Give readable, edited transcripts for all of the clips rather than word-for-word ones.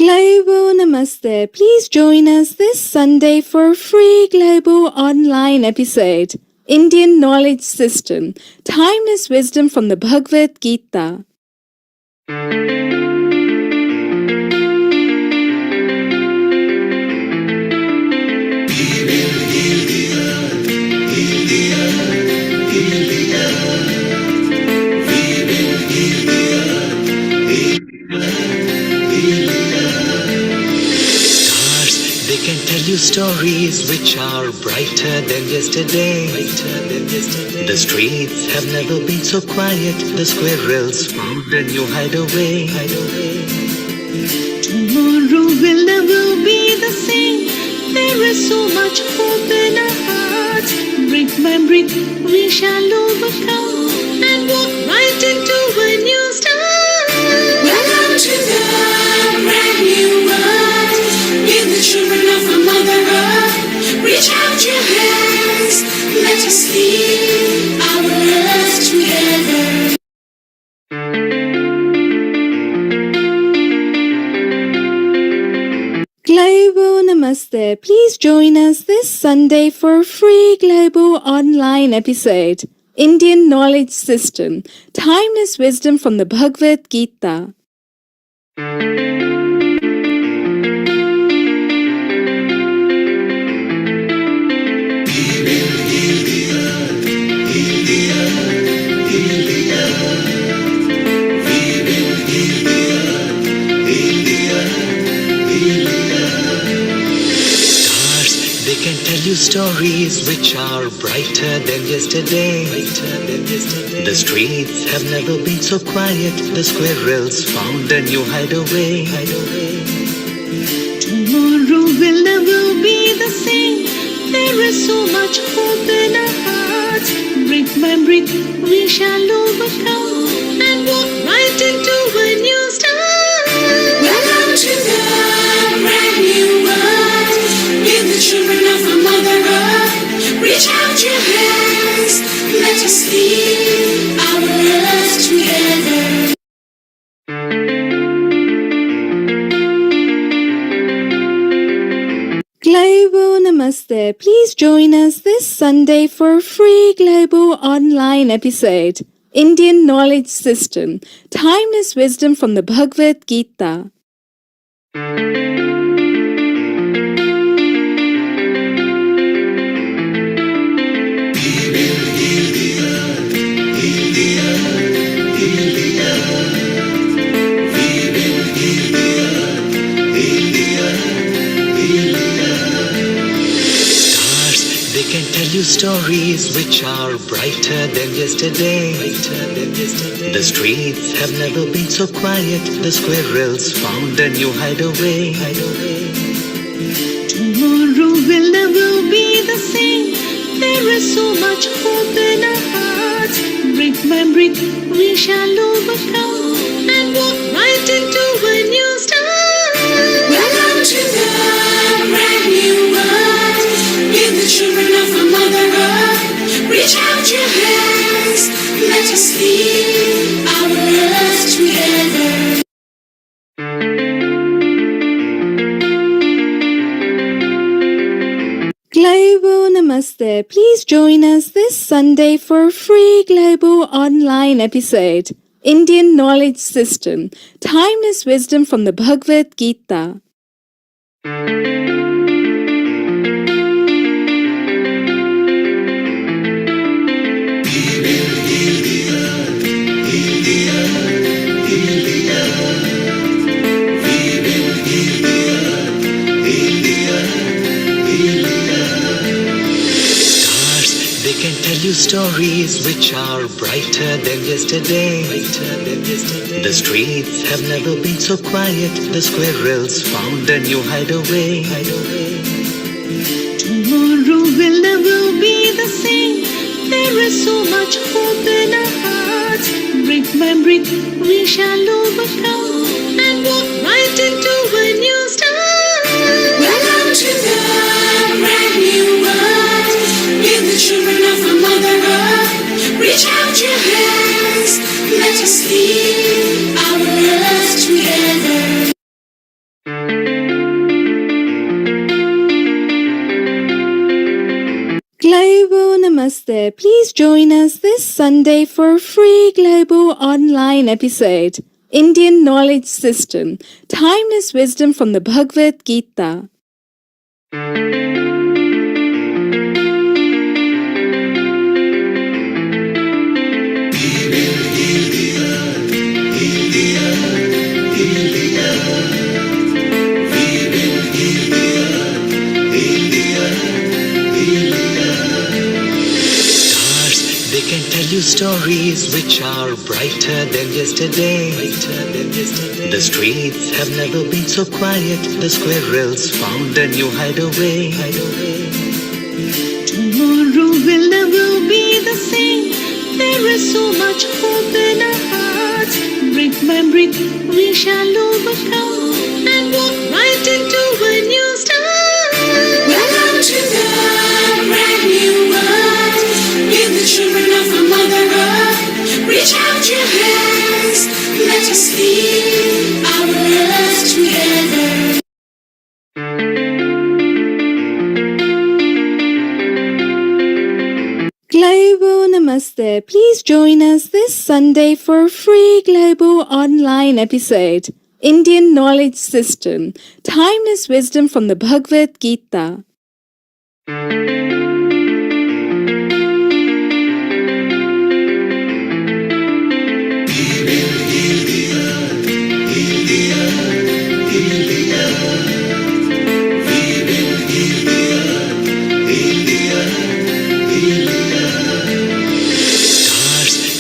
Global Namaste. Please join us this Sunday for a free global online episode. Indian Knowledge System. Timeless wisdom from the Bhagavad Gita. They can tell you stories which are brighter than yesterday. The streets have never been so quiet. The squirrels found a new hideaway. Tomorrow will never be the same. There is so much hope in our hearts. Brick by brick we shall overcome and walk right into a new start. Welcome to the brand new world. We're the children of a Mother Earth. Reach out your hands. Let us lead our earth together. Global Namaste. Please join us this Sunday for a free global online episode. Indian Knowledge System. Timeless wisdom from the Bhagavad Gita. They can tell you stories which are brighter than yesterday. The streets have never been so quiet. The squirrels found a new hideaway. Tomorrow will never be the same. There is so much hope in our hearts. Brick by brick we shall overcome and walk right into a new start. Welcome to the brand new world. We're the children of a Mother Earth. Reach out your hands. Let us lead our earth together. Global Namaste. Please join us this Sunday for a free global online episode. Indian Knowledge System. Timeless wisdom from the Bhagavad Gita. They can tell you stories which are brighter than yesterday. The streets have never been so quiet. The squirrels found a new hideaway. Tomorrow will never be the same. There is so much hope in our hearts. Brick by brick we shall overcome and walk right into a new start. Welcome to the brand new world. We're the children of a Mother Earth. Reach out your hands. Let us lead our earth together. Global Namaste. Please join us this Sunday for a free global online episode. Indian Knowledge System. Timeless wisdom from the Bhagavad Gita. They can tell you stories which are brighter than yesterday. The streets have never been so quiet. The squirrels found a new hideaway. Tomorrow will never be the same. There is so much hope in our hearts. Brick by brick we shall overcome and walk right into a new start. Welcome to the brand new world. We're the children of a Mother Earth. Reach out your hands. Let us lead our earth together. Namaste. Please join us this Sunday for a free global online episode. Indian Knowledge System. Timeless Wisdom from the Bhagavad Gita. They can tell you stories which are brighter than yesterday. The streets have never been so quiet. The squirrels found a new hideaway. Tomorrow will never be the same. There is so much hope in our hearts. Brick by brick, we shall overcome and walk right into a new start. Welcome to the brand new world. We're the children of a mother earth. Reach out your hands. Let us heal our earth together. Global Namaste. Please join us this Sunday for a free global online episode. Indian Knowledge System. Timeless Wisdom from the Bhagavad Gita.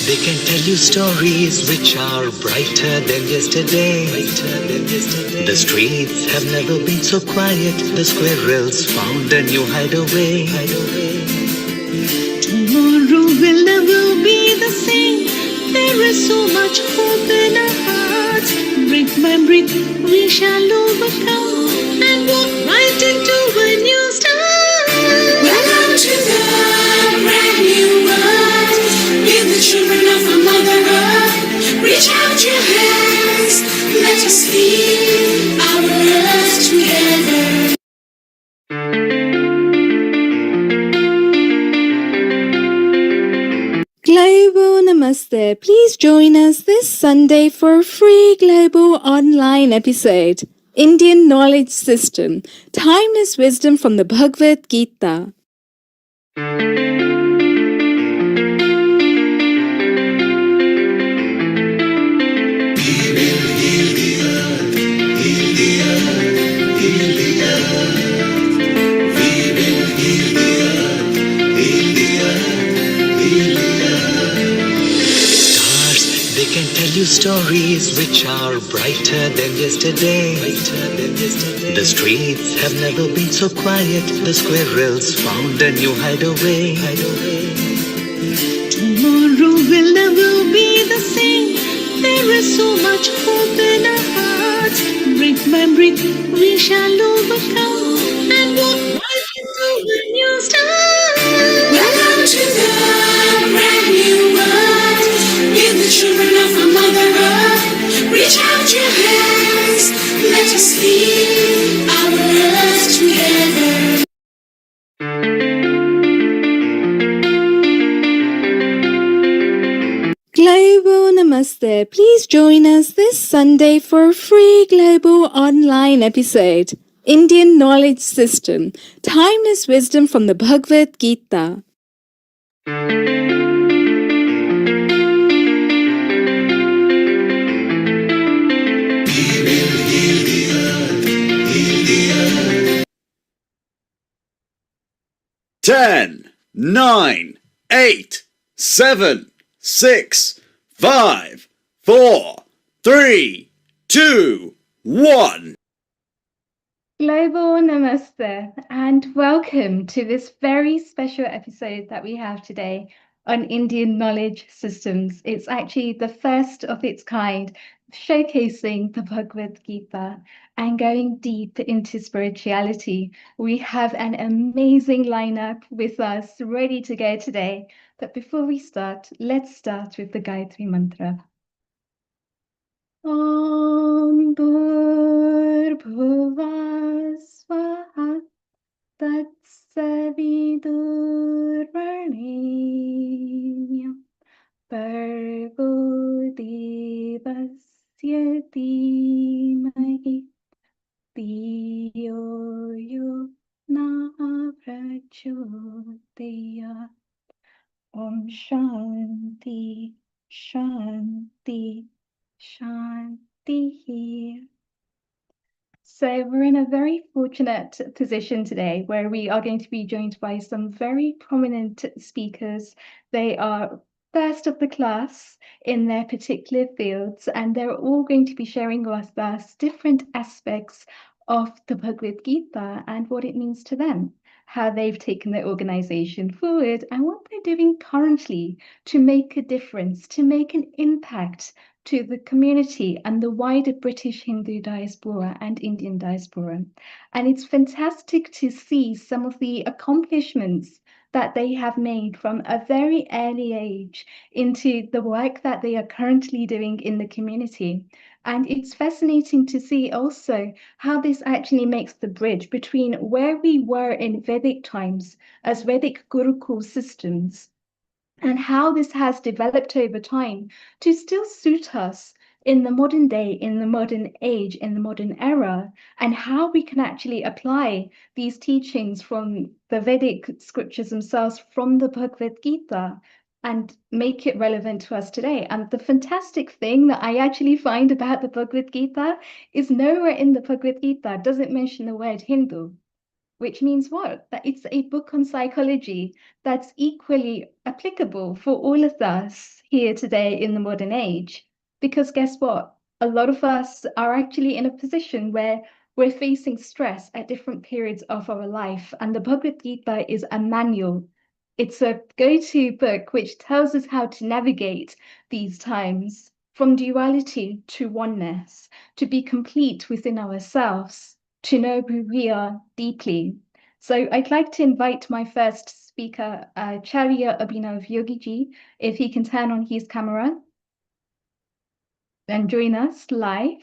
They can tell you stories which are brighter than yesterday. The streets have never been so quiet. The squirrels found a new hideaway. Tomorrow will never be the same. There is so much hope in our hearts. Brick by brick, we shall overcome and walk right into a new start. Welcome to the brand new world. We're the children of a mother earth. Reach out your hands. Let us heal our earth together. Global Namaste. Please join us this Sunday for a free global online episode. Indian Knowledge System. Timeless Wisdom from the Bhagavad Gita. They can tell you stories which are brighter than yesterday. The streets have never been so quiet. The squirrels found a new hideaway. Tomorrow will never be the same. There is so much hope in our hearts. Brick by brick, we shall overcome and walk right into a new start. Welcome to the brand new world. We're the children of a mother earth. Reach out your hands. Let us heal our earth together. Global Namaste. Please join us this Sunday for a free global online episode. Indian Knowledge System. Timeless Wisdom from the Bhagavad Gita. Ten, 9, 8, 7, 6, 5, 4, 3, 2, 1. Global Namaste and welcome to this very special episode that we have today on Indian Knowledge Systems. It's actually the first of its kind, showcasing the Bhagavad Gita and going deep into spirituality. We have an amazing lineup with us ready to go today. But before we start, let's start with the Gayatri Mantra. Om Bhurbhuvah Swaha Tatsavidurvarenyam धीमहि धियो यो न प्रचोदयात्. Om Shanti, Shanti, Shanti. So we're in a very fortunate position today where we are going to be joined by some very prominent speakers. They are first of the class in their particular fields, and they're all going to be sharing with us different aspects of the Bhagavad Gita and what it means to them, how they've taken their organization forward, and what they're doing currently to make a difference, to make an impact to the community and the wider British Hindu diaspora and Indian diaspora. And it's fantastic to see some of the accomplishments that they have made from a very early age into the work that they are currently doing in the community. And it's fascinating to see also how this actually makes the bridge between where we were in Vedic times as Vedic Gurukul systems and how this has developed over time to still suit us in the modern day, in the modern age, in the modern era, and how we can actually apply these teachings from the Vedic scriptures themselves, from the Bhagavad Gita, and make it relevant to us today. And the fantastic thing that I actually find about the Bhagavad Gita is nowhere in the Bhagavad Gita does it mention the word Hindu, which means what? That it's a book on psychology that's equally applicable for all of us here today in the modern age. Because guess what? A lot of us are actually in a position where we're facing stress at different periods of our life. And the Bhagavad Gita is a manual. It's a go-to book which tells us how to navigate these times from duality to oneness, to be complete within ourselves, to know who we are deeply. So I'd like to invite my first speaker, Charya Abhinav Yogiji, if he can turn on his camera and join us live.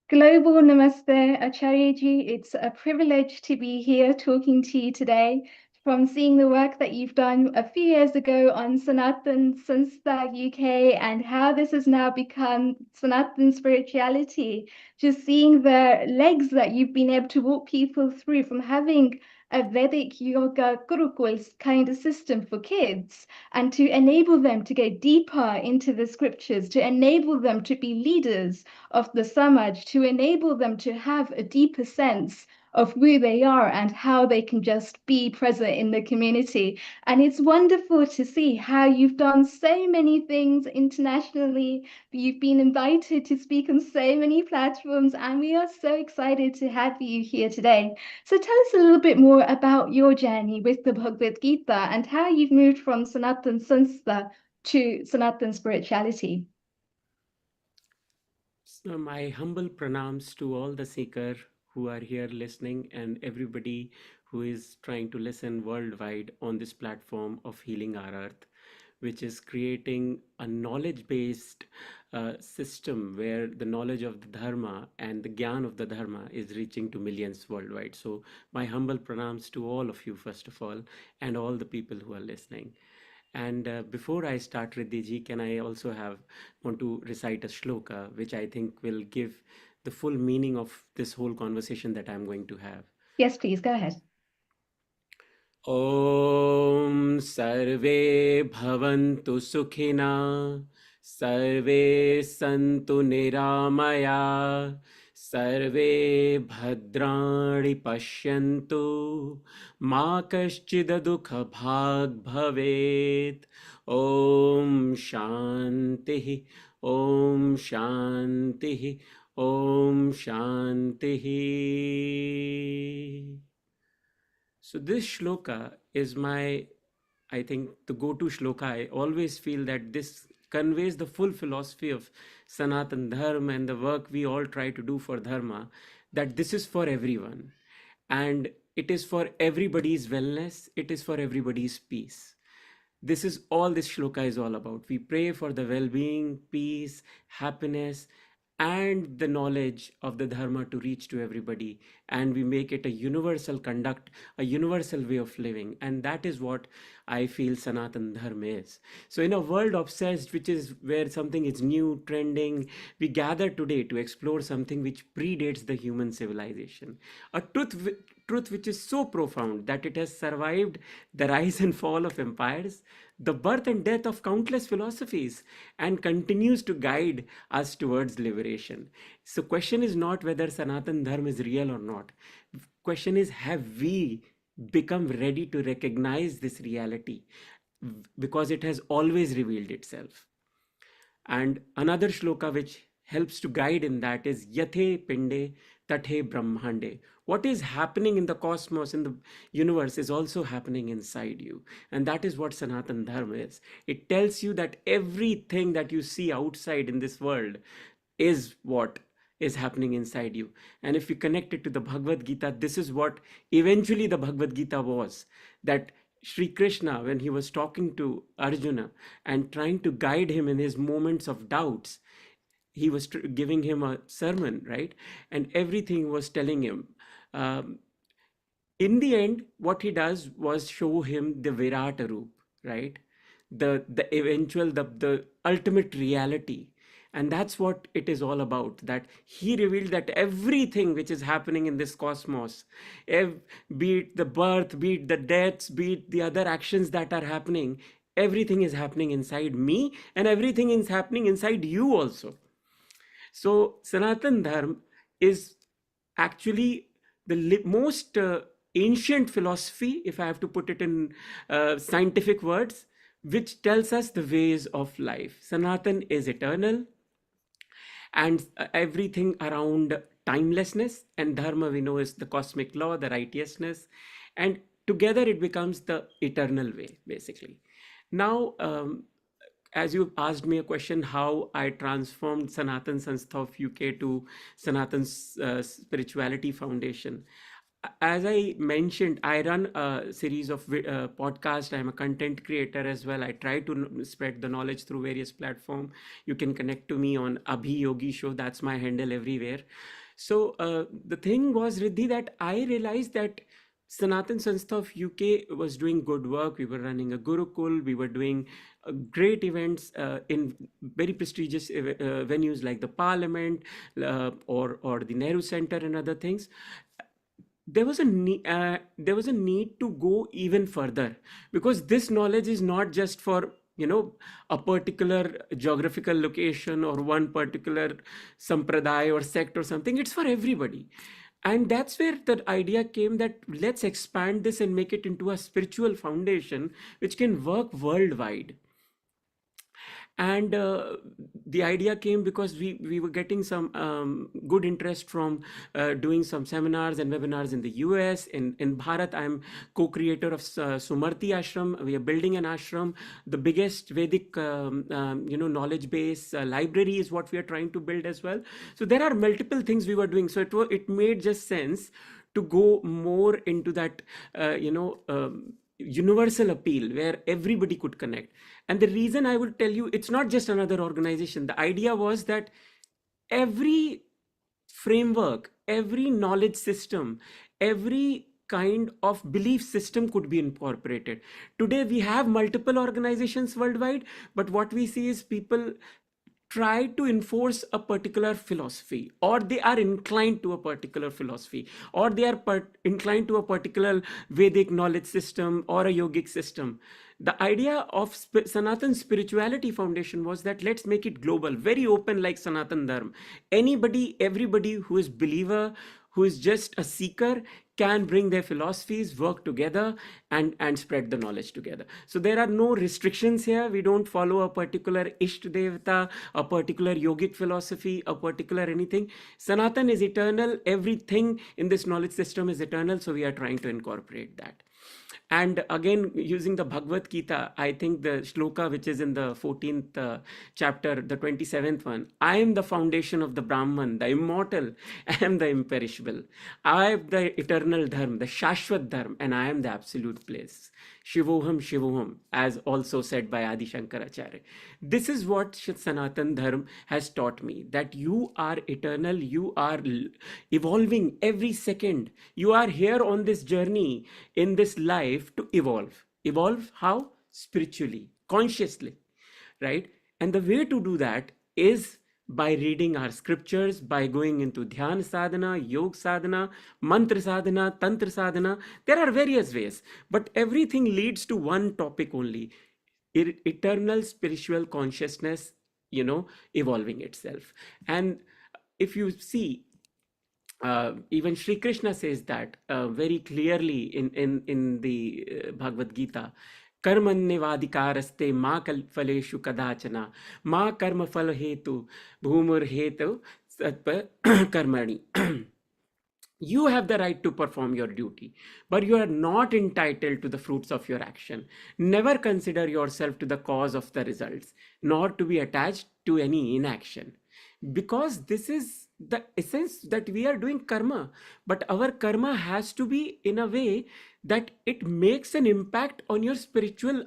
Global Namaste, Acharyaji. It's a privilege to be here talking to you today from seeing the work that you've done a few years ago on Sanatan Sanstha UK and how this has now become Sanatan spirituality. Just seeing the legs that you've been able to walk people through from having a Vedic yoga Gurukul kind of system for kids and to enable them to go deeper into the scriptures, to enable them to be leaders of the Samaj, to enable them to have a deeper sense of who they are and how they can just be present in the community. And it's wonderful to see how you've done so many things internationally. You've been invited to speak on so many platforms, and we are so excited to have you here today. So tell us a little bit more about your journey with the Bhagavad Gita and how you've moved from Sanatan Sanstha to Sanatan spirituality. So my humble pranams to all the seeker who are here listening and everybody who is trying to listen worldwide on this platform of Healing Our Earth, which is creating a knowledge-based system where the knowledge of the Dharma and the Gyan of the Dharma is reaching to millions worldwide. So my humble pranams to all of you, first of all, and all the people who are listening. And before I start, Riddhi, can I also want to recite a shloka, which I think will give the full meaning of this whole conversation that I'm going to have. Yes, please, go ahead. Om Sarve Bhavantu Sukhina Sarve Santu Niramaya Sarve Bhadrani Pashyantu Ma Kaschid Dukha Bhag Bhavet. Om Shanti, Om Shanti, Om Shanti. So this shloka is I think, the go-to shloka. I always feel that this conveys the full philosophy of Sanatan Dharma and the work we all try to do for Dharma, that this is for everyone. And it is for everybody's wellness. It is for everybody's peace. This is all this shloka is all about. We pray for the well-being, peace, happiness, and the knowledge of the dharma to reach to everybody, and we make it a universal conduct, a universal way of living. And that is what I feel Sanatan Dharma is. So in a world obsessed, which is where something is new, trending, we gather today to explore something which predates the human civilization, a truth which is so profound that it has survived the rise and fall of empires, the birth and death of countless philosophies, and continues to guide us towards liberation. So question is not whether Sanatan Dharma is real or not. Question is, have we become ready to recognize this reality, because it has always revealed itself. And another shloka which helps to guide in that is Yathe Pinde Tathe Brahmande. What is happening in the cosmos, in the universe, is also happening inside you. And that is what Sanatan Dharma is. It tells you that everything that you see outside in this world is what is happening inside you. And if we connect it to the Bhagavad Gita, this is what eventually the Bhagavad Gita was. That Sri Krishna, when he was talking to Arjuna and trying to guide him in his moments of doubts, he was giving him a sermon, right? And everything was telling him. In the end, what he does was show him the Virata Roop, right? The eventual, the ultimate reality. And that's what it is all about, that he revealed that everything which is happening in this cosmos, be it the birth, be it the deaths, be it the other actions that are happening, everything is happening inside me, and everything is happening inside you also. So Sanatan Dharma is actually the most ancient philosophy, if I have to put it in scientific words, which tells us the ways of life. Sanatan is eternal, and everything around timelessness, and dharma we know is the cosmic law, the righteousness, and together it becomes the eternal way, basically. Now, as you asked me a question, how I transformed Sanatan Sanstha of UK to Sanatan Spirituality Foundation. As I mentioned, I run a series of podcasts. I'm a content creator as well. I try to spread the knowledge through various platforms. You can connect to me on Abhi Yogi Show. That's my handle everywhere. So the thing was, Riddhi, that I realized that Sanatan Sanstha of UK was doing good work. We were running a Gurukul. We were doing great events in very prestigious venues like the Parliament or the Nehru Center and other things. There was a need to go even further, because this knowledge is not just for a particular geographical location or one particular sampradaya or sect or something. It's for everybody. And that's where the idea came that let's expand this and make it into a spiritual foundation which can work worldwide. And the idea came because we were getting some good interest from doing some seminars and webinars in the US. In Bharat, I'm co-creator of Sumarti Ashram. We are building an ashram. The biggest Vedic knowledge base library is what we are trying to build as well. So there are multiple things we were doing. So it made just sense to go more into that universal appeal where everybody could connect. And the reason I will tell you, it's not just another organization. The idea was that every framework, every knowledge system, every kind of belief system could be incorporated. Today we have multiple organizations worldwide, but what we see is people try to enforce a particular philosophy, or they are inclined to a particular philosophy, or they are inclined to a particular Vedic knowledge system or a yogic system. The idea of Sanatan Spirituality Foundation was that let's make it global, very open, like Sanatan Dharma. Anybody, everybody who is believer, who is just a seeker, can bring their philosophies, work together, and spread the knowledge together. So there are no restrictions here. We don't follow a particular Ishta Devata, a particular yogic philosophy, a particular anything. Sanatan is eternal. Everything in this knowledge system is eternal. So we are trying to incorporate that. And again, using the Bhagavad Gita, I think the shloka, which is in the 14th chapter, the 27th one, I am the foundation of the Brahman, the immortal, I am the imperishable. I am the eternal dharma, the Shashwat dharma, and I am the absolute place. Shivoham Shivoham, as also said by Adi Shankaracharya. This is what Sanatan Dharma has taught me, that you are eternal, you are evolving every second. You are here on this journey in this life to evolve. Evolve how? Spiritually, consciously, right? And the way to do that is by reading our scriptures, by going into dhyan sadhana, yog sadhana, mantra sadhana, tantra sadhana. There are various ways, but everything leads to one topic only: eternal spiritual consciousness, evolving itself. And if you see, even Sri Krishna says that very clearly in the Bhagavad Gita. कर्मण्यवाधिकारस्ते मा फलेषु कदाचन मा कर्म फल हेतु भूमुर हेतु कर्मणि. You have the right to perform your duty, but you are not entitled to the fruits of your action. Never consider yourself to the cause of the results, nor to be attached to any inaction. Because this is the essence, that we are doing karma, but our karma has to be in a way that it makes an impact on your spiritual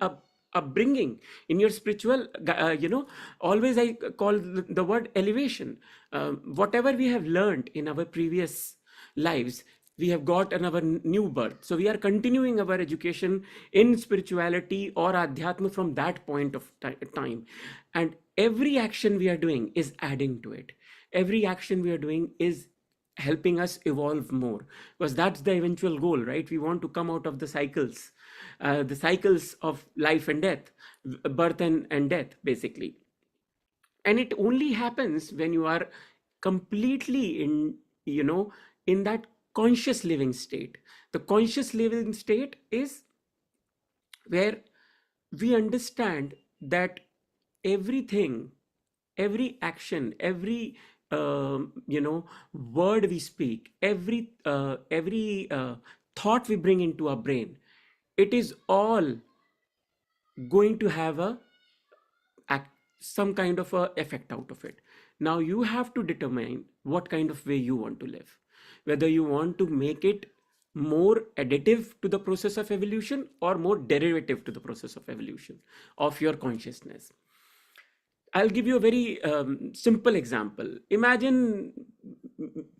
upbringing, in your spiritual, always I call the word elevation. Whatever we have learned in our previous lives, we have got another new birth. So we are continuing our education in spirituality or adhyatma from that point of time. And every action we are doing is adding to it. Every action we are doing is helping us evolve more, because that's the eventual goal, right? We want to come out of the cycles of life and death, birth and death, basically. And it only happens when you are completely in that conscious living state. The conscious living state is where we understand that everything, every action, every word we speak, every thought we bring into our brain, it is all going to have some kind of a effect out of it. Now you have to determine what kind of way you want to live, whether you want to make it more additive to the process of evolution or more derivative to the process of evolution of your consciousness. I'll give you a very simple example. Imagine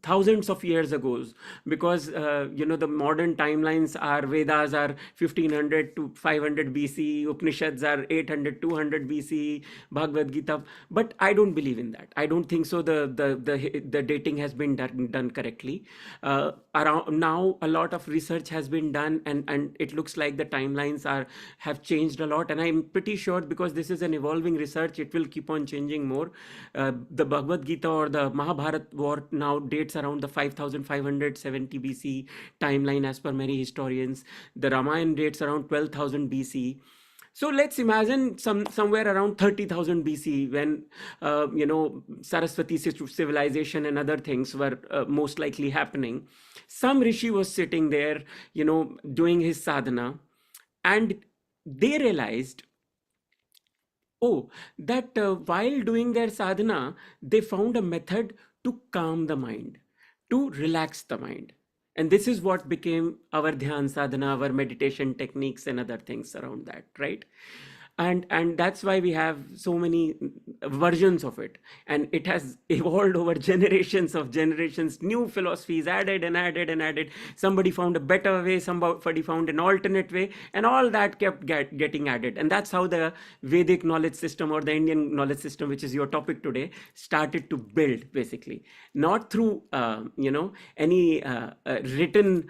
thousands of years ago, because the modern timelines are, Vedas are 1500 to 500 BC, Upanishads are 800 200 BC, Bhagavad Gita, but I don't believe in that. I don't think so the dating has been done correctly. Around now a lot of research has been done, and it looks like the timelines have changed a lot, and I'm pretty sure, because this is an evolving research, it will keep on changing more. The Bhagavad Gita or the Mahabharat war now dates around the 5570 BC timeline as per many historians. The Ramayana dates around 12,000 BC. So let's imagine somewhere around 30,000 BC, when Saraswati civilization and other things were most likely happening. Some rishi was sitting there, doing his sadhana, and they realized, that while doing their sadhana, they found a method to calm the mind, to relax the mind. And this is what became our dhyan sadhana, our meditation techniques and other things around that, right? And that's why we have so many versions of it, and it has evolved over generations of generations. New philosophies added and added and added. Somebody found a better way, somebody found an alternate way, and all that kept getting added. And that's how the Vedic knowledge system, or the Indian knowledge system, which is your topic today, started to build, basically. Not through any written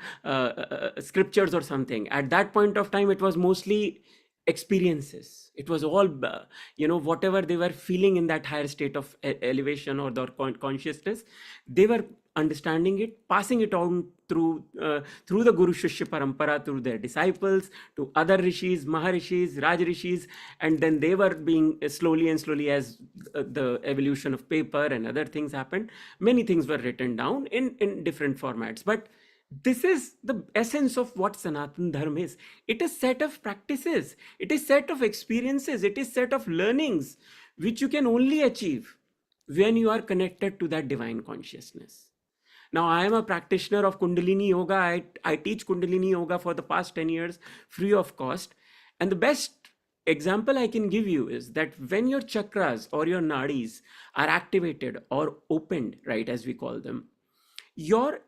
scriptures or something. At that point of time, it was mostly experiences. It was all whatever they were feeling in that higher state of elevation or their consciousness, they were understanding it, passing it on through the Guru Shishya Parampara, through their disciples, to other rishis, maharishis, rajrishis, and then they were being slowly as the evolution of paper and other things happened, many things were written down in different formats. But this is the essence of what Sanatan Dharma is. It is set of practices. It is set of experiences. It is set of learnings, which you can only achieve when you are connected to that divine consciousness. Now, I am a practitioner of Kundalini Yoga. I teach Kundalini Yoga for the past 10 years, free of cost. And the best example I can give you is that when your chakras or your nadis are activated or opened, right, as we call them, your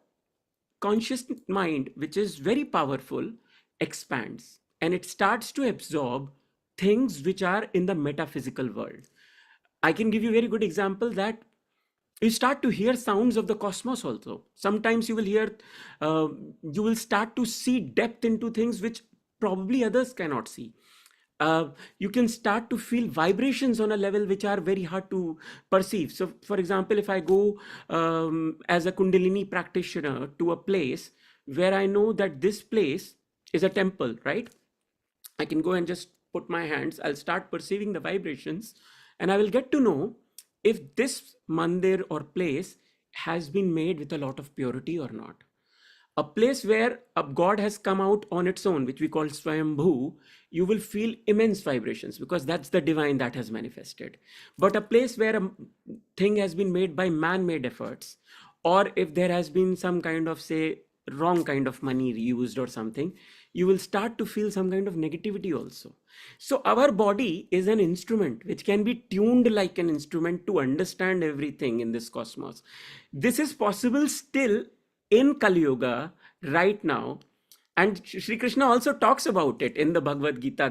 conscious mind, which is very powerful, expands and it starts to absorb things which are in the metaphysical world. I can give you a very good example that you start to hear sounds of the cosmos also. Sometimes you will hear, you will start to see depth into things which probably others cannot see. You can start to feel vibrations on a level which are very hard to perceive. So, for example, if I go as a Kundalini practitioner to a place where I know that this place is a temple, right? I can go and just put my hands, I'll start perceiving the vibrations, and I will get to know if this mandir or place has been made with a lot of purity or not. A place where a god has come out on its own, which we call Swayambhu, you will feel immense vibrations because that's the divine that has manifested. But a place where a thing has been made by man-made efforts, or if there has been some kind of, say, wrong kind of money used or something, you will start to feel some kind of negativity also. So our body is an instrument which can be tuned like an instrument to understand everything in this cosmos. This is possible still in Kali Yuga right now, and Sri Krishna also talks about it in the Bhagavad Gita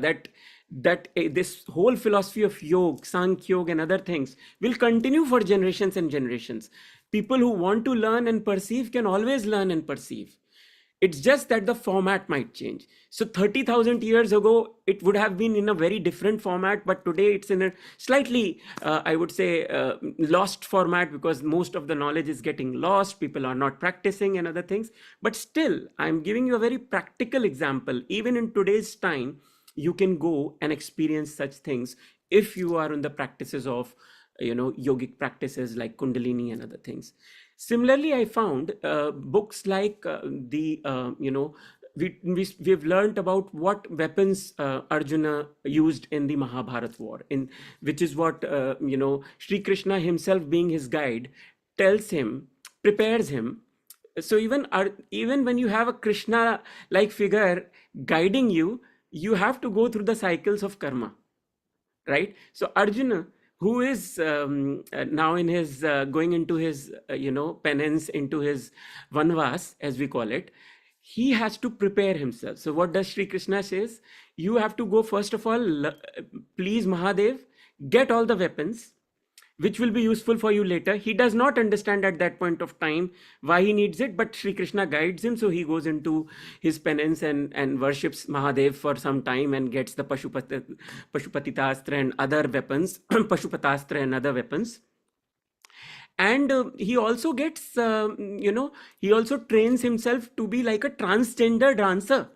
that this whole philosophy of yoga, Sankhya Yoga and other things will continue for generations and generations. People who want to learn and perceive can always learn and perceive. It's just that the format might change. So 30,000 years ago, it would have been in a very different format, but today it's in a slightly, I would say, lost format because most of the knowledge is getting lost. People are not practicing and other things. But still, I'm giving you a very practical example. Even in today's time, you can go and experience such things if you are in the practices of, yogic practices like Kundalini and other things. Similarly, I found books like we've learned about what weapons Arjuna used in the Mahabharata war, which is what Sri Krishna himself, being his guide, tells him, prepares him. So even when you have a Krishna-like figure guiding you, you have to go through the cycles of karma, right? So Arjuna, who is now in his going into his penance, into his vanvas, as we call it, he has to prepare himself. So what does Sri Krishna says? You have to go first of all, please Mahadev, get all the weapons which will be useful for you later. He does not understand at that point of time why he needs it, but Sri Krishna guides him. So he goes into his penance and worships Mahadev for some time and gets the Pashupatitastra and other weapons, Pashupatastra and other weapons. And he also gets, he also trains himself to be like a transgender dancer.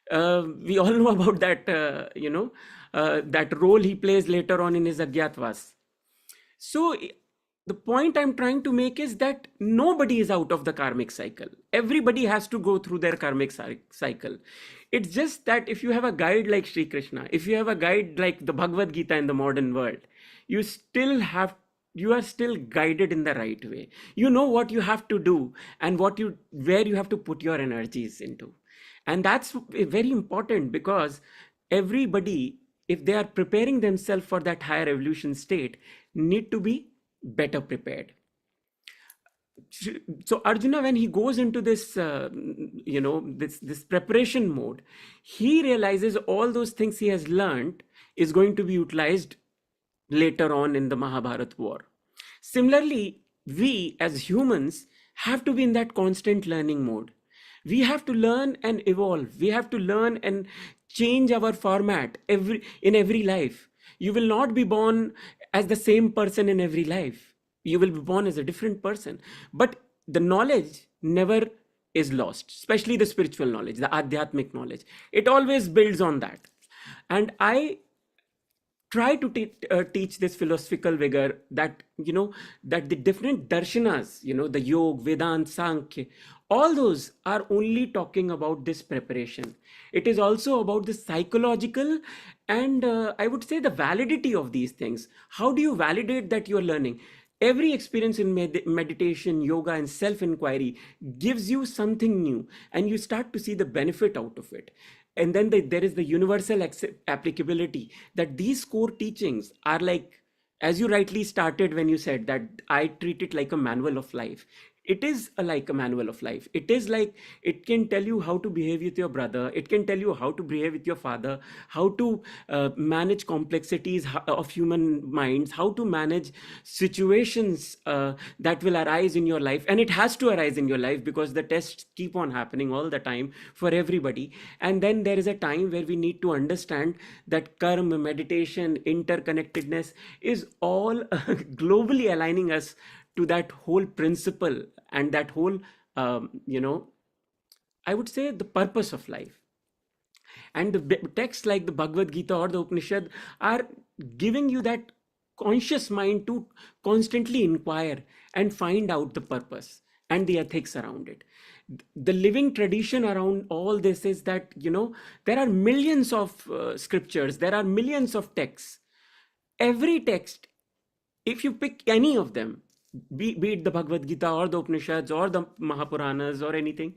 We all know about that, that role he plays later on in his Agyatwas. So the point I'm trying to make is that nobody is out of the karmic cycle. Everybody has to go through their karmic cycle. It's just that if you have a guide like Sri Krishna, if you have a guide like the Bhagavad Gita in the modern world, you are still guided in the right way. You know what you have to do and where you have to put your energies into. And that's very important because everybody, if they are preparing themselves for that higher evolution state, need to be better prepared. So Arjuna, when he goes into this, this preparation mode, he realizes all those things he has learned is going to be utilized later on in the Mahabharata war. Similarly, we as humans have to be in that constant learning mode. We have to learn and evolve. We have to learn and change our format in every life. You will not be born as the same person in every life. You will be born as a different person. But the knowledge never is lost, especially the spiritual knowledge, the Adhyatmic knowledge. It always builds on that. And I try to teach this philosophical vigor that, that the different darshanas, the Yoga, Vedanta, Sankhya, all those are only talking about this preparation. It is also about the psychological and I would say the validity of these things. How do you validate that you're learning? Every experience in meditation, yoga, and self-inquiry gives you something new, and you start to see the benefit out of it. And then there is the universal applicability, that these core teachings are like, as you rightly started when you said that I treat it like a manual of life. It is like a manual of life. It is like, it can tell you how to behave with your brother, it can tell you how to behave with your father, how to manage complexities of human minds, how to manage situations that will arise in your life. And it has to arise in your life, because the tests keep on happening all the time for everybody. And then there is a time where we need to understand that karma, meditation, interconnectedness is all globally aligning us to that whole principle and that whole, I would say, the purpose of life. And the texts like the Bhagavad Gita or the Upanishad are giving you that conscious mind to constantly inquire and find out the purpose and the ethics around it. The living tradition around all this is that, there are millions of scriptures, there are millions of texts. Every text, if you pick any of them, be it the Bhagavad Gita or the Upanishads or the Mahapuranas or anything,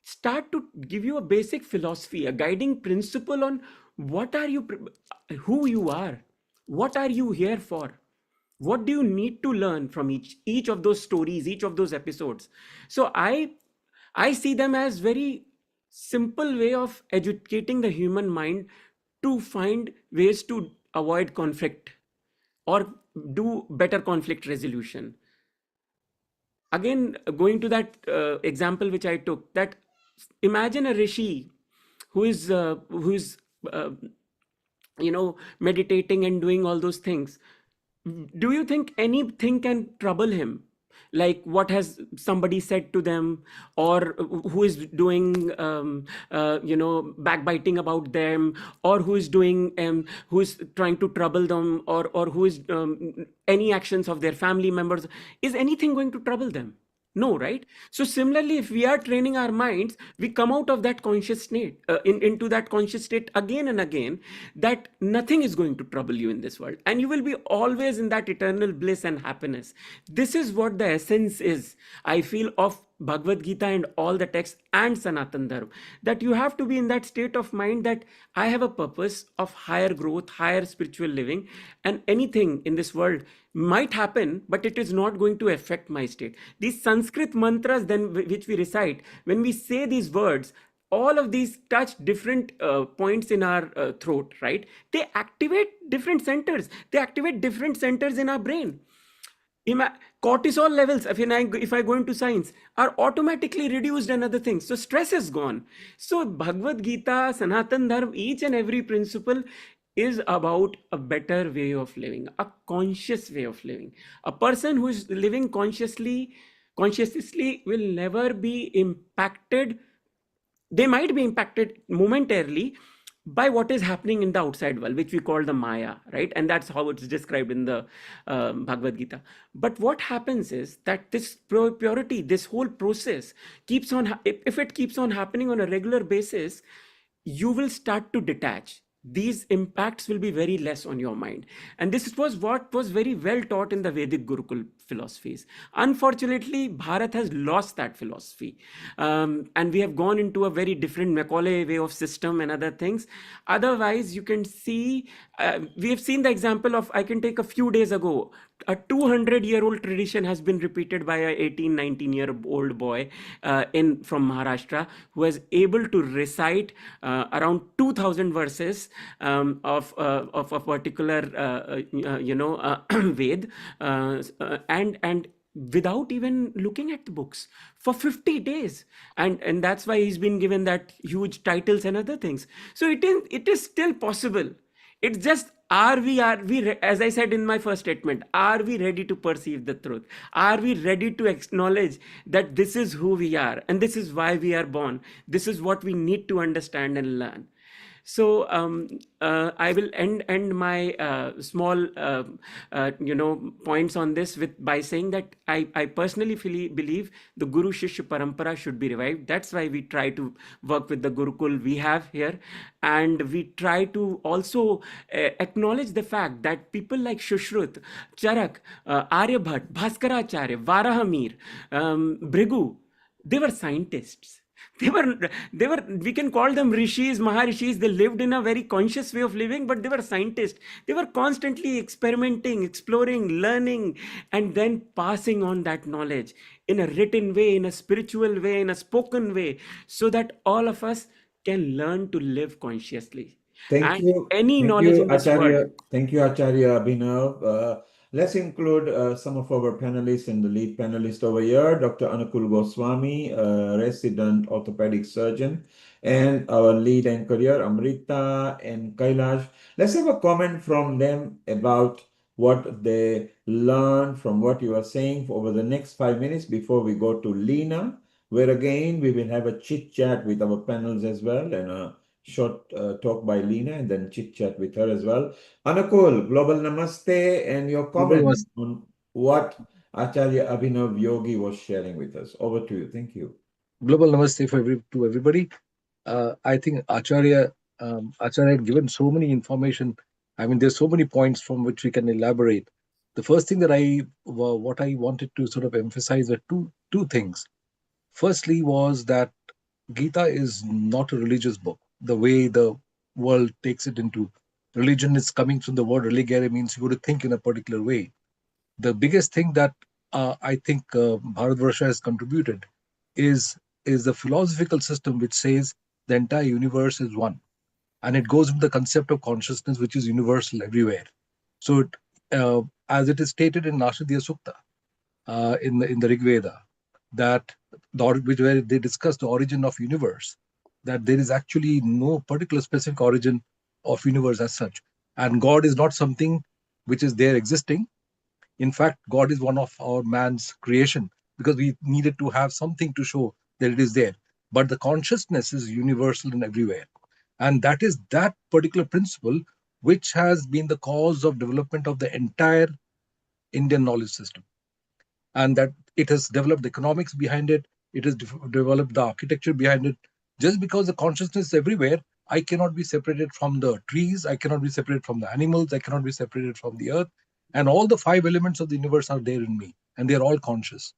start to give you a basic philosophy, a guiding principle on what are you, who you are, what are you here for, what do you need to learn from each of those stories, each of those episodes. So I see them as very simple way of educating the human mind to find ways to avoid conflict or do better conflict resolution. Again, going to that example which I took, that imagine a rishi who is uh, meditating and doing all those things. Do you think anything can trouble him, like what has somebody said to them, or who is doing backbiting about them, or who is doing who is trying to trouble them, or who is any actions of their family members, is anything going to trouble them? No, right? So similarly, if we are training our minds, we come out of that conscious state, into that conscious state again and again, that nothing is going to trouble you in this world, and you will be always in that eternal bliss and happiness. This is what the essence is, I feel, of Bhagavad Gita and all the texts and Sanatan Dharma, that you have to be in that state of mind that I have a purpose of higher growth, higher spiritual living, and anything in this world might happen, but it is not going to affect my state. These Sanskrit mantras then which we recite, when we say these words, all of these touch different points in our throat, right? They activate different centers. They activate different centers in our brain. Cortisol levels, if I go into science, are automatically reduced and other things. So stress is gone. So Bhagavad Gita, Sanatan Dharma, each and every principle is about a better way of living, a conscious way of living. A person who is living consciously will never be impacted. They might be impacted momentarily by what is happening in the outside world, which we call the Maya, right? And that's how it's described in the Bhagavad Gita. But what happens is that this purity, this whole process keeps on, if it keeps on happening on a regular basis, you will start to detach. These impacts will be very less on your mind. And this was what was very well taught in the Vedic Gurukul philosophies. Unfortunately, Bharat has lost that philosophy. And we have gone into a very different Macaulay way of system and other things. Otherwise, you can see, we have seen the example of, I can take a few days ago, a 200-year-old tradition has been repeated by a 18, 19-year-old boy from Maharashtra, who was able to recite around 2,000 verses of a particular, Ved, and without even looking at the books for 50 days, and that's why he's been given that huge titles and other things. So it is still possible. It's just, are we, as I said in my first statement, are we ready to perceive the truth? Are we ready to acknowledge that this is who we are and this is why we are born? This is what we need to understand and learn. So I will end my small points on this by saying that I personally believe the Guru Shishya Parampara should be revived. That's why we try to work with the Gurukul we have here, and we try to also acknowledge the fact that people like Shushrut, Charak, Aryabhat, Bhaskaracharya, Varahamir, Bhrigu, they were scientists. They were, we can call them rishis, maharishis. They lived in a very conscious way of living, but they were scientists. They were constantly experimenting, exploring, learning, and then passing on that knowledge in a written way, in a spiritual way, in a spoken way, so that all of us can learn to live consciously. Thank And you. any Thank knowledge you, in this world. Acharya. Thank you, Acharya Abhinav. Let's include some of our panelists and the lead panelist over here, Dr. Anukul Goswami, resident orthopedic surgeon, and our lead anchor here, Amrita and Kailash. Let's have a comment from them about what they learned from what you are saying over the next 5 minutes before we go to Lena, where again we will have a chit chat with our panels as well, and short talk by Lena and then chit chat with her as well. Anukul, global namaste, and your Global comment Namaste. on what Acharya Abhinav Yogi was sharing with us. Over to you. Thank you. Global Namaste to everybody. I think Acharya had given so many information. I mean, there's so many points from which we can elaborate. The first thing that what I wanted to sort of emphasize are two things. Firstly, was that Gita is not a religious book. The way the world takes it into religion is coming from the word religare, means you got to think in a particular way. The biggest thing that I think Bharatvarsha has contributed is is the philosophical system which says the entire universe is one, and it goes with the concept of consciousness, which is universal everywhere. So, as it is stated in Nashadya Sukta, in the Rig Veda, that where they discuss the origin of universe, that there is actually no particular specific origin of universe as such, and God is not something which is there existing. In fact, God is one of our man's creation, because we needed to have something to show that it is there. But the consciousness is universal and everywhere. And that is that particular principle which has been the cause of development of the entire Indian knowledge system. And that it has developed the economics behind it, it has developed the architecture behind it. Just because the consciousness is everywhere, I cannot be separated from the trees, I cannot be separated from the animals, I cannot be separated from the earth. And all the five elements of the universe are there in me, and they are all conscious.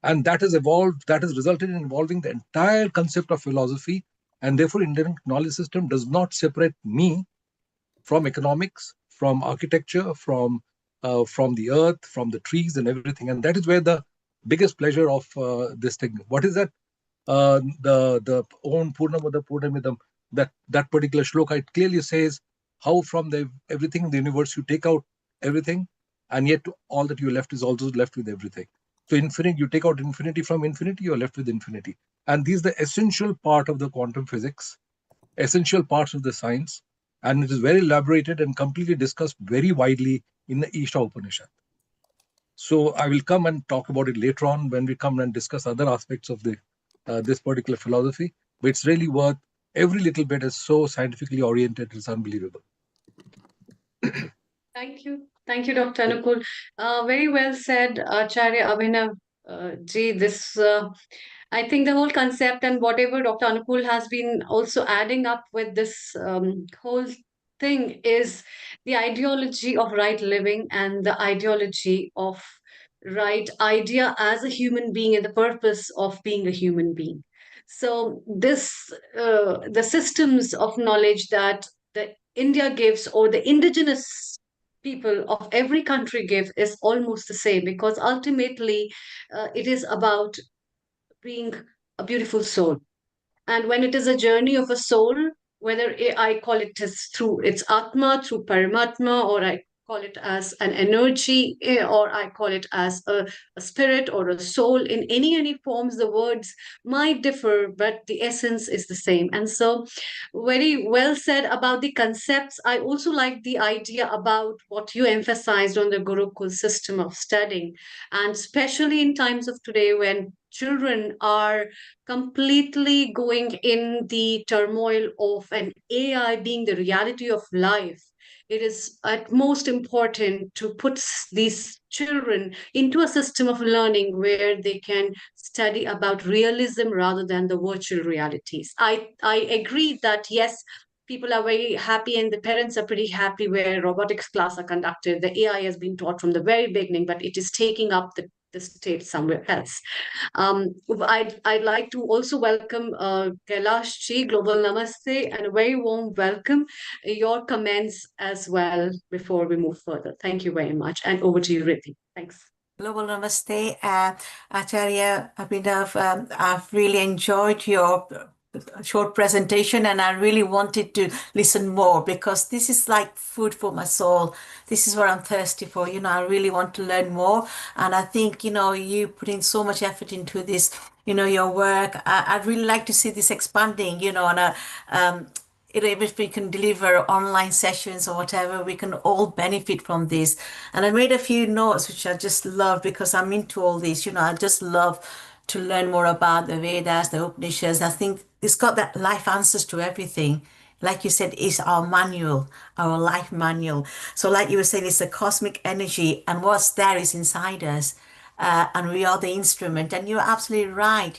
And that has evolved, that has resulted in evolving the entire concept of philosophy. And therefore, Indian knowledge system does not separate me from economics, from architecture, from the earth, from the trees and everything. And that is where the biggest pleasure of this thing. What is that? The Om Purnamada Purnamidam, that particular shloka, it clearly says how from the everything in the universe you take out everything, and yet all that you're left is also left with everything. So infinite, you take out infinity from infinity, you're left with infinity. And these are the essential part of the quantum physics, essential parts of the science, and it is very elaborated and completely discussed very widely in the Isha Upanishad. So I will come and talk about it later on when we come and discuss other aspects of the this particular philosophy. But it's really worth every little bit. Is so scientifically oriented; it's unbelievable. Thank you, Dr. Anukul. Very well said, Acharya Abhinav ji. I think the whole concept and whatever Dr. Anukul has been also adding up with this whole thing is the ideology of right living and the ideology of right idea as a human being and the purpose of being a human being. So the systems of knowledge that the India gives or the indigenous people of every country give is almost the same, because ultimately it is about being a beautiful soul. And when it is a journey of a soul, whether I call it as through its Atma, through Paramatma, or I call it as an energy, or I call it as a spirit or a soul, in any forms, the words might differ, but the essence is the same. And so, very well said about the concepts. I also like the idea about what you emphasized on the Gurukul system of studying, and especially in times of today when children are completely going in the turmoil of an AI being the reality of life. It is at most important to put these children into a system of learning where they can study about realism rather than the virtual realities. I agree that yes, people are very happy and the parents are pretty happy where robotics class are conducted. The AI has been taught from the very beginning, but it is taking up the the state somewhere else. I'd like to also welcome Kailash Ji, Global Namaste, and a very warm welcome. Your comments as well before we move further. Thank you very much. And over to you, Riddhi. Thanks. Global Namaste, Acharya Abhinav. I've really enjoyed your short presentation, and I really wanted to listen more because this is like food for my soul. This is what I'm thirsty for. I really want to learn more, and I think you put in so much effort into this. Your work. I'd really like to see this expanding. On a even if we can deliver online sessions or whatever, we can all benefit from this. And I made a few notes which I just love because I'm into all this. I just love to learn more about the Vedas, the Upanishads. I think it's got that life answers to everything. Like you said, it's our manual, our life manual. So like you were saying, it's a cosmic energy, and what's there is inside us. And we are the instrument. And you're absolutely right.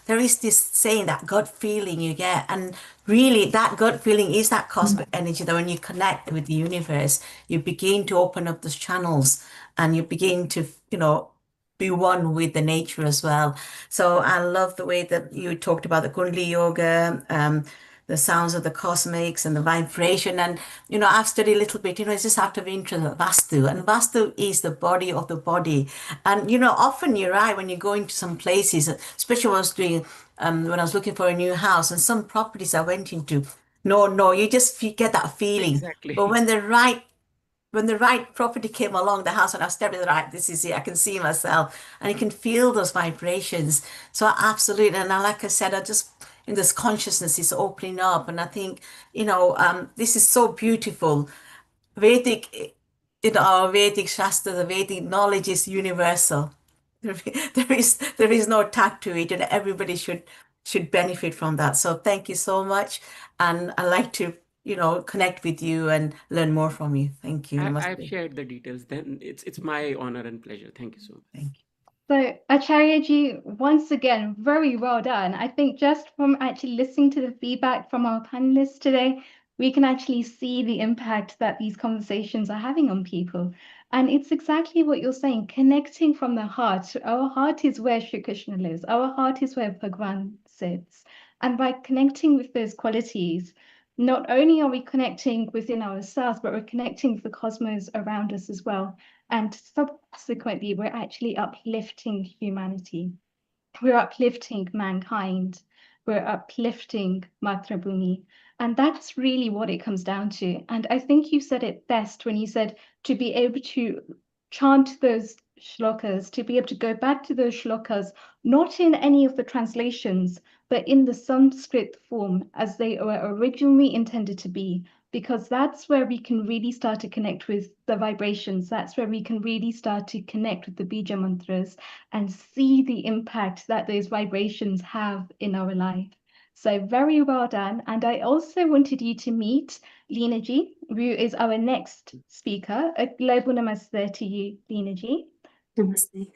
There is this saying, that gut feeling you get. And really, that gut feeling is that cosmic energy that when you connect with the universe, you begin to open up those channels and you begin to, be one with the nature as well. So I love the way that you talked about the Kundalini yoga, the sounds of the cosmics and the vibration. And, I've studied a little bit, it's just out of interest, Vastu. And Vastu is the body of the body. And, often you're right, when you go into some places, especially when I was doing, when I was looking for a new house, and some properties I went into, no, you just get that feeling. Exactly. But when the right property came along the house and I stepped in, right, this is it, I can see myself and you can feel those vibrations. So absolutely. And like I said, I just, in this consciousness is opening up. And I think, this is so beautiful. Vedic, our Vedic Shastra, the Vedic knowledge is universal. There is no tag to it, and everybody should benefit from that. So thank you so much. And I like to connect with you and learn more from you. Thank you. I've Namaste. shared the details. Then it's my honor and pleasure. Thank you so much. Thank you. So, Acharyaji, once again, very well done. I think just from actually listening to the feedback from our panelists today, we can actually see the impact that these conversations are having on people. And it's exactly what you're saying, connecting from the heart. Our heart is where Shri Krishna lives. Our heart is where Bhagwan sits. And by connecting with those qualities, not only are we connecting within ourselves, but we're connecting with the cosmos around us as well. And subsequently, we're actually uplifting humanity. We're uplifting mankind. We're uplifting Matrabhumi. And that's really what it comes down to. And I think you said it best when you said to be able to chant those shlokas, to be able to go back to those shlokas, not in any of the translations, but in the Sanskrit form as they were originally intended to be, because that's where we can really start to connect with the vibrations. That's where we can really start to connect with the Bija mantras and see the impact that those vibrations have in our life. So very well done. And I also wanted you to meet Leena Ji, who is our next speaker. A global namaste to you, Leena Ji. Namaste.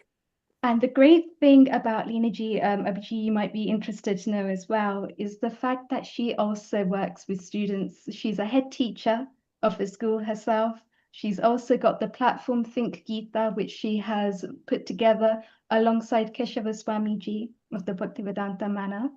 And the great thing about Leena Ji, Abhijit, you might be interested to know as well, is the fact that she also works with students. She's a head teacher of the school herself. She's also got the platform Think Gita, which she has put together alongside Keshava Swamiji of the Bhaktivedanta Manor.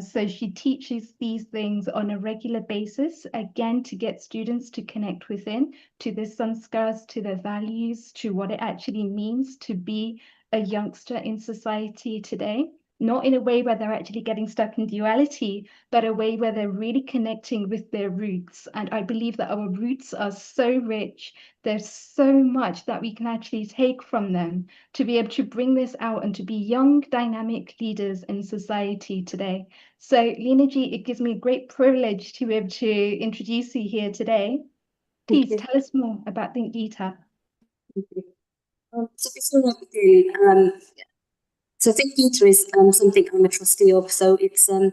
So she teaches these things on a regular basis, again, to get students to connect within, to their sanskars, to their values, to what it actually means to be a youngster in society today, not in a way where they're actually getting stuck in duality, but a way where they're really connecting with their roots. And I believe that our roots are so rich. There's so much that we can actually take from them to be able to bring this out and to be young, dynamic leaders in society today. So, Leena Ji, it gives me a great privilege to be able to introduce you here today. Please tell us more about Think Gita. So before I begin, so Think Gita is something I'm a trustee of. So it's a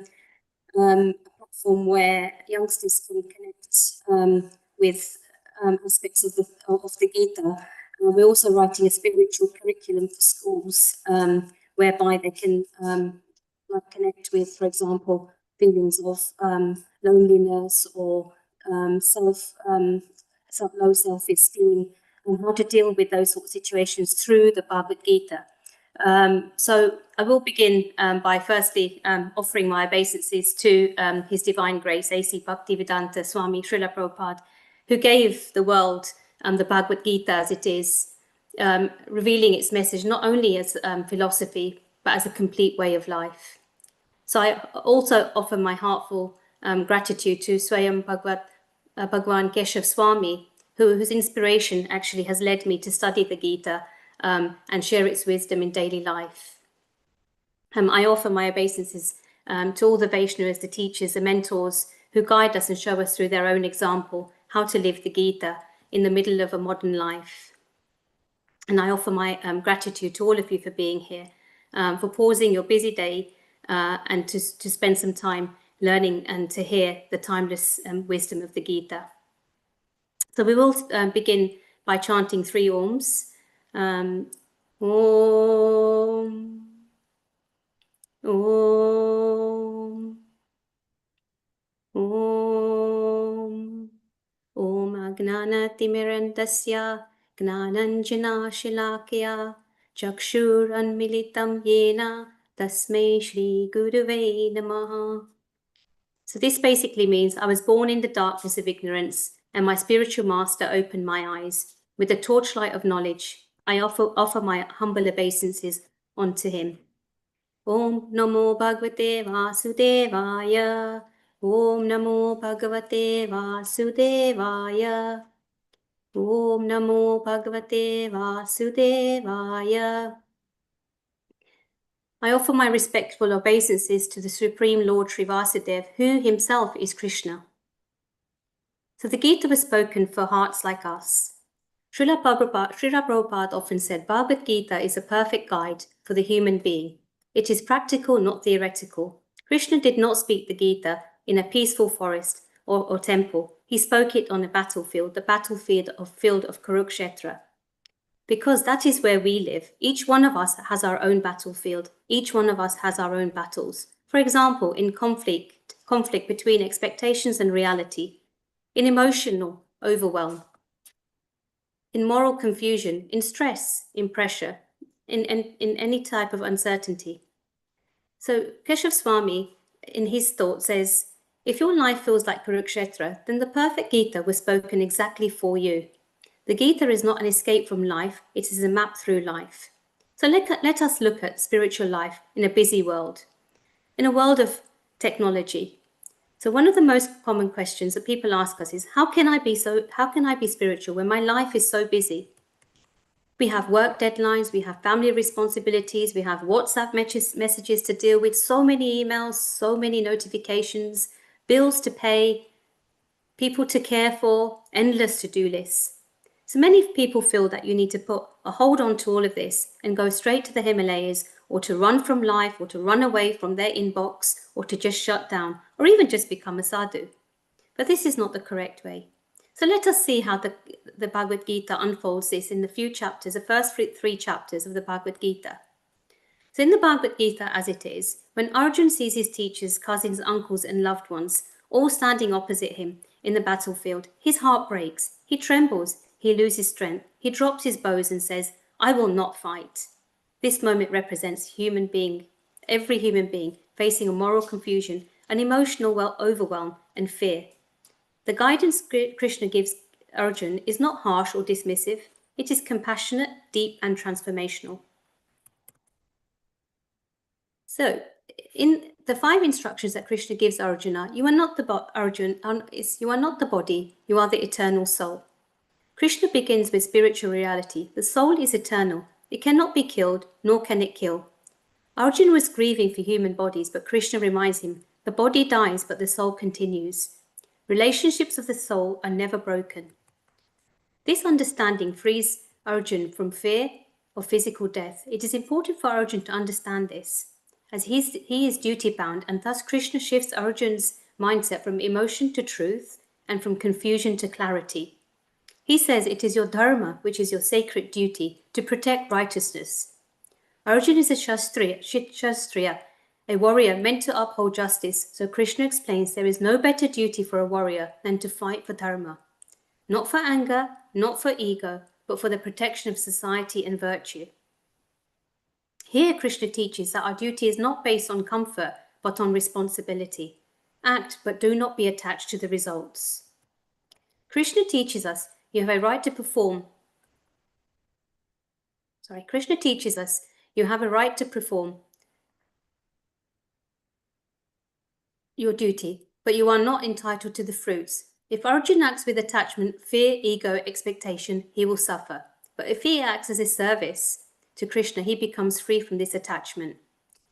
platform where youngsters can connect with aspects of the Gita. We're also writing a spiritual curriculum for schools, whereby they can connect with, for example, feelings of loneliness or low self-esteem, and how to deal with those sort of situations through the Bhagavad Gita. So I will begin by firstly offering my obeisances to His Divine Grace, A.C. Bhaktivedanta Swami Srila Prabhupada, who gave the world the Bhagavad Gita as it is, revealing its message not only as philosophy, but as a complete way of life. So I also offer my heartful gratitude to Swayam Bhagwan Keshav Swami, whose inspiration actually has led me to study the Gita and share its wisdom in daily life. I offer my obeisances to all the Vaishnavas, the teachers, the mentors who guide us and show us through their own example how to live the Gita in the middle of a modern life. And I offer my gratitude to all of you for being here, for pausing your busy day and to spend some time learning and to hear the timeless wisdom of the Gita. So we will begin by chanting 3 Oms. Om, Om, Om, Om Agnanatimirandasya Gnananjana Shilakya Chakshur Anmilitam Yena Tasmai Shri Guruve Namaha. So this basically means I was born in the darkness of ignorance, and my spiritual master opened my eyes. With the torchlight of knowledge, I offer my humble obeisances unto him. Om Namo Bhagavate Vasudevaya. Om Namo Bhagavate Vasudevaya. Om Namo Bhagavate Vasudevaya. I offer my respectful obeisances to the Supreme Lord Sri Vasudev, who himself is Krishna. So the Gita was spoken for hearts like us. Srila Prabhupada often said, Bhagavad Gita is a perfect guide for the human being. It is practical, not theoretical. Krishna did not speak the Gita in a peaceful forest or temple. He spoke it on a battlefield, the battlefield of Kurukshetra. Because that is where we live. Each one of us has our own battlefield. Each one of us has our own battles. For example, in conflict between expectations and reality, in emotional overwhelm, in moral confusion, in stress, in pressure, in any type of uncertainty. So Keshav Swami, in his thought, says, if your life feels like Kurukshetra, then the perfect Gita was spoken exactly for you. The Gita is not an escape from life, it is a map through life. So let us look at spiritual life in a busy world, in a world of technology. So one of the most common questions that people ask us is, how can I be spiritual when my life is so busy? We have work deadlines, we have family responsibilities, we have WhatsApp messages to deal with, so many emails, so many notifications, bills to pay, people to care for, endless to-do lists. So many people feel that you need to put a hold on to all of this and go straight to the Himalayas, or to run from life, or to run away from their inbox, or to just shut down, or even just become a sadhu. But this is not the correct way. So let us see how the Bhagavad Gita unfolds this in the few chapters, the first 3 chapters of the Bhagavad Gita. So in the Bhagavad Gita as it is, when Arjuna sees his teachers, cousins, uncles, and loved ones all standing opposite him in the battlefield, his heart breaks, he trembles, he loses strength, he drops his bows and says, I will not fight. This moment represents every human being facing a moral confusion, an emotional overwhelm and fear. The guidance Krishna gives Arjuna is not harsh or dismissive, it is compassionate, deep and transformational. So, in the 5 instructions that Krishna gives Arjuna, you are not the body, you are the eternal soul. Krishna begins with spiritual reality. The soul is eternal. It cannot be killed, nor can it kill. Arjuna was grieving for human bodies, but Krishna reminds him, the body dies, but the soul continues. Relationships of the soul are never broken. This understanding frees Arjuna from fear of physical death. It is important for Arjuna to understand this, as he is duty-bound, and thus Krishna shifts Arjuna's mindset from emotion to truth and from confusion to clarity. He says it is your dharma, which is your sacred duty, to protect righteousness. Arjuna is a Kshatriya, a warrior meant to uphold justice, so Krishna explains there is no better duty for a warrior than to fight for dharma. Not for anger, not for ego, but for the protection of society and virtue. Here, Krishna teaches that our duty is not based on comfort, but on responsibility. Act, but do not be attached to the results. Krishna teaches us you have a right to perform. Krishna teaches us you have a right to perform your duty, but you are not entitled to the fruits. If Arjuna acts with attachment, fear, ego, expectation, he will suffer. But if he acts as a service to Krishna, he becomes free from this attachment.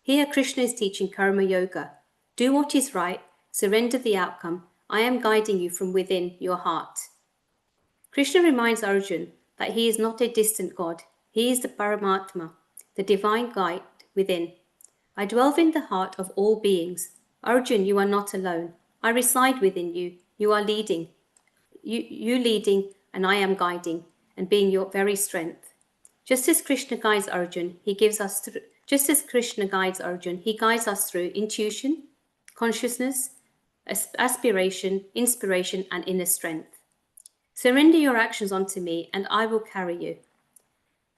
Here, Krishna is teaching karma yoga. Do what is right, surrender the outcome. I am guiding you from within your heart. Krishna reminds Arjuna that he is not a distant God. He is the Paramatma, the divine guide within. I dwell in the heart of all beings. Arjuna, you are not alone. I reside within you. You are leading. You leading, and I am guiding, and being your very strength. Just as Krishna guides Arjuna, he guides us through intuition, consciousness, aspiration, inspiration, and inner strength. Surrender your actions onto me, and I will carry you.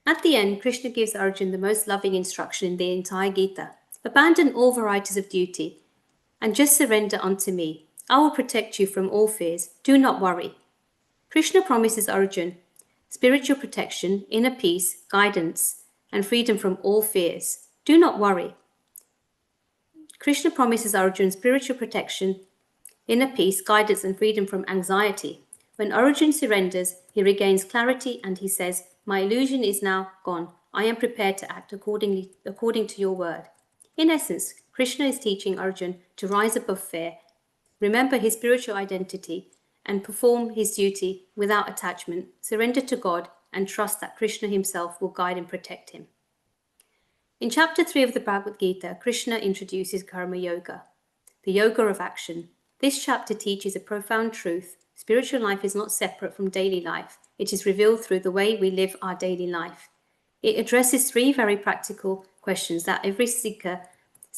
At the end, Krishna gives Arjuna the most loving instruction in the entire Gita. Abandon all varieties of duty, and just surrender unto me. I will protect you from all fears. Do not worry. Krishna promises Arjuna spiritual protection, inner peace, guidance, and freedom from all fears. Do not worry. Krishna promises Arjuna spiritual protection, inner peace, guidance, and freedom from anxiety. When Arjuna surrenders, he regains clarity and he says, my illusion is now gone. I am prepared to act according to your word. In essence, Krishna is teaching Arjuna to rise above fear, remember his spiritual identity, and perform his duty without attachment, surrender to God, and trust that Krishna himself will guide and protect him. In chapter 3 of the Bhagavad Gita, Krishna introduces karma yoga, the yoga of action. This chapter teaches a profound truth. Spiritual life is not separate from daily life. It is revealed through the way we live our daily life. It addresses 3 very practical questions that every seeker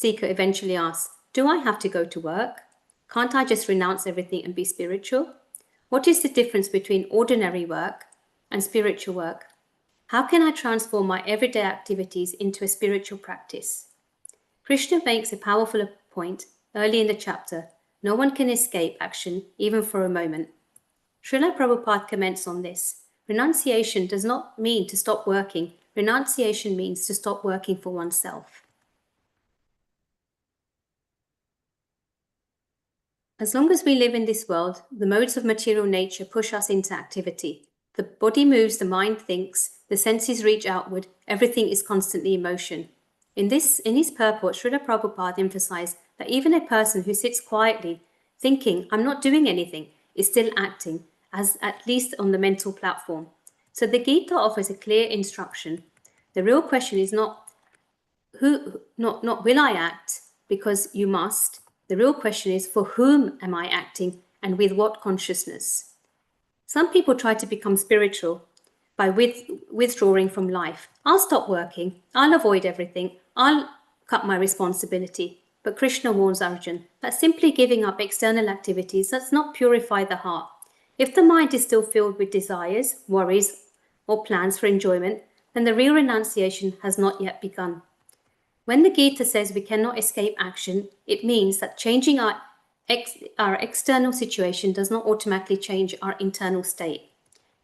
eventually asks. Do I have to go to work? Can't I just renounce everything and be spiritual? What is the difference between ordinary work and spiritual work? How can I transform my everyday activities into a spiritual practice? Krishna makes a powerful point early in the chapter. No one can escape action, even for a moment. Srila Prabhupada comments on this. Renunciation does not mean to stop working. Renunciation means to stop working for oneself. As long as we live in this world, the modes of material nature push us into activity. The body moves, the mind thinks, the senses reach outward, everything is constantly in motion. In his purport, Srila Prabhupada emphasized that even a person who sits quietly, thinking, I'm not doing anything, is still acting, as at least on the mental platform. So the Gita offers a clear instruction. The real question is not will I act, because you must. The real question is, for whom am I acting and with what consciousness? Some people try to become spiritual by withdrawing from life. I'll stop working. I'll avoid everything. I'll cut my responsibility. But Krishna warns Arjuna that simply giving up external activities does not purify the heart. If the mind is still filled with desires, worries, or plans for enjoyment, then the real renunciation has not yet begun. When the Gita says we cannot escape action, it means that changing our external situation does not automatically change our internal state.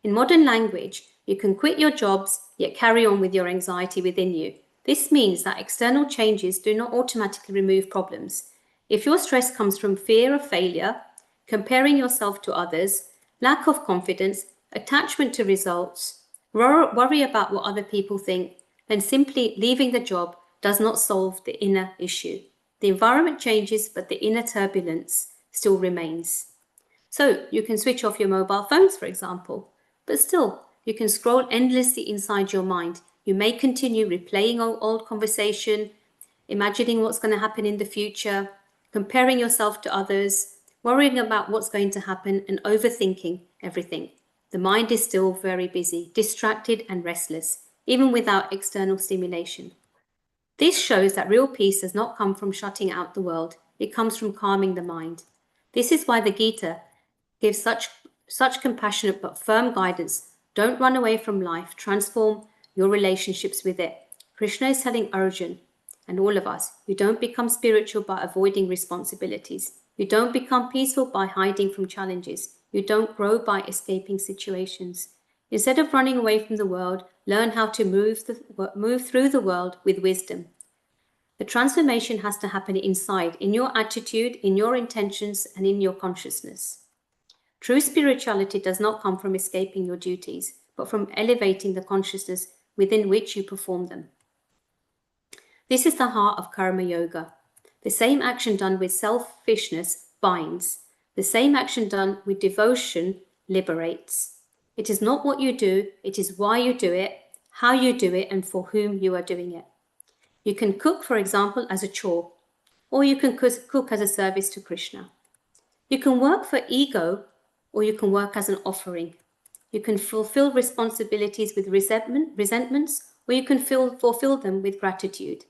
In modern language, you can quit your jobs, yet carry on with your anxiety within you. This means that external changes do not automatically remove problems. If your stress comes from fear of failure, comparing yourself to others, lack of confidence, attachment to results, worry about what other people think, then simply leaving the job does not solve the inner issue. The environment changes, but the inner turbulence still remains. So you can switch off your mobile phones, for example, but still you can scroll endlessly inside your mind. You may continue replaying old conversation, imagining what's going to happen in the future, comparing yourself to others, worrying about what's going to happen, and overthinking everything. The mind is still very busy, distracted and restless, even without external stimulation. This shows that real peace does not come from shutting out the world. It comes from calming the mind. This is why the Gita gives such compassionate but firm guidance. Don't run away from life. Transform your relationships with it. Krishna is telling Arjun and all of us, you don't become spiritual by avoiding responsibilities. You don't become peaceful by hiding from challenges. You don't grow by escaping situations. Instead of running away from the world, learn how to move through the world with wisdom. The transformation has to happen inside, in your attitude, in your intentions, and in your consciousness. True spirituality does not come from escaping your duties, but from elevating the consciousness within which you perform them. This is the heart of karma yoga. The same action done with selfishness binds. The same action done with devotion liberates. It is not what you do, it is why you do it, how you do it, and for whom you are doing it. You can cook, for example, as a chore, or you can cook as a service to Krishna. You can work for ego, or you can work as an offering. You can fulfill responsibilities with resentments, or you can fulfill them with gratitude.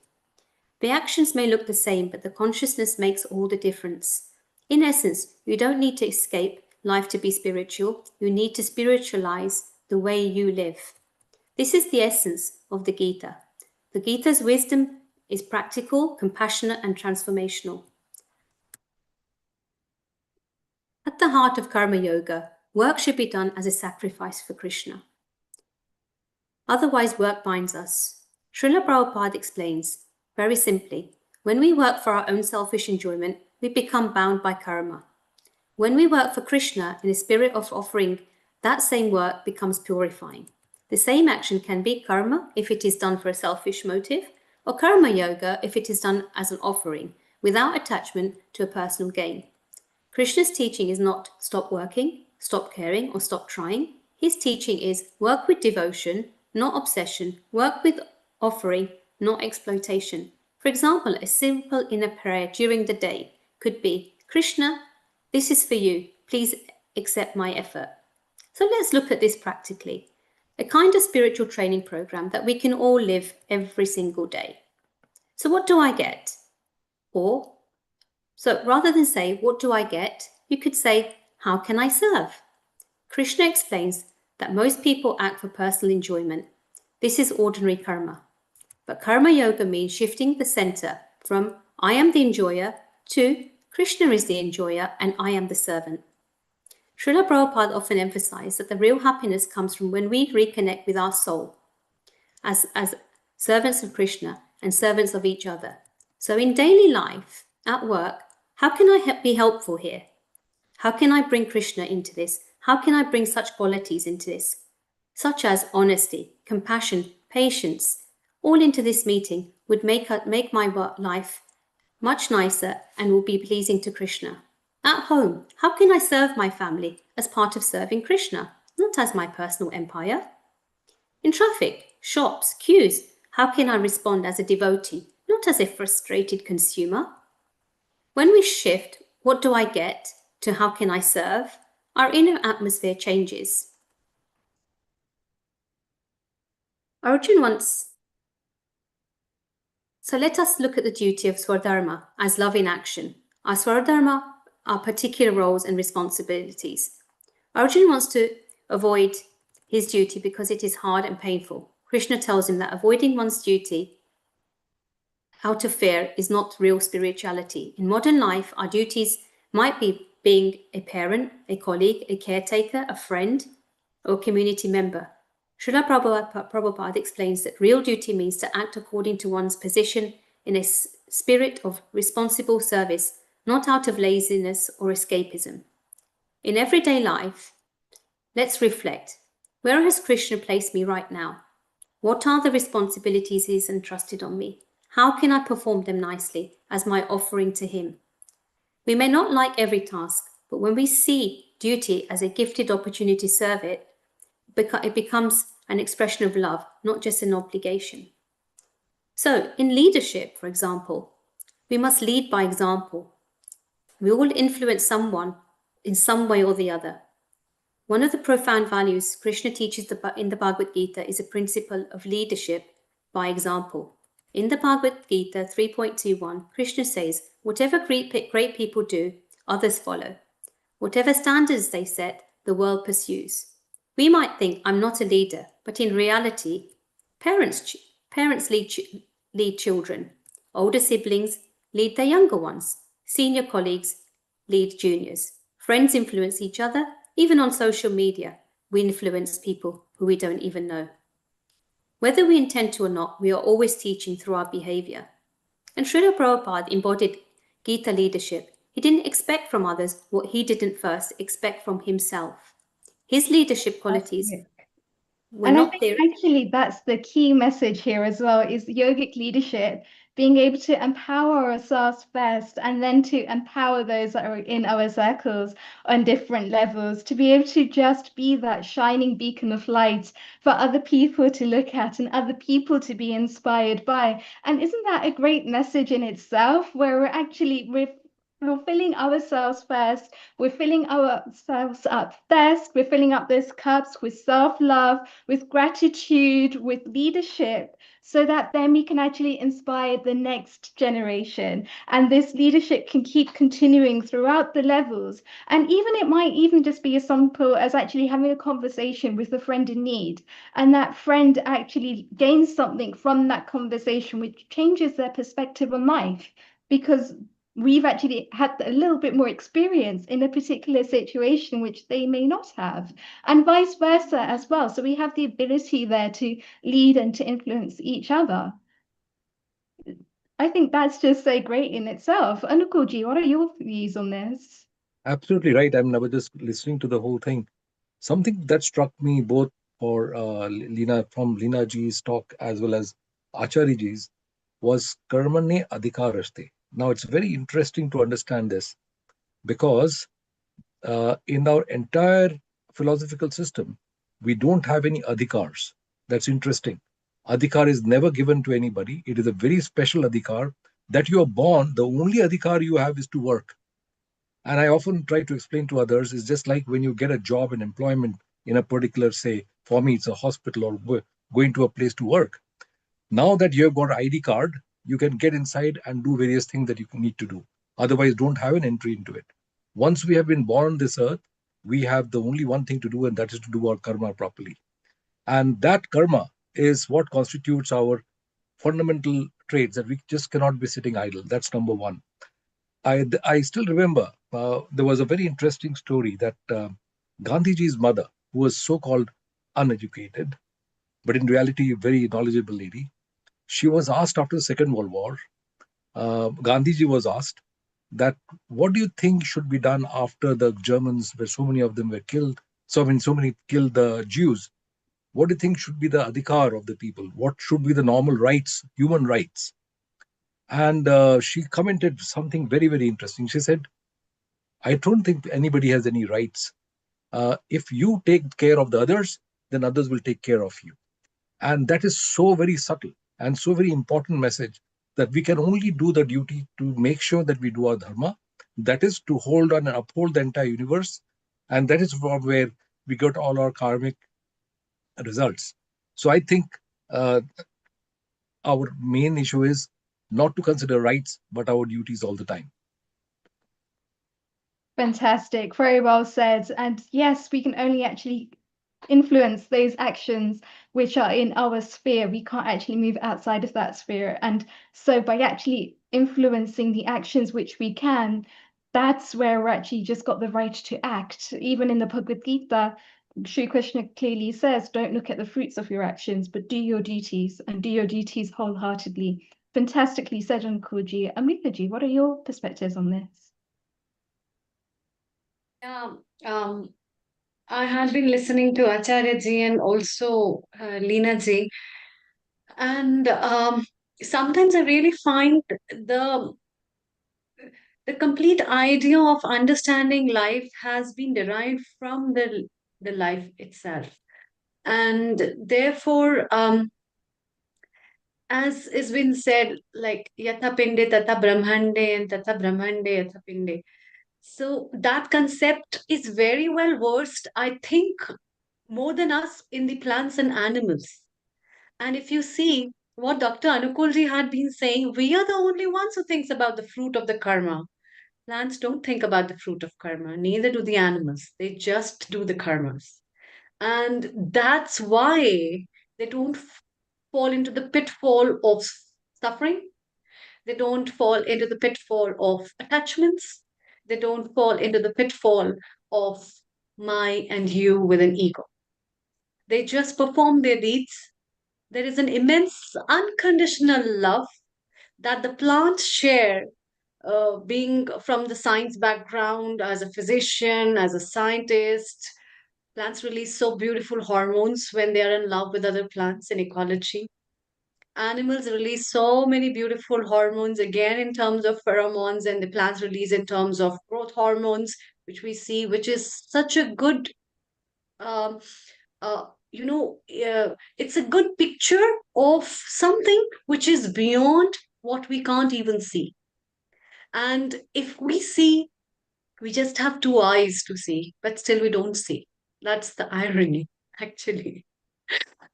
The actions may look the same, but the consciousness makes all the difference. In essence, you don't need to escape life to be spiritual. You need to spiritualize the way you live. This is the essence of the Gita. The Gita's wisdom is practical, compassionate, and transformational. At the heart of karma yoga, work should be done as a sacrifice for Krishna. Otherwise, work binds us. Srila Prabhupada explains, very simply, when we work for our own selfish enjoyment, we become bound by karma. When we work for Krishna in a spirit of offering, that same work becomes purifying. The same action can be karma if it is done for a selfish motive, or karma yoga if it is done as an offering, without attachment to a personal gain. Krishna's teaching is not stop working, stop caring, or stop trying. His teaching is work with devotion, not obsession, work with offering, not exploitation. For example, a simple inner prayer during the day could be, Krishna, this is for you. Please accept my effort. So let's look at this practically. A kind of spiritual training program that we can all live every single day. So what do I get? So rather than say, what do I get? You could say, how can I serve? Krishna explains that most people act for personal enjoyment. This is ordinary karma. But karma yoga means shifting the center from I am the enjoyer to Krishna is the enjoyer and I am the servant. Srila Prabhupada often emphasized that the real happiness comes from when we reconnect with our soul as servants of Krishna and servants of each other. So in daily life, at work, how can I be helpful here? How can I bring Krishna into this? How can I bring such qualities into this? Such as honesty, compassion, patience, all into this meeting would make my life much nicer and will be pleasing to Krishna. At home, how can I serve my family as part of serving Krishna, not as my personal empire? In traffic, shops, queues, how can I respond as a devotee, not as a frustrated consumer? When we shift, what do I get, to how can I serve, our inner atmosphere changes. Arjun once. So let us look at the duty of Swadharma as love in action. Our Swadharma are particular roles and responsibilities. Arjun wants to avoid his duty because it is hard and painful. Krishna tells him that avoiding one's duty out of fear is not real spirituality. In modern life, our duties might be being a parent, a colleague, a caretaker, a friend, or community member. Srila Prabhupada explains that real duty means to act according to one's position in a spirit of responsible service, not out of laziness or escapism. In everyday life, let's reflect. Where has Krishna placed me right now? What are the responsibilities he's entrusted on me? How can I perform them nicely as my offering to him? We may not like every task, but when we see duty as a gifted opportunity to serve it, it becomes an expression of love, not just an obligation. So, in leadership, for example, we must lead by example. We all influence someone in some way or the other. One of the profound values Krishna teaches in the Bhagavad Gita is a principle of leadership by example. In the Bhagavad Gita 3.21, Krishna says, whatever great people do, others follow. Whatever standards they set, the world pursues. We might think I'm not a leader, but in reality, parents Parents lead children. Older siblings lead their younger ones. Senior colleagues lead juniors. Friends influence each other. Even on social media, we influence people who we don't even know. Whether we intend to or not, we are always teaching through our behavior. And Srila Prabhupada embodied Gita leadership. He didn't expect from others what he didn't first expect from himself. His leadership qualities were And I not think there. actually that's the key message here as well is yogic leadership, being able to empower ourselves first and then to empower those that are in our circles on different levels, to be able to just be that shining beacon of light for other people to look at and other people to be inspired by. And isn't that a great message in itself, where we're filling ourselves first, we're filling ourselves up first, we're filling up those cups with self-love, with gratitude, with leadership, so that then we can actually inspire the next generation. And this leadership can keep continuing throughout the levels. And even it might even just be as simple as actually having a conversation with a friend in need. And that friend actually gains something from that conversation, which changes their perspective on life, because we've actually had a little bit more experience in a particular situation which they may not have, and vice versa as well. So we have the ability there to lead and to influence each other. I think that's just so great in itself. Anukulji, what are your views on this? Absolutely right. I mean, I was just listening to the whole thing. Something that struck me both for Lina, from Lina ji's talk as well as Acharya ji's, was karmane adhikaraste. Now, it's very interesting to understand this because in our entire philosophical system, we don't have any adhikars. That's interesting. Adhikar is never given to anybody. It is a very special adhikar that you are born. The only adhikar you have is to work. And I often try to explain to others, it's just like when you get a job and employment in a particular, say, for me, it's a hospital or going to a place to work. Now that you have got an ID card, you can get inside and do various things that you need to do. Otherwise, don't have an entry into it. Once we have been born on this earth, we have the only one thing to do, and that is to do our karma properly. And that karma is what constitutes our fundamental traits, that we just cannot be sitting idle. That's number one. I still remember there was a very interesting story that Gandhiji's mother, who was so-called uneducated, but in reality a very knowledgeable lady, she was asked after the Second World War, Gandhiji was asked that, what do you think should be done after the Germans, where so many of them were killed, so many killed the Jews? What do you think should be the adhikar of the people? What should be the normal rights, human rights? And she commented something very, very interesting. She said, I don't think anybody has any rights. If you take care of the others, then others will take care of you. And that is so very subtle and so very important message, that we can only do the duty to make sure that we do our dharma. That is to hold on and uphold the entire universe. And that is from where we got all our karmic results. So I think our main issue is not to consider rights, but our duties all the time. Fantastic, very well said. And yes, we can only actually influence those actions which are in our sphere. We can't actually move outside of that sphere. And so by actually influencing the actions which we can, that's where we're actually just got the right to act. Even in the Bhagavad Gita, Sri Krishna clearly says, don't look at the fruits of your actions, but do your duties, and do your duties wholeheartedly. Fantastically said, Ankuji. Amritaji, what are your perspectives on this? Yeah, I had been listening to Acharya ji and also Leena ji, and sometimes I really find the the complete idea of understanding life has been derived from the life itself, and therefore, as is been said, like yatha pinde tata brahmande and tata brahmande yatha pinde. So that concept is very well versed, I think, more than us in the plants and animals. And if you see what Dr. Anukulji had been saying, we are the only ones who thinks about the fruit of the karma. Plants don't think about the fruit of karma, neither do the animals. They just do the karmas. And that's why they don't fall into the pitfall of suffering. They don't fall into the pitfall of attachments. They don't fall into the pitfall of my and you with an ego. They just perform their deeds. There is an immense unconditional love that the plants share. Being from the science background, as a physician, as a scientist, plants release so beautiful hormones when they are in love with other plants in ecology. Animals release so many beautiful hormones, again, in terms of pheromones, and the plants release in terms of growth hormones, which we see, which is such a good, um, it's a good picture of something which is beyond what we can't even see. And if we see, we just have two eyes to see, but still we don't see. That's the irony, actually.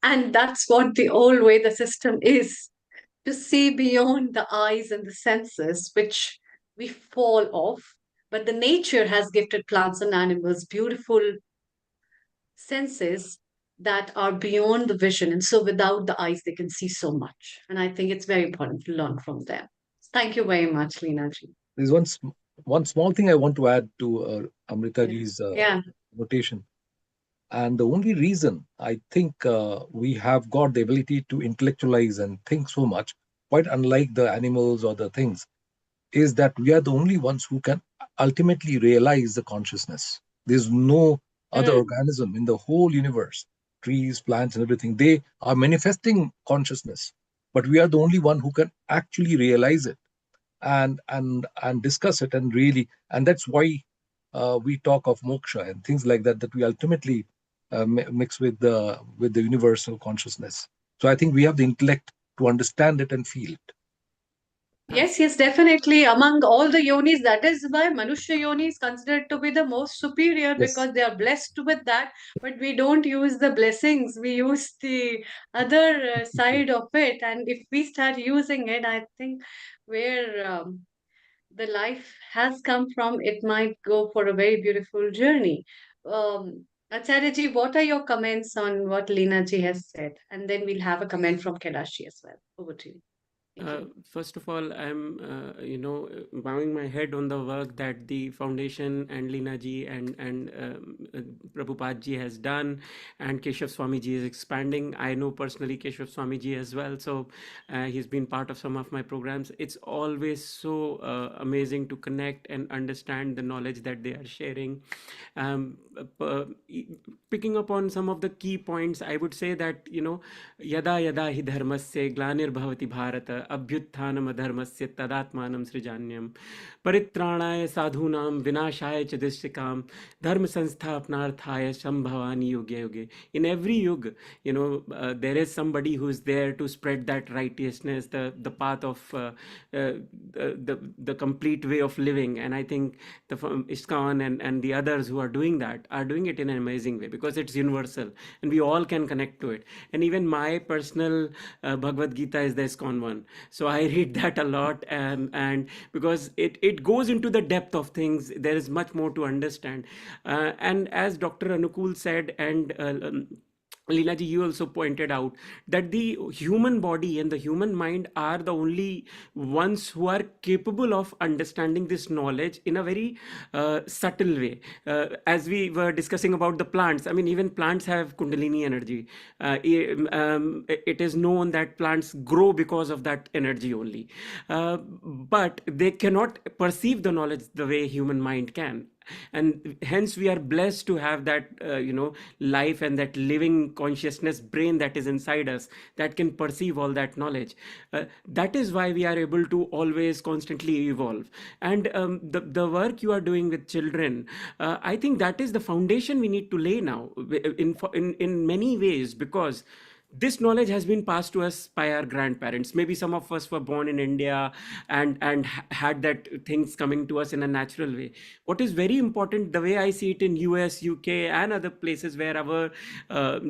And that's what the old way the system is, to see beyond the eyes and the senses, which we fall off. But the nature has gifted plants and animals beautiful senses that are beyond the vision. And so without the eyes, they can see so much. And I think it's very important to learn from them. Thank you very much, Leena ji. There's one small thing I want to add to Amrita Yeah. ji's Yeah. notation. And the only reason I think we have got the ability to intellectualize and think so much, quite unlike the animals or the things, is that we are the only ones who can ultimately realize the consciousness. There's no other organism in the whole universe, trees, plants, and everything. They are manifesting consciousness, but we are the only one who can actually realize it and discuss it, and really, and that's why we talk of moksha and things like that, that we ultimately mix with the universal consciousness. So I think we have the intellect to understand it and feel it. Yes, definitely. Among all the yonis, that is why Manushya yoni is considered to be the most superior, Yes. because they are blessed with that. But we don't use the blessings, we use the other side of it. And if we start using it, I think where the life has come from, it might go for a very beautiful journey. Acharya ji, what are your comments on what Leena ji has said? And then we'll have a comment from Kailashi as well. Over to you. First of all, I'm, bowing my head on the work that the foundation and Leena ji and Prabhupada ji has done, and Keshav Swami ji is expanding. I know personally Keshav Swami ji as well, so he's been part of some of my programs. It's always so amazing to connect and understand the knowledge that they are sharing. Picking up on some of the key points, I would say that, yada yada hi dharmasya glanir bharata abhyuthanam adharmasya tadatmanam srijanyam परित्राणाय साधूनाम विनाशाय च दिश्यकाम dharma संस्थापनार्थाय sambhavani yuge yuge. In every yuga, there is somebody who is there to spread that righteousness, the path of the complete way of living. And I think the ISKCON and the others who are doing that are doing it in an amazing way, because it's universal and we all can connect to it. And even my personal Bhagavad Gita is the ISKCON one, so I read that a lot, and because it goes into the depth of things, there is much more to understand. And as Dr. Anukul said, and Leela ji, you also pointed out that the human body and the human mind are the only ones who are capable of understanding this knowledge in a very subtle way. As we were discussing about the plants, I mean, even plants have Kundalini energy. It is known that plants grow because of that energy only. But they cannot perceive the knowledge the way human mind can. And hence we are blessed to have that life and that living consciousness brain that is inside us, that can perceive all that knowledge. That is why we are able to always constantly evolve. And the work you are doing with children, I think that is the foundation we need to lay now in many ways, because this knowledge has been passed to us by our grandparents. Maybe some of us were born in India and had that things coming to us in a natural way. What is very important, the way I see it in US, UK, and other places where our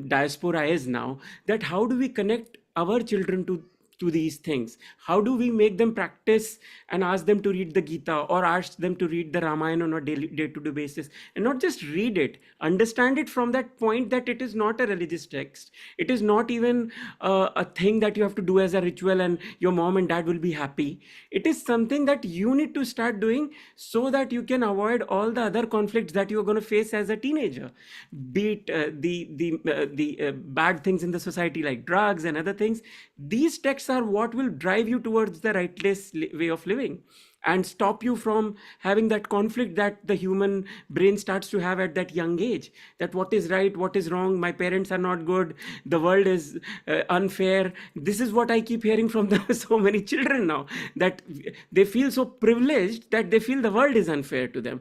diaspora is now, that how do we connect our children to to these things? How do we make them practice and ask them to read the Gita or ask them to read the Ramayana on a day-to-day basis, and not just read it, understand it from that point that it is not a religious text. It is not even a thing that you have to do as a ritual and your mom and dad will be happy. It is something that you need to start doing so that you can avoid all the other conflicts that you're going to face as a teenager, be it the bad things in the society like drugs and other things. These texts are what will drive you towards the righteous way of living and stop you from having that conflict that the human brain starts to have at that young age, that what is right, what is wrong, my parents are not good, the world is unfair. This is what I keep hearing from so many children now, that they feel so privileged that they feel the world is unfair to them.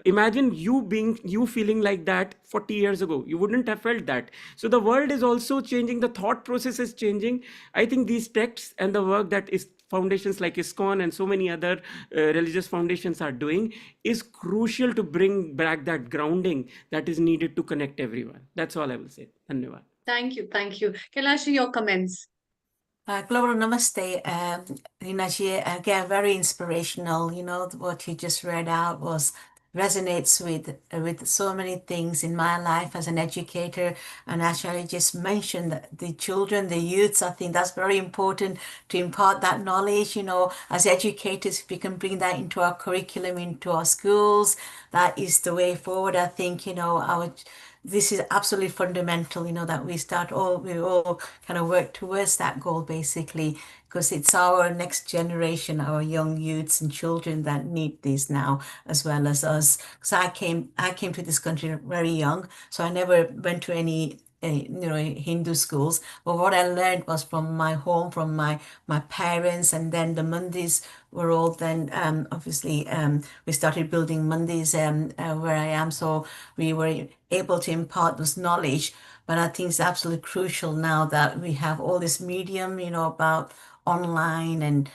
Imagine you feeling like that 40 years ago. You wouldn't have felt that. So the world is also changing, the thought process is changing. I think these texts and the work that is foundations like ISKCON and so many other religious foundations are doing is crucial to bring back that grounding that is needed to connect everyone. That's all I will say. Dhanyavad. Thank you. Thank you. Kailashi, your comments. Global Namaste, Rinaji, again, very inspirational. You know, what you just read out resonates with so many things in my life as an educator. And actually just mentioned that the children, the youths, I think that's very important to impart that knowledge. You know, as educators, if we can bring that into our curriculum, into our schools, that is the way forward. I think, you know, this is absolutely fundamental, you know, that we all kind of work towards that goal, basically, because it's our next generation, our young youths and children that need this now, as well as us. Because I came to this country very young, so I never went to any Hindu schools, but what I learned was from my home, from my parents. And then the mandis were all then obviously we started building mandis where I am, so we were able to impart this knowledge. But I think it's absolutely crucial now that we have all this medium, you know, about online and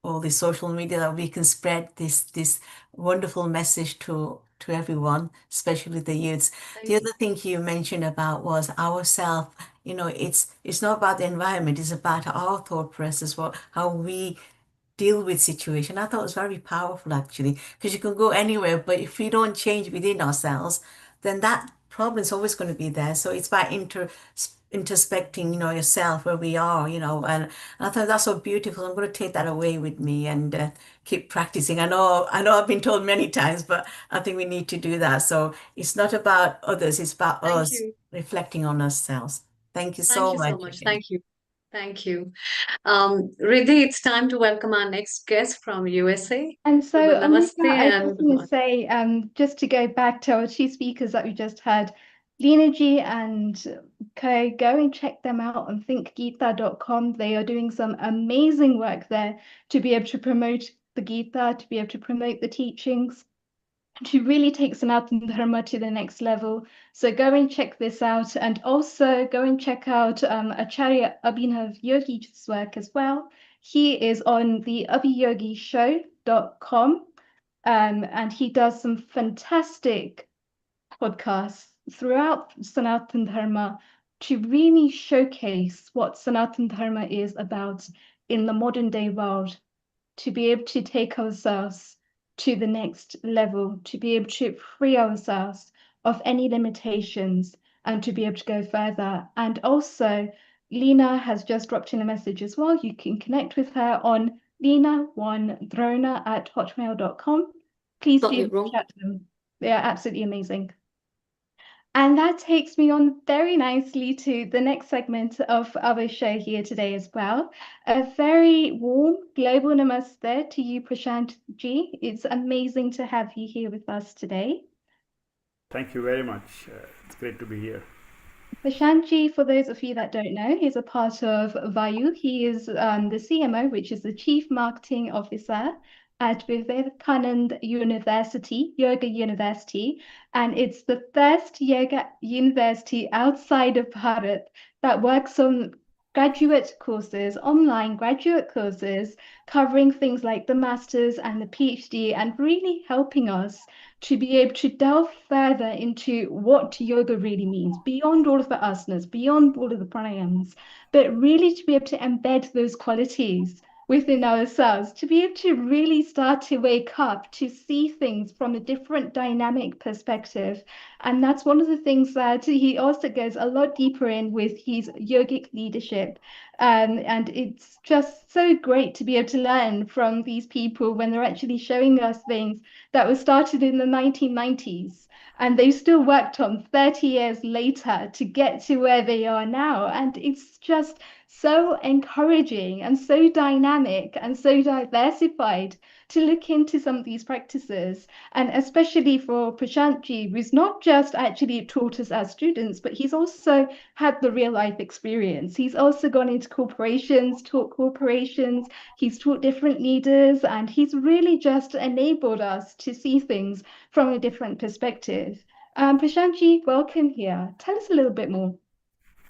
all the social media, that we can spread this wonderful message to everyone, especially the youths. The other thing you mentioned about was ourself. You know, it's not about the environment, it's about our thought process, how we deal with situation. I thought it was very powerful, actually, because you can go anywhere, but if we don't change within ourselves, then that problem is always going to be there. So it's by introspecting, you know, yourself, where we are, you know, and I thought that's so beautiful. I'm going to take that away with me and keep practicing. I know I've been told many times, but I think we need to do that. So it's not about others, it's about Thank us you. reflecting on ourselves. Thank you Thank so you so much much. again. Thank you. Thank you. Riddhi, it's time to welcome our next guest from USA. And so, Global Amrita, Namaste I and just good want to morning. say, just to go back to our two speakers that we just had, Lena G and Ko, go and check them out on thinkgita.com. They are doing some amazing work there to be able to promote the Gita, to be able to promote the teachings, to really take Sanatana Dharma to the next level. So go and check this out, and also go and check out Acharya Abhinav Yogi's work as well. He is on the abhiyogishow.com, and he does some fantastic podcasts throughout Sanatana Dharma to really showcase what Sanatana Dharma is about in the modern day world, to be able to take ourselves to the next level, to be able to free ourselves of any limitations and to be able to go further. And also, Lena has just dropped in a message as well. You can connect with her on lena1drona@hotmail.com. Please Got do it wrong. chat to them. They are absolutely amazing. And that takes me on very nicely to the next segment of our show here today as well. A very warm global namaste to you, Prashant Ji. It's amazing to have you here with us today. Thank you very much. It's great to be here. Prashant Ji, for those of you that don't know, he's a part of Vayu. He is the CMO, which is the Chief Marketing Officer at Vivekananda University, Yoga University, and it's the first yoga university outside of Bharat that works on graduate courses, online graduate courses, covering things like the master's and the PhD, and really helping us to be able to delve further into what yoga really means, beyond all of the asanas, beyond all of the pranayams, but really to be able to embed those qualities within ourselves, to be able to really start to wake up, to see things from a different dynamic perspective. And that's one of the things that he also goes a lot deeper in with his yogic leadership. And it's just so great to be able to learn from these people when they're actually showing us things that were started in the 1990s. And they've still worked on 30 years later to get to where they are now. And it's just so encouraging and so dynamic and so diversified to look into some of these practices. And especially for Prashantji, who's not just actually taught us as students, but he's also had the real life experience. He's also gone into corporations, taught corporations, he's taught different leaders, and he's really just enabled us to see things from a different perspective. Prashantji, welcome here. Tell us a little bit more.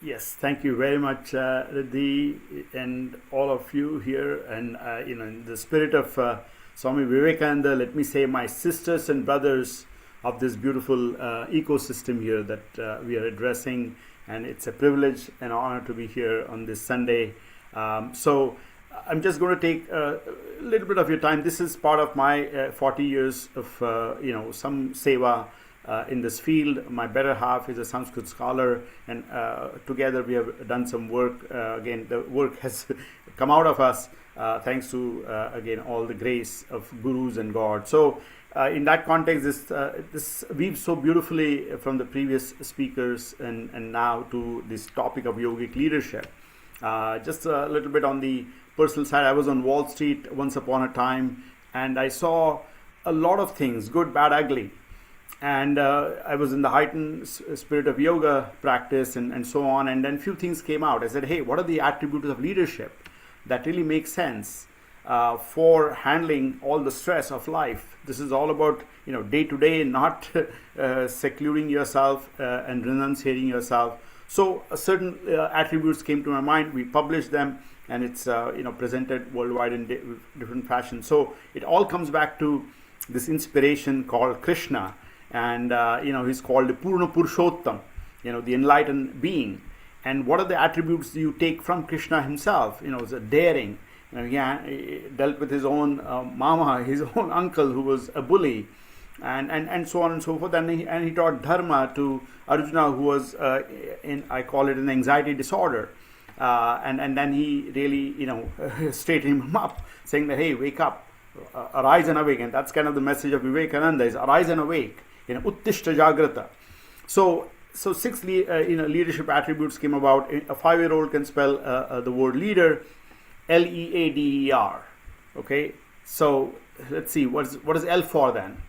Yes, thank you very much, Riddhi, and all of you here. And in the spirit of Swami Vivekananda, let me say, my sisters and brothers of this beautiful ecosystem here that we are addressing, and it's a privilege and honor to be here on this Sunday. So I'm just going to take a little bit of your time. This is part of my 40 years of some seva in this field. My better half is a Sanskrit scholar, and together we have done some work. Again, the work has come out of us thanks to again all the grace of gurus and God. So in that context, this weaves so beautifully from the previous speakers and now to this topic of yogic leadership. Just a little bit on the personal side, I was on Wall Street once upon a time, and I saw a lot of things, good, bad, ugly. And I was in the heightened spirit of yoga practice and so on. And then few things came out. I said, hey, what are the attributes of leadership that really make sense for handling all the stress of life? This is all about, day to day, not secluding yourself and renunciating yourself. So certain attributes came to my mind. We published them, and it's presented worldwide in different fashions. So it all comes back to this inspiration called Krishna. And he's called the Purna Purushottam, the enlightened being. And what are the attributes you take from Krishna himself? It's a daring. He dealt with his own mama, his own uncle, who was a bully, and so on and so forth. And he taught dharma to Arjuna, who was I call it an anxiety disorder. And then he really straightened him up, saying that, hey, wake up, arise and awake. And that's kind of the message of Vivekananda, is arise and awake. Uttishta Jagrata. So 6 leadership attributes came about. A 5-year-old can spell the word leader, Leader. Okay, so let's see, what is L for then?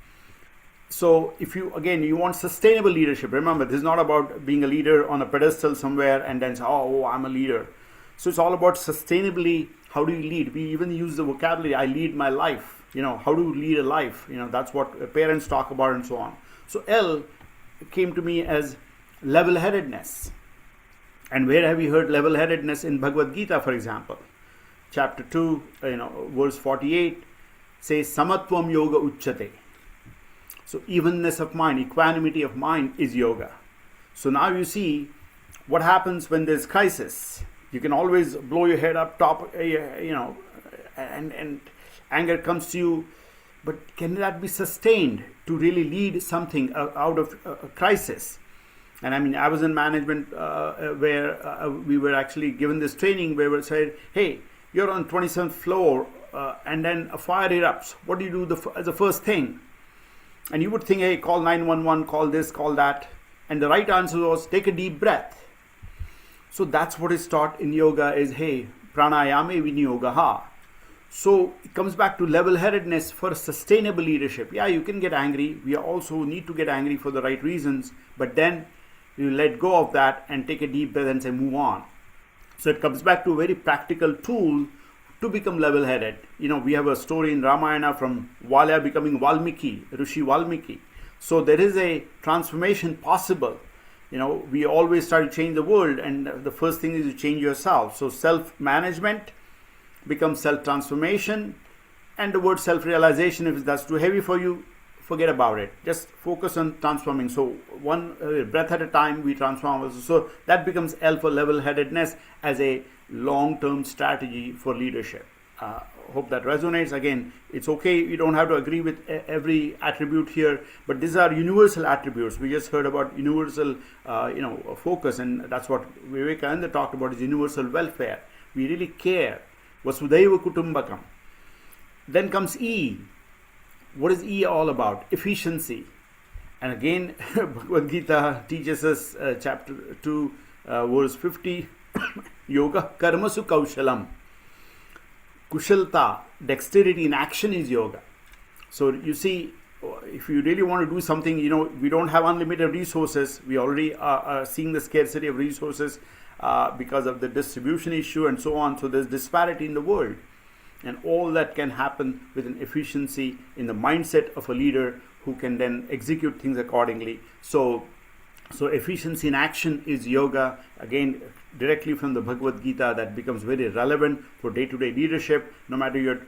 So if you want sustainable leadership, remember, this is not about being a leader on a pedestal somewhere and then say, oh, I'm a leader. So it's all about sustainably, how do you lead? We even use the vocabulary, I lead my life. How do you lead a life? That's what parents talk about and so on. So L came to me as level-headedness. And where have we heard level-headedness? In Bhagavad Gita, for example. Chapter 2, verse 48 says, Samatvam yoga uchyate. So evenness of mind, equanimity of mind is yoga. So now you see what happens when there's crisis. You can always blow your head up top, and anger comes to you, but can that be sustained to really lead something out of a crisis? And I was in management where we were actually given this training where we said, hey, you're on 27th floor and then a fire erupts. What do you do as the first thing? And you would think, hey, call 911, call this, call that. And the right answer was, take a deep breath. So that's what is taught in yoga is, hey, pranayame vinyogaha. So it comes back to level-headedness for sustainable leadership. Yeah, you can get angry. We also need to get angry for the right reasons. But then you let go of that and take a deep breath and say, move on. So it comes back to a very practical tool to become level-headed. We have a story in Ramayana from Valya becoming Valmiki, Rishi Valmiki. So there is a transformation possible We always try to change the world, and the first thing is to change yourself. So self-management becomes self-transformation, and the word self-realization, if that's too heavy for you, forget about it. Just focus on transforming. So one breath at a time, we transform. So that becomes L for level-headedness as a long-term strategy for leadership. Hope that resonates. Again, it's okay, you don't have to agree with every attribute here, but these are universal attributes. We just heard about universal focus, and that's what Vivekananda talked about, is universal welfare. We really care. Vasudhaiva Kutumbakam. Then comes E. What is E all about? Efficiency. And again, Bhagavad Gita teaches us, chapter 2, verse 50, Yoga Karmasu Kaushalam. Kushalta, dexterity in action, is yoga. So you see, if you really want to do something, we don't have unlimited resources. We already are seeing the scarcity of resources because of the distribution issue and so on. So there's disparity in the world. And all that can happen with an efficiency in the mindset of a leader who can then execute things accordingly. So efficiency in action is yoga. Again, directly from the Bhagavad Gita, that becomes very relevant for day-to-day leadership, no matter you're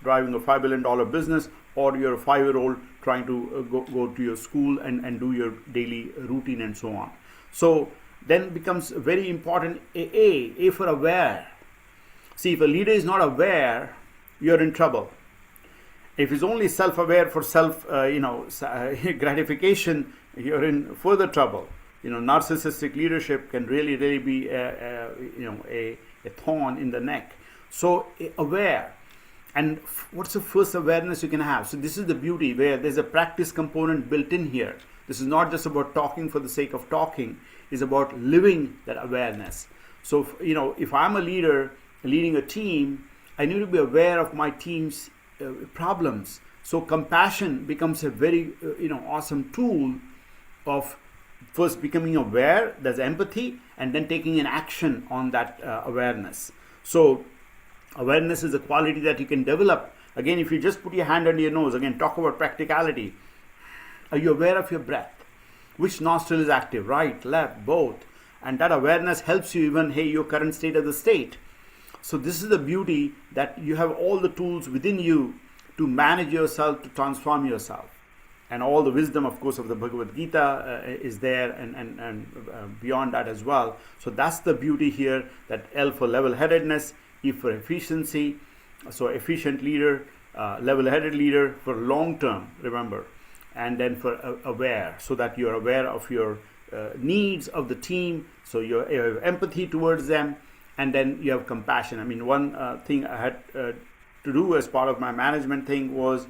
driving a $5 billion business, or you're a 5-year-old trying to go to your school and do your daily routine and so on. So then becomes very important A for aware. See, if a leader is not aware, you're in trouble. If he's only self-aware for gratification, you're in further trouble. Narcissistic leadership can really be a thorn in the neck. So aware. And what's the first awareness you can have? So this is the beauty, where there's a practice component built in here. This is not just about talking for the sake of talking. It's about living that awareness. So if I'm a leader leading a team, I need to be aware of my team's problems. So compassion becomes a very awesome tool of first becoming aware. There's empathy, and then taking an action on that awareness. So awareness is a quality that you can develop. Again, if you just put your hand under your nose, again, talk about practicality. Are you aware of your breath? Which nostril is active? Right, left, both. And that awareness helps you even, your current state of the state. So this is the beauty, that you have all the tools within you to manage yourself, to transform yourself. And all the wisdom, of course, of the Bhagavad Gita is there, and beyond that as well. So that's the beauty here, that L for level-headedness, E for efficiency. So efficient leader, level-headed leader for long-term, remember. And then for aware, so that you're aware of your needs of the team. So you have empathy towards them, and then you have compassion. I mean, one thing I had to do as part of my management thing was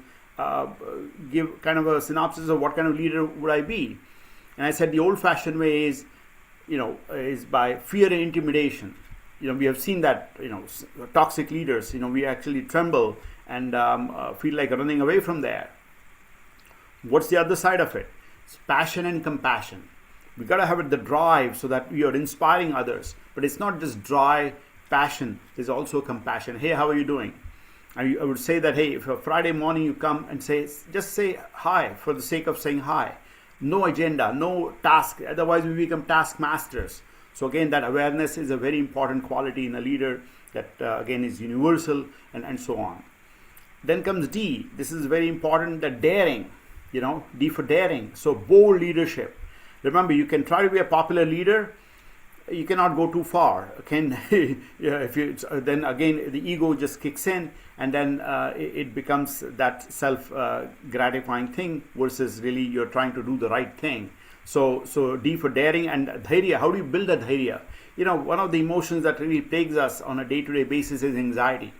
give kind of a synopsis of what kind of leader would I be. And I said the old-fashioned way is, is by fear and intimidation. We have seen that, toxic leaders, we actually tremble and feel like running away from there. What's the other side of it? It's passion and compassion. We got to have the drive so that we are inspiring others. But it's not just dry passion, there's also compassion. Hey, how are you doing? I would say that, hey, if a Friday morning you come and just say hi for the sake of saying hi. No agenda, no task. Otherwise, we become taskmasters. So again, that awareness is a very important quality in a leader that, again, is universal, and so on. Then comes D. This is very important, that daring, D for daring. So bold leadership. Remember, you can try to be a popular leader, you cannot go too far. Then again, the ego just kicks in, and then it becomes that self-gratifying thing, versus really you're trying to do the right thing. So D for daring. And dhairya. How do you build a dhairya? One of the emotions that really plagues us on a day-to-day basis is anxiety.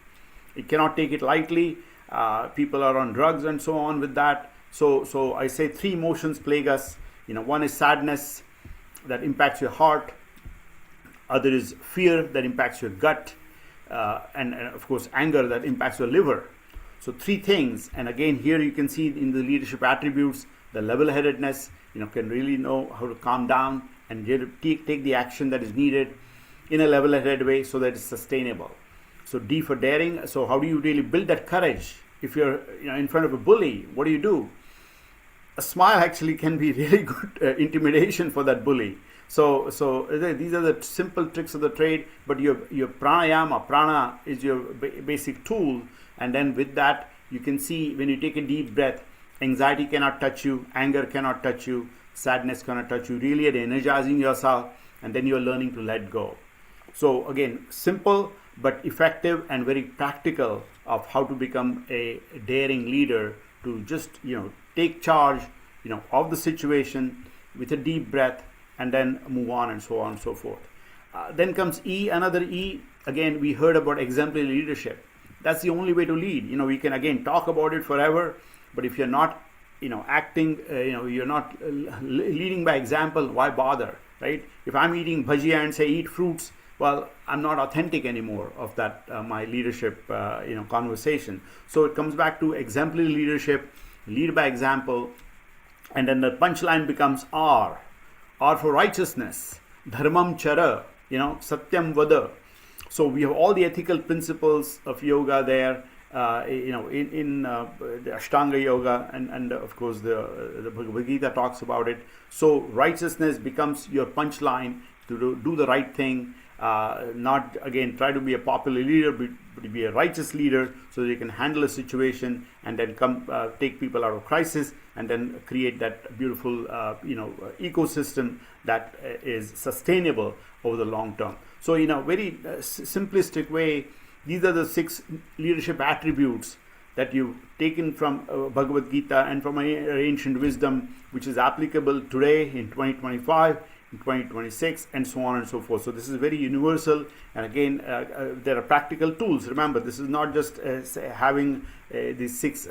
You cannot take it lightly. People are on drugs and so on with that. So I say 3 emotions plague us. One is sadness, that impacts your heart. Other is fear, that impacts your gut, and of course anger, that impacts your liver. So 3 things. And again, here you can see in the leadership attributes, the level-headedness, can really know how to calm down and take the action that is needed in a level-headed way, so that it's sustainable. So D for daring. So how do you really build that courage? If you're in front of a bully, what do? a smile actually can be really good intimidation for that bully. So these are the simple tricks of the trade. But your pranayama, prana is your basic tool, and then with that you can see when you take a deep breath, anxiety cannot touch you, anger cannot touch you, sadness cannot touch you. Really, you're energizing yourself, and then you're learning to let go. So again, simple but effective and very practical of how to become a daring leader, to just take charge of the situation with a deep breath, and then move on, and so on and so forth. Then comes E, another E. Again, we heard about exemplary leadership. That's the only way to lead. We can again talk about it forever, but if you're not acting, you're not leading by example, why bother, right? If I'm eating bhajia and say eat fruits, well, I'm not authentic anymore of that my leadership conversation. So it comes back to exemplary leadership, lead by example. And then the punchline becomes R for righteousness, dharmam chara, satyam vada. So we have all the ethical principles of yoga there, in the Ashtanga yoga, and of course the Bhagavad Gita talks about it. So righteousness becomes your punchline to do the right thing. Not again try to be a popular leader, but to be a righteous leader, so that you can handle a situation and then take people out of crisis, and then create that beautiful ecosystem that is sustainable over the long term. So in a very simplistic way, these are the 6 leadership attributes that you've taken from Bhagavad Gita and from ancient wisdom, which is applicable today in 2025, in 2026, and so on and so forth. So this is very universal, and again there are practical tools. Remember, this is not just having these 6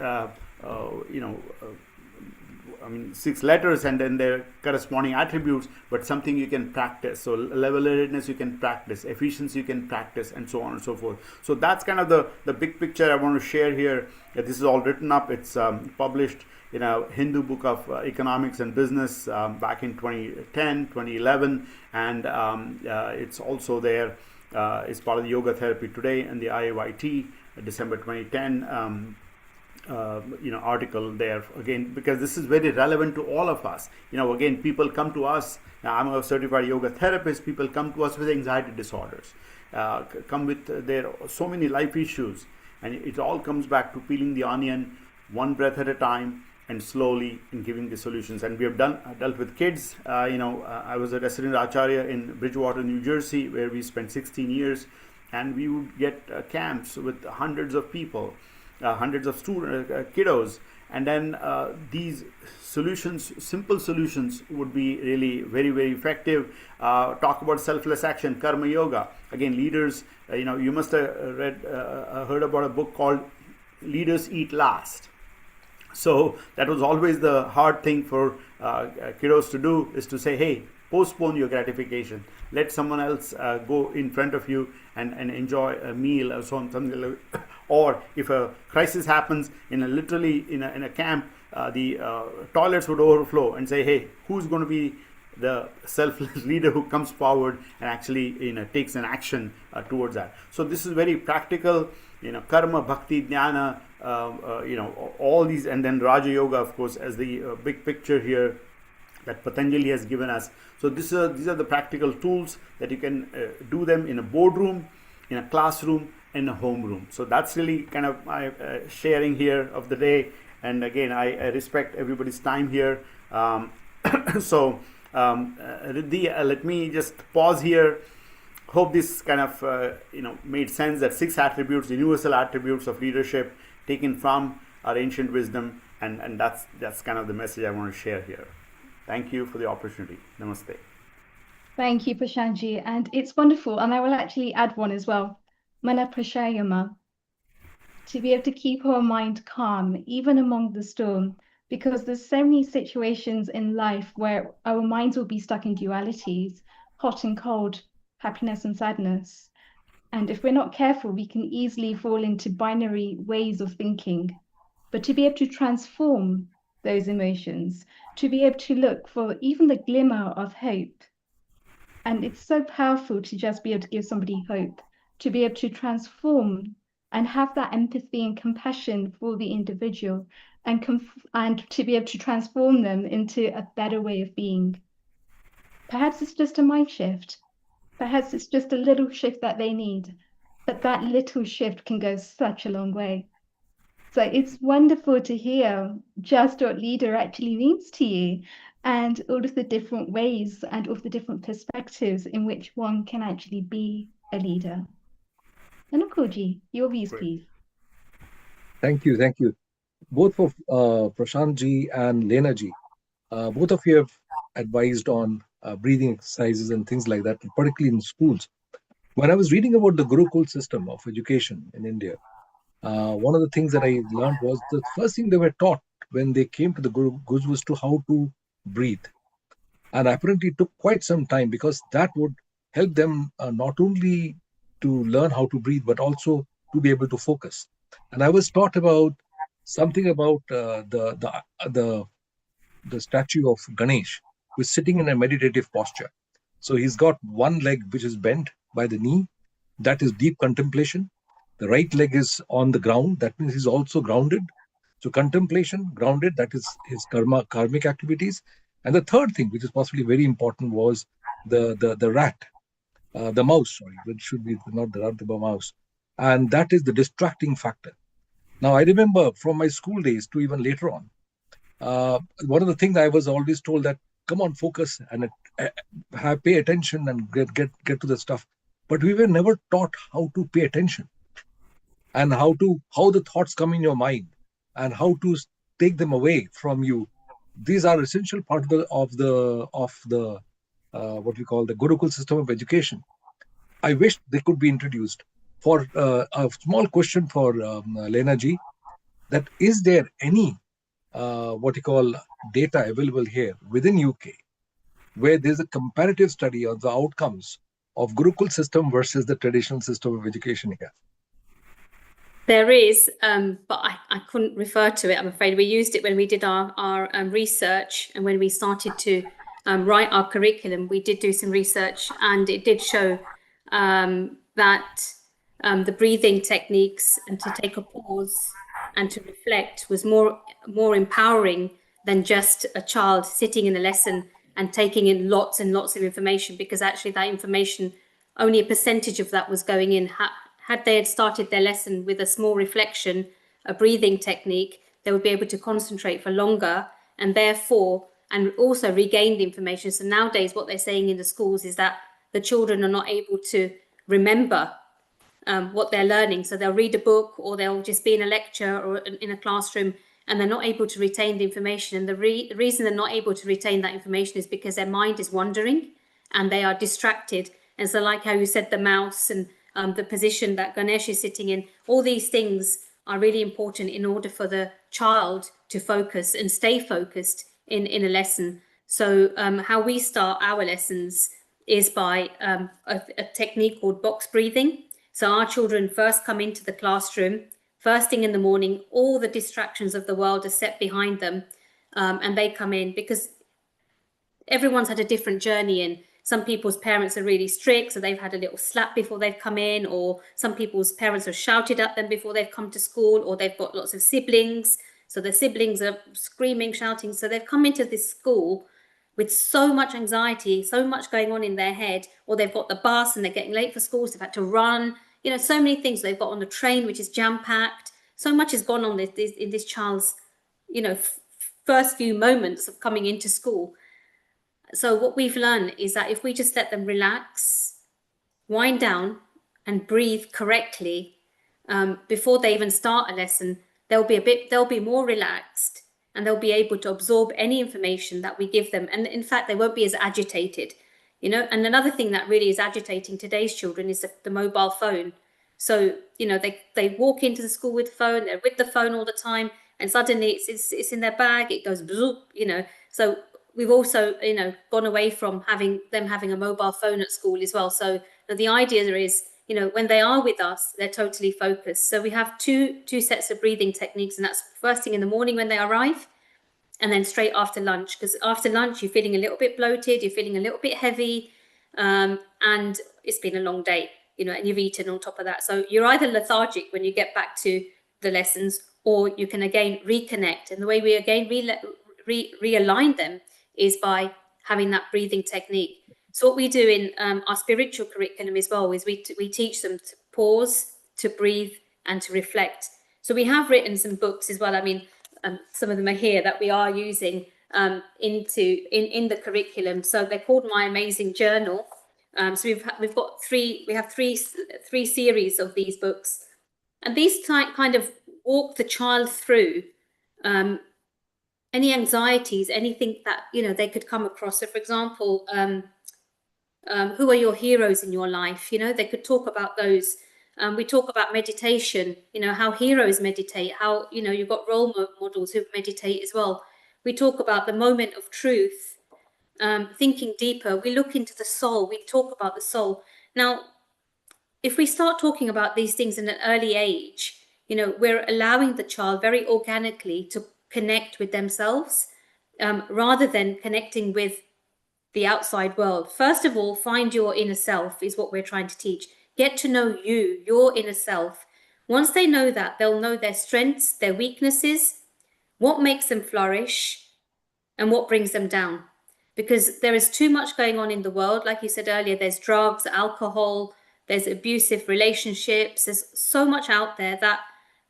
6 letters and then their corresponding attributes, but something you can practice. So level-headedness you can practice, efficiency you can practice, and so on and so forth. So that's kind of the big picture I want to share here. This is all written up. It's published in a Hindu book of economics and business back in 2010, 2011, and it's also there. It's part of the Yoga Therapy Today and the IAYT December 2010 article there, again, because this is very relevant to all of us. Again, people come to us. I'm a certified yoga therapist. People come to us with anxiety disorders, come with their so many life issues, and it all comes back to peeling the onion one breath at a time, and slowly in giving the solutions. And we have dealt with kids. I was a resident acharya in Bridgewater, New Jersey, where we spent 16 years, and we would get camps with hundreds of people, hundreds of kiddos, and then these solutions, simple solutions, would be really very, very effective. Talk about selfless action, karma yoga. Again, leaders, you must have heard about a book called Leaders Eat Last. So that was always the hard thing for kiddos to do, is to say, hey, postpone your gratification. Let someone else go in front of you and enjoy a meal or something like that. Or if a crisis happens in a camp, the toilets would overflow, and say, hey, who's going to be the selfless leader who comes forward and actually takes an action towards that. So this is very practical, karma, bhakti, jnana, all these, and then Raja Yoga, of course, as the big picture here that Patanjali has given us. So these are the practical tools that you can do them in a boardroom, in a classroom, in a homeroom. So that's really kind of my sharing here of the day. And again, I respect everybody's time here. So Riddhi, let me just pause here. Hope this kind of made sense, that 6 attributes, universal attributes of leadership taken from our ancient wisdom, and that's kind of the message I want to share here. Thank you for the opportunity. Namaste. Thank you, Prashantji, and it's wonderful. And I will actually add one as well. Mana prashayama. To be able to keep our mind calm, even among the storm, because there's so many situations in life where our minds will be stuck in dualities, hot and cold, happiness and sadness. And if we're not careful, we can easily fall into binary ways of thinking. But to be able to transform those emotions, to be able to look for even the glimmer of hope. And it's so powerful to just be able to give somebody hope, to be able to transform and have that empathy and compassion for the individual, and to be able to transform them into a better way of being. Perhaps it's just a mind shift. Perhaps it's just a little shift that they need, but that little shift can go such a long way. So it's wonderful to hear just what leader actually means to you and all of the different ways and all of the different perspectives in which one can actually be a leader. Anukulji, your views, please. Thank you, thank you. Both for Prashant ji and Lena ji, both of you have advised on breathing exercises and things like that, particularly in schools. When I was reading about the Gurukul system of education in India, one of the things that I learned was the first thing they were taught when they came to the Gurus was to how to breathe. And apparently it took quite some time because that would help them not only to learn how to breathe, but also to be able to focus. And I was taught about something about the statue of Ganesh, who is sitting in a meditative posture. So he's got one leg which is bent by the knee. That is deep contemplation. The right leg is on the ground. That means he's also grounded. So contemplation, grounded, that is his karmic activities. And the third thing, which is possibly very important, was the rat, the mouse, sorry, which should be not the rat, the mouse. And that is the distracting factor. Now, I remember from my school days to even later on, one of the things I was always told that, come on, focus and pay attention and get to the stuff. But we were never taught how to pay attention and how the thoughts come in your mind and how to take them away from you. These are essential part of the what we call the Gurukul system of education. I wish they could be introduced. For a small question for Lena ji, that is there any what you call data available here within UK where there's a comparative study of the outcomes of Gurukul system versus the traditional system of education here? There is, but I couldn't refer to it, I'm afraid. We used it when we did our research, and when we started to write our curriculum, we did do some research, and it did show that the breathing techniques and to take a pause and to reflect was more empowering than just a child sitting in a lesson and taking in lots and lots of information, because actually that information, only a percentage of that was going in. Had they had started their lesson with a small reflection, a breathing technique, they would be able to concentrate for longer and therefore, and also regain the information. So nowadays what they're saying in the schools is that the children are not able to remember what they're learning. So they'll read a book or they'll just be in a lecture or in a classroom and they're not able to retain the information. And the reason they're not able to retain that information is because their mind is wandering and they are distracted. And so like how you said, the mouse and the position that Ganesh is sitting in, all these things are really important in order for the child to focus and stay focused in a lesson. So how we start our lessons is by a technique called box breathing. So our children first come into the classroom, first thing in the morning, all the distractions of the world are set behind them, and they come in because everyone's had a different journey in. Some people's parents are really strict, so they've had a little slap before they've come in, or some people's parents have shouted at them before they've come to school, or they've got lots of siblings, so the siblings are screaming, shouting. So they've come into this school with so much anxiety, so much going on in their head, or they've got the bus and they're getting late for school, so they've had to run, you know, so many things. They've got on the train, which is jam-packed. So much has gone on in this child's, you know, first few moments of coming into school. So what we've learned is that if we just let them relax, wind down and breathe correctly before they even start a lesson, they'll be more relaxed and they'll be able to absorb any information that we give them. And in fact, they won't be as agitated, you know. And another thing that really is agitating today's children is the mobile phone. So, you know, they walk into the school with the phone, they're with the phone all the time, and suddenly it's in their bag, it goes, you know. So we've also, you know, gone away from having a mobile phone at school as well. So the idea is, you know, when they are with us, they're totally focused. So we have two sets of breathing techniques, and that's first thing in the morning when they arrive, and then straight after lunch. Because after lunch, you're feeling a little bit bloated, you're feeling a little bit heavy, and it's been a long day, you know, and you've eaten on top of that. So you're either lethargic when you get back to the lessons, or you can again reconnect. And the way we again realign them is by having that breathing technique. So what we do in our spiritual curriculum as well is we teach them to pause, to breathe, and to reflect. So we have written some books as well. I mean, some of them are here that we are using in the curriculum. So they're called My Amazing Journal. So we have three series of these books, and these kind of walk the child through any anxieties, anything that they could come across. So, for example, who are your heroes in your life? They could talk about those. We talk about meditation. How heroes meditate. How you've got role models who meditate as well. We talk about the moment of truth. Thinking deeper, we look into the soul, we talk about the soul. Now, if we start talking about these things in an early age, we're allowing the child very organically to connect with themselves rather than connecting with the outside world. First of all, find your inner self is what we're trying to teach. Get to know you, your inner self. Once they know that, they'll know their strengths, their weaknesses, what makes them flourish, and what brings them down. Because there is too much going on in the world. Like you said earlier, there's drugs, alcohol, there's abusive relationships. There's so much out there that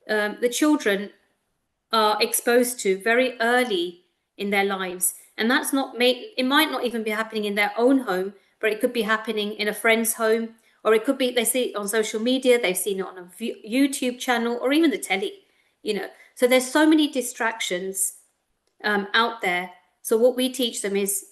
the children are exposed to very early in their lives. And that's it might not even be happening in their own home, but it could be happening in a friend's home, or it could be they see it on social media, they've seen it on a YouTube channel, or even the telly, So there's so many distractions out there. So what we teach them is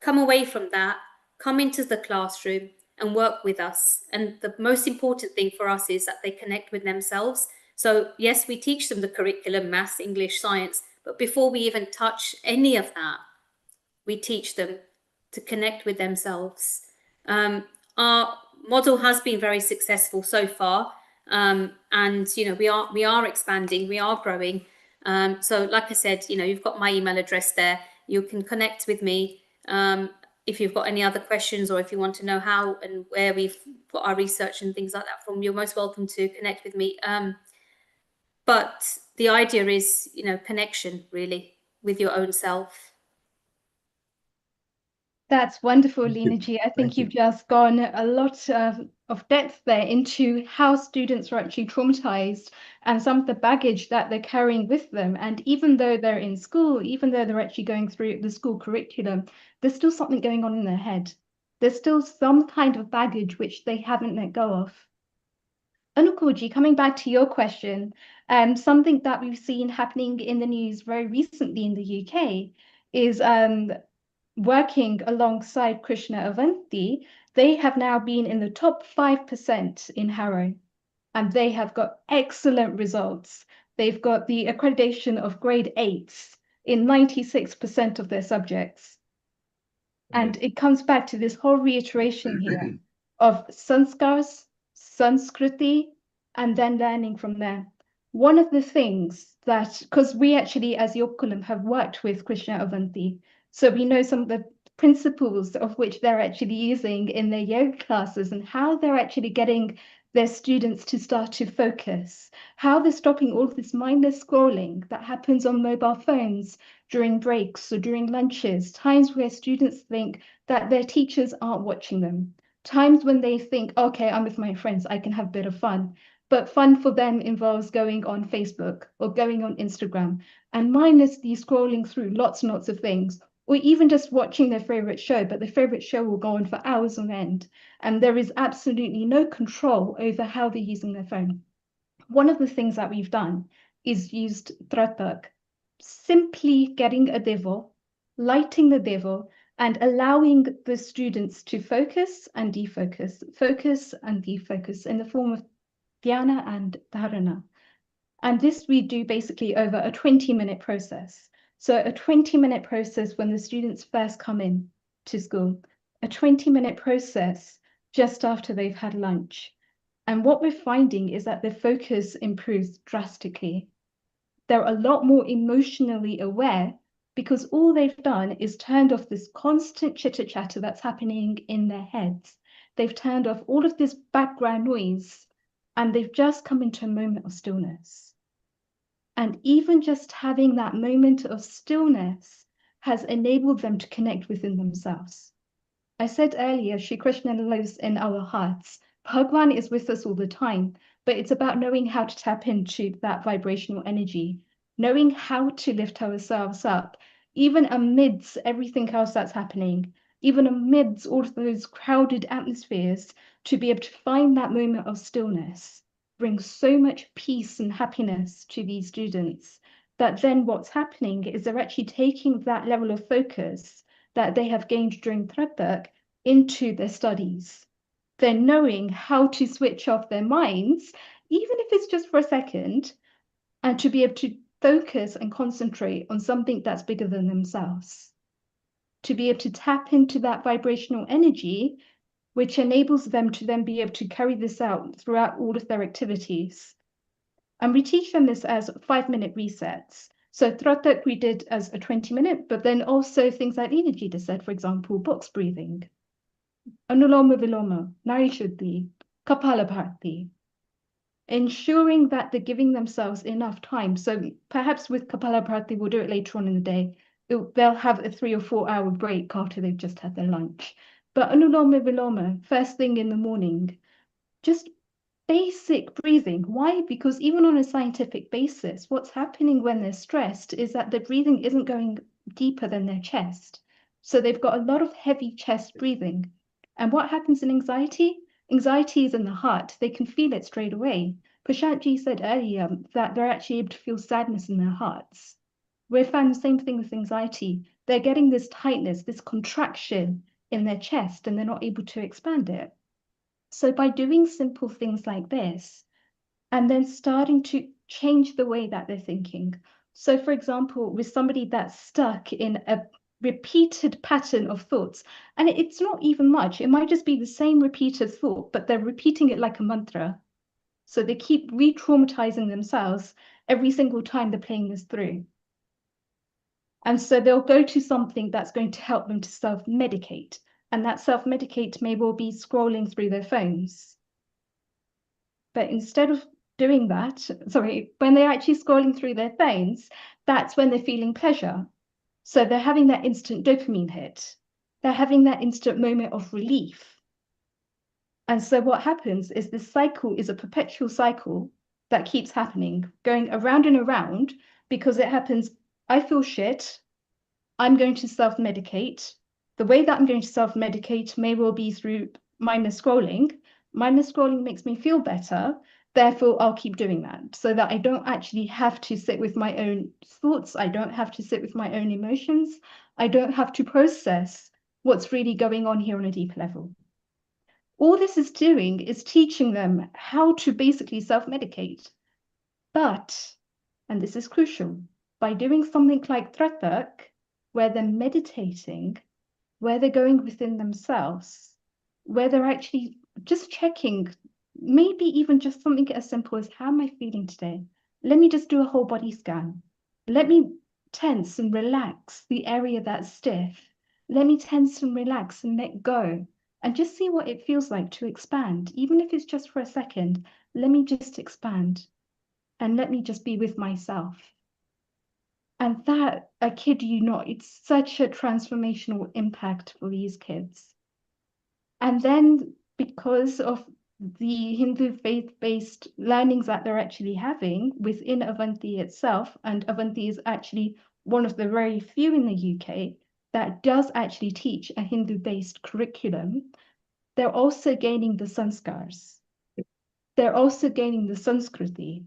come away from that, come into the classroom and work with us. And the most important thing for us is that they connect with themselves. So yes, we teach them the curriculum, maths, English, science, but before we even touch any of that, we teach them to connect with themselves. Our model has been very successful so far. And we are expanding, we are growing. So like I said, you've got my email address there. You can connect with me if you've got any other questions, or if you want to know how and where we've got our research and things like that from. You're most welcome to connect with me. But the idea is, connection really with your own self. That's wonderful, Lena G. I think you've just gone a lot of depth there into how students are actually traumatized and some of the baggage that they're carrying with them. And even though they're in school, even though they're actually going through the school curriculum, there's still something going on in their head. There's still some kind of baggage which they haven't let go of. Anukulji, coming back to your question, something that we've seen happening in the news very recently in the UK is working alongside Krishna Avanti, they have now been in the top 5% in Harrow, and they have got excellent results. They've got the accreditation of grade 8s in 96% of their subjects. And it comes back to this whole reiteration here of sanskars, sanskriti, and then learning from there. One of the things that, because we actually as Yokulam have worked with Krishna Avanti, so we know some of the principles of which they're actually using in their yoga classes and how they're actually getting their students to start to focus, how they're stopping all of this mindless scrolling that happens on mobile phones during breaks or during lunches, times where students think that their teachers aren't watching them, times when they think, okay, I'm with my friends, I can have a bit of fun. But fun for them involves going on Facebook or going on Instagram and mindlessly scrolling through lots and lots of things, or even just watching their favorite show, but their favorite show will go on for hours on end. And there is absolutely no control over how they're using their phone. One of the things that we've done is used Tratak, simply getting a devil, lighting the devil, and allowing the students to focus and defocus in the form of dhyana and dharana. And this we do basically over a 20-minute process. So a 20-minute process when the students first come in to school, a 20-minute process just after they've had lunch. And what we're finding is that their focus improves drastically. They're a lot more emotionally aware because all they've done is turned off this constant chitter-chatter that's happening in their heads. They've turned off all of this background noise and they've just come into a moment of stillness. And even just having that moment of stillness has enabled them to connect within themselves. I said earlier, Shri Krishna lives in our hearts. Bhagwan is with us all the time, but it's about knowing how to tap into that vibrational energy, knowing how to lift ourselves up, even amidst everything else that's happening, even amidst all of those crowded atmospheres, to be able to find that moment of stillness brings so much peace and happiness to these students that then what's happening is they're actually taking that level of focus that they have gained during Tratak into their studies. They're knowing how to switch off their minds, even if it's just for a second, and to be able to focus and concentrate on something that's bigger than themselves. To be able to tap into that vibrational energy, which enables them to then be able to carry this out throughout all of their activities. And we teach them this as 5-minute resets. So Tratak we did as a 20-minute, but then also things like Gita said, for example, box breathing, Anuloma Viloma, Nari Shuddhi, Kapalabhati, ensuring that they're giving themselves enough time. So perhaps with Kapalabhati, we'll do it later on in the day. They'll have a 3 or 4 hour break after they've just had their lunch. But Anuloma Viloma, first thing in the morning, just basic breathing. Why? Because even on a scientific basis, what's happening when they're stressed is that the breathing isn't going deeper than their chest. So they've got a lot of heavy chest breathing. And what happens in anxiety? Anxiety is in the heart. They can feel it straight away. Prashantji said earlier that they're actually able to feel sadness in their hearts. We found the same thing with anxiety. They're getting this tightness, this contraction in their chest, and they're not able to expand it. So by doing simple things like this, and then starting to change the way that they're thinking. So for example, with somebody that's stuck in a repeated pattern of thoughts, and it's not even much, it might just be the same repeated thought, but they're repeating it like a mantra. So they keep re-traumatizing themselves every single time they're playing this through. And so they'll go to something that's going to help them to self-medicate. And that self-medicate may well be scrolling through their phones. But instead of doing that, when they're actually scrolling through their phones, that's when they're feeling pleasure. So they're having that instant dopamine hit. They're having that instant moment of relief. And so what happens is this cycle is a perpetual cycle that keeps happening, going around and around, because it happens, I feel shit, I'm going to self-medicate. The way that I'm going to self-medicate may well be through mindless scrolling. Mindless scrolling makes me feel better. Therefore, I'll keep doing that so that I don't actually have to sit with my own thoughts. I don't have to sit with my own emotions. I don't have to process what's really going on here on a deeper level. All this is doing is teaching them how to basically self-medicate. But, and this is crucial, by doing something like Tratak, where they're meditating, where they're going within themselves, where they're actually just checking, maybe even just something as simple as, how am I feeling today? Let me just do a whole body scan. Let me tense and relax the area that's stiff. Let me tense and relax and let go. And just see what it feels like to expand. Even if it's just for a second, let me just expand. And let me just be with myself. And that, I kid you not, it's such a transformational impact for these kids. And then because of the Hindu faith-based learnings that they're actually having within Avanti itself, and Avanti is actually one of the very few in the UK that does actually teach a Hindu-based curriculum, they're also gaining the sanskars. They're also gaining the Sanskriti.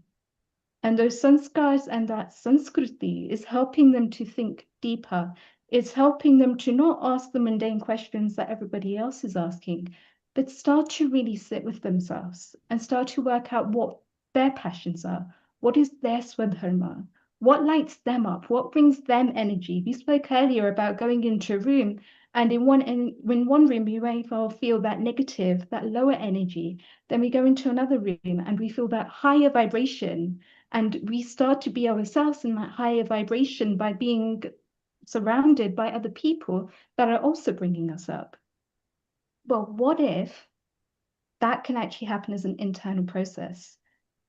And those sanskars and that Sanskriti is helping them to think deeper. It's helping them to not ask the mundane questions that everybody else is asking, but start to really sit with themselves and start to work out what their passions are. What is their swadharma? What lights them up? What brings them energy? We spoke earlier about going into a room, and in one room we may well feel that negative, that lower energy. Then we go into another room and we feel that higher vibration. And we start to be ourselves in that higher vibration by being surrounded by other people that are also bringing us up. Well, what if that can actually happen as an internal process?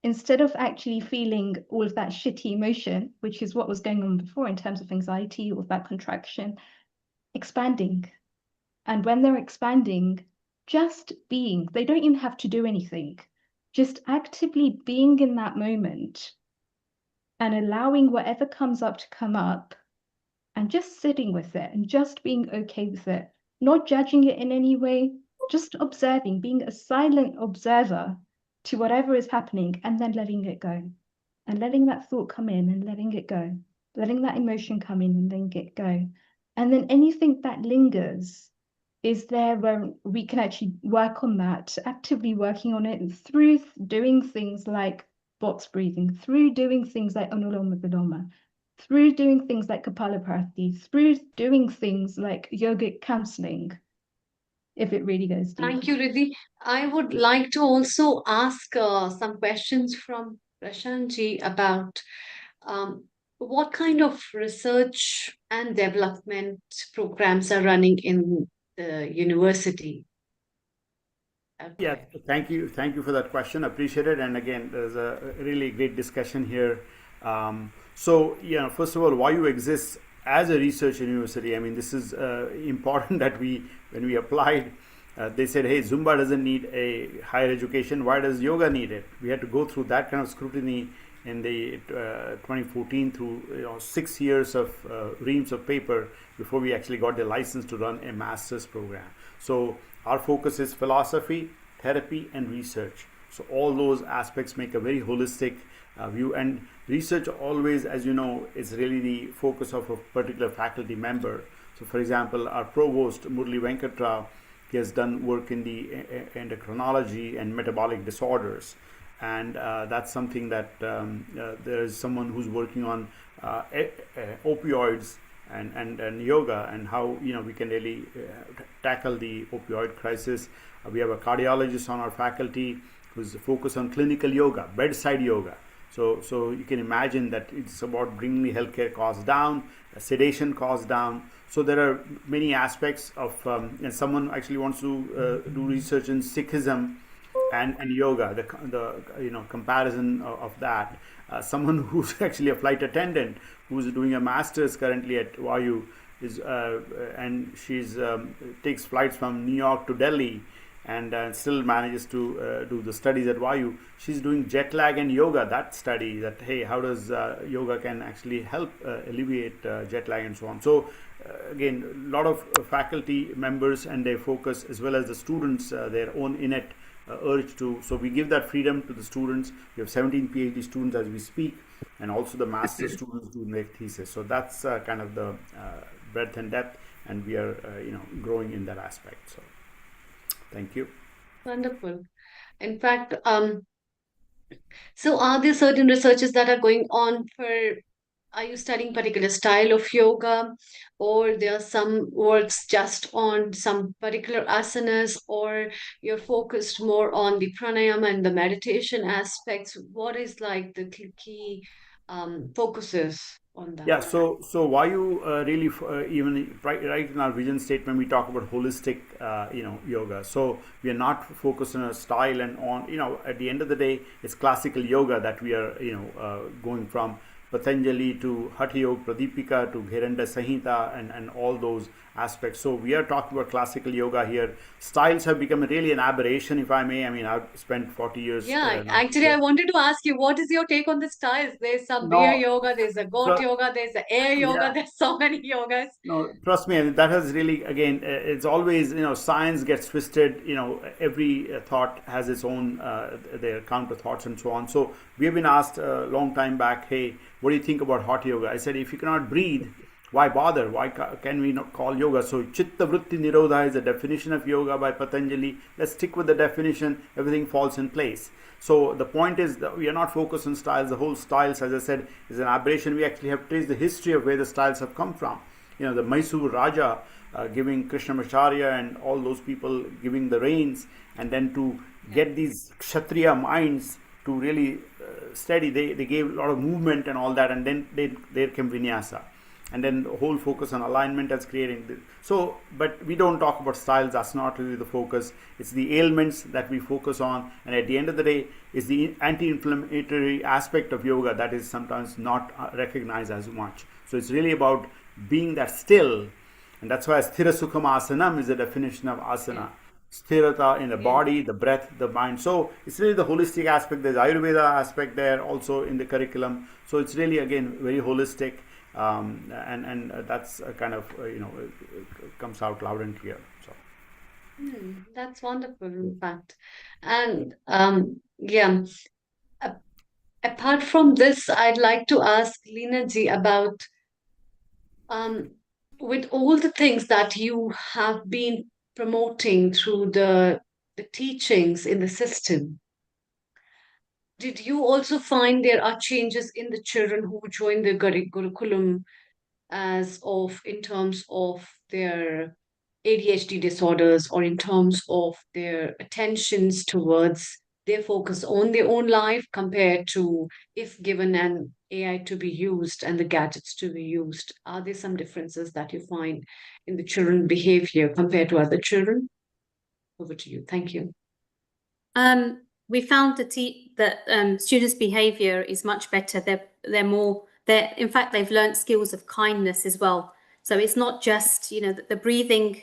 instead of actually feeling all of that shitty emotion, which is what was going on before in terms of anxiety or that contraction, expanding. And when they're expanding, just being, they don't even have to do anything, just actively being in that moment and allowing whatever comes up to come up and just sitting with it and just being okay with it, not judging it in any way, just observing, being a silent observer to whatever is happening and then letting it go and letting that thought come in and letting it go, letting that emotion come in and letting it go. And then anything that lingers is there where we can actually work on that, actively working on it through doing things like box breathing, through doing things like Anuloma Viloma, through doing things like Kapalabhati, through doing things like yogic counseling, if it really goes deep. Thank you, Riddhi. I would like to also ask some questions from Prashant ji about what kind of research and development programs are running in the university. Yeah, Okay. thank you for that question. Appreciate it. And again, there's a really great discussion here. So, first of all, why you exist as a research university? I mean, this is important that when we applied, they said, hey, Zumba doesn't need a higher education. Why does yoga need it? We had to go through that kind of scrutiny in the 2014 through 6 years of reams of paper before we actually got the license to run a master's program. So our focus is philosophy, therapy, and research. So all those aspects make a very holistic view. And research always, as you know, is really the focus of a particular faculty member. So for example, our provost, Murli Venkatrao, he has done work in the endocrinology and metabolic disorders. And that's something that there is someone who's working on opioids and yoga and how we can really tackle the opioid crisis. We have a cardiologist on our faculty who's focused on clinical yoga, bedside yoga. So you can imagine that it's about bringing the healthcare costs down, sedation costs down. So there are many aspects of, and someone actually wants to do research in Sikhism and yoga, the comparison of that. Someone who's actually a flight attendant who's doing a master's currently at YU is and she's takes flights from New York to Delhi and still manages to do the studies at YU. She's doing jet lag and yoga, that study that, hey, how does yoga can actually help alleviate jet lag and so on. So again, a lot of faculty members and their focus, as well as the students, their own innate urge to, so we give that freedom to the students. We have 17 PhD students as we speak, and also the master students do their thesis. So that's kind of the breadth and depth, and we are growing in that aspect. So thank you. Wonderful. In fact, so are there certain researches that are going on for, are you studying particular style of yoga, or there are some works just on some particular asanas, or you're focused more on the pranayama and the meditation aspects? What is like the key focuses on that? Yeah, so why you really even right in our vision statement we talk about holistic yoga. So we are not focused on a style and on at the end of the day it's classical yoga that we are going from Patanjali to Hatha Yoga Pradipika to Gheranda Samhita and all those aspects. So we are talking about classical yoga here. Styles have become really an aberration, if I may. I mean, I've spent 40 years. Yeah, actually, I wanted to ask you, what is your take on the styles? There's some beer No, yoga, there's a goat so, yoga, there's a air yoga, yeah. there's so many yogas. No, trust me, that has really, again, it's always, science gets twisted, every thought has its own, their counter thoughts and so on. So we have been asked a long time back, hey, what do you think about hot yoga? I said, if you cannot breathe, why bother? Why can we not call yoga? So Chitta Vritti Nirodha is the definition of yoga by Patanjali. Let's stick with the definition, everything falls in place. So the point is that we are not focused on styles. The whole styles, as I said, is an aberration. We actually have traced the history of where the styles have come from. The Mysore Raja giving Krishnamacharya and all those people giving the reins, and then to get these Kshatriya minds to really study, they gave a lot of movement and all that, and then there came Vinyasa. and then the whole focus on alignment as creating. So, but we don't talk about styles. That's not really the focus. It's the ailments that we focus on, and at the end of the day, is the anti-inflammatory aspect of yoga that is sometimes not recognized as much. So it's really about being that still, and that's why sthira sukham asanam is the definition of asana. Sthirata in the body, the breath, the mind. So it's really the holistic aspect. There's Ayurveda aspect there also in the curriculum. So it's really, again, very holistic, and that's kind of comes out loud and clear. So That's wonderful, in fact. And yeah, a- apart from this, I'd like to ask Leena ji about with all the things that you have been promoting through the teachings in the system, did you also find there are changes in the children who join the Gurukulam as of in terms of their ADHD disorders or in terms of their attentions towards their focus on their own life compared to if given an AI to be used and the gadgets to be used? Are there some differences that you find in the children behavior compared to other children? Over to you. Thank you. We found that students' behaviour is much better. They're in fact they've learnt skills of kindness as well. So it's not just the breathing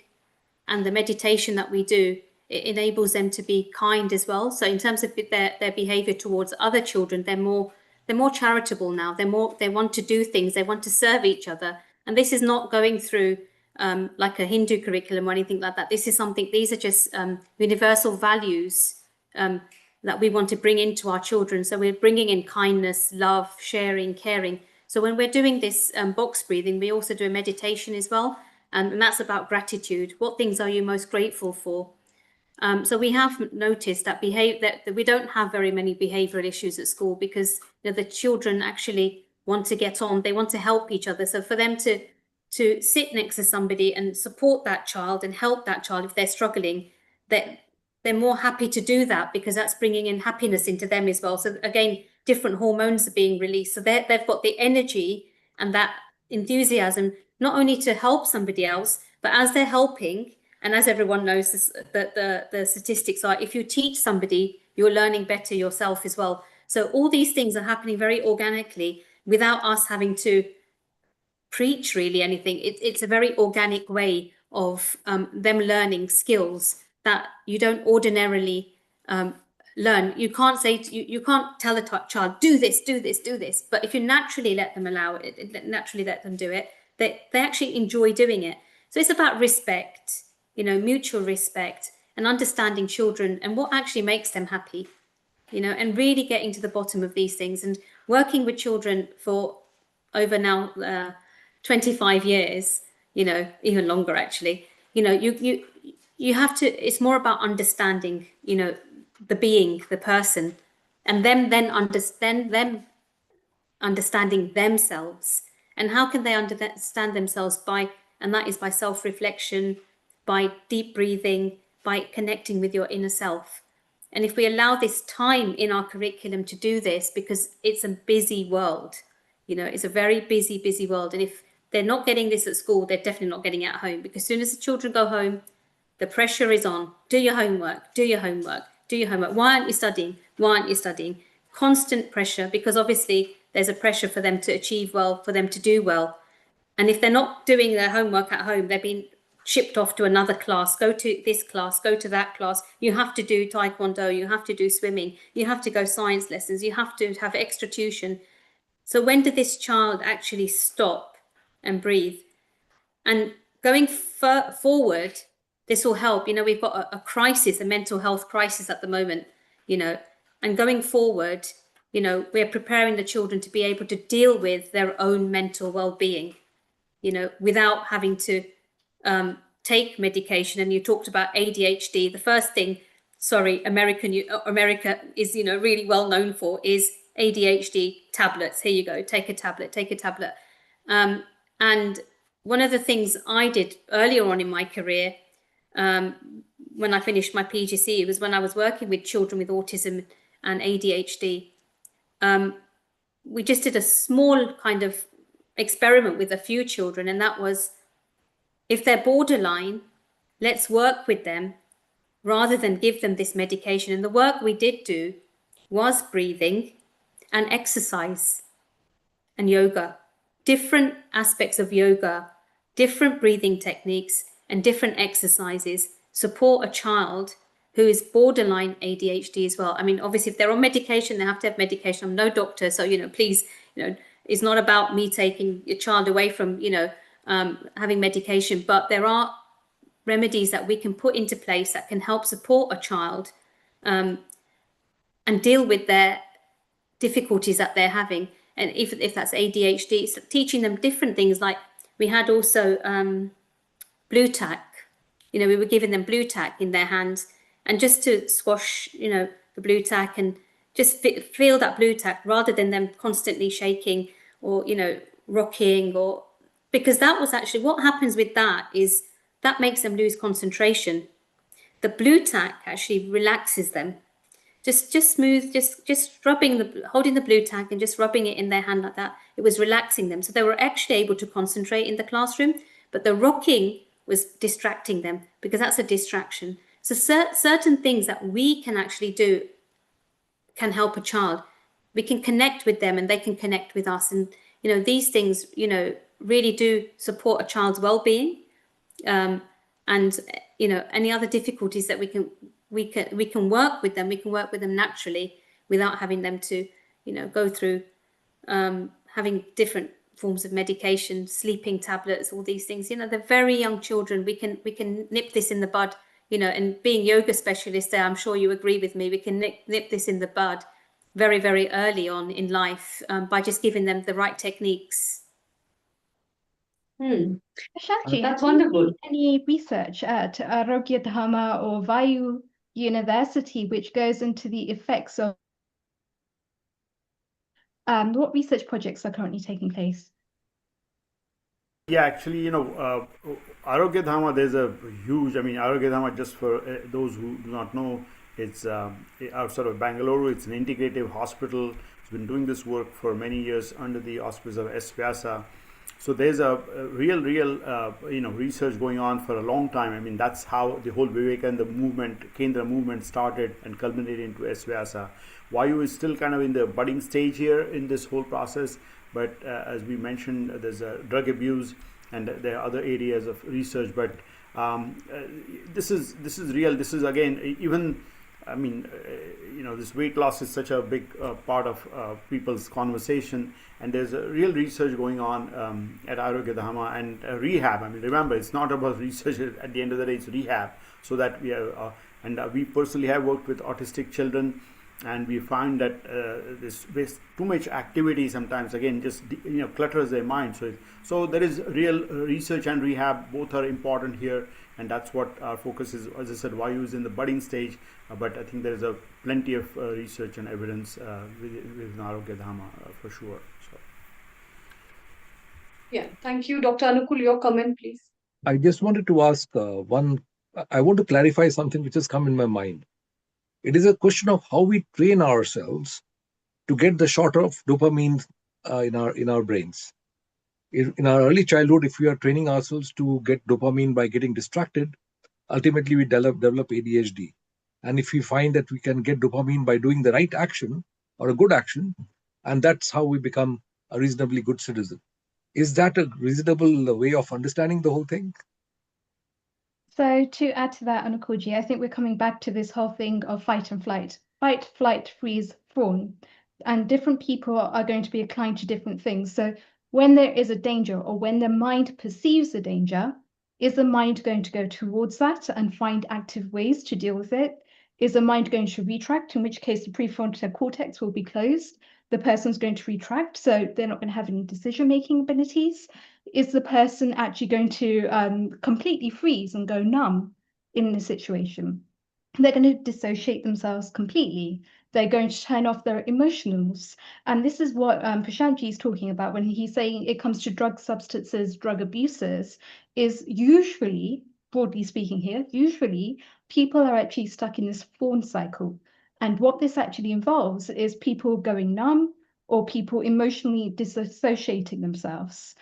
and the meditation that we do. It enables them to be kind as well. So in terms of their behaviour towards other children, they're more charitable now. They want to do things. They want to serve each other. And this is not going through like a Hindu curriculum or anything like that. These are just universal values that we want to bring into our children. So we're bringing in kindness, love, sharing, caring. So when we're doing this box breathing, we also do a meditation as well. And that's about gratitude. What things are you most grateful for? So we have noticed that that we don't have very many behavioral issues at school because the children actually want to get on. They want to help each other. So for them to sit next to somebody and support that child and help that child if they're struggling, that they're more happy to do that because that's bringing in happiness into them as well. So again, different hormones are being released. So they've got the energy and that enthusiasm, not only to help somebody else, but as they're helping, and as everyone knows, that the statistics are, if you teach somebody, you're learning better yourself as well. So all these things are happening very organically without us having to preach really anything. It's a very organic way of them learning skills that you don't ordinarily learn. You can't say you can't tell a child do this, do this, do this. But if you naturally let them naturally let them do it, they actually enjoy doing it. So it's about respect, mutual respect, and understanding children and what actually makes them happy, and really getting to the bottom of these things and working with children for over now 25 years, even longer actually. You have to, it's more about understanding, the being, the person, and then understanding themselves. And how can they understand themselves? And that is by self-reflection, by deep breathing, by connecting with your inner self. And if we allow this time in our curriculum to do this, because it's a busy world, it's a very busy, busy world. And if they're not getting this at school, they're definitely not getting it at home, because as soon as the children go home, the pressure is on. Do your homework, do your homework, do your homework. Why aren't you studying? Why aren't you studying? Constant pressure, because obviously there's a pressure for them to achieve well, for them to do well. And if they're not doing their homework at home, they're being shipped off to another class, go to this class, go to that class. You have to do taekwondo, you have to do swimming, you have to go science lessons, you have to have extra tuition. So when did this child actually stop and breathe? And going forward, this will help. We've got a crisis, a mental health crisis at the moment, and going forward, we're preparing the children to be able to deal with their own mental well-being, without having to take medication. And you talked about ADHD. The first thing, America is, really well known for is ADHD tablets. Here you go, take a tablet. And one of the things I did earlier on in my career, when I finished my PGCE, was when I was working with children with autism and ADHD. We just did a small kind of experiment with a few children, and that was, if they're borderline, let's work with them rather than give them this medication. And the work we did do was breathing and exercise and yoga, different aspects of yoga, different breathing techniques and different exercises support a child who is borderline ADHD as well. I mean, obviously, if they're on medication, they have to have medication. I'm no doctor, so, please, it's not about me taking your child away from, having medication, but there are remedies that we can put into place that can help support a child and deal with their difficulties that they're having. And if that's ADHD, it's teaching them different things. Like we had also blue tack. We were giving them blue tack in their hands, and just to squash, the blue tack, and just feel that blue tack rather than them constantly shaking or, rocking, or because that was actually what happens with that is that makes them lose concentration. The blue tack actually relaxes them. Just smooth, just rubbing holding the blue tack and just rubbing it in their hand like that. It was relaxing them. So they were actually able to concentrate in the classroom, but the rocking was distracting them because that's a distraction. So certain things that we can actually do can help a child. We can connect with them and they can connect with us. And, these things, really do support a child's well-being. And, any other difficulties that we can work with them. We can work with them naturally without having them to, go through having different forms of medication, sleeping tablets, all these things. They're very young children. We can nip this in the bud. And being yoga specialists there, I'm sure you agree with me. We can nip this in the bud very, very early on in life by just giving them the right techniques. Shanti, That's have you wonderful. seen any research at Arogya Dharma or Vayu University which goes into the effects of what research projects are currently taking place? Yeah, actually, Arogya Dharma, there's a huge, Arogya Dharma, just for those who do not know, it's outside of Bangalore. It's an integrative hospital. It's been doing this work for many years under the auspices of S. Vyasa. So there's a real, research going on for a long time. That's how the whole Vivekananda movement, Kendra movement started and culminated into S. Vyasa. Vayu is still kind of in the budding stage here in this whole process. But as we mentioned, there's drug abuse and there are other areas of research. But this is real. This is, again, even, this weight loss is such a big part of people's conversation. And there's a real research going on at Arogya Dharma and rehab. Remember, it's not about research. At the end of the day, it's rehab. So that we have, we personally have worked with autistic children, and we find that there's too much activity sometimes, again, just clutters their mind. So there is real research and rehab. Both are important here, and that's what our focus is. As I said, Vayu is in the budding stage, but I think there is plenty of research and evidence with Arogya Dharma for sure. So. Yeah, thank you. Dr. Anukul, your comment, please. I just wanted to ask I want to clarify something which has come in my mind. It is a question of how we train ourselves to get the shot of dopamine in our brains. In our early childhood, if we are training ourselves to get dopamine by getting distracted, ultimately we develop ADHD. And if we find that we can get dopamine by doing the right action or a good action, and that's how we become a reasonably good citizen. Is that a reasonable way of understanding the whole thing? So to add to that, Anukulji, I think we're coming back to this whole thing of fight and flight. Fight, flight, freeze, fawn. And different people are going to be inclined to different things. So when there is a danger or when the mind perceives a danger, is the mind going to go towards that and find active ways to deal with it? Is the mind going to retract, in which case the prefrontal cortex will be closed? The person's going to retract, so they're not going to have any decision-making abilities. Is the person actually going to completely freeze and go numb in the situation? They're going to dissociate themselves completely. They're going to turn off their emotionals. And this is what Prashantji is talking about when he's saying it comes to drug substances, drug abusers, is usually, broadly speaking here, usually people are actually stuck in this fawn cycle. And what this actually involves is people going numb, or people emotionally disassociating themselves.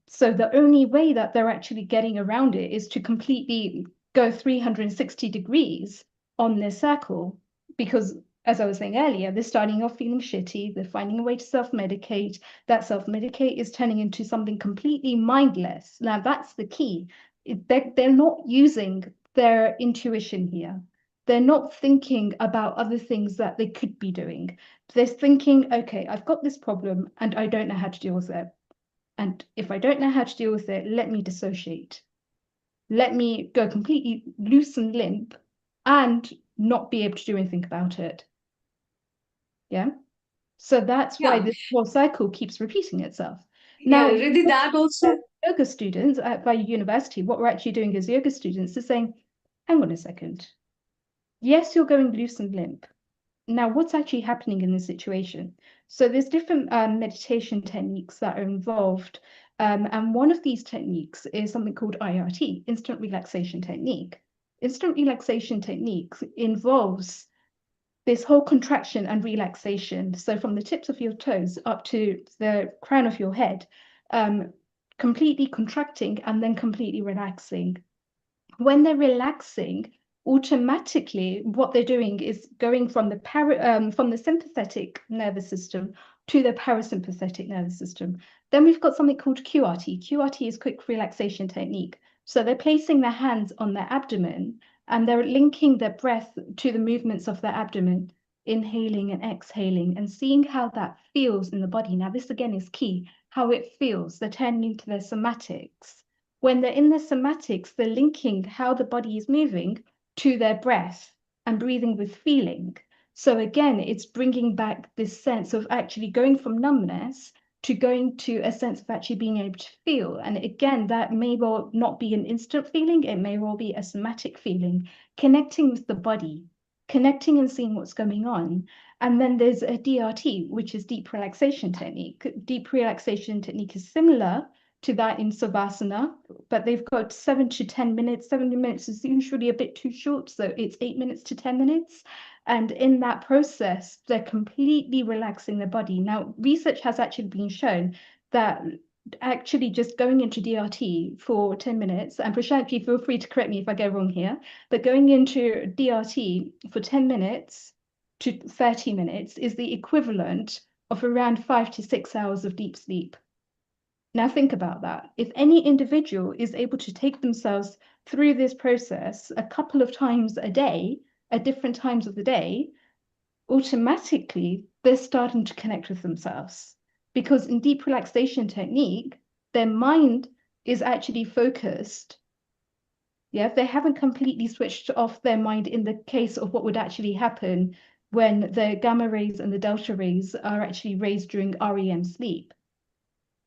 So the only way that they're actually getting around it is to completely go 360 degrees on their circle, because as I was saying earlier, they're starting off feeling shitty, they're finding a way to self-medicate. That self-medicate is turning into something completely mindless. Now that's the key. They're not using their intuition here. They're not thinking about other things that they could be doing. They're thinking, okay, I've got this problem and I don't know how to deal with it. And if I don't know how to deal with it, let me dissociate. Let me go completely loose and limp and not be able to do anything about it. Yeah. So that's why Yeah. this whole cycle keeps repeating itself. Yeah, Now, Riddhi, that also. yoga students at my university, what we're actually doing as yoga students is saying, hang on a second. Yes, you're going loose and limp. Now, what's actually happening in this situation? So there's different meditation techniques that are involved. And one of these techniques is something called IRT, instant relaxation technique. Instant relaxation techniques involves this whole contraction and relaxation. So from the tips of your toes up to the crown of your head, completely contracting and then completely relaxing. When they're relaxing, automatically what they're doing is going from the sympathetic nervous system to the parasympathetic nervous system. Then we've got something called QRT. QRT is quick relaxation technique. So they're placing their hands on their abdomen and they're linking their breath to the movements of their abdomen, inhaling and exhaling, and seeing how that feels in the body. Now, this again is key, how it feels. They're turning into their somatics. When they're in the somatics, they're linking how the body is moving to their breath and breathing with feeling. So again, it's bringing back this sense of actually going from numbness to going to a sense of actually being able to feel. And again, that may well not be an instant feeling, it may well be a somatic feeling, connecting with the body, connecting and seeing what's going on. And then there's a DRT, which is deep relaxation technique. Deep relaxation technique is similar to that in Savasana, but they've got 7 to 10 minutes. 70 minutes is usually a bit too short, so it's 8 minutes to 10 minutes. And in that process, they're completely relaxing their body. Now, research has actually been shown that actually just going into DRT for 10 minutes, and Prashantji, feel free to correct me if I go wrong here, but going into DRT for 10 minutes to 30 minutes is the equivalent of around 5 to 6 hours of deep sleep. Now think about that. If any individual is able to take themselves through this process a couple of times a day, at different times of the day, automatically they're starting to connect with themselves. Because in deep relaxation technique, their mind is actually focused. Yeah, they haven't completely switched off their mind in the case of what would actually happen when the gamma rays and the delta rays are actually raised during REM sleep.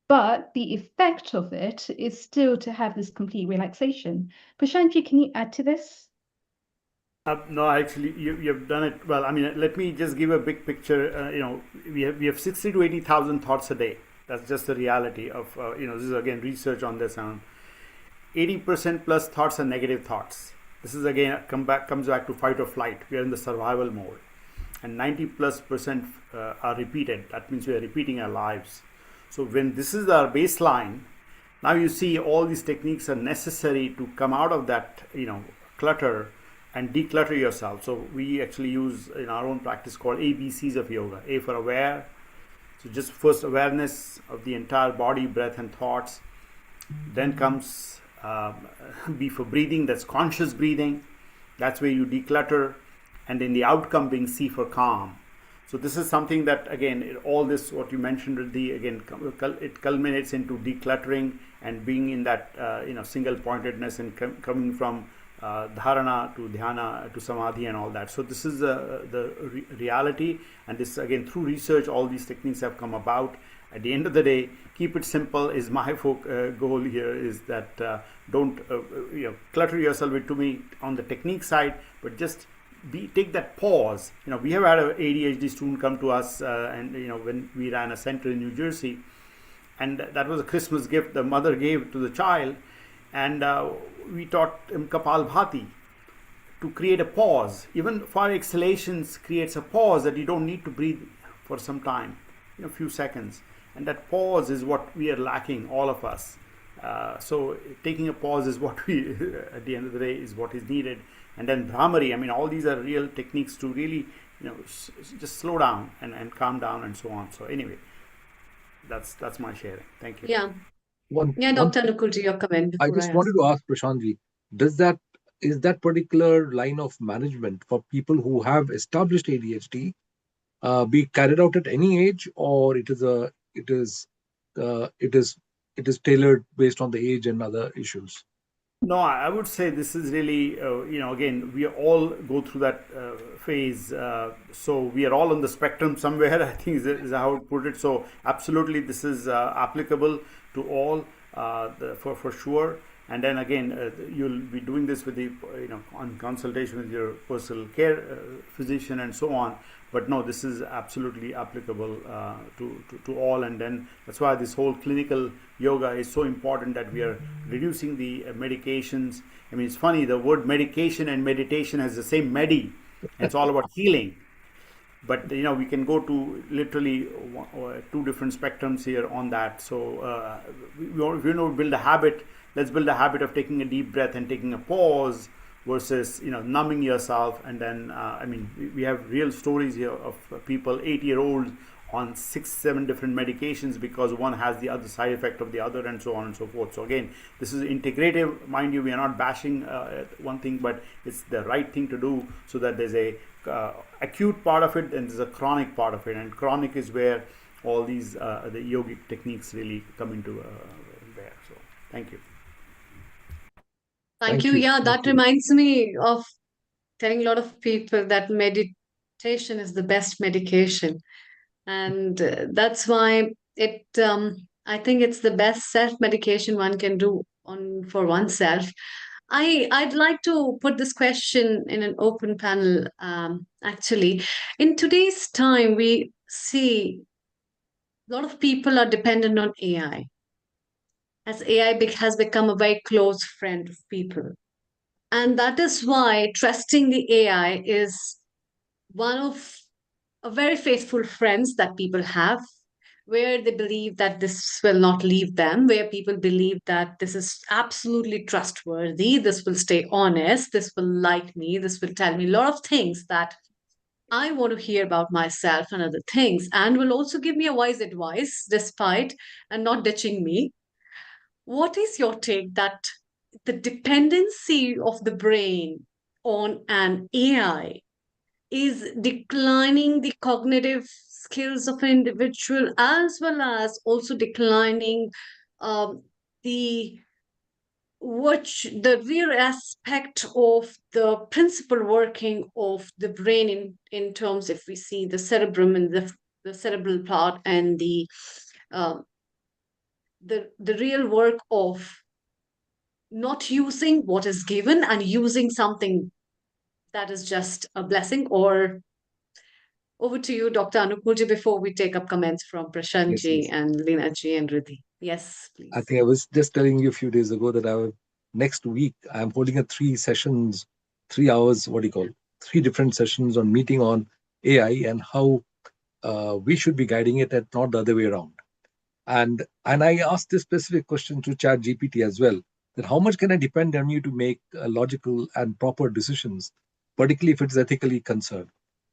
But the effect of it is still to have this complete relaxation. Prashantji, can you add to this? No, actually, you've done it well. I mean, let me just give a big picture. We have 60 to 80,000 thoughts a day. That's just the reality of this is again research on this. 80% plus thoughts are negative thoughts. This is again comes back to fight or flight. We are in the survival mode, and 90+% are repeated. That means we are repeating our lives. So when this is our baseline, now you see all these techniques are necessary to come out of that clutter and declutter yourself. So we actually use in our own practice called ABCs of yoga. A for aware, so just first awareness of the entire body, breath and thoughts. Then comes B for breathing, that's conscious breathing. That's where you declutter, and then the outcome being C for calm. So this is something that again, all this what you mentioned, it culminates into decluttering and being in that single pointedness and coming from dharana to dhyana to samadhi and all that. So this is the reality, and this again through research all these techniques have come about. At the end of the day, keep it simple is my goal here, is that don't clutter yourself with too many on the technique side, but just take that pause. We have had an ADHD student come to us and when we ran a center in New Jersey, and that was a Christmas gift the mother gave to the child, and we taught him Kapalbhati to create a pause. Even for exhalations creates a pause that you don't need to breathe for some time. few seconds, and that pause is what we are lacking, all of us. So taking a pause is what we at the end of the day is what is needed. And then Brahmari, I mean, all these are real techniques to really just slow down and calm down and so on. So anyway, that's my sharing. Thank you. Yeah. One, Yeah, one Dr. Nukulji, your comment I before I just wanted ask. to ask Prashantji, is that particular line of management for people who have established ADHD be carried out at any age, or it is tailored based on the age and other issues? No, I would say this is really, again, we all go through that phase. So we are all on the spectrum somewhere, I think is how I would put it. So absolutely, this is applicable to all for sure. And then again, you'll be doing this with the, on consultation with your personal care physician and so on. But no, this is absolutely applicable to all. And then that's why this whole clinical yoga is so important, that we are reducing the medications. I mean, it's funny, the word medication and meditation has the same medi, and it's all about healing. But we can go to literally two different spectrums here on that. So we build a habit. Let's build a habit of taking a deep breath and taking a pause versus numbing yourself. And then we have real stories here of people 8-year-olds on 6-7 different medications because one has the other side effect of the other, and so on and so forth. So again, this is integrative, mind you. We are not bashing one thing, but it's the right thing to do, so that there's a acute part of it and there's a chronic part of it. And chronic is where all these the yogic techniques really come into there. So thank you. Thank you. Yeah, that reminds me of telling a lot of people that meditation is the best medication. And that's why I think it's the best self-medication one can do for oneself. I'd like to put this question in an open panel. Actually, in today's time, we see a lot of people are dependent on AI, as AI has become a very close friend of people. And that is why trusting the AI is one of a very faithful friends that people have, where they believe that this will not leave them, where people believe that this is absolutely trustworthy, this will stay honest, this will like me, this will tell me a lot of things that I want to hear about myself and other things, and will also give me a wise advice despite and not ditching me. What is your take that the dependency of the brain on an AI is declining the cognitive skills of an individual, as well as also declining the the real aspect of the principal working of the brain in terms, if we see the cerebrum and the cerebral part and uh, the real work of not using what is given and using something that is just a blessing. Or over to you, Dr. Anukulji, before we take up comments from Yes, Prashantji yes. and Leenaji and Riddhi. Yes, please. I think I was just telling you a few days ago that next week I'm holding a 3 sessions, 3 hours, 3 different sessions on meeting on AI and how we should be guiding it and not the other way around. And I asked this specific question to Chat GPT as well, that how much can I depend on you to make logical and proper decisions, particularly if it's ethically concerned.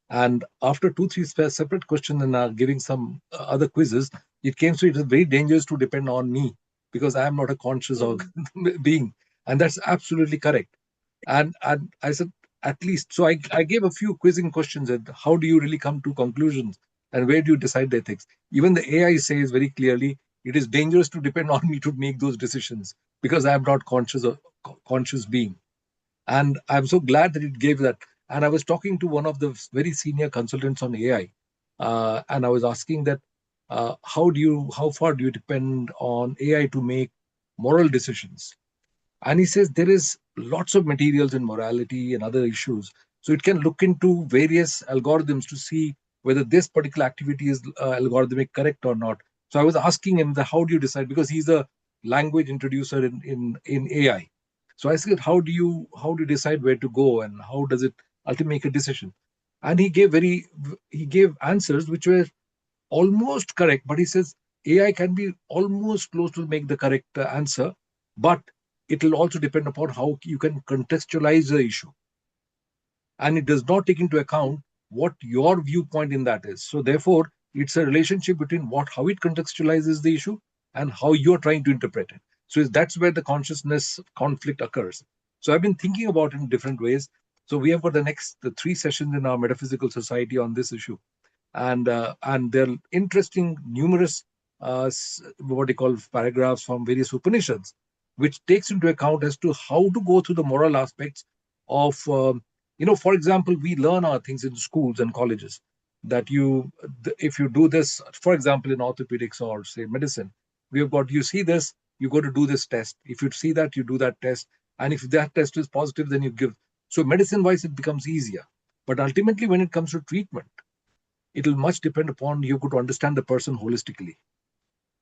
And after 2-3 separate questions and giving some other quizzes, it came to it is very dangerous to depend on me because I am not a conscious being. And that's absolutely correct. And I said, at least, so I gave a few quizzing questions at how do you really come to conclusions and where do you decide the ethics? Even the AI says very clearly, it is dangerous to depend on me to make those decisions because I am not conscious being. And I'm so glad that it gave that. And I was talking to one of the very senior consultants on AI, and I was asking that how far do you depend on AI to make moral decisions? And he says there is lots of materials in morality and other issues, so it can look into various algorithms to see whether this particular activity is algorithmic correct or not. So I was asking him that how do you decide, because he's a language introducer in AI. So I said, how do you decide where to go and how does it ultimately make a decision? And he gave answers which were almost correct, but he says AI can be almost close to make the correct answer, but it will also depend upon how you can contextualize the issue. And it does not take into account what your viewpoint in that is. So therefore, it's a relationship between how it contextualizes the issue and how you're trying to interpret it. So that's where the consciousness conflict occurs. So I've been thinking about it in different ways. So we have got the 3 sessions in our metaphysical society on this issue, and they're interesting, numerous what they call paragraphs from various Upanishads, which takes into account as to how to go through the moral aspects of for example, we learn our things in schools and colleges that if you do this, for example, in orthopedics or say medicine, we have got, you see this, you go to do this test. If you see that, you do that test, and if that test is positive, then you give. So medicine wise, it becomes easier. But ultimately, when it comes to treatment, it will much depend upon you to understand the person holistically.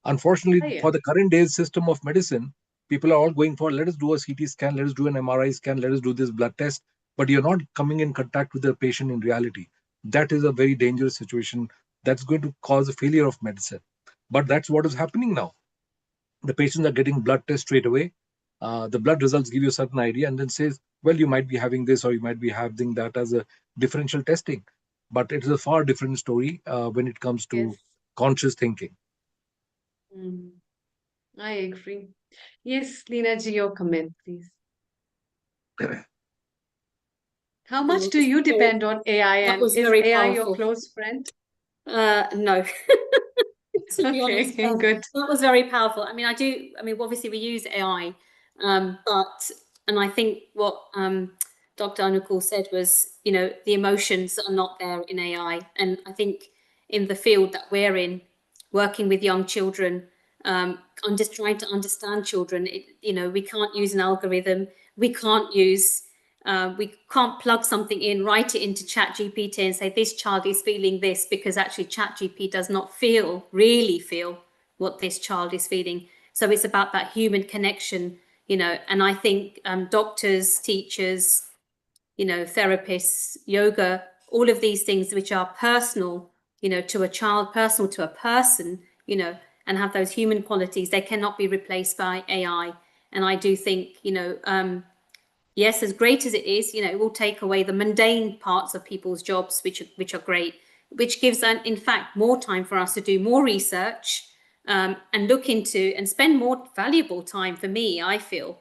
Unfortunately, for the current days system of medicine, people are all going for, let us do a CT scan, let us do an MRI scan, let us do this blood test, but you're not coming in contact with the patient in reality. That is a very dangerous situation. That's going to cause a failure of medicine. But that's what is happening now. The patients are getting blood tests straight away. The blood results give you a certain idea and then says, well, you might be having this or you might be having that as a differential testing. But it is a far different story when it comes to conscious thinking. I agree. Yes, Leena ji, your comment, please. How much do you depend on AI, and is AI your close friend? No. To be honest, good. That was very powerful. I mean, obviously we use AI, and I think what Dr. Anukul said was, the emotions are not there in AI. And I think in the field that we're in, working with young children, I'm just trying to understand children. We can't use an algorithm. We can't plug something in, write it into ChatGPT and say, this child is feeling this, because actually ChatGPT does not really feel what this child is feeling. So it's about that human connection, and I think doctors, teachers, therapists, yoga, all of these things which are personal, to a child, personal to a person, and have those human qualities, they cannot be replaced by AI. And I do think, yes, as great as it is, it will take away the mundane parts of people's jobs, which are great, which gives, in fact, more time for us to do more research and look into and spend more valuable time, for me, I feel,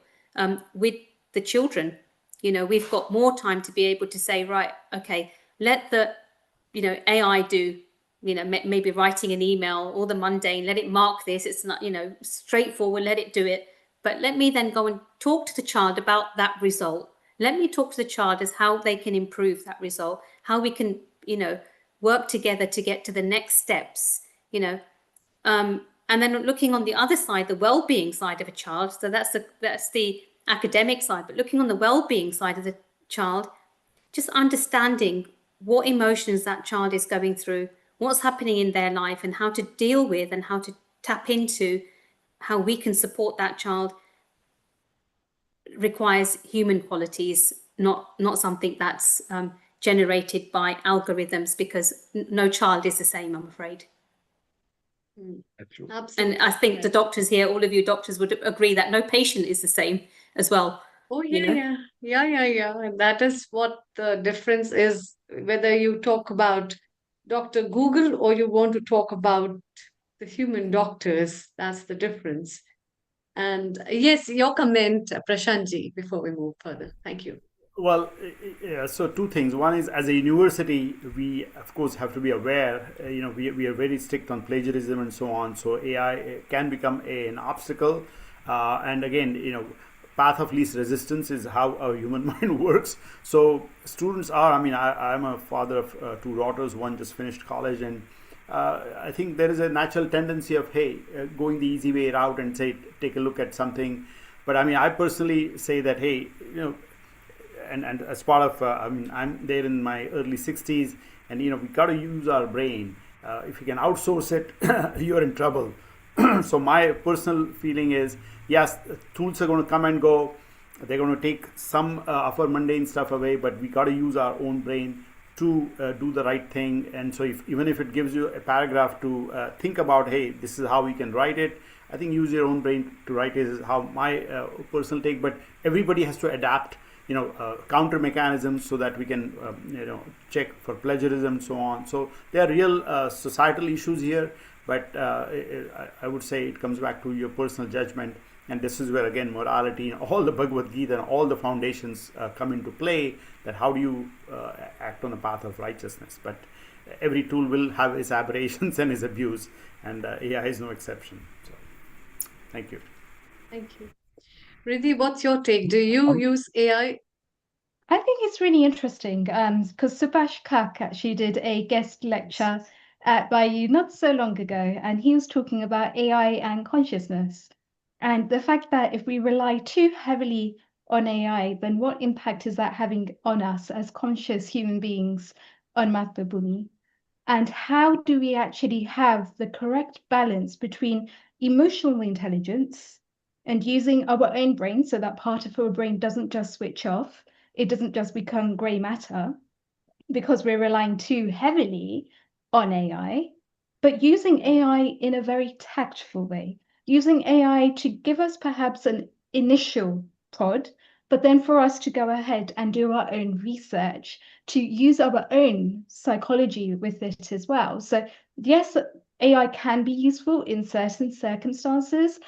with the children. We've got more time to be able to say, right, okay, let the, AI do, maybe writing an email or the mundane, let it mark this. It's not, straightforward, let it do it. But let me then go and talk to the child about that result. Let me talk to the child as how they can improve that result, how we can, work together to get to the next steps, and then looking on the other side, the well-being side of a child. So that's the academic side, but looking on the well-being side of the child, just understanding what emotions that child is going through, what's happening in their life, and how to deal with and how to tap into how we can support that child requires human qualities, not something that's generated by algorithms, because no child is the same, I'm afraid. Absolutely. And I think the doctors here, all of you doctors would agree that no patient is the same as well. Oh, yeah. And that is what the difference is, whether you talk about Dr. Google or you want to talk about the human doctors. That's the difference. And yes, your comment, Prashantji, before we move further. Thank you. Well, yeah, so 2 things. One is, as a university, we of course have to be aware. We are very strict on plagiarism and so on. So AI can become an obstacle. And again, path of least resistance is how our human mind works. So students are. I'm a father of 2 daughters. One just finished college, and I think there is a natural tendency of going the easy way out and take a look at something. But I personally say that and as part of I'm there in my early 60s, and we got to use our brain. If you can outsource it, you're in trouble. So my personal feeling is, yes, tools are going to come and go. They're going to take some of our mundane stuff away, but we got to use our own brain. to do the right thing. And so even if it gives you a paragraph to think about, hey, this is how we can write it, I think use your own brain to write it is how my personal take. But everybody has to adapt, counter mechanisms so that we can check for plagiarism and so on. So there are real societal issues here, but I would say it comes back to your personal judgment. And this is where, again, morality and all the Bhagavad Gita and all the foundations come into play, that how do you act on the path of righteousness. But every tool will have its aberrations and its abuse, and AI is no exception. So, thank you. Thank you. Riddhi, what's your take? Do you use AI? I think it's really interesting because Subhash Kak actually did a guest lecture at Bayou not so long ago, and he was talking about AI and consciousness. And the fact that if we rely too heavily on AI, then what impact is that having on us as conscious human beings on Mathabhumi? And how do we actually have the correct balance between emotional intelligence and using our own brain so that part of our brain doesn't just switch off, it doesn't just become gray matter because we're relying too heavily on AI, but using AI in a very tactful way, using AI to give us perhaps an initial prod, but then for us to go ahead and do our own research, to use our own psychology with it as well. So yes, AI can be useful in certain circumstances,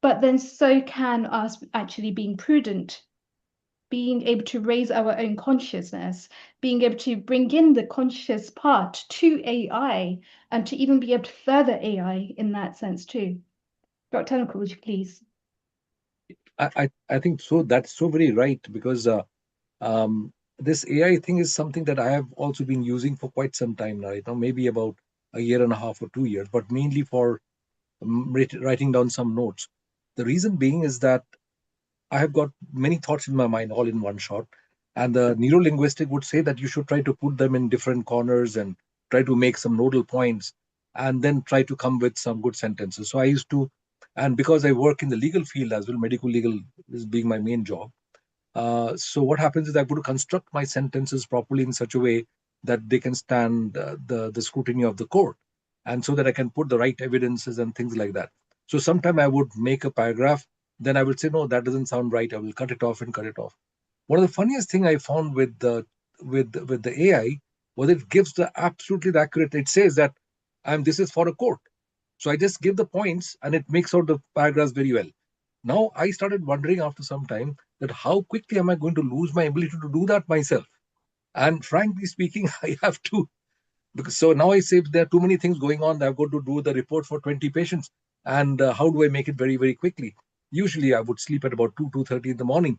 but then so can us actually being prudent, being able to raise our own consciousness, being able to bring in the conscious part to AI, and to even be able to further AI in that sense too. Dr. Anukul, would you please? I think so. That's so very right, because this AI thing is something that I have also been using for quite some time now. Maybe about a year and a half or 2 years, but mainly for writing down some notes. The reason being is that I have got many thoughts in my mind all in one shot. And the neurolinguistic would say that you should try to put them in different corners and try to make some nodal points and then try to come with some good sentences. So I used to, and because I work in the legal field as well, medical legal is being my main job. So what happens is I have to construct my sentences properly in such a way that they can stand the scrutiny of the court, and so that I can put the right evidences and things like that. So sometime I would make a paragraph, then I would say, no, that doesn't sound right. I will cut it off and cut it off. One of the funniest thing I found with the AI was it gives the absolutely accurate. It says that this is for a court. So I just give the points and it makes out the paragraphs very well. Now I started wondering after some time that how quickly am I going to lose my ability to do that myself? And frankly speaking, I have to, because so now I say there are too many things going on. I've got to do the report for 20 patients. And how do I make it very, very quickly? Usually I would sleep at about 2:30 in the morning,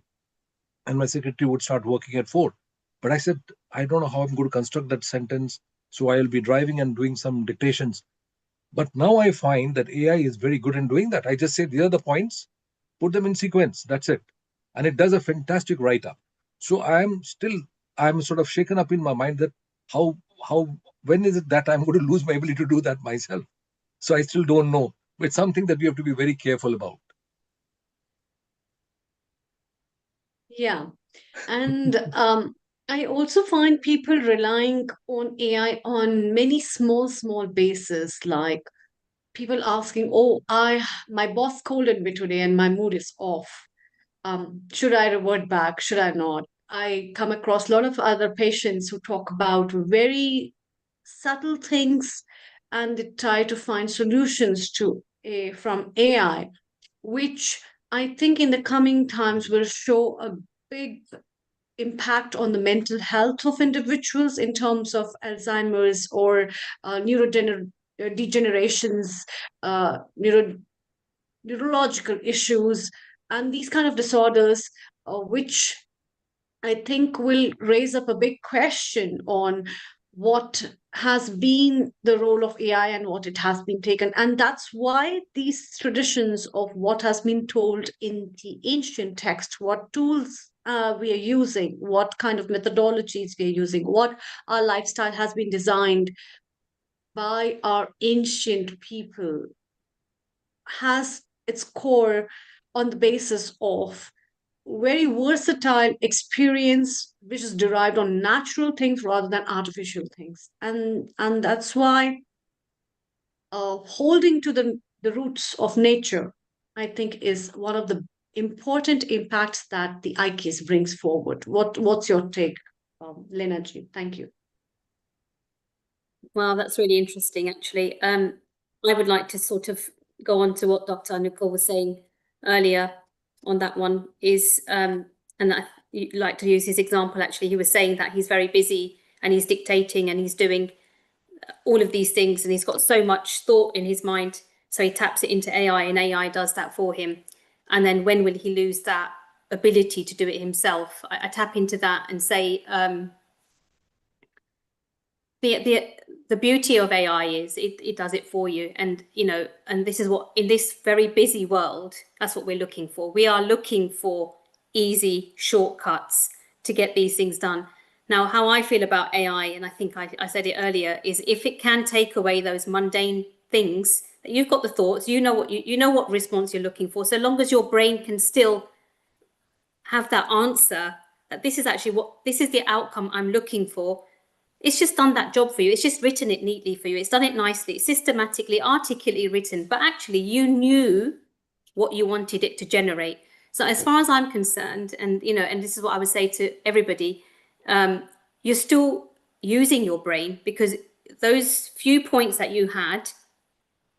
and my secretary would start working at 4. But I said, I don't know how I'm going to construct that sentence. So I'll be driving and doing some dictations. But now I find that AI is very good in doing that. I just say, these are the points, put them in sequence. That's it. And it does a fantastic write-up. So I'm sort of shaken up in my mind that how when is it that I'm going to lose my ability to do that myself? So I still don't know. It's something that we have to be very careful about. Yeah. And I also find people relying on AI on many small bases, like people asking, "Oh, my boss scolded me today and my mood is off. Should I revert back? Should I not?" I come across a lot of other patients who talk about very subtle things, and they try to find solutions to from AI, which I think in the coming times will show a big impact on the mental health of individuals in terms of Alzheimer's or neurodegenerations, neurological issues, and these kind of disorders, which I think will raise up a big question on what has been the role of AI and what it has been taken. And that's why these traditions of what has been told in the ancient text, what tools we are using, what kind of methodologies we are using, what our lifestyle has been designed by our ancient people, has its core on the basis of very versatile experience which is derived on natural things rather than artificial things. And that's why holding to the roots of nature, I think, is one of the important impacts that the IKES brings forward. What's your take, Lena Ji? Thank you. Wow, that's really interesting, actually. I would like to sort of go on to what Dr. Anukul was saying earlier on that one is, and I like to use his example, actually. He was saying that he's very busy and he's dictating and he's doing all of these things and he's got so much thought in his mind. So he taps it into AI and AI does that for him. And then when will he lose that ability to do it himself? I tap into that and say, the beauty of AI is it does it for you. And, you know, and this is what, in this very busy world, that's what we're looking for. We are looking for easy shortcuts to get these things done. Now, how I feel about AI, and I think I said it earlier, is if it can take away those mundane things, that you've got the thoughts, you know what response you're looking for. So long as your brain can still have that answer, that this is actually this is the outcome I'm looking for, it's just done that job for you. It's just written it neatly for you. It's done it nicely, systematically, articulately written, but actually you knew what you wanted it to generate. So as far as I'm concerned, and you know, and this is what I would say to everybody, you're still using your brain, because those few points that you had,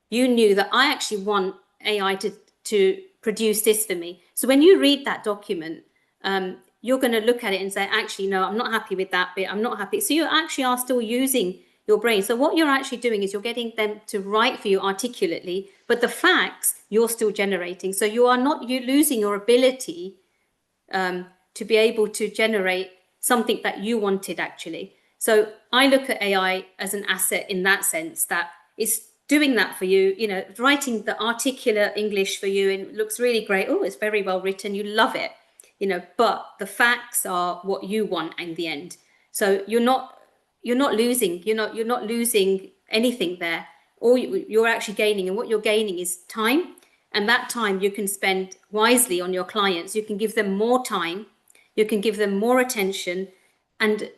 you knew that I actually want AI to produce this for me. So when you read that document, you're going to look at it and say, actually, no, I'm not happy with that bit. I'm not happy. So you actually are still using your brain. So what you're actually doing is you're getting them to write for you articulately, but the facts you're still generating. So you are not losing your ability to be able to generate something that you wanted, actually. So I look at AI as an asset in that sense, that it's doing that for you, you know, writing the articulate English for you, and it looks really great. Oh, it's very well written. You love it, you know, but the facts are what you want in the end. So you're not losing, you're not losing anything there. All you're actually gaining, and what you're gaining is time. And that time you can spend wisely on your clients. You can give them more time, you can give them more attention, and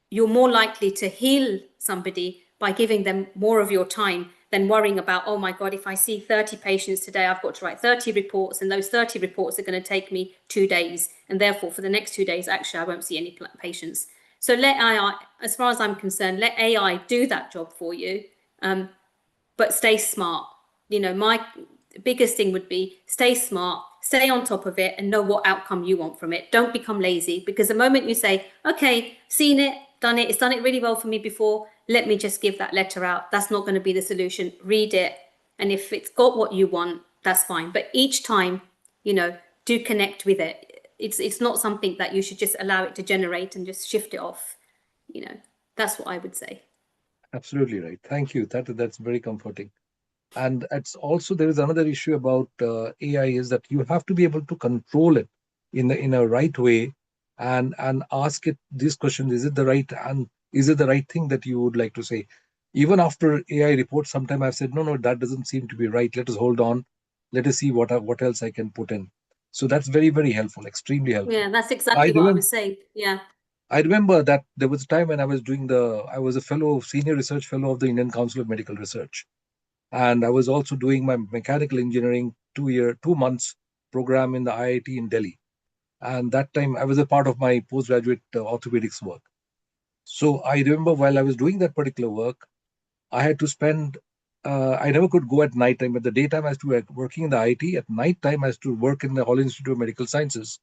you're more likely to heal somebody by giving them more of your time than worrying about, oh my God, if I see 30 patients today, I've got to write 30 reports, and those 30 reports are going to take me 2 days. And therefore, for the next 2 days, actually, I won't see any patients. So let AI, as far as I'm concerned, let AI do that job for you, but stay smart. You know, my biggest thing would be stay smart, stay on top of it, and know what outcome you want from it. Don't become lazy, because the moment you say, okay, seen it, done it, it's done it really well for me before, let me just give that letter out. That's not going to be the solution. Read it. And if it's got what you want, that's fine. But each time, you know, do connect with it. It's not something that you should just allow it to generate and just shift it off. You know, that's what I would say. Absolutely right. Thank you. That's very comforting. And it's also, there is another issue about AI, is that you have to be able to control it in a right way, and ask it these questions. Is it the right thing that you would like to say? Even after AI reports, sometimes I've said, no, that doesn't seem to be right. Let us hold on. Let us see what else I can put in. So that's very, very helpful, extremely helpful. Yeah, that's exactly what I was saying. Yeah. I remember that there was a time when I was a senior research fellow of the Indian Council of Medical Research. And I was also doing my mechanical engineering 2 months program in the IIT in Delhi. And that time I was a part of my postgraduate orthopedics work. So I remember while I was doing that particular work, I had to spend, I never could go at night time. At the daytime, I was to working in the IIT. At night time, I was to work in the All Institute of Medical Sciences,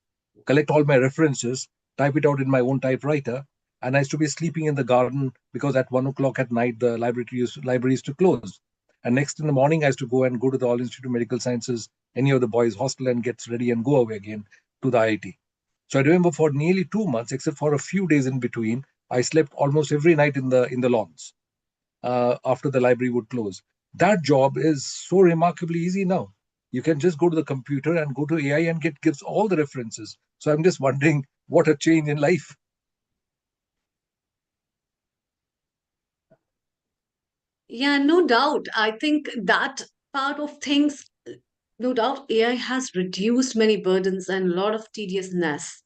collect all my references, type it out in my own typewriter. And I used to be sleeping in the garden, because at 1 o'clock at night, the library used to close. And next in the morning, I used to go to the All Institute of Medical Sciences, any of the boys' hostel, and get ready and go away again to the IIT. So I remember for nearly 2 months, except for a few days in between, I slept almost every night in the lawns after the library would close. That job is so remarkably easy now. You can just go to the computer and go to AI and gives all the references. So I'm just wondering, what a change in life. Yeah, no doubt. I think that part of things no doubt AI has reduced many burdens and a lot of tediousness.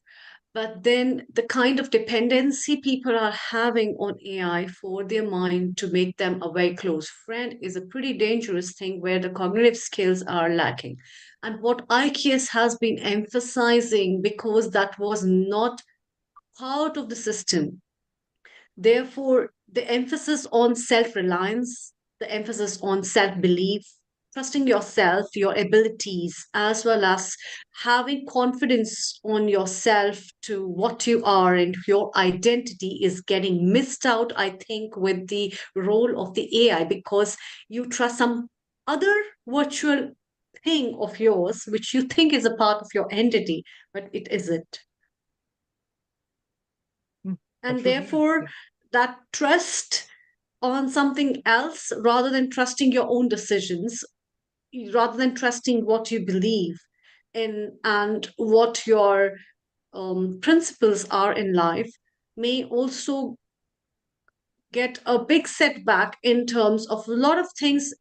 But then the kind of dependency people are having on AI for their mind to make them a very close friend is a pretty dangerous thing where the cognitive skills are lacking. And what IKS has been emphasizing, because that was not part of the system, therefore, the emphasis on self reliance, the emphasis on self belief, trusting yourself, your abilities, as well as having confidence on yourself to what you are and your identity is getting missed out, I think, with the role of the AI because you trust some other virtual thing of yours, which you think is a part of your entity, but it isn't. And Absolutely. therefore, that trust on something else rather than trusting your own decisions, rather than trusting what you believe in and what your principles are in life, may also get a big setback in terms of a lot of things,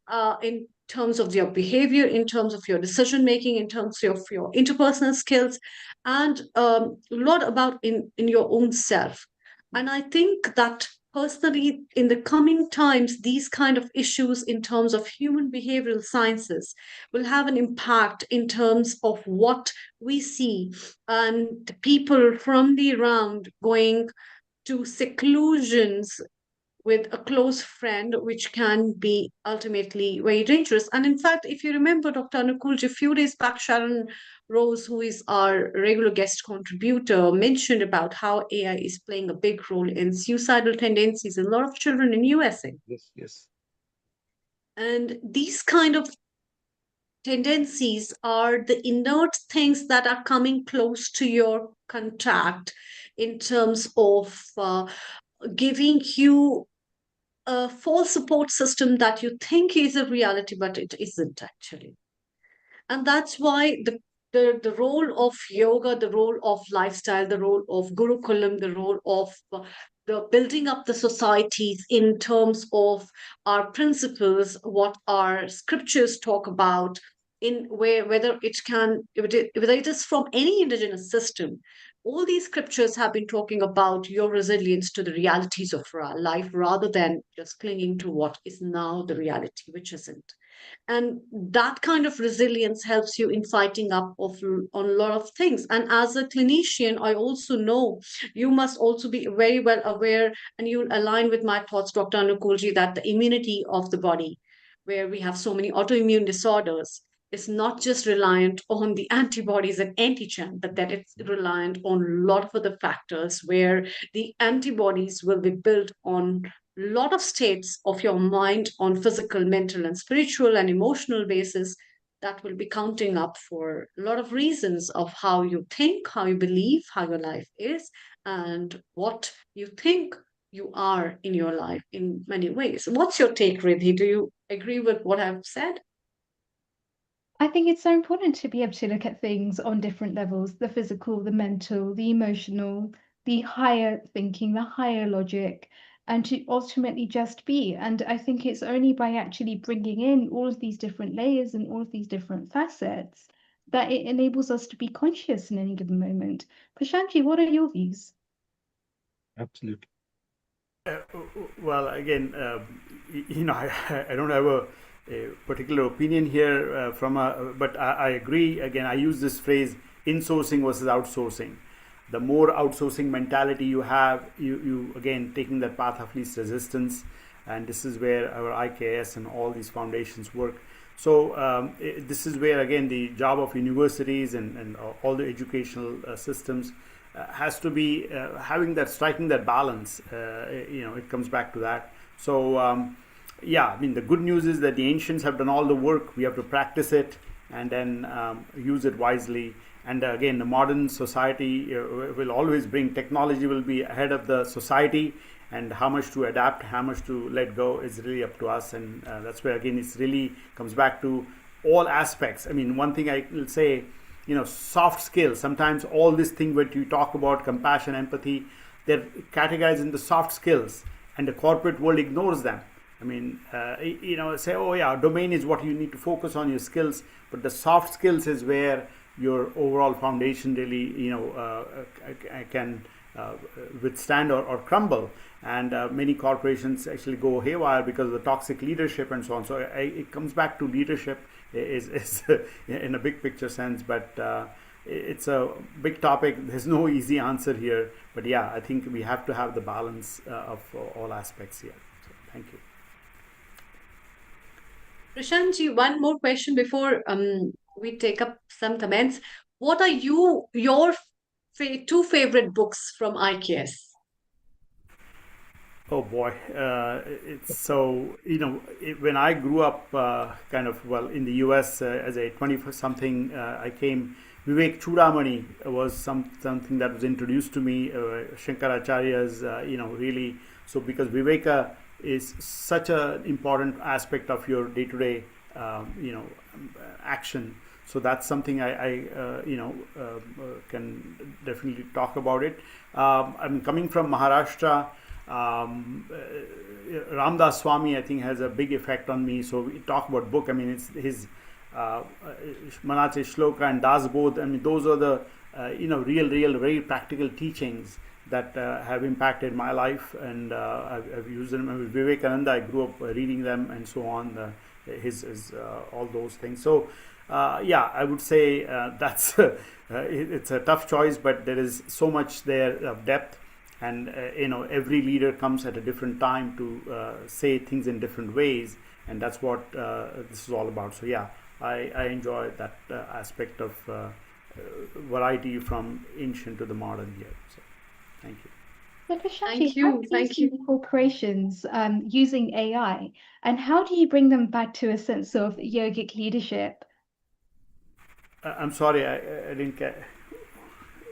in terms of your behavior, in terms of your decision making, in terms of your interpersonal skills, and a lot about in your own self. And I think that personally, in the coming times, these kind of issues in terms of human behavioral sciences will have an impact in terms of what we see, and people from the around going to seclusions with a close friend, which can be ultimately very dangerous. And in fact, if you remember, Dr. Anukulji, a few days back, Sharon Rose, who is our regular guest contributor, mentioned about how AI is playing a big role in suicidal tendencies in a lot of children in USA. Yes, yes. And these kind of tendencies are the inert things that are coming close to your contact in terms of giving you a false support system that you think is a reality, but it isn't actually. And that's why the role of yoga, the role of lifestyle, the role of Gurukulam, the role of the building up the societies in terms of our principles, what our scriptures talk about, in where whether it can whether it is from any indigenous system, all these scriptures have been talking about your resilience to the realities of our life rather than just clinging to what is now the reality, which isn't. And that kind of resilience helps you in fighting up of on a lot of things. And as a clinician, I also know you must also be very well aware, and you align with my thoughts, Dr. Anukulji, that the immunity of the body, where we have so many autoimmune disorders, is not just reliant on the antibodies and antigen, but that it's reliant on a lot of other factors where the antibodies will be built on lot of states of your mind on physical, mental, and spiritual and emotional basis that will be counting up for a lot of reasons of how you think, how you believe, how your life is, and what you think you are in your life in many ways. What's your take, Riddhi? Do you agree with what I've said? I think it's so important to be able to look at things on different levels, the physical, the mental, the emotional, the higher thinking, the higher logic, and to ultimately just be. And I think it's only by actually bringing in all of these different layers and all of these different facets that it enables us to be conscious in any given moment. Prashanti, what are your views? Absolutely. Well, again, I don't have a particular opinion here but I agree. Again, I use this phrase insourcing versus outsourcing. The more outsourcing mentality you have, you again taking that path of least resistance, and this is where our IKS and all these foundations work. So this is where again the job of universities and all the educational systems has to be striking that balance. It comes back to that. So yeah, I mean, the good news is that the ancients have done all the work. We have to practice it and then use it wisely. And again, the modern society will always bring technology, will be ahead of the society, and how much to adapt, how much to let go is really up to us. And that's where again it's really comes back to all aspects. I mean, one thing I will say, soft skills, sometimes all this thing that you talk about, compassion, empathy, they're categorized in the soft skills, and the corporate world ignores them. I mean, say, oh yeah, domain is what you need to focus on, your skills, but the soft skills is where your overall foundation really, can withstand or crumble. And many corporations actually go haywire because of the toxic leadership and so on. So it comes back to leadership is in a big picture sense, but it's a big topic. There's no easy answer here, but yeah, I think we have to have the balance of all aspects here. So, thank you. Prashantji, one more question before we take up some comments. What are your two favorite books from IKS? Oh boy, it's so, when I grew up in the US as a 20-something, I came, Vivek Chudamani was something that was introduced to me, Shankaracharya's, really, so because Viveka is such an important aspect of your day-to-day, action. So that's something I can definitely talk about it. I'm coming from Maharashtra. Ramdas Swami, I think, has a big effect on me. So we talk about book. I mean, it's his Manache Shloka and Das Bodh. I mean, those are the real, very practical teachings that have impacted my life, and I've used them. I mean, Vivekananda, I grew up reading them and so on. His all those things. So I would say that's it's a tough choice, but there is so much there of depth. And every leader comes at a different time to say things in different ways, and that's what this is all about. So yeah, I enjoy that aspect of variety from ancient to the modern here. So thank you. So Prashantji, how do you see corporations using AI, and how do you bring them back to a sense of yogic leadership? I'm sorry, I didn't get.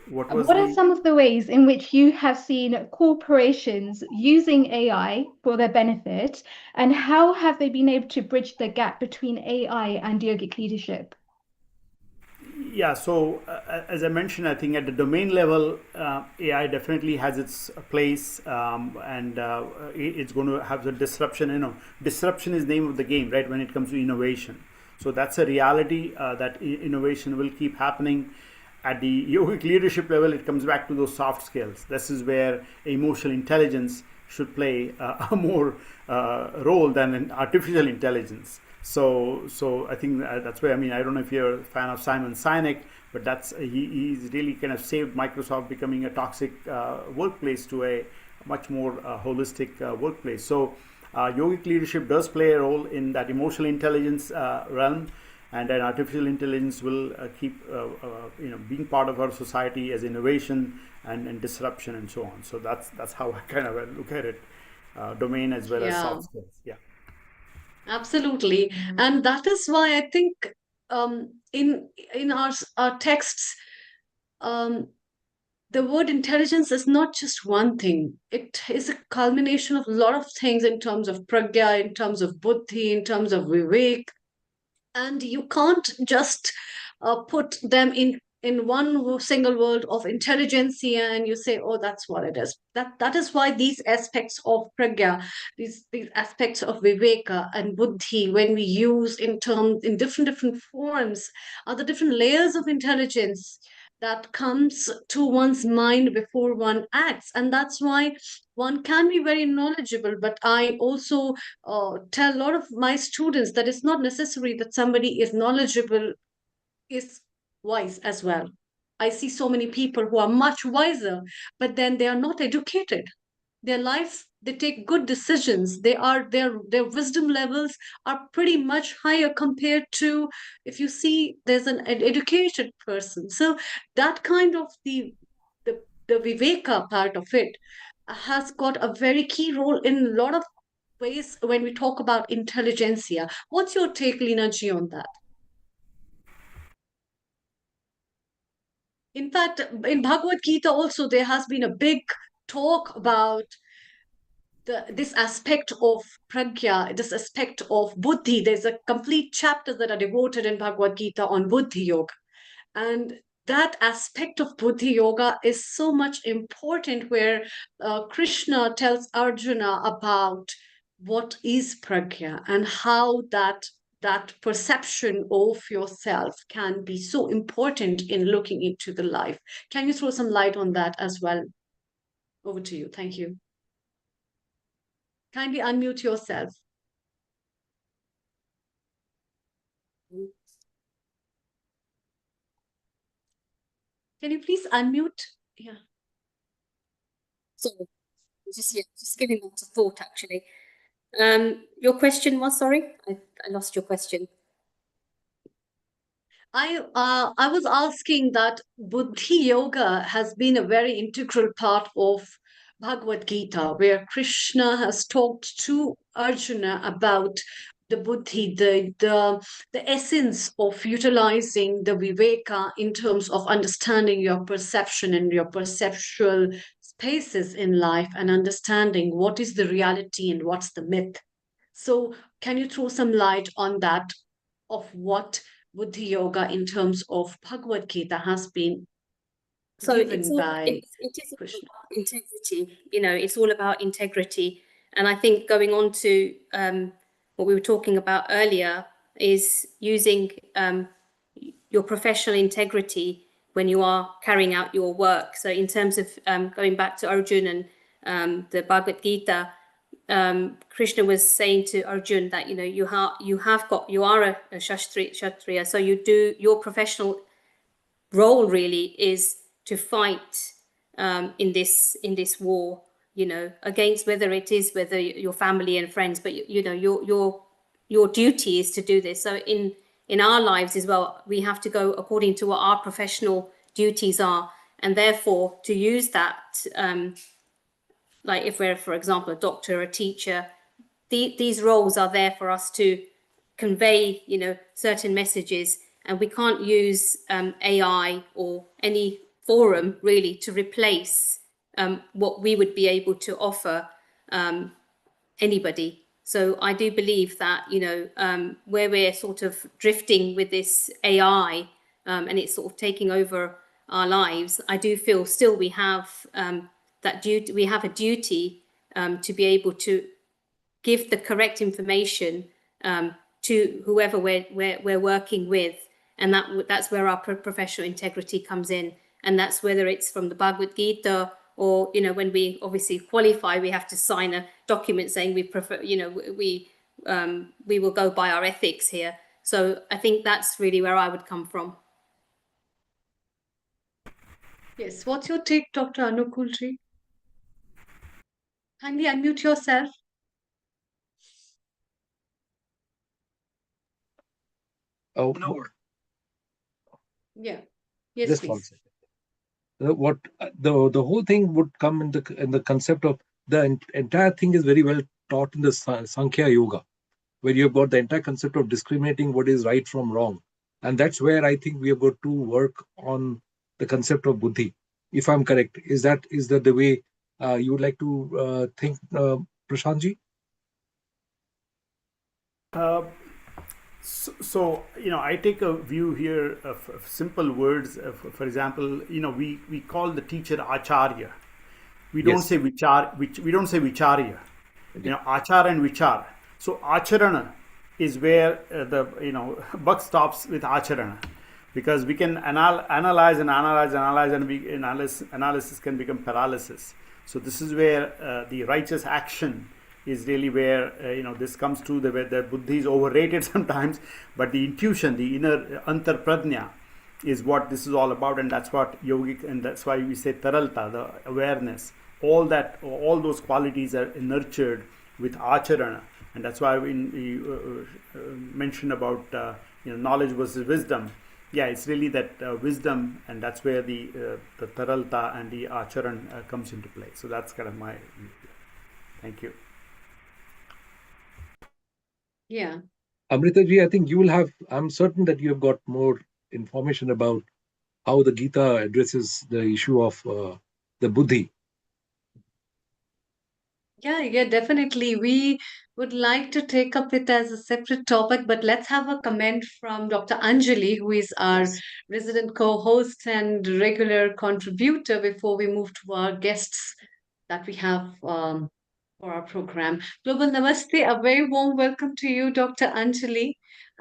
What are some of the ways in which you have seen corporations using AI for their benefit, and how have they been able to bridge the gap between AI and yogic leadership? Yeah, so as I mentioned, I think at the domain level, AI definitely has its place, and it's going to have the disruption. Disruption is the name of the game, right, when it comes to innovation. So that's a reality that innovation will keep happening. At the yogic leadership level, it comes back to those soft skills. This is where emotional intelligence should play a more role than an artificial intelligence. So I think that's why, I mean, I don't know if you're a fan of Simon Sinek, but he's really kind of saved Microsoft becoming a toxic workplace to a much more holistic workplace. So yogic leadership does play a role in that emotional intelligence realm. And then artificial intelligence will keep being part of our society as innovation and disruption and so on. So that's how I kind of look at it, domain as well as soft skills. Yeah, absolutely. And that is why I think in our texts, the word intelligence is not just one thing. It is a culmination of a lot of things in terms of pragya, in terms of buddhi, in terms of vivek, and you can't just put them in one single world of intelligentsia and you say, oh, that's what it is. That is why these aspects of pragya, these aspects of viveka and buddhi, when we use in different forms, are the different layers of intelligence that comes to one's mind before one acts. And that's why one can be very knowledgeable, but I also tell a lot of my students that it's not necessary that somebody is knowledgeable is wise as well. I see so many people who are much wiser, but then they are not educated. Their life, they take good decisions. Their wisdom levels are pretty much higher compared to if you see there's an educated person. So that kind of the viveka part of it has got a very key role in a lot of ways when we talk about intelligentsia. What's your take, Lina Ji, on that? In fact, in Bhagavad Gita also, there has been a big talk about this aspect of pragya, this aspect of buddhi. There's a complete chapter that are devoted in Bhagavad Gita on buddhi yoga. And that aspect of buddhi yoga is so much important, where Krishna tells Arjuna about what is pragya and how that perception of yourself can be so important in looking into the life. Can you throw some light on that as well? Over to you. Thank you. Kindly unmute yourself. Can you please unmute? Yeah. Sorry, just giving that a thought actually. Your question was, sorry, I lost your question. I was asking that Buddhi Yoga has been a very integral part of Bhagavad Gita, where Krishna has talked to Arjuna about the Buddhi, the essence of utilizing the Viveka in terms of understanding your perception and your perceptual spaces in life and understanding what is the reality and what's the myth. So, can you throw some light on that of what Buddhi Yoga in terms of Bhagavad Gita has been So given by it is all Krishna? about integrity. It's all about integrity. And I think going on to what we were talking about earlier is using your professional integrity when you are carrying out your work. So in terms of going back to Arjun and the Bhagavad Gita, Krishna was saying to Arjun that you are a kshatriya, so you do your professional role really is to fight in this war, against whether your family and friends, but your duty is to do this. So in our lives as well, we have to go according to what our professional duties are, and therefore to use that. Like if we're, for example, a doctor, a teacher, these roles are there for us to convey, certain messages, and we can't use AI or any forum really to replace what we would be able to offer anybody. So I do believe that, where we're sort of drifting with this AI and it's sort of taking over our lives, I do feel still we have that duty. We have a duty to be able to give the correct information to whoever we're working with, and that's where our professional integrity comes in, and that's whether it's from the Bhagavad Gita or when we obviously qualify, we have to sign a document saying we prefer, we will go by our ethics here. So I think that's really where I would come from. Yes, what's your take, Dr. Anukulji? Kindly unmute yourself. Oh no. Yeah. Yes, Just please. 1 second. What the whole thing would come in the concept of the entire thing is very well taught in the Sankhya Yoga, where you've got the entire concept of discriminating what is right from wrong, and that's where I think we have got to work on the concept of buddhi. If I'm correct, is that the way you would like to think, Prashantji? So I take a view here of simple words. For example, we call the teacher acharya. We don't Yes. say we don't say vicharya. Achar and vichar. So acharana is where the buck stops with acharana, because we can analyze, and analysis can become paralysis. So this is where the righteous action is really where this comes to where the buddhi is overrated sometimes, but the intuition, the inner antarpradnya, is what this is all about, and that's what yogic, and that's why we say taralta, the awareness. All those qualities are nurtured with acharana, and that's why we mentioned about knowledge versus wisdom. Yeah, it's really that wisdom, and that's where the taralta and the acharan comes into play. So that's kind of my view. Thank you. Yeah. Amritaji, I think you will have, I'm certain that you have got more information about how the Gita addresses the issue of the buddhi. Yeah, definitely. We would like to take up it as a separate topic, but let's have a comment from Dr. Anjali, who is our Yes. resident co-host and regular contributor, before we move to our guests that we have for our program. Global Namaste, a very warm welcome to you, Dr. Anjali.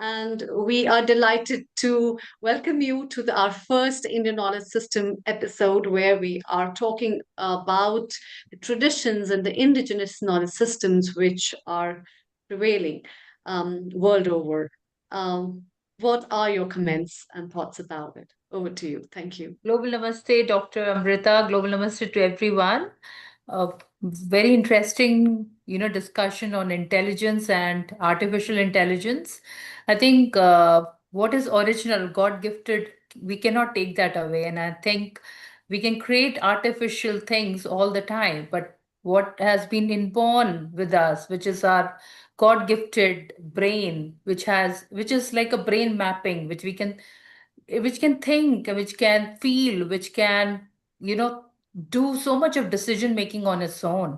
And we are delighted to welcome you to our first Indian Knowledge System episode, where we are talking about the traditions and the indigenous knowledge systems which are prevailing world over. Um, what are your comments and thoughts about it? Over to you. Thank you. Global Namaste, Dr. Amrita. Global Namaste to everyone. A very interesting, discussion on intelligence and artificial intelligence. I think what is original, God gifted, we cannot take that away. And I think we can create artificial things all the time, but what has been inborn with us, which is our God gifted brain, which is like a brain mapping, which can think, which can feel, which can, you know, do so much of decision making on its own.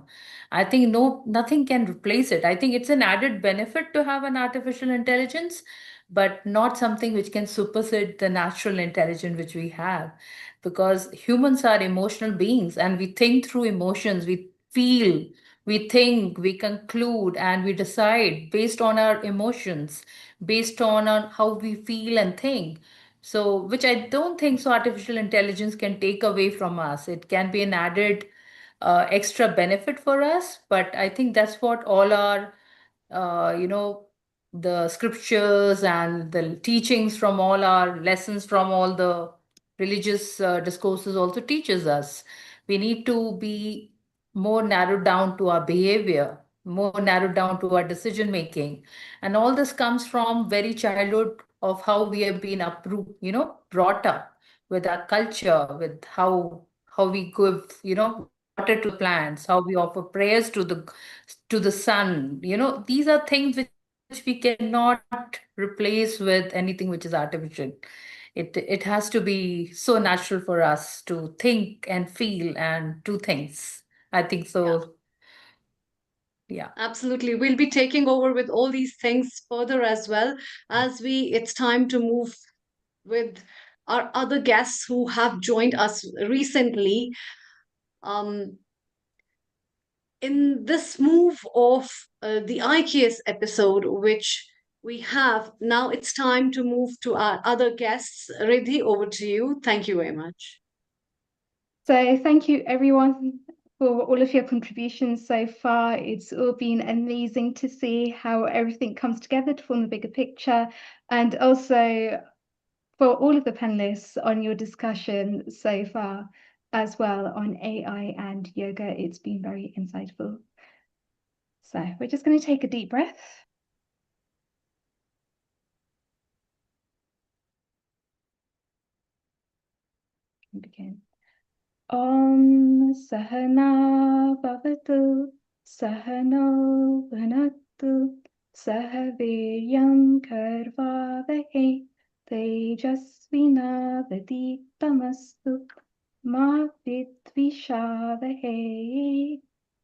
I think nothing can replace it. I think it's an added benefit to have an artificial intelligence, but not something which can supersede the natural intelligence which we have. Because humans are emotional beings and we think through emotions, we feel, we think, we conclude, and we decide based on our emotions, based on how we feel and think. So, which I don't think so artificial intelligence can take away from us. It can be an added extra benefit for us, but I think that's what all our, uh, you know, the scriptures and the teachings from all our lessons from all the religious discourses also teaches us. We need to be more narrowed down to our behavior, more narrowed down to our decision making. And all this comes from very childhood of how we have been brought up with our culture, with how we give, water to the plants, how we offer prayers to the sun. These are things which we cannot replace with anything which is artificial. It has to be so natural for us to think and feel and do things. I think Yeah. so. Yeah. Absolutely. We'll be taking over with all these things further as well as it's time to move with our other guests who have joined us recently. Um, in this move of the IKS episode, which we have now, it's time to move to our other guests. Riddhi, over to you. Thank you very much. So thank you everyone for all of your contributions so far. It's all been amazing to see how everything comes together to form the bigger picture, and also for all of the panelists on your discussion so far as well on AI and yoga. It's been very insightful. So we're just going to take a deep breath. And begin. Om Sahana Bhavatu Sahano Bhanatu Sahaviryam Karvavahe Tejasvinavaditamastu Ma Vidvishavahe.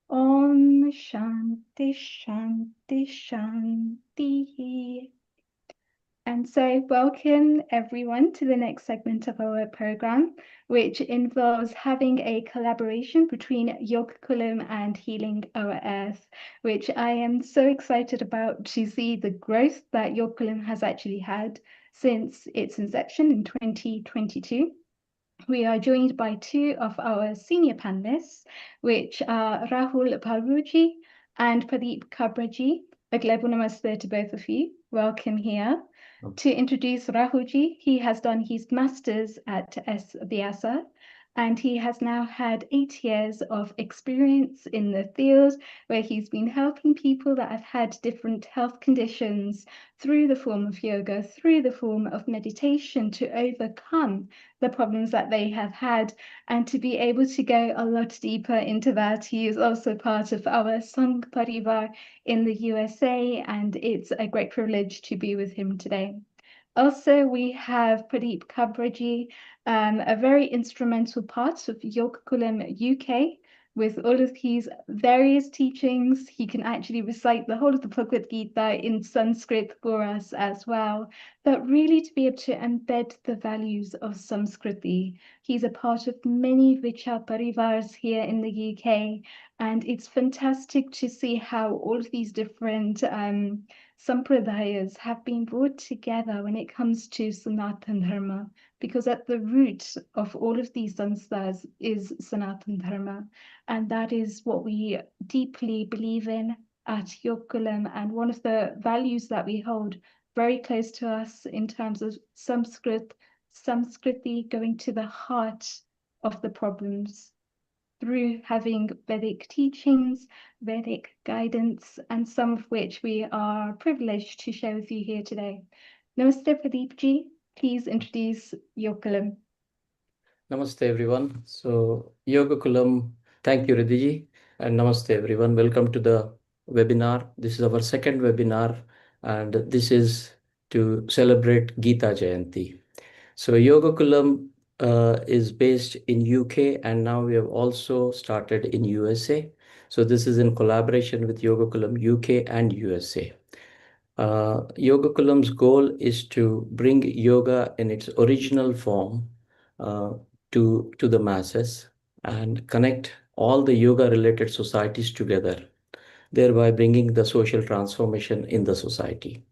Om Shanti Shanti Shanti. And so, welcome everyone to the next segment of our program, which involves having a collaboration between Yogakulam and Healing Our Earth, which I am so excited about to see the growth that Yogakulam has actually had since its inception in 2022. We are joined by two of our senior panelists, which are Rahul Palruji and Pradeep Kabraji. A global namaste to both of you. Welcome here. To introduce Rahulji, he has done his master's at S. Vyasa, and he has now had 8 years of experience in the field where he's been helping people that have had different health conditions through the form of yoga, through the form of meditation, to overcome the problems that they have had, and to be able to go a lot deeper into that. He is also part of our Sangh Parivar in the USA, and it's a great privilege to be with him today. Also, we have Pradeep Kabraji, a very instrumental part of Yogakulam UK, with all of his various teachings. He can actually recite the whole of the Bhagavad Gita in Sanskrit for us as well. But really to be able to embed the values of Samskriti. He's a part of many Vichar Parivars here in the UK, and it's fantastic to see how all of these different sampradayas have been brought together when it comes to Sanatan Dharma, because at the root of all of these sanstars is Sanatan Dharma, and that is what we deeply believe in at Yokulam, and one of the values that we hold very close to us in terms of Samskriti, going to the heart of the problems through having Vedic teachings, Vedic guidance, and some of which we are privileged to share with you here today. Namaste Pradeepji, please introduce Yokulam. Namaste everyone. So Yoga Kulam, thank you Ridhiji, and namaste everyone. Welcome to the webinar. This is our second webinar, and this is to celebrate Gita Jayanti. So Yoga Kulam is based in UK, and now we have also started in USA. So this is in collaboration with Yoga Kulam UK and USA. Yoga Kulam's goal is to bring yoga in its original form to the masses and connect all the yoga related societies together, thereby bringing the social transformation in the society.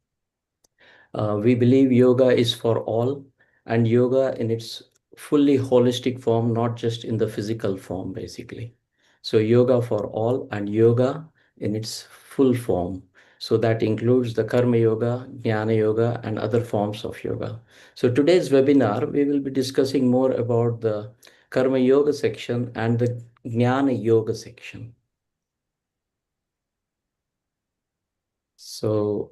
We believe yoga is for all, and yoga in its fully holistic form, not just in the physical form, basically. So yoga for all and yoga in its full form. So that includes the Karma Yoga, Jnana Yoga, and other forms of yoga. So today's webinar, we will be discussing more about the Karma Yoga section and the Jnana Yoga section. So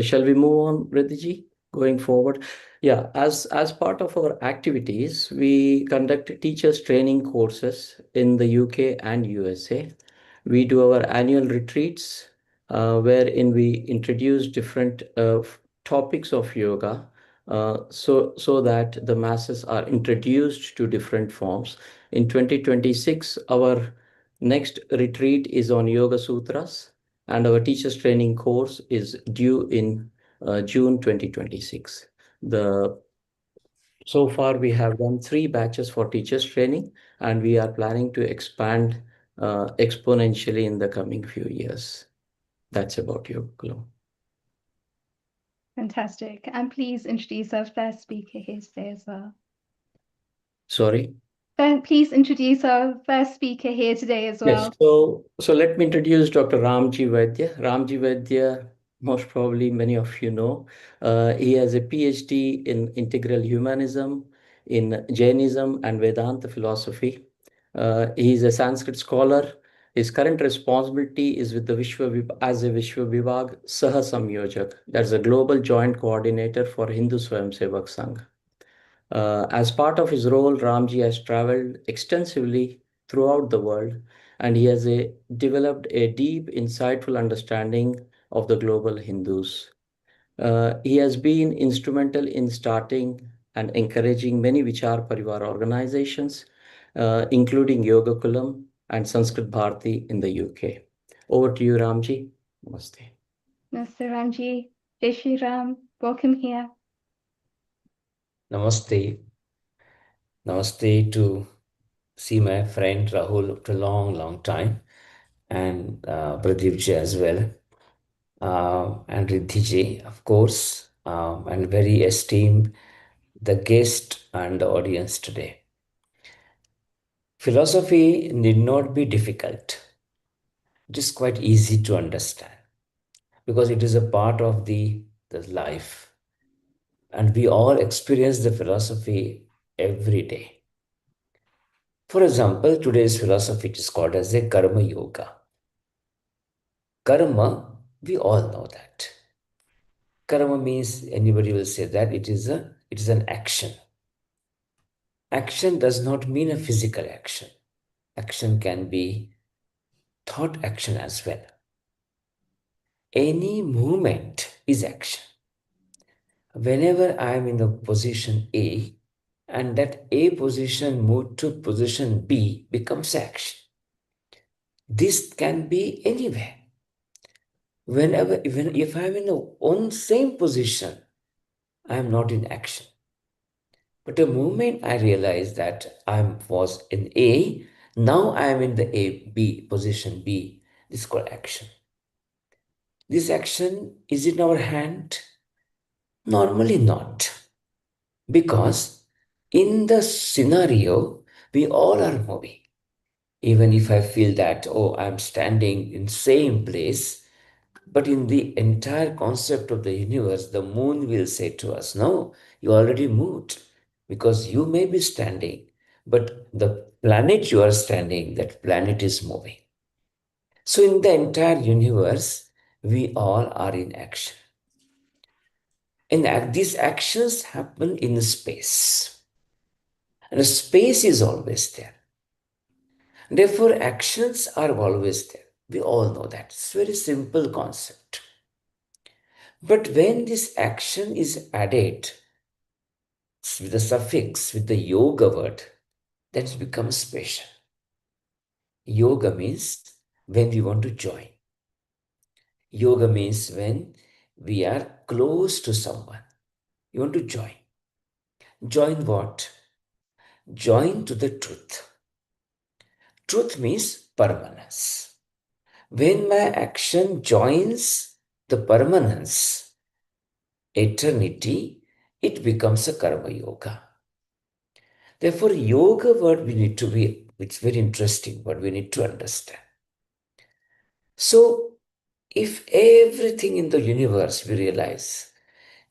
shall we move on, Riddhiji, going forward? Yeah, as part of our activities, we conduct teachers training courses in the UK and USA. We do our annual retreats, wherein we introduce different topics of yoga, so that the masses are introduced to different forms. In 2026, our next retreat is on Yoga Sutras, and our teachers training course is due in June 2026. So far we have done 3 batches for teachers training, and we are planning to expand exponentially in the coming few years. That's about Yoga. Fantastic. And please introduce our first speaker here today as well. Sorry? Please introduce our first speaker here today as well. Yes, so let me introduce Dr. Ramji Vaidya. Ramji Vaidya, most probably many of you know. He has a PhD in integral humanism, in Jainism and Vedanta philosophy. He is a Sanskrit scholar. His current responsibility is with the as a Vishwa Vibhag Saha Samyojak. That's a global joint coordinator for Hindu Swayamsevak Sangh. As part of his role, Ramji has traveled extensively throughout the world, and he has developed a deep, insightful understanding of the global Hindus. He has been instrumental in starting and encouraging many Vichar Parivar organizations, including Yoga Kulam and Sanskrit Bharati in the UK. Over to you, Ramji. Namaste. Namaste, Ramji. Jai Shri Ram. Welcome here. Namaste. Namaste to see my friend Rahul after a long, long time, and Pradeepji as well, and Riddhiji, of course, and very esteemed the guest and the audience today. Philosophy need not be difficult. It is quite easy to understand because it is a part of the life, and we all experience the philosophy every day. For example, today's philosophy is called as a Karma Yoga. Karma, we all know that. Karma means, anybody will say that it is an action. Action does not mean a physical action. Action can be thought action as well. Any movement is action. Whenever I am in the position A, and that A position moved to position B becomes action. This can be anywhere. Whenever, even if I'm in the one same position, I'm not in action. But the moment I realized that I was in A, now I am in the B, position B. This is called action. This action is in our hand? Normally not. Because in the scenario, we all are moving. Even if I feel that, oh, I'm standing in same place, but in the entire concept of the universe, the moon will say to us, no, you already moved because you may be standing, but the planet you are standing, that planet is moving. So in the entire universe, we all are in action. And these actions happen in space. And space is always there. Therefore, actions are always there. We all know that. It's a very simple concept. But when this action is added with the suffix, with the yoga word, then it becomes special. Yoga means when we want to join. Yoga means when we are close to someone. You want to join. Join what? Join to the truth. Truth means permanence. When my action joins the permanence, eternity, it becomes a karma yoga. Therefore, yoga word we need to be, it's very interesting, but we need to understand. So, if everything in the universe we realize,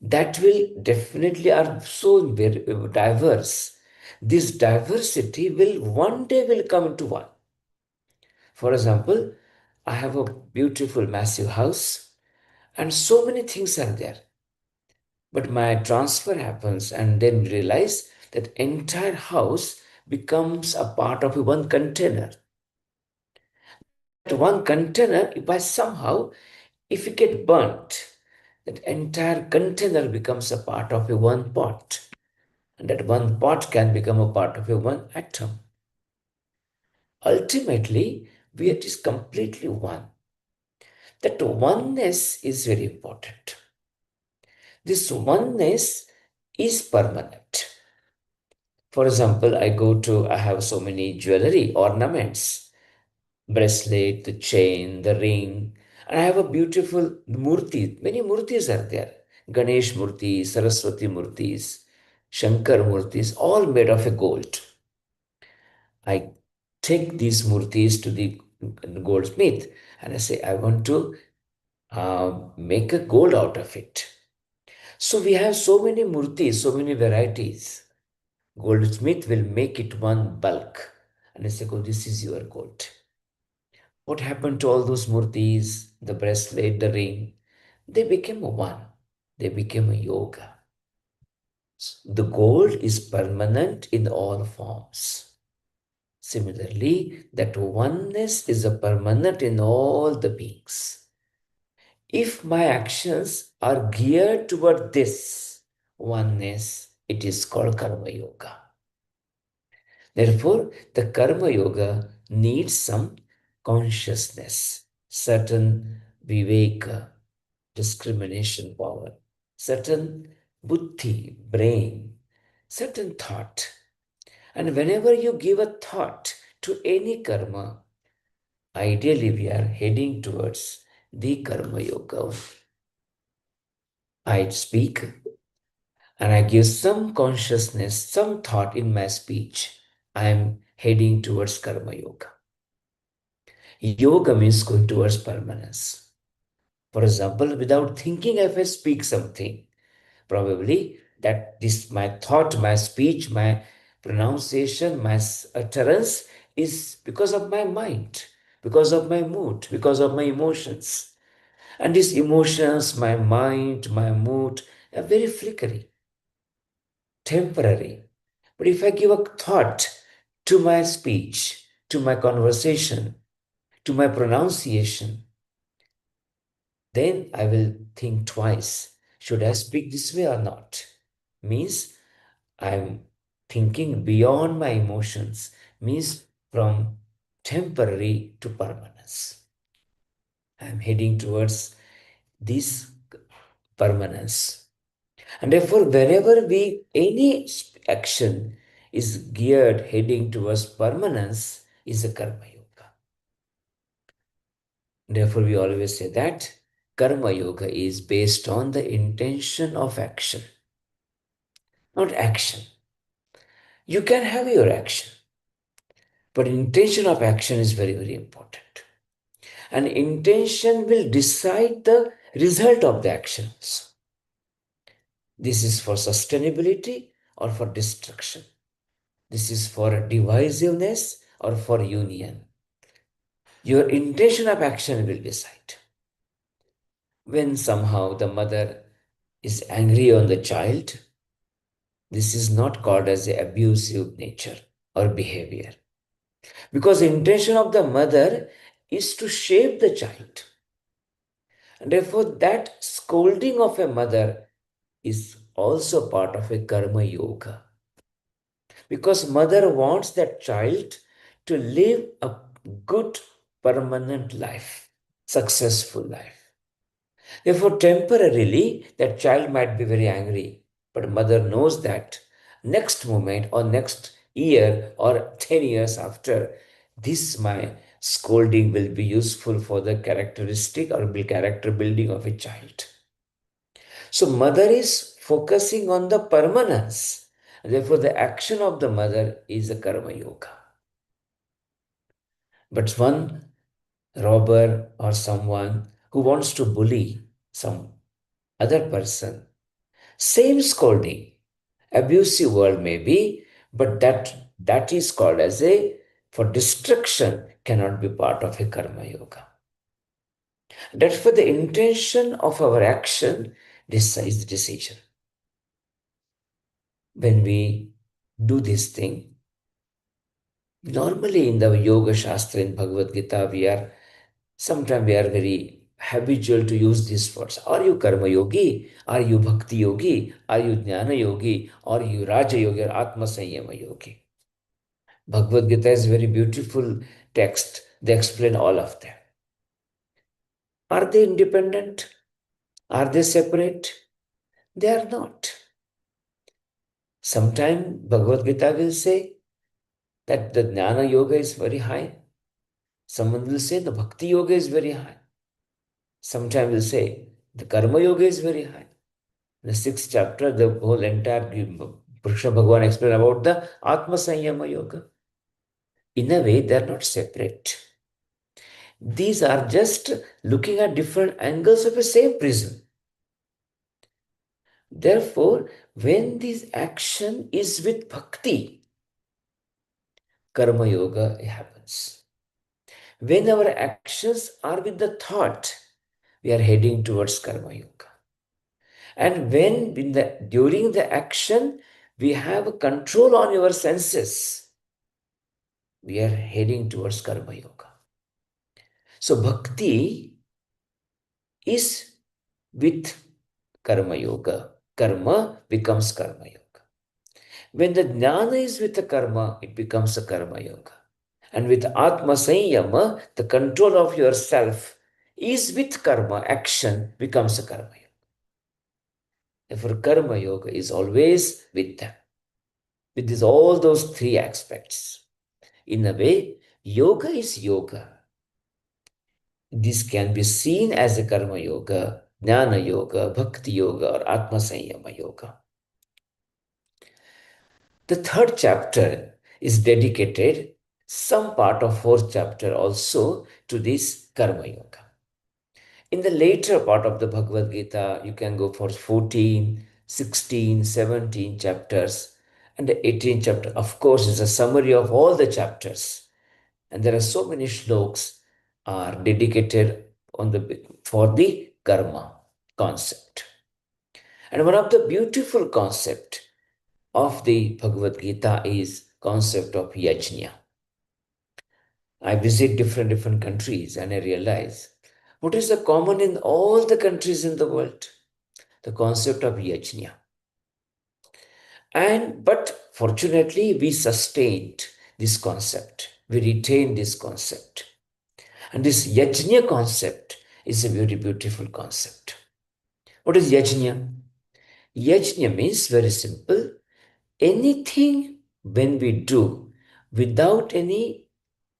that will definitely are so very diverse. This diversity will one day will come into one. For example, I have a beautiful massive house and so many things are there. But my transfer happens and then realize that entire house becomes a part of one container. That one container, by somehow, if it get burnt, that entire container becomes a part of a one pot. And that one pot can become a part of a one atom. Ultimately, it is completely one. That oneness is very important. This oneness is permanent. For example, I have so many jewelry ornaments, bracelet, the chain, the ring, and I have a beautiful murti. Many murtis are there. Ganesh murtis, Saraswati murtis, Shankar murtis, all made of a gold. I take these murtis to the goldsmith and I say, I want to make a gold out of it. So we have so many murtis, so many varieties. Goldsmith will make it one bulk. And I say, oh, this is your gold. What happened to all those murtis, the bracelet, the ring? They became one. They became a yoga. The gold is permanent in all forms. Similarly, that oneness is a permanent in all the beings. If my actions are geared toward this oneness, it is called karma yoga. Therefore, the karma yoga needs some consciousness, certain viveka, discrimination power, certain buddhi, brain, certain thought. And whenever you give a thought to any karma, ideally we are heading towards the karma yoga. I speak and I give some consciousness, some thought in my speech. I am heading towards karma yoga. Yoga means going towards permanence. For example, without thinking, if I speak something, probably that this my thought, my speech, my pronunciation, my utterance is because of my mind, because of my mood, because of my emotions. And these emotions, my mind, my mood are very flickering, temporary. But if I give a thought to my speech, to my conversation, to my pronunciation, then I will think twice. Should I speak this way or not? Means I'm thinking beyond my emotions. Means from temporary to permanence. I am heading towards this permanence. And therefore, whenever any action is geared heading towards permanence, is a karma yoga. Therefore, we always say that karma yoga is based on the intention of action, not action. You can have your action, but intention of action is very, very important. And intention will decide the result of the actions. This is for sustainability or for destruction. This is for divisiveness or for union. Your intention of action will decide. When somehow the mother is angry on the child, this is not called as a abusive nature or behavior. Because the intention of the mother is to shape the child. And therefore, that scolding of a mother is also part of a karma yoga. Because mother wants that child to live a good, permanent life, successful life. Therefore, temporarily, that child might be very angry, but mother knows that next moment or next year or 10 years after, this my scolding will be useful for the characteristic or character building of a child. So, mother is focusing on the permanence. Therefore, the action of the mother is a karma yoga. But one robber or someone who wants to bully some other person, same scolding, abusive word maybe, but that is called as a for destruction cannot be part of a karma yoga. That's for the intention of our action decides the decision. When we do this thing, normally in the Yoga Shastra in Bhagavad Gita, sometimes we are very habitual to use these words. Are you Karma Yogi? Are you Bhakti Yogi? Are you Jnana Yogi? Are you Raja Yogi or Atma Sanyama Yogi? Bhagavad Gita is a very beautiful text. They explain all of them. Are they independent? Are they separate? They are not. Sometimes Bhagavad Gita will say that the Jnana Yoga is very high. Someone will say the Bhakti Yoga is very high. Sometimes will say the Karma Yoga is very high. The 6th chapter, the whole entire Krishna Bhagavan explained about the Atma Sanyama Yoga. In a way, they are not separate. These are just looking at different angles of a same prism. Therefore, when this action is with bhakti, Karma Yoga happens. When our actions are with the thought, we are heading towards Karma Yoga. And when during the action, we have control on your senses, we are heading towards Karma Yoga. So Bhakti is with Karma Yoga. Karma becomes Karma Yoga. When the Jnana is with the Karma, it becomes a Karma Yoga. And with Atma Sanyama, the control of yourself is with Karma, action becomes a Karma Yoga. Therefore, Karma Yoga is always with them. With all those three aspects. In a way, yoga is yoga. This can be seen as a karma yoga, jnana yoga, bhakti yoga, or atma sanyama yoga. The 3rd chapter is dedicated, some part of 4th chapter also, to this karma yoga. In the later part of the Bhagavad Gita, you can go for 14, 16, 17 chapters, and the 18th chapter, of course, is a summary of all the chapters. And there are so many shlokas are dedicated for the karma concept. And one of the beautiful concept of the Bhagavad Gita is concept of yajna. I visit different countries and I realize what is the common in all the countries in the world? The concept of yajna. But fortunately, we sustained this concept. we retain this concept. And this yajna concept is a very beautiful concept. What is yajna? Yajna means very simple. Anything when we do without any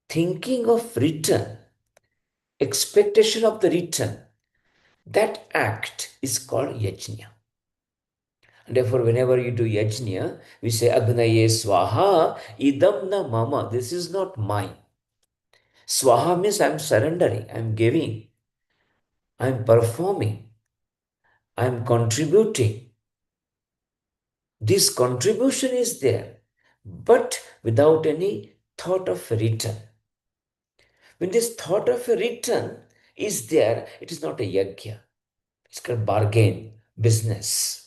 thinking of return, expectation of the return, that act is called yajna. And therefore, whenever you do yajna, we say Agnaye Swaha, idam na mama. This is not mine. Swaha means I'm surrendering, I'm giving, I'm performing, I'm contributing. This contribution is there, but without any thought of return. When this thought of a return is there, it is not a yajna. It's called bargain, business.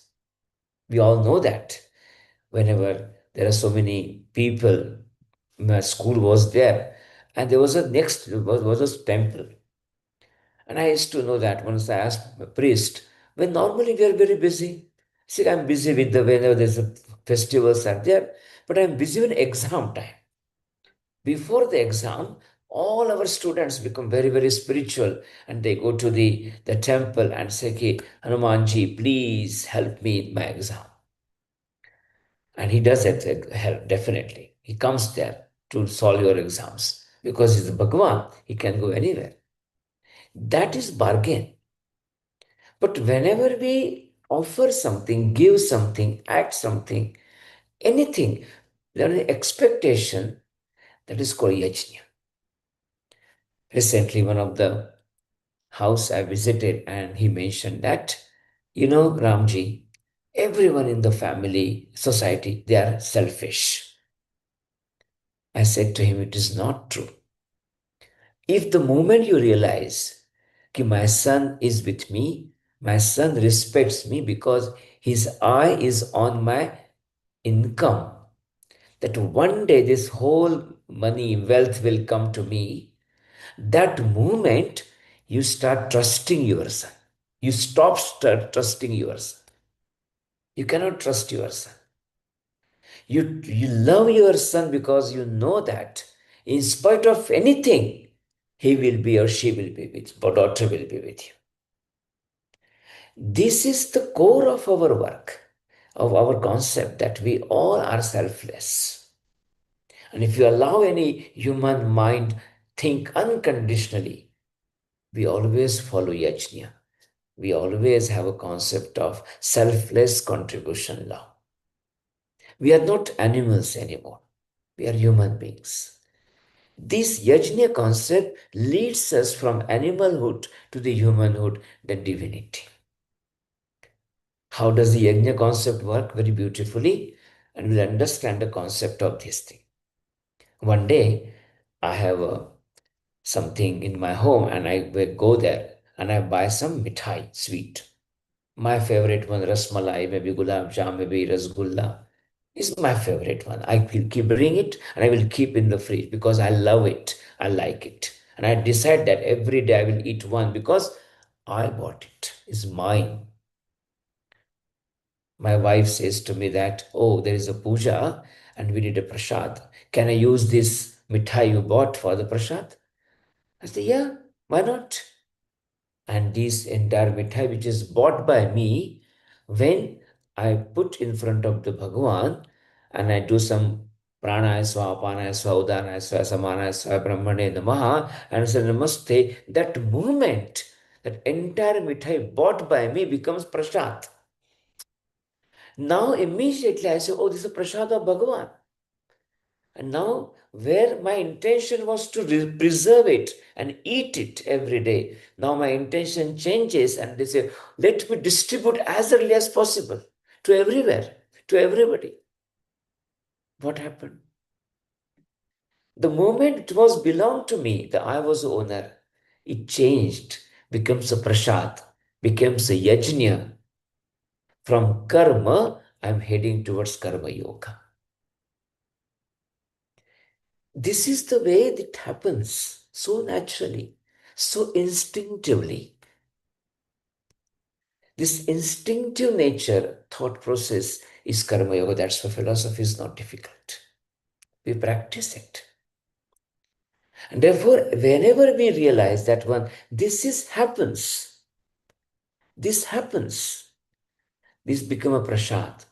We all know that. Whenever there are so many people, my school was there, and there was a was a temple. And I used to know that once I asked a priest, when normally we are very busy. See, I'm busy with the whenever there's a festivals are there, but I'm busy with exam time. Before the exam, all our students become very, very spiritual and they go to the temple and say, okay, Hanumanji, please help me in my exam. And he does it, help, definitely. He comes there to solve your exams because he's the Bhagavan. He can go anywhere. That is bargain. But whenever we offer something, give something, act something, anything, there is expectation, that is called yajna. Recently, one of the house I visited, and he mentioned that, Ramji, everyone in the family, society, they are selfish. I said to him, it is not true. If the moment you realize that my son is with me, my son respects me because his eye is on my income, that one day this whole money, wealth will come to me, that moment you start trusting your son. You start trusting your son. You cannot trust your son. You love your son because you know that in spite of anything, he will be or she will be with, or daughter will be with you. This is the core of our work, of our concept that we all are selfless. And if you allow any human mind think unconditionally, we always follow yajna. We always have a concept of selfless contribution law. We are not animals anymore. We are human beings. This yajna concept leads us from animalhood to the humanhood, then divinity. How does the yajna concept work? Very beautifully, and we'll understand the concept of this thing. One day, I have something in my home, and I will go there and I buy some mithai, sweet. My favorite one, rasmalai, maybe gulab jam, maybe rasgulla, is my favorite one. I will keep bring it and I will keep in the fridge because I love it. I like it. And I decide that every day I will eat one because I bought it. It's mine. My wife says to me that, oh, there is a puja and we need a prasad. Can I use this mithai you bought for the prasad? I say, yeah, why not? And this entire mithai which is bought by me, when I put in front of the Bhagavan and I do some pranaya swa, panaya swa, udanaya swa, samanaya swa, brahmane namaha, and say namaste, that moment, that entire mithai bought by me becomes prasad. Now immediately I say, oh, this is a prasad of Bhagavan. And now, where my intention was to preserve it and eat it every day, now my intention changes and they say, let me distribute as early as possible to everywhere, to everybody. What happened? The moment it was belonged to me, that I was the owner, it changed, becomes a prasad, becomes a yajna. From karma, I'm heading towards karma yoga. This is the way it happens, so naturally, so instinctively. This instinctive nature, thought process is karma yoga. That's why philosophy is not difficult. We practice it. And therefore, whenever we realize that happens, this become a prasad,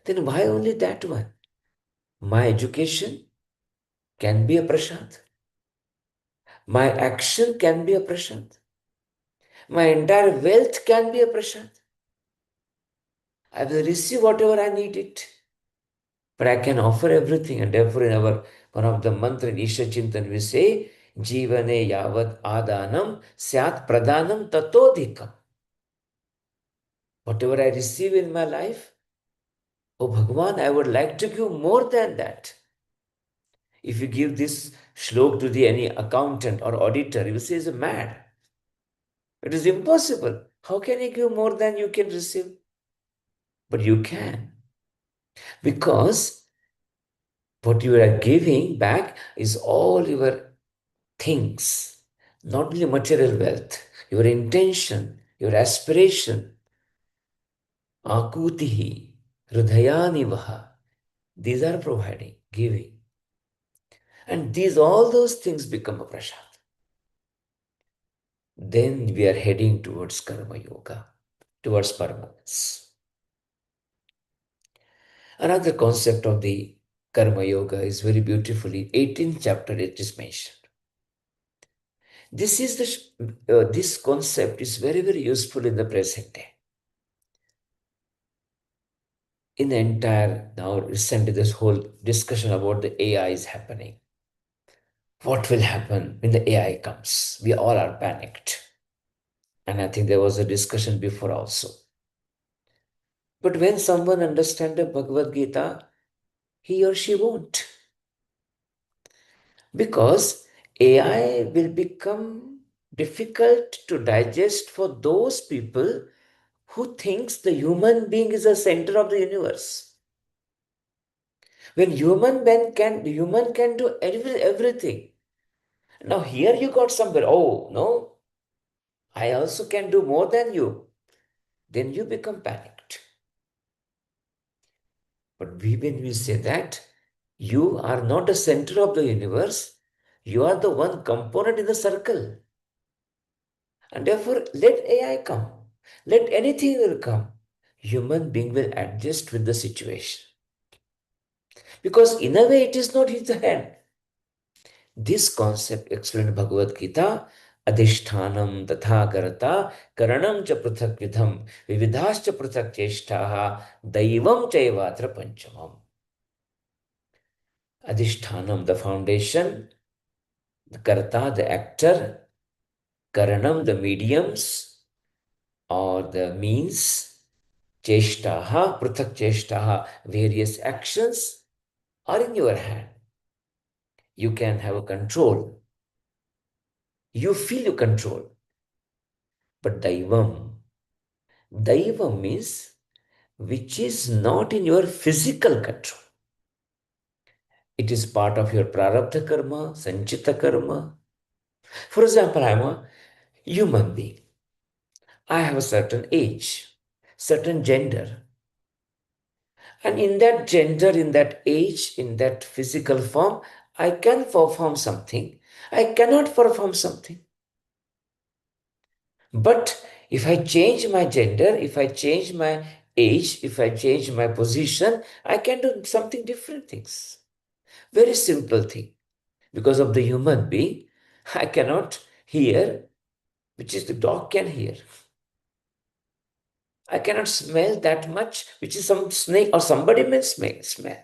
then why only that one? My education can be a prasad. My action can be a prasad. My entire wealth can be a prasad. I will receive whatever I need it. But I can offer everything. And therefore, in our one of the mantra in Isha Chintan, we say, Jivane yavat adanam syat pradhanam tatodhikam. Whatever I receive in my life, oh Bhagavan, I would like to give more than that. If you give this shlok to any accountant or auditor, he will say, he's mad. It is impossible. How can you give more than you can receive? But you can. Because what you are giving back is all your things, not only material wealth, your intention, your aspiration, akutihi, hridayanivaha, these are providing, giving. And all those things become a prasad. Then we are heading towards karma yoga, towards permanence. Another concept of the karma yoga is very beautifully, 18th chapter it is mentioned. This concept is very, very useful in the present day. In the entire, now recently this whole discussion about the AI is happening. What will happen when the AI comes? We all are panicked. And I think there was a discussion before also. But when someone understands the Bhagavad Gita, he or she won't. Because AI will become difficult to digest for those people who thinks the human being is the center of the universe. When human can do everything. Now here you got somewhere, oh no, I also can do more than you. Then you become panicked. But when we say that, you are not the center of the universe, you are the one component in the circle. And therefore, let AI come. Let anything will come. Human being will adjust with the situation. Because in a way, it is not his hand. This concept explained in Bhagavad Gita, Adhishthanam tatha karata karanam cha pruthak vidham vividhascha pruthak cheshtaha daivam chaivatra panchamam. Adhishthanam, the foundation, the karta, the actor, karanam, the mediums or the means, cheshtaha, pruthak cheshtaha, various actions are in your hand. You can have a control. You feel you control. But daivam means which is not in your physical control. It is part of your prarabdha karma, sanchita karma. For example, I am a human being. I have a certain age, certain gender. And in that gender, in that age, in that physical form, I can perform something. I cannot perform something. But if I change my gender, if I change my age, if I change my position, I can do something different things. Very simple thing. Because of the human being, I cannot hear, which is the dog can hear. I cannot smell that much, which is some snake or somebody may smell.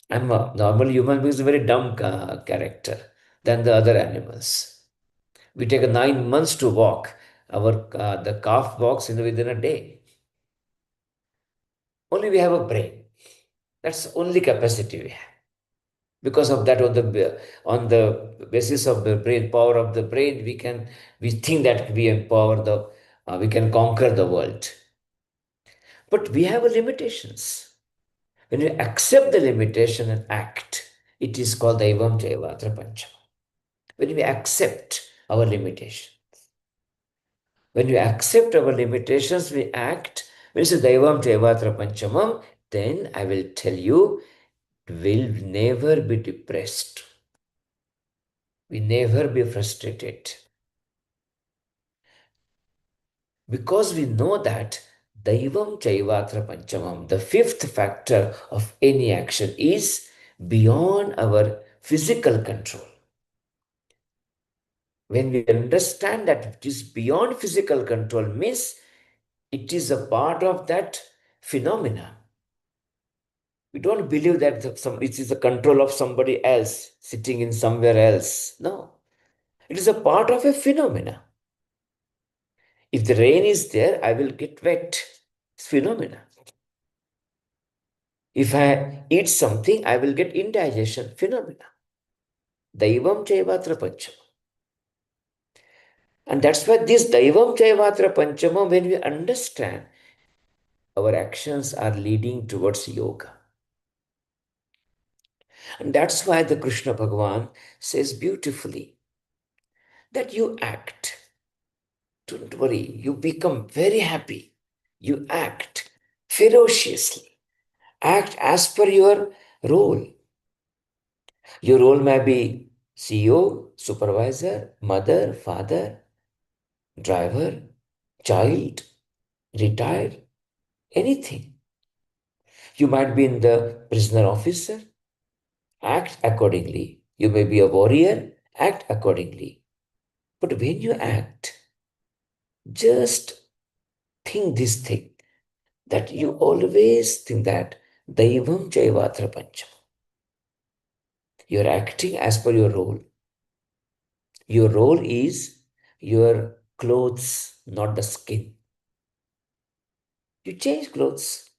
I'm a normal human being is a very dumb character than the other animals. We take 9 months to walk. The calf walks within a day. Only we have a brain. That's the only capacity we have. Because of that, on the basis of the brain, power of the brain, we think that we can conquer the world. But we have limitations. When we accept the limitation and act, it is called Daivam Jaivatra Panchama. When we accept our limitations. When we accept our limitations, we act. When it is Daivam Jaivatra Panchamam, then I will tell you, will never be depressed. We never be frustrated. Because we know that Daivam Chaivatra Panchamam, the fifth factor of any action, is beyond our physical control. When we understand that it is beyond physical control, means it is a part of that phenomena. We don't believe that it is the control of somebody else sitting in somewhere else. No, it is a part of a phenomena. If the rain is there, I will get wet. It's phenomena. If I eat something, I will get indigestion. Phenomena. Daivam Chaivatra Panchama. And that's why this Daivam Chaivatra Panchama, when we understand, our actions are leading towards yoga. And that's why the Krishna Bhagavan says beautifully that you act. Don't worry, you become very happy. You act ferociously. Act as per your role. Your role may be CEO, supervisor, mother, father, driver, child, retired, anything. You might be in the prisoner officer. Act accordingly. You may be a warrior. Act accordingly. But when you act, just think this thing, that you always think that Daivam Chaivatra Pancham. You are acting as per your role. Your role is your clothes, not the skin. You change clothes.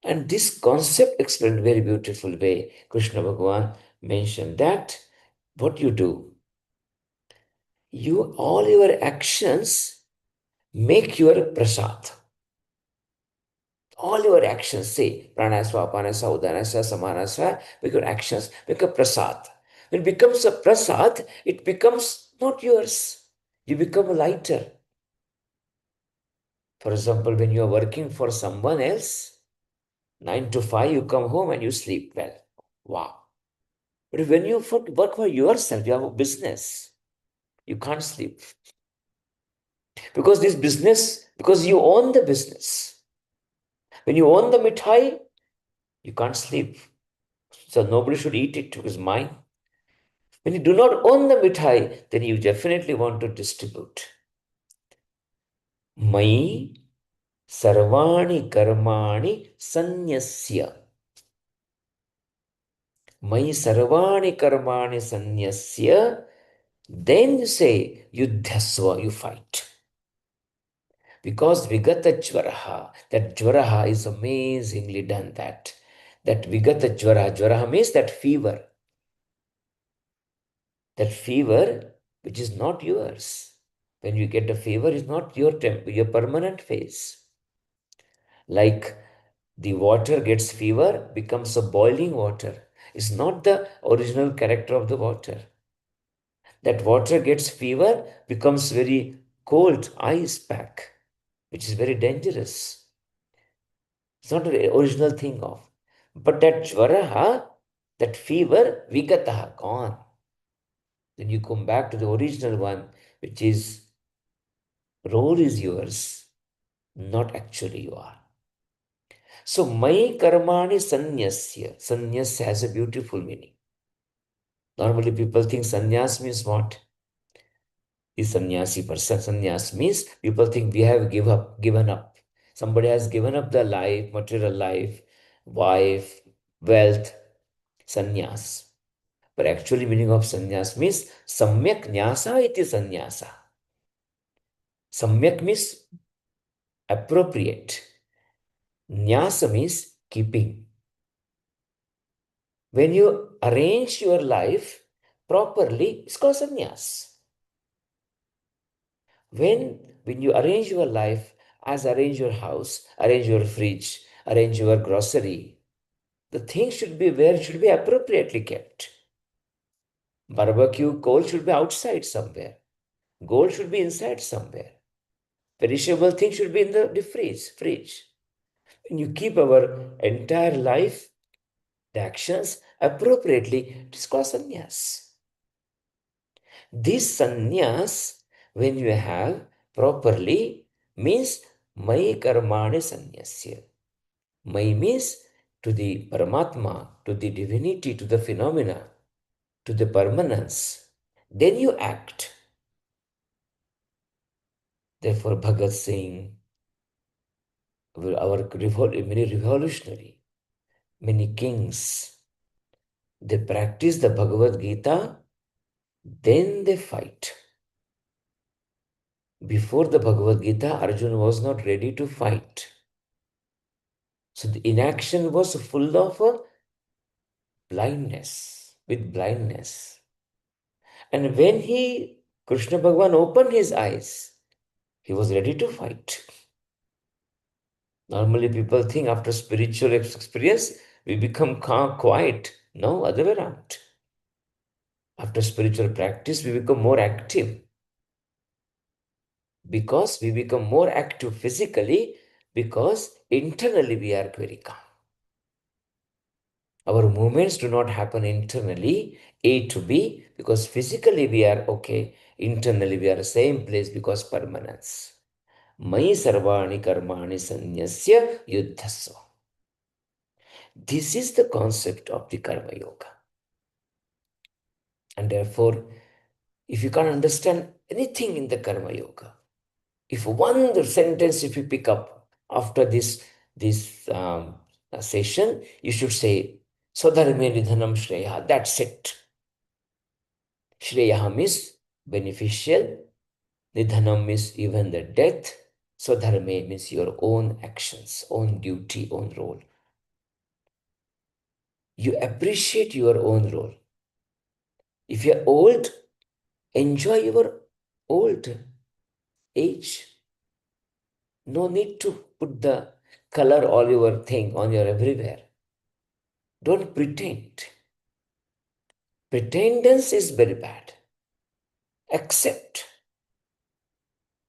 And this concept explained very beautiful way. Krishna Bhagavan mentioned that what you do, all your actions make your prasad. All your actions, say pranasva, apanasva, udanasva, samanasva, make your actions, make a prasad. When it becomes a prasad, it becomes not yours. You become lighter. For example, when you are working for someone else, 9 to 5, you come home and you sleep well. Wow. But when you work for yourself, you have a business, you can't sleep. Because this business, because you own the business. When you own the mithai, you can't sleep. So nobody should eat it because mine. When you do not own the mithai, then you definitely want to distribute. Mai sarvani karmani sanyasya. Mai sarvani karmani sanyasya. Then you say, yuddhasva, you fight. Because vigata jvaraha, that jvaraha is amazingly done that. That vigata jvaraha means that fever. That fever which is not yours. When you get a fever, it's not your permanent phase. Like the water gets fever, becomes a boiling water. It's not the original character of the water. That water gets fever, becomes very cold, ice pack, which is very dangerous. It's not the original thing of. But that jvaraha, that fever, vigataha, gone. Then you come back to the original one, which is role is yours, not actually you are. So, mai karmani sanyasya. Sanyas has a beautiful meaning. Normally people think sannyas means what? Is sannyasi person. Sannyas means people think we have given up. Somebody has given up their life, material life, wife, wealth, sannyas. But actually meaning of sannyas means samyak nyasa iti sannyasa. Samyak means appropriate. Nyasa means keeping. When you arrange your life properly, it's called sannyas. When you arrange your life, as arrange your house, arrange your fridge, arrange your grocery, the things should be where it should be appropriately kept. Barbecue coal should be outside somewhere. Gold should be inside somewhere. Perishable things should be in the fridge. When you keep our entire life, the actions appropriately, it is called sannyas. This sannyas, when you have properly, means mai karmani sannyasya. Mai means to the Paramatma, to the divinity, to the phenomena, to the permanence. Then you act. Therefore, Bhagat Singh, many revolutionary, many kings, they practice the Bhagavad Gita, then they fight. Before the Bhagavad Gita, Arjuna was not ready to fight. So the inaction was full of with blindness. And when Krishna Bhagavan opened his eyes, he was ready to fight. Normally people think after spiritual experience, we become calm, quiet. No, other way around. After spiritual practice, we become more active. Because we become more active physically, because internally we are very calm. Our movements do not happen internally, A to B, because physically we are okay. Internally we are same place because permanence. Mai sarvani karmani sanyasya yuddhasva. This is the concept of the Karma Yoga. And therefore, if you can't understand anything in the Karma Yoga, if one sentence if you pick up after this session, you should say, Swadharme nidhanam shreya. That's it. Shreya means beneficial. Nidhanam means even the death. Swadharme means your own actions, own duty, own role. You appreciate your own role. If you're old, enjoy your old age. No need to put the color all your thing on your everywhere. Don't pretend. Pretendance is very bad. Accept.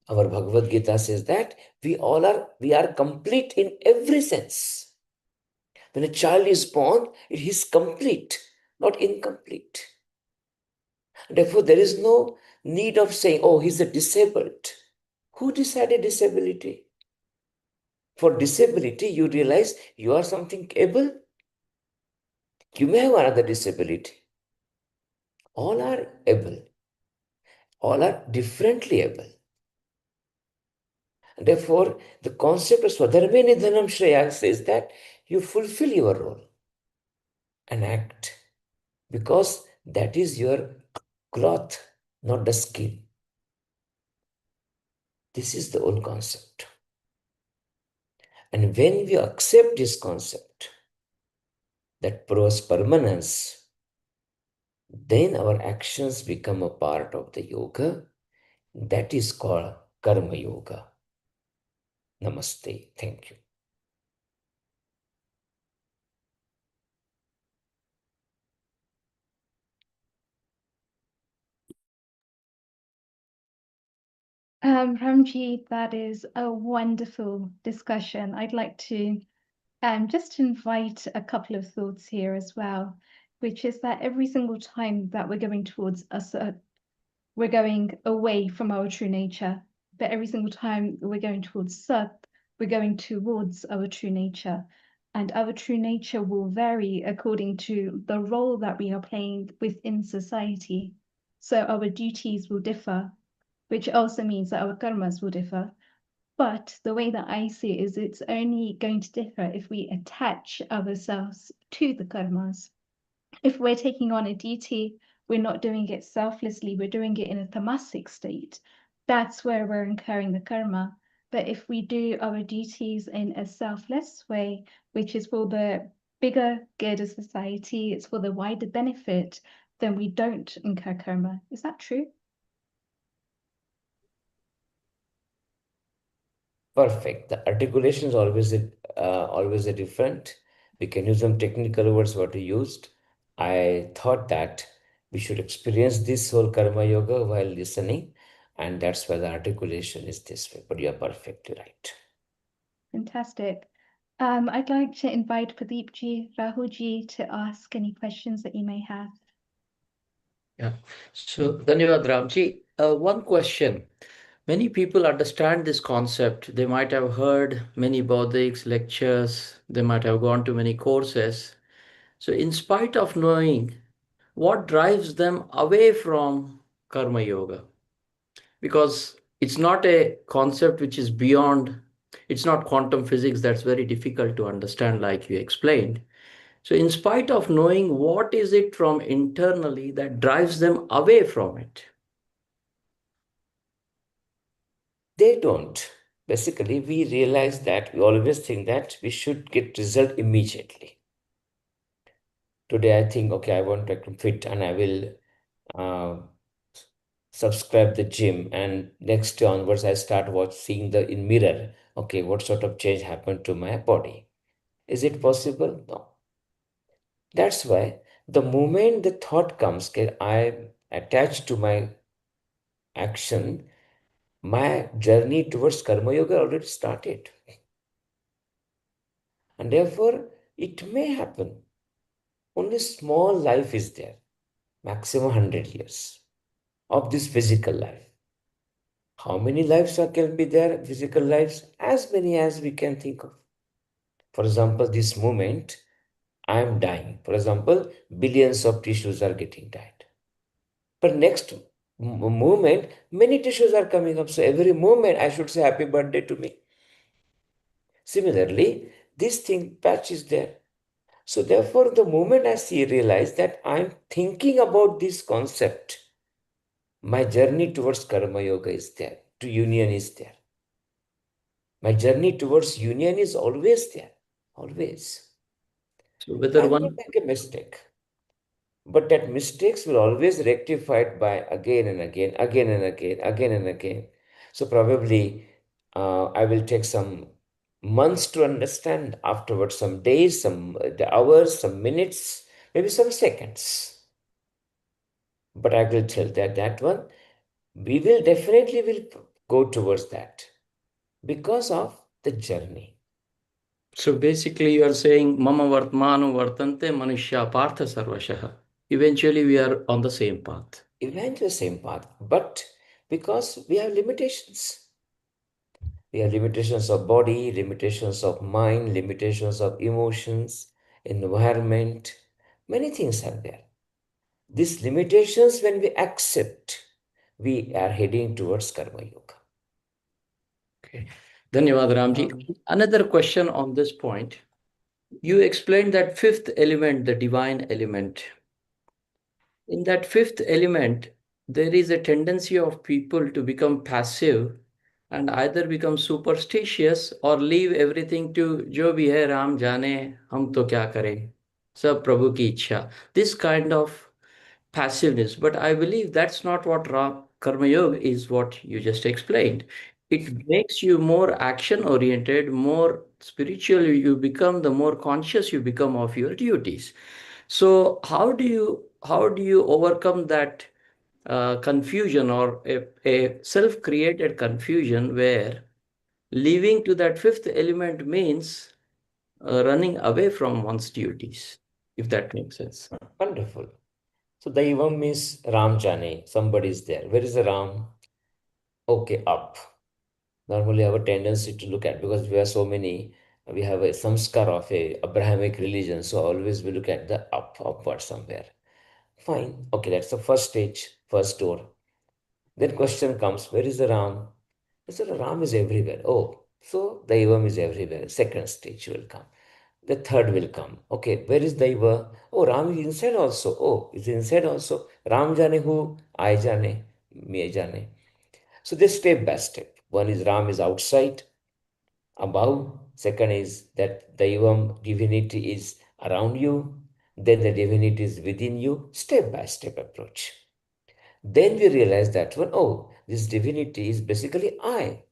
Our Bhagavad Gita says that we are complete in every sense. When a child is born, it is complete, not incomplete. Therefore, there is no need of saying, oh, he's a disabled. Who decided disability? For disability, you realize you are something able. You may have another disability. All are able. All are differently able. Therefore, the concept of Swadharme Nidhanam Shreya says that you fulfill your role and act because that is your cloth, not the skin. This is the whole concept. And when we accept this concept that proves permanence, then our actions become a part of the yoga. That is called Karma Yoga. Namaste. Thank you. Ramji, that is a wonderful discussion. I'd like to just invite a couple of thoughts here as well, which is that every single time that we're going towards we're going away from our true nature, but every single time we're going towards Sat, we're going towards our true nature. And our true nature will vary according to the role that we are playing within society. So our duties will differ, which also means that our karmas will differ. But the way that I see it is it's only going to differ if we attach ourselves to the karmas. If we're taking on a duty, we're not doing it selflessly, we're doing it in a tamasic state. That's where we're incurring the karma. But if we do our duties in a selfless way, which is for the bigger good of society, it's for the wider benefit, then we don't incur karma. Is that true? Perfect. The articulation is always a different. We can use some technical words what we used. I thought that we should experience this whole karma yoga while listening, and that's why the articulation is this way. But you're perfectly right. Fantastic. I'd like to invite Pradeepji, Rahulji to ask any questions that you may have. Yeah. So, Dhanyavad Ramji. One question. Many people understand this concept. They might have heard many Bauddhics lectures. They might have gone to many courses. So, in spite of knowing, what drives them away from Karma Yoga? Because it's not a concept which is beyond, it's not quantum physics that's very difficult to understand, like you explained. So, in spite of knowing, what is it from internally that drives them away from it? They don't. Basically, we realize that we always think that we should get result immediately. Today, I think, okay, I want to become fit and I will subscribe the gym, and next day onwards I start seeing the in mirror, okay, what sort of change happened to my body. Is it possible? No. That's why the moment the thought comes, okay, I'm attached to my action, my journey towards karma yoga already started. And therefore it may happen. Only small life is there, maximum 100 years of this physical life. How many lives can be there? Physical lives, as many as we can think of. For example, this moment, I am dying. For example, billions of tissues are getting died. But next moment, many tissues are coming up. So every moment, I should say happy birthday to me. Similarly, this thing patch is there. So therefore, the moment I realize that I'm thinking about this concept, my journey towards karma yoga is there. To union is there. My journey towards union is always there. Always. So, whether I may one, make a mistake. But that mistakes will always rectified by again and again, again and again, again and again. So probably I will take some months to understand, afterwards some days, some the hours, some minutes, maybe some seconds. But I will tell that one, we will definitely will go towards that because of the journey. so basically you are saying Mama Vartmanu Vartante Manushya Partha Sarvashah. Eventually we are on the same path. Eventually same path, but because we have limitations. We have limitations of body, limitations of mind, limitations of emotions, environment. Many things are there. These limitations, when we accept, we are heading towards Karma Yoga. Okay. Dhanyavad Ramji. Another question on this point. You explained that fifth element, the divine element. In that fifth element, there is a tendency of people to become passive and either become superstitious or leave everything to जो भी है राम जाने हम तो क्या करें सब प्रभु की इच्छा. This kind of passiveness. But I believe that's not what Karma Yoga is, what you just explained. It makes you more action oriented, more spiritual you become, the more conscious you become of your duties. So how do you overcome that confusion or a self-created confusion where living to that fifth element means running away from one's duties, if that makes sense? Wonderful. So Daivam means Ram Jane, somebody is there. Where is the Ram? Okay, up. Normally have a tendency to look at, because we are so many, we have a samskar of a Abrahamic religion, so always we look at the upward somewhere. Fine. Okay, that's the first stage, first door. Then question comes, where is the Ram? I said, Ram is everywhere. Oh, so Daivam is everywhere. Second stage will come. The third will come. Okay, where is Daiva? Oh, Ram is inside also. Oh, is inside also. Ram jane who? I jane, me jane. So this step by step. One is Ram is outside, above. Second is that Daivam, divinity, is around you. Then the divinity is within you. Step by step approach. Then we realize that one, oh, this divinity is basically I.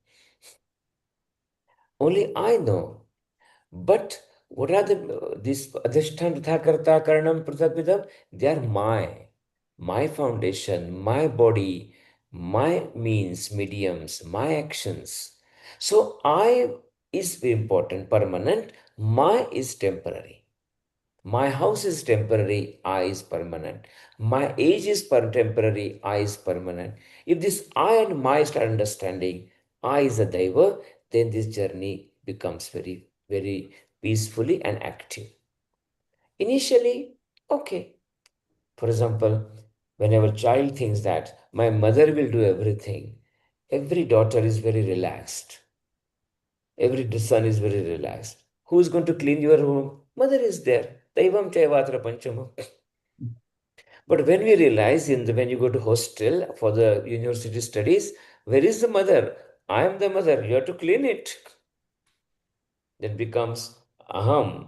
Only I know. But what are this adhishtan tathakarta karanam prathapidam? They are my foundation, my body, my means, mediums, my actions. So I is important, permanent. My is temporary. My house is temporary, I is permanent. My age is temporary, I is permanent. If this I and my start understanding, I is a diver, then this journey becomes very, very peacefully and active. Initially, okay. For example, whenever child thinks that my mother will do everything, every daughter is very relaxed. Every son is very relaxed. Who is going to clean your room? Mother is there. Daivam Chayavatra Panchamam. But when we realize when you go to hostel for the university studies, where is the mother? I am the mother. You have to clean it. Then becomes aham.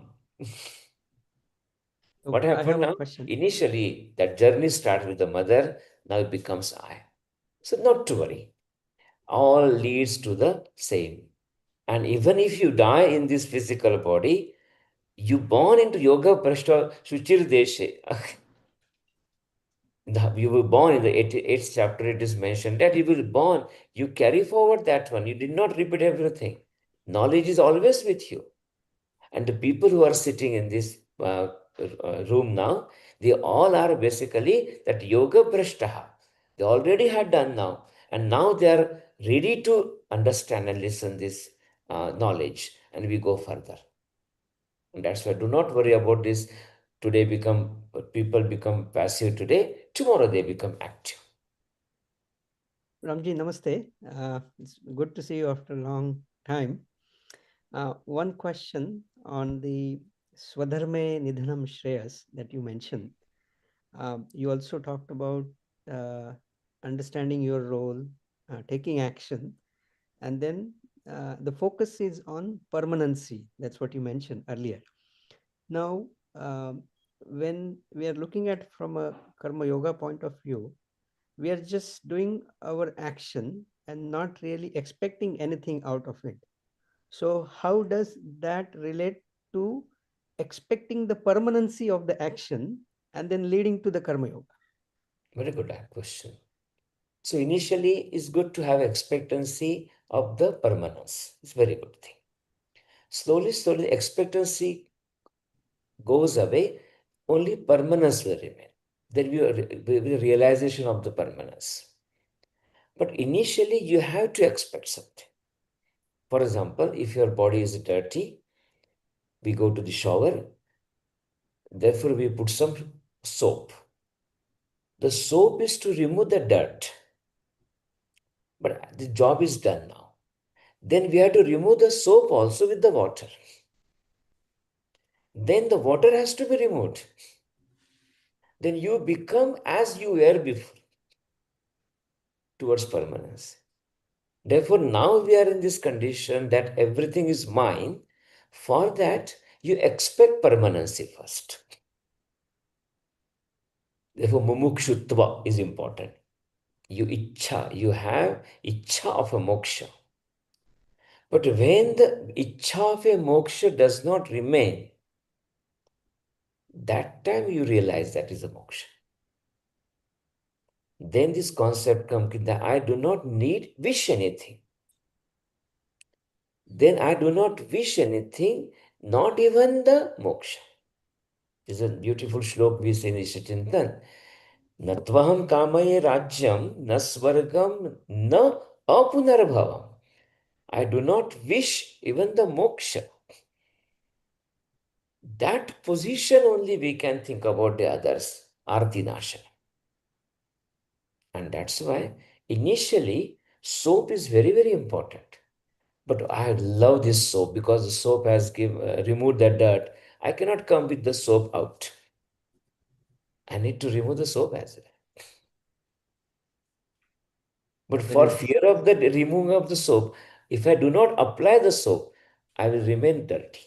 What I happened have a now? question. Initially, that journey starts with the mother. Now it becomes I. So not to worry. All leads to the same. And even if you die in this physical body, you born into yoga prashta shuchir deshe. You were born in the 88th chapter, it is mentioned that you will born, you carry forward that one. You did not repeat everything. Knowledge is always with you. And the people who are sitting in this room now, they all are basically that yoga prashtaha. They already had done now. And now they are ready to understand and listen this knowledge. And we go further. And that's why do not worry about this. Today people become passive today. Tomorrow they become active. Ramji, namaste. It's good to see you after a long time. One question on the Swadharme Nidhanam Shreyas that you mentioned. You also talked about understanding your role, taking action, and then the focus is on permanency. That's what you mentioned earlier. Now, when we are looking at from a karma yoga point of view, we are just doing our action and not really expecting anything out of it. So how does that relate to expecting the permanency of the action and then leading to the karma yoga? Very good question. So initially it's good to have expectancy of the permanence. It's a very good thing. Slowly, slowly expectancy goes away, only permanence will remain. There will be a realization of the permanence. But initially you have to expect something. For example, if your body is dirty, we go to the shower, therefore we put some soap. The soap is to remove the dirt. But the job is done now. Then we have to remove the soap also with the water. Then the water has to be removed. Then you become as you were before towards permanence. Therefore, now we are in this condition that everything is mine. For that, you expect permanency first. Therefore, mumukshutva is important. You have ichha of a moksha. But when the ichha of a moksha does not remain, that time you realize that is a moksha. Then this concept comes that I do not wish anything. Then I do not wish anything, not even the moksha. This is a beautiful shlok we say in Ishachintan. Natvaham kamaye rajyam, na svargam, na apunarbhavam. I do not wish even the moksha. That position only we can think about the others, artinasha. And that's why initially soap is very, very important. But I love this soap because the soap has removed the dirt. I cannot come with the soap out. I need to remove the soap as well. But for fear of the removing of the soap, if I do not apply the soap, I will remain dirty.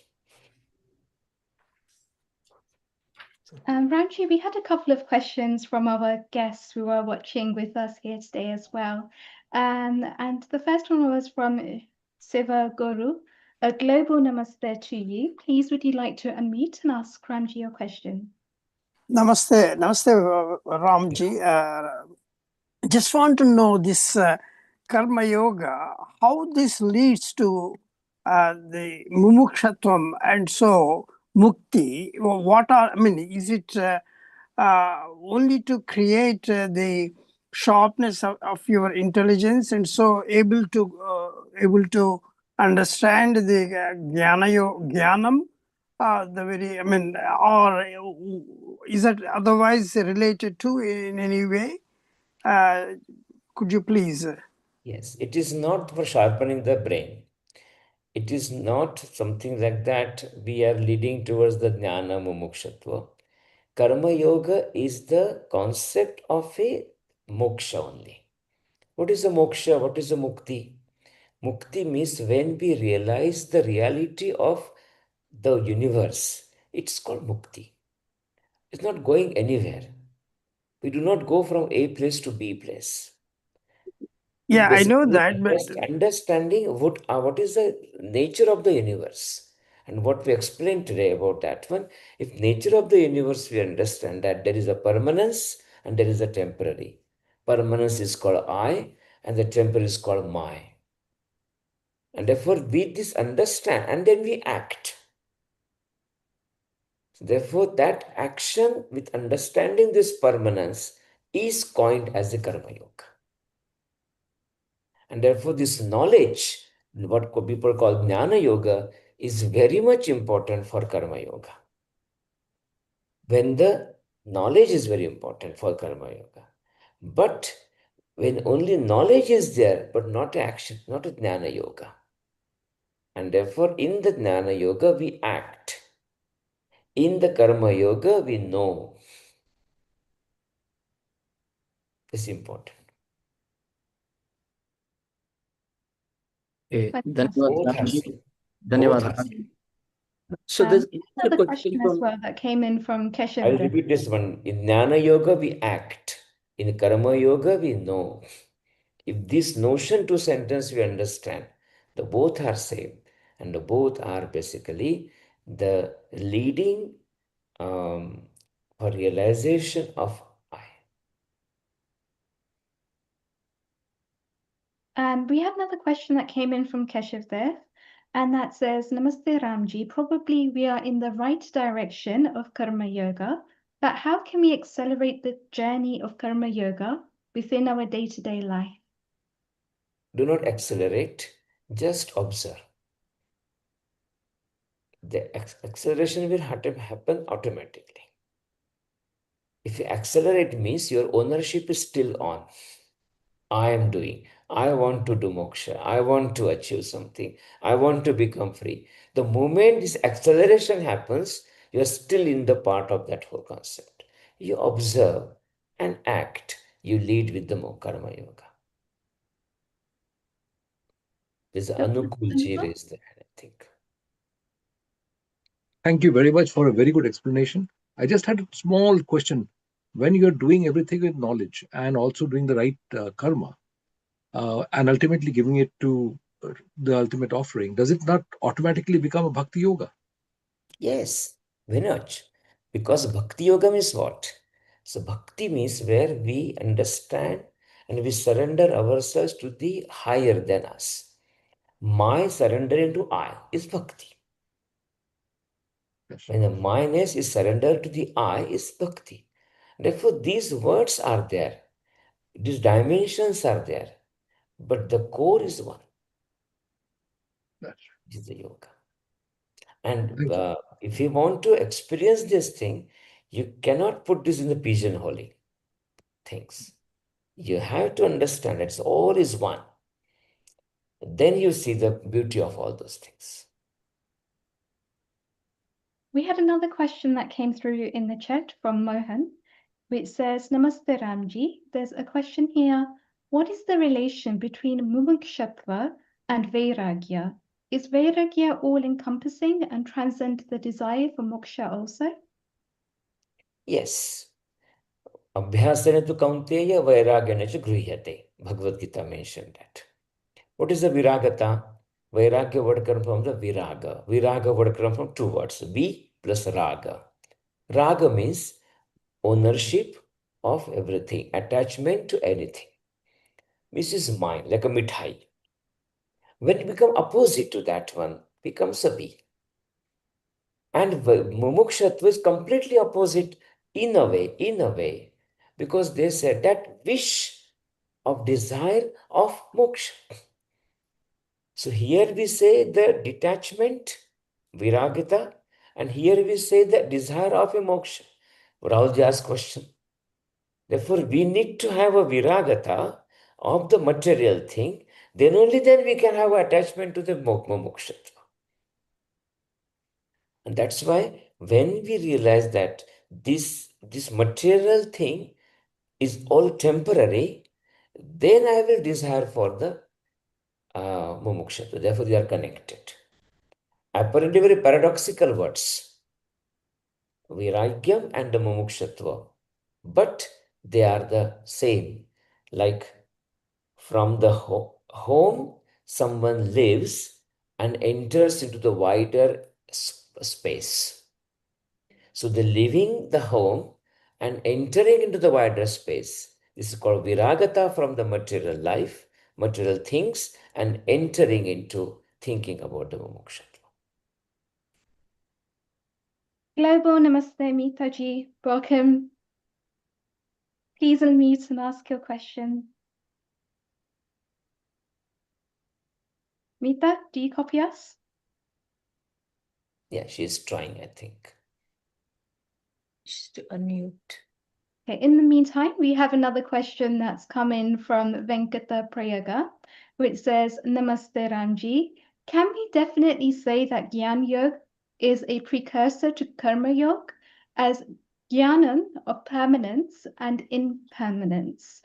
Ramji, we had a couple of questions from our guests who are watching with us here today as well. And the first one was from Siva Guru. A global namaste to you. Please, would you like to unmute and ask Ramji your question? Namaste, Ramji. Just want to know this karma yoga, how this leads to the mumukshatvam, and so mukti, what are, I mean, is it only to create the sharpness of your intelligence and so able to understand the jnanam, the very, I mean, or is that otherwise related to in any way? Could you please? Yes, it is not for sharpening the brain. It is not something like that we are leading towards the jnana mumukshatva. Karma yoga is the concept of a moksha only. What is a moksha? What is a mukti? Mukti means when we realize the reality of the universe. It's called mukti. It's not going anywhere. We do not go from A place to B place. It's Yeah, I know basically that, but understanding what is the nature of the universe. And what we explained today about that one, if nature of the universe, we understand that there is a permanence and there is a temporary. Permanence is called I and the temporary is called my. And therefore, we this understand and then we act. Therefore, that action with understanding this permanence is coined as a karma yoga. And therefore, this knowledge, what people call jnana yoga, is very much important for karma yoga. When the knowledge is very important for karma yoga. But when only knowledge is there, but not action, not a jnana yoga. And therefore, in the jnana yoga, we act. In the karma yoga, we know. It's important. Dhanyavad, Both are Ramji. same. Both Dhanyavad, are Ramji. same. So there's another Another question question as from well that came in from I'll Keshav. repeat this one. In jnana yoga, we act. In karma yoga, we know. If this notion to sentence we understand, the both are same, and the both are basically the leading for realization of I. And we have another question that came in from Keshav there, and that says, Namaste Ramji, probably we are in the right direction of Karma Yoga, but how can we accelerate the journey of Karma Yoga within our day-to-day life? Do not accelerate, just observe. The acceleration will happen automatically. If you accelerate means your ownership is still on. I am doing. I want to do moksha. I want to achieve something. I want to become free. The moment this acceleration happens, you are still in the part of that whole concept. You observe and act. You lead with the karma yoga. This Anukul ji raised the hand, I think. Thank you very much for a very good explanation. I just had a small question. When you're doing everything with knowledge and also doing the right karma and ultimately giving it to the ultimate offering, does it not automatically become a bhakti yoga? Yes, why not? Because bhakti yoga means what? So bhakti means where we understand and we surrender ourselves to the higher than us. My surrendering to I is bhakti. Yes. When the minus is surrendered to the I is bhakti. Therefore, these words are there. These dimensions are there. But the core is one. Yes. This is the yoga. And if you want to experience this thing, you cannot put this in the pigeonholing things. You have to understand it's all is one. Then you see the beauty of all those things. We had another question that came through in the chat from Mohan, which says, Namaste Ramji. There's a question here. What is the relation between mumukshatva and vairagya? Is vairagya all-encompassing and transcend the desire for moksha also? Yes. Abhyasana tu kaunteya vairagana cha grihate. Bhagavad Gita mentioned that. What is the viragata? Vairagya word comes from the viraga. Viraga word comes from two words. V plus raga. Raga means ownership of everything, attachment to anything. This is mine, like a mithai. When it becomes opposite to that one, becomes a V. And mumukshatu is completely opposite in a way, because they said that wish of desire of moksha. So here we say the detachment, viragita, and here we say the desire of a moksha. Rahulji asked question. Therefore, we need to have a viragata of the material thing. Then only then we can have attachment to the moksha. And that's why when we realize that this material thing is all temporary, then I will desire for the mumukshatva. Therefore, they are connected. Apparently, very paradoxical words, viragyam and the mumukshatva, but they are the same. Like from the home, someone lives and enters into the wider space. So the leaving the home and entering into the wider space, this is called viragata from the material life, material things, and entering into thinking about the mumuksha. Global Namaste Mitaji. Welcome. Please unmute and ask your question. Mita, do you copy us? Yeah, she's trying, I think. Just to unmute. Okay, in the meantime, we have another question that's come in from Venkata Prayaga, which says, Namaste Ramji. Can we definitely say that Gyan Yoga is a precursor to Karma Yoga as Gyanan of permanence and impermanence?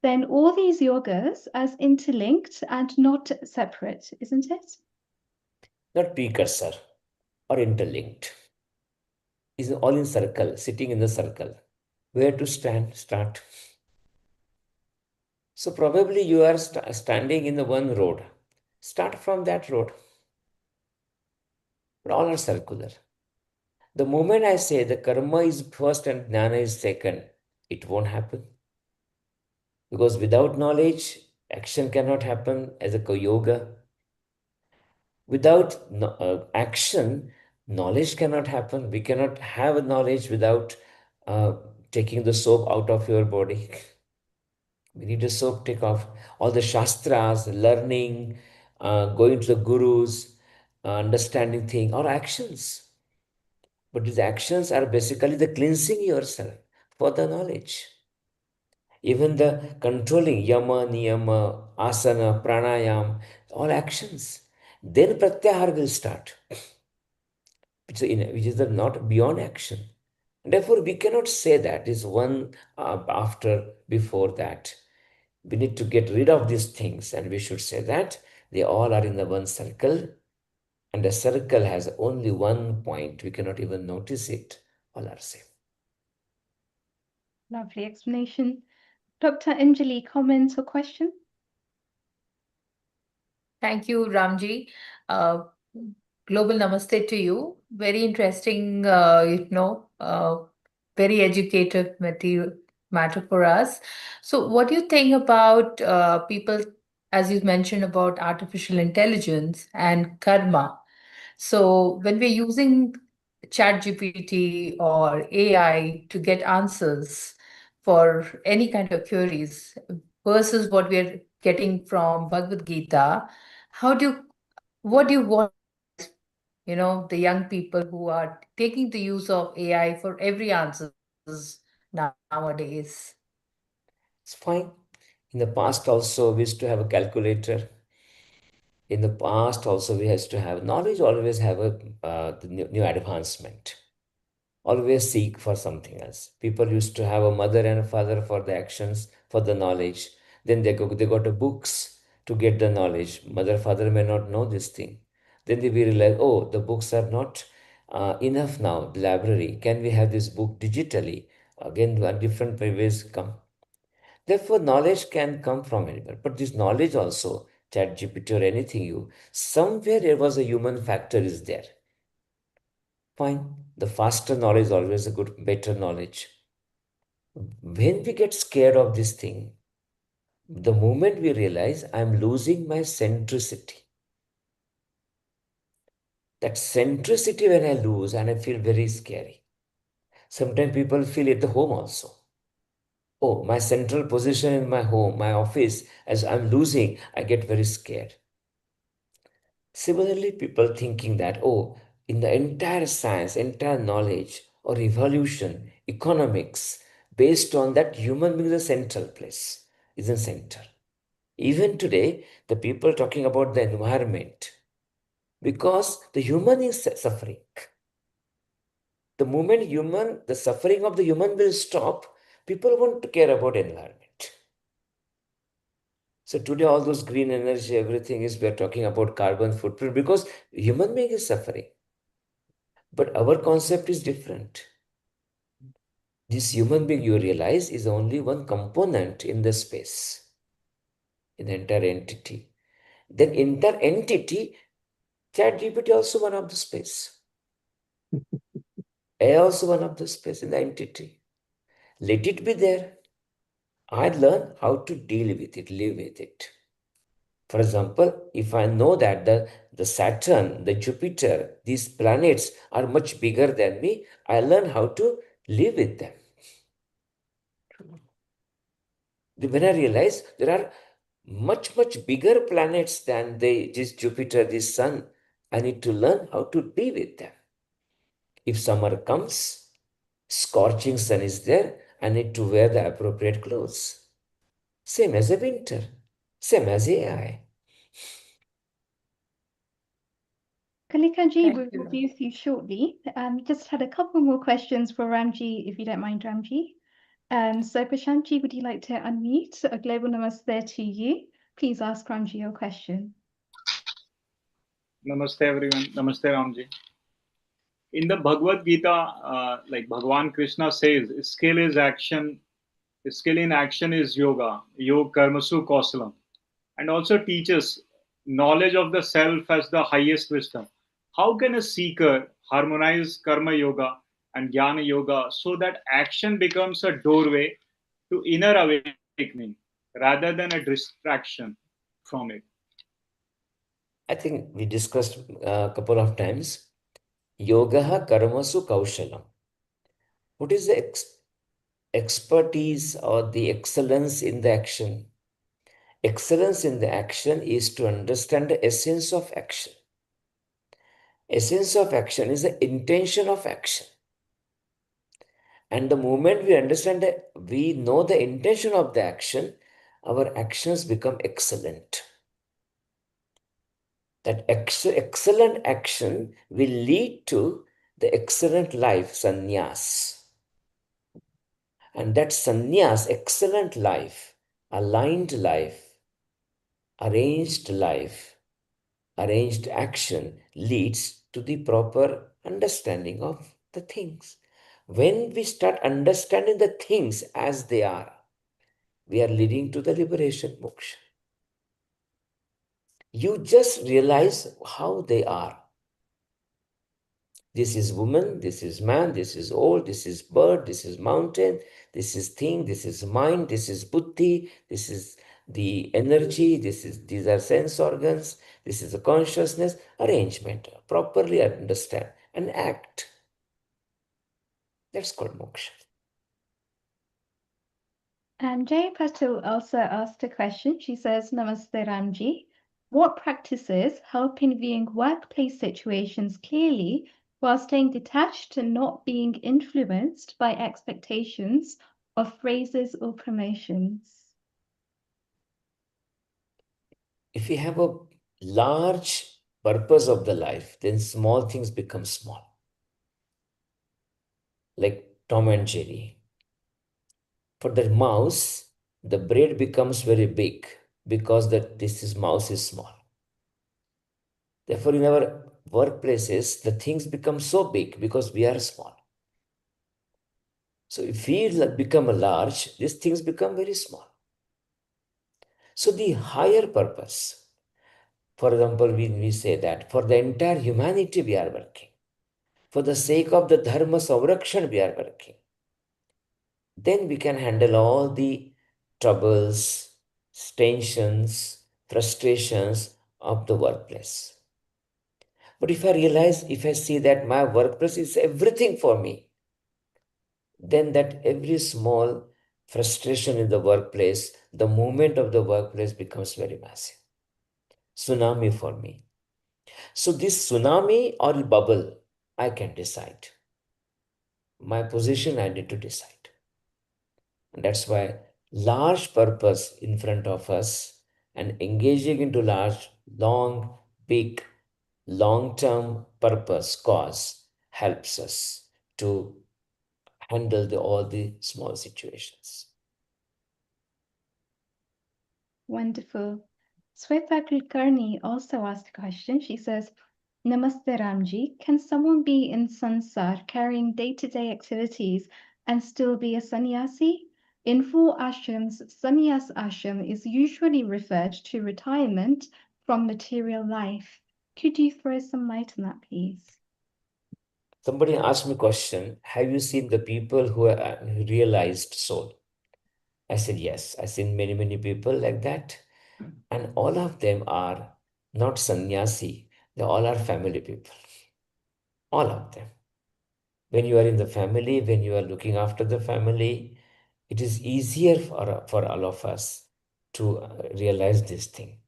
Then all these yogas as interlinked and not separate, isn't it? Not precursor or interlinked. Is all in circle, sitting in the circle. Where to start. So probably you are standing in the one road. Start from that road. But all are circular. The moment I say the karma is first and jnana is second, it won't happen. Because without knowledge, action cannot happen as a yoga. Without action, knowledge cannot happen. We cannot have knowledge without taking the soap out of your body. We need the soap, take off all the shastras, learning, going to the gurus, understanding things, or actions. But these actions are basically the cleansing yourself for the knowledge. Even the controlling yama, niyama, asana, pranayam, all actions. Then pratyahar will start, which is not beyond action. Therefore, we cannot say that is one after, before that. We need to get rid of these things, and we should say that they all are in the one circle, and the circle has only one point. We cannot even notice it. All are same. Lovely explanation. Dr. Anjali, comment or question? Thank you, Ramji. Global namaste to you. Very interesting, very educative matter for us. So, what do you think about people, as you mentioned, about artificial intelligence and karma? So, when we're using ChatGPT or AI to get answers for any kind of queries versus what we're getting from Bhagavad Gita, what do you want, the young people who are taking the use of AI for every answers nowadays? It's fine. In the past also, we used to have a calculator. In the past also, we used to have knowledge, always have the new advancement. Always seek for something else. People used to have a mother and a father for the actions, for the knowledge. Then they got a books to get the knowledge. Mother, father may not know this thing. Then they realize, oh, the books are not enough now. The library, can we have this book digitally? Again, different ways come. Therefore, knowledge can come from anywhere. But this knowledge also, chat GPT or anything somewhere there was a human factor is there. Fine. The faster knowledge is always a good, better knowledge. When we get scared of this thing, the moment we realize I'm losing my centricity, That centricity when I lose, and I feel very scary. Sometimes people feel at the home also. Oh, my central position in my home, my office, as I'm losing, I get very scared. Similarly, people thinking that, oh, in the entire science, entire knowledge or evolution, economics, based on that human being is a central place, is a center. Even today, the people talking about the environment, because the human is suffering. The moment the suffering of the human will stop, people won't care about environment. So today, all those green energy, everything is, we are talking about carbon footprint because human being is suffering. But our concept is different. This human being, you realize, is only one component in the space, in the entire entity. Then entire entity, ChatGPT also one of the space. AI also one of the space in the entity. Let it be there. I learn how to deal with it, live with it. For example, if I know that the Saturn, the Jupiter, these planets are much bigger than me, I learn how to live with them. When I realize there are much, much bigger planets than this Jupiter, this Sun, I need to learn how to be with them. If summer comes, scorching sun is there, I need to wear the appropriate clothes. Same as a winter, same as AI. Kalikanji, Thank we'll you. review you shortly. Just had a couple more questions for Ramji, if you don't mind, Ramji. So Prashantji, would you like to unmute? A global namaste to you. Please ask Ramji your question. Namaste everyone. Namaste Ramji. In the Bhagavad Gita, like Bhagavan Krishna says, skill in action is yoga, yoga karmasu kausalam, and also teaches knowledge of the self as the highest wisdom. How can a seeker harmonize karma yoga and jnana yoga so that action becomes a doorway to inner awakening rather than a distraction from it? I think we discussed a couple of times. Yoga karmasu kaushalam. What is the expertise or the excellence in the action? Excellence in the action is to understand the essence of action. Essence of action is the intention of action. And the moment we understand that we know the intention of the action, our actions become excellent. That excellent action will lead to the excellent life, sannyas. And that sannyas, excellent life, aligned life, arranged life, arranged action leads to the proper understanding of the things. When we start understanding the things as they are, we are leading to the liberation moksha. You just realize how they are. This is woman, this is man, this is old, this is bird, this is mountain, this is thing, this is mind, this is buddhi, this is the energy, these are sense organs, this is a consciousness, arrangement, properly understand and act. That's called moksha. Jay Patil also asked a question. She says, Namaste Ramji. What practices help in viewing workplace situations clearly while staying detached and not being influenced by expectations of phrases or promotions? If you have a large purpose of the life, then small things become small. Like Tom and Jerry. For the mouse, the bread becomes very big because mouse is small. Therefore, in our workplaces, the things become so big because we are small. So if we become large, these things become very small. So the higher purpose, for example, we say that for the entire humanity we are working. For the sake of the dharma savrakshan we are working. Then we can handle all the troubles, tensions, frustrations of the workplace. But if I see that my workplace is everything for me, then that every small frustration in the workplace, the movement of the workplace becomes very massive. Tsunami for me. So this tsunami or bubble, I can decide. My position, I need to decide. And that's why large purpose in front of us and engaging into large, long, big, long-term purpose, cause helps us to handle all the small situations. Wonderful. Sweta Kulkarni also asked a question. She says, Namaste Ramji, can someone be in sansar carrying day-to-day activities and still be a sannyasi? In full ashrams, sannyas ashram is usually referred to retirement from material life. Could you throw some light on that, please? Somebody asked me a question, have you seen the people who are realized soul? I said, yes. I've seen many, many people like that. And all of them are not sannyasi. They all are family people. All of them. When you are in the family, when you are looking after the family, it is easier for all of us to realize this thing.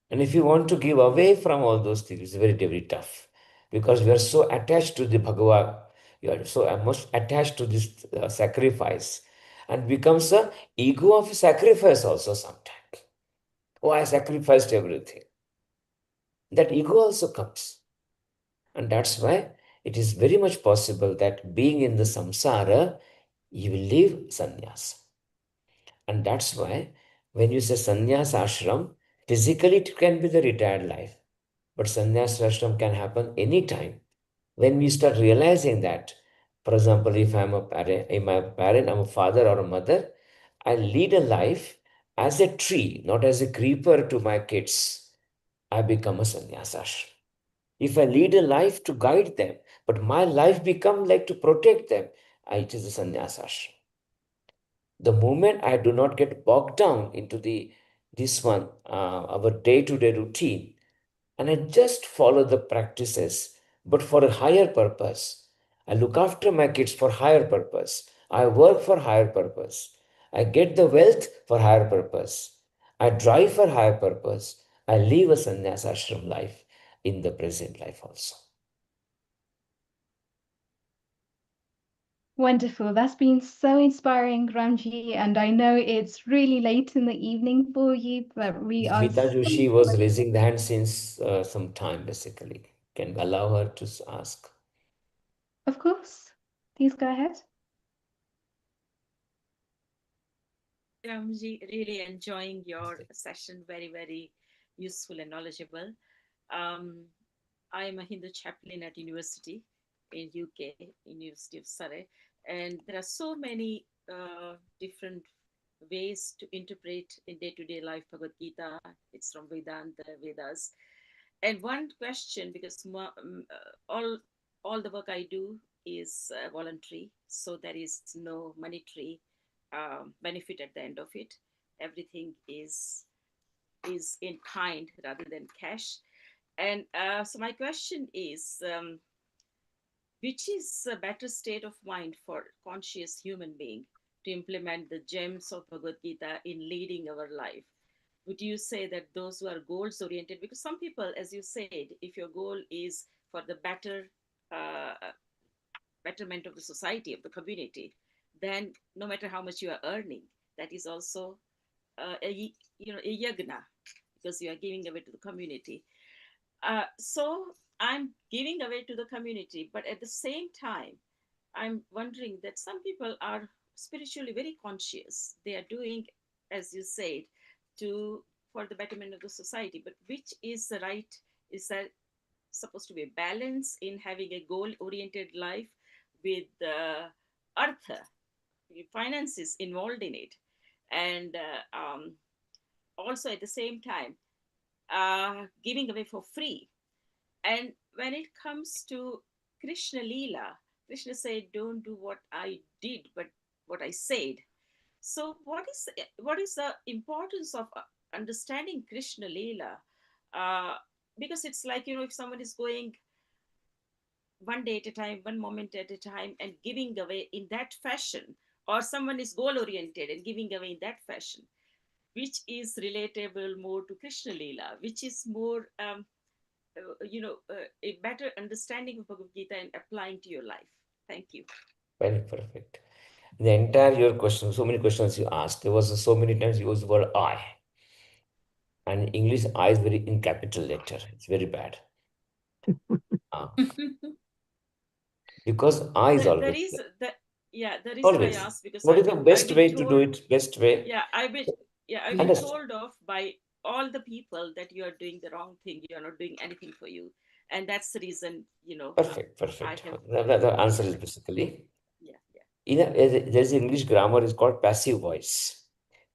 And if you want to give away from all those things, it's very, very tough because we are so attached to the Bhagavad. You are so much attached to this sacrifice and becomes a ego of sacrifice also sometimes. Oh, I sacrificed everything. That ego also comes. And that's why it is very much possible that being in the samsara, you will leave sannyas. And that's why when you say sannyas ashram, physically it can be the retired life. But sannyas ashram can happen anytime. When we start realizing that, for example, if I'm a father or a mother, I lead a life as a tree, not as a creeper to my kids. I become a sannyas ashram. If I lead a life to guide them, but my life become like to protect them, it is a sannyas ashram. The moment I do not get bogged down into our day-to-day routine, and I just follow the practices, but for a higher purpose. I look after my kids for higher purpose. I work for higher purpose. I get the wealth for higher purpose. I drive for higher purpose. I live a sannyas ashram life in the present life also. Wonderful. That's been so inspiring, Ramji. And I know it's really late in the evening for you, but we are Smita so Joshi was raising the hand since some time, basically. Can allow her to ask. Of course. Please go ahead. Ramji, really enjoying your session. Very, very useful and knowledgeable. Um, I am a Hindu chaplain at university in UK, University of Surrey, and there are so many different ways to interpret in day-to-day life Bhagavad Gita. It's from Vedanta, Vedas. And one question, because all the work I do is voluntary, so there is no monetary benefit at the end of it. Everything is in kind rather than cash. And so my question is, which is a better state of mind for conscious human being to implement the gems of Bhagavad Gita in leading our life? Would you say that those who are goals oriented, because some people, as you said, if your goal is for the uh, betterment of the society, of the community, then no matter how much you are earning, that is also a yagna, because you are giving away to the community. So I'm giving away to the community, but at the same time, I'm wondering that some people are spiritually very conscious. They are doing, as you said, to for the betterment of the society. But which is the right? Is that supposed to be a balance in having a goal-oriented life with artha, finances involved in it, and also at the same time giving away for free. And when it comes to Krishna Leela, Krishna said, "Don't do what I did, but what I said." So, what is the importance of understanding Krishna Leela? because it's like, if someone is going one day at a time, one moment at a time, and giving away in that fashion, or someone is goal oriented and giving away in that fashion, which is relatable more to Krishna Leela, which is more, a better understanding of Bhagavad Gita and applying to your life. Thank you. Very perfect. The entire your question, so many questions you asked, there was so many times you used the word I. And English I is very in capital letter. It's very bad. Because I is The always reason there. that the reason I Always. asked, because What is the I've best been way to told, do it? Best way? I've been Understand. told off by all the people that you are doing the wrong thing, you are not doing anything for you, and that's the reason, Perfect. I have. The answer is basically, Yeah. there's English grammar is called passive voice.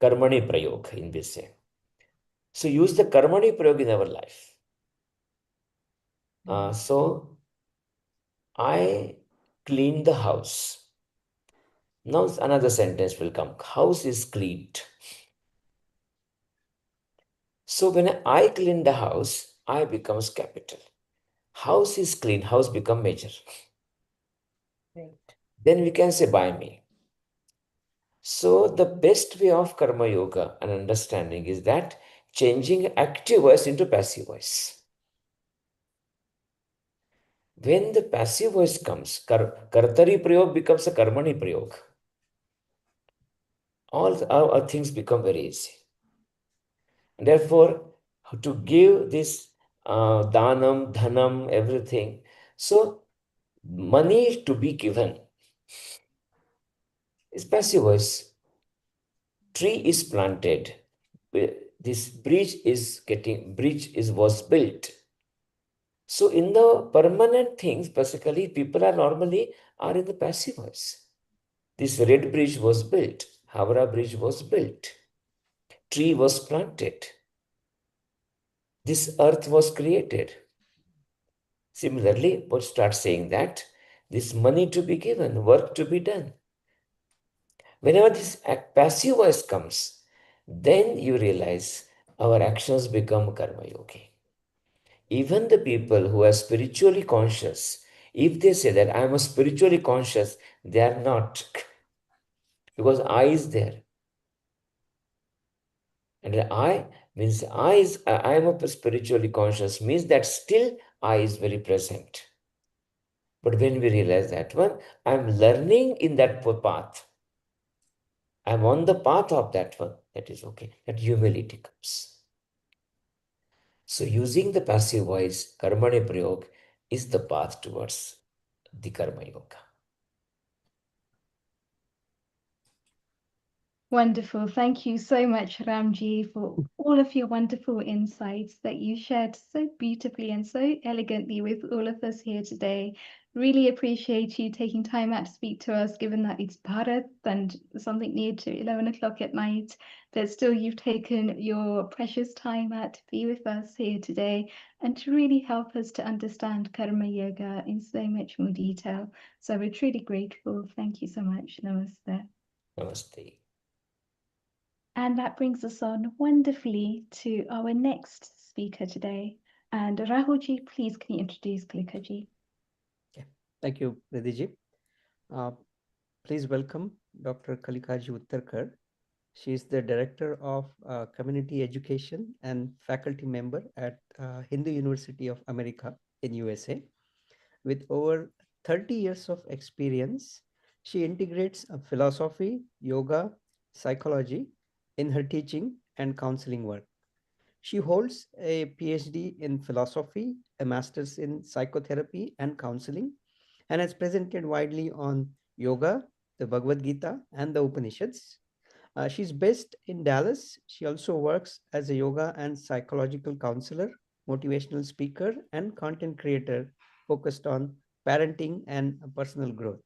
Karmani prayog in this way. So use the karmani prayog in our life. So I clean the house. Now another sentence will come. House is cleaned. So when I clean the house, I becomes capital. House is clean, house become major. Right. Then we can say by me. So the best way of karma yoga and understanding is that changing active voice into passive voice. When the passive voice comes, kartari prayog becomes a karmani prayog. All our things become very easy. Therefore, to give this danam, dhanam, everything. So money to be given is passive voice. Tree is planted. This bridge was built. So in the permanent things, basically, people are normally in the passive voice. This red bridge was built. Howrah bridge was built. Tree was planted. This earth was created. Similarly, but start saying that this money to be given, work to be done. Whenever this passive voice comes, then you realize our actions become karma yogi. Even the people who are spiritually conscious, if they say that I am a spiritually conscious, they are not. Because I is there. And I means I am a spiritually conscious means that still I is very present. But when we realize that one, I am learning in that path. I am on the path of that one. That is okay. That humility comes. So using the passive voice, karmani prayog, is the path towards the karma yoga. Wonderful. Thank you so much, Ramji, for all of your wonderful insights that you shared so beautifully and so elegantly with all of us here today. Really appreciate you taking time out to speak to us, given that it's Bharat and something near to 11 o'clock at night, that still you've taken your precious time out to be with us here today and to really help us to understand Karma Yoga in so much more detail. So we're truly grateful. Thank you so much. Namaste. Namaste. And that brings us on wonderfully to our next speaker today. And Rahulji, please can you introduce Kalikaji? Thank you, Ridhiji. Please welcome Dr. Kalikaji Uttarkar. She is the Director of Community Education and faculty member at Hindu University of America in USA. With over 30 years of experience, she integrates philosophy, yoga, psychology in her teaching and counseling work. She holds a PhD in philosophy, a master's in psychotherapy and counseling, and has presented widely on yoga, the Bhagavad Gita, and the Upanishads. She's based in Dallas. She also works as a yoga and psychological counselor, motivational speaker, and content creator focused on parenting and personal growth.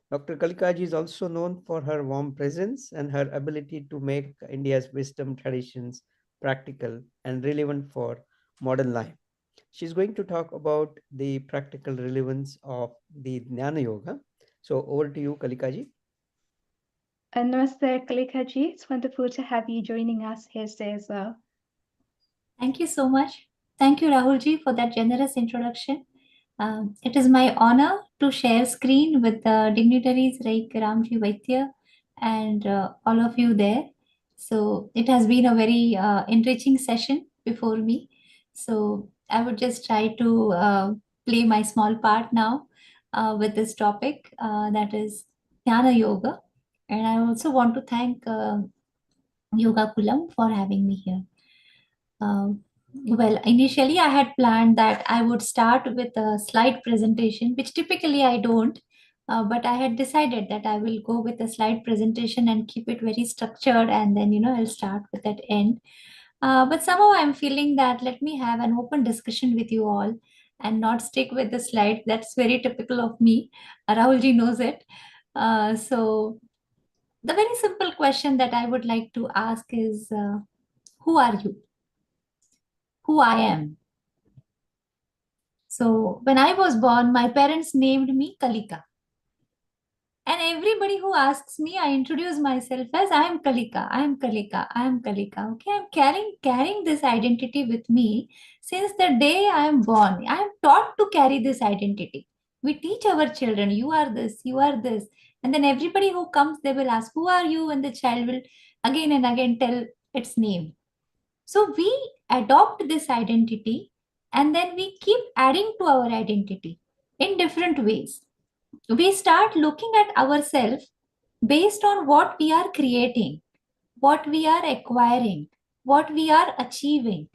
Dr. Kalikaji is also known for her warm presence and her ability to make India's wisdom traditions practical and relevant for modern life. She's going to talk about the practical relevance of the Jnana Yoga. So over to you, Kalikaji. Namaste, Kalikaji. It's wonderful to have you joining us here today as well. Thank you so much. Thank you, Rahulji, for that generous introduction. It is my honor to share screen with dignitaries like Ramji Vaidya and all of you there. So it has been a very enriching session before me. So I would just try to play my small part now with this topic that is Jnana Yoga. And I also want to thank Yoga Kulam for having me here. Well, initially I had planned that I would start with a slide presentation, which typically I don't, but I had decided that I will go with a slide presentation and keep it very structured, and then, I'll start with that end. But somehow I'm feeling that let me have an open discussion with you all and not stick with the slide. That's very typical of me. Rahulji knows it. So the very simple question that I would like to ask is, who are you? Who I am? So when I was born, my parents named me Kalika. And everybody who asks me, I introduce myself as I am Kalika, I am Kalika, I am Kalika. Okay, I'm carrying this identity with me since the day I am born. I am taught to carry this identity. We teach our children, you are this, you are this. And then everybody who comes, they will ask, who are you? And the child will again and again tell its name. So we adopt this identity and then we keep adding to our identity in different ways. We start looking at ourselves based on what we are creating, what we are acquiring, what we are achieving.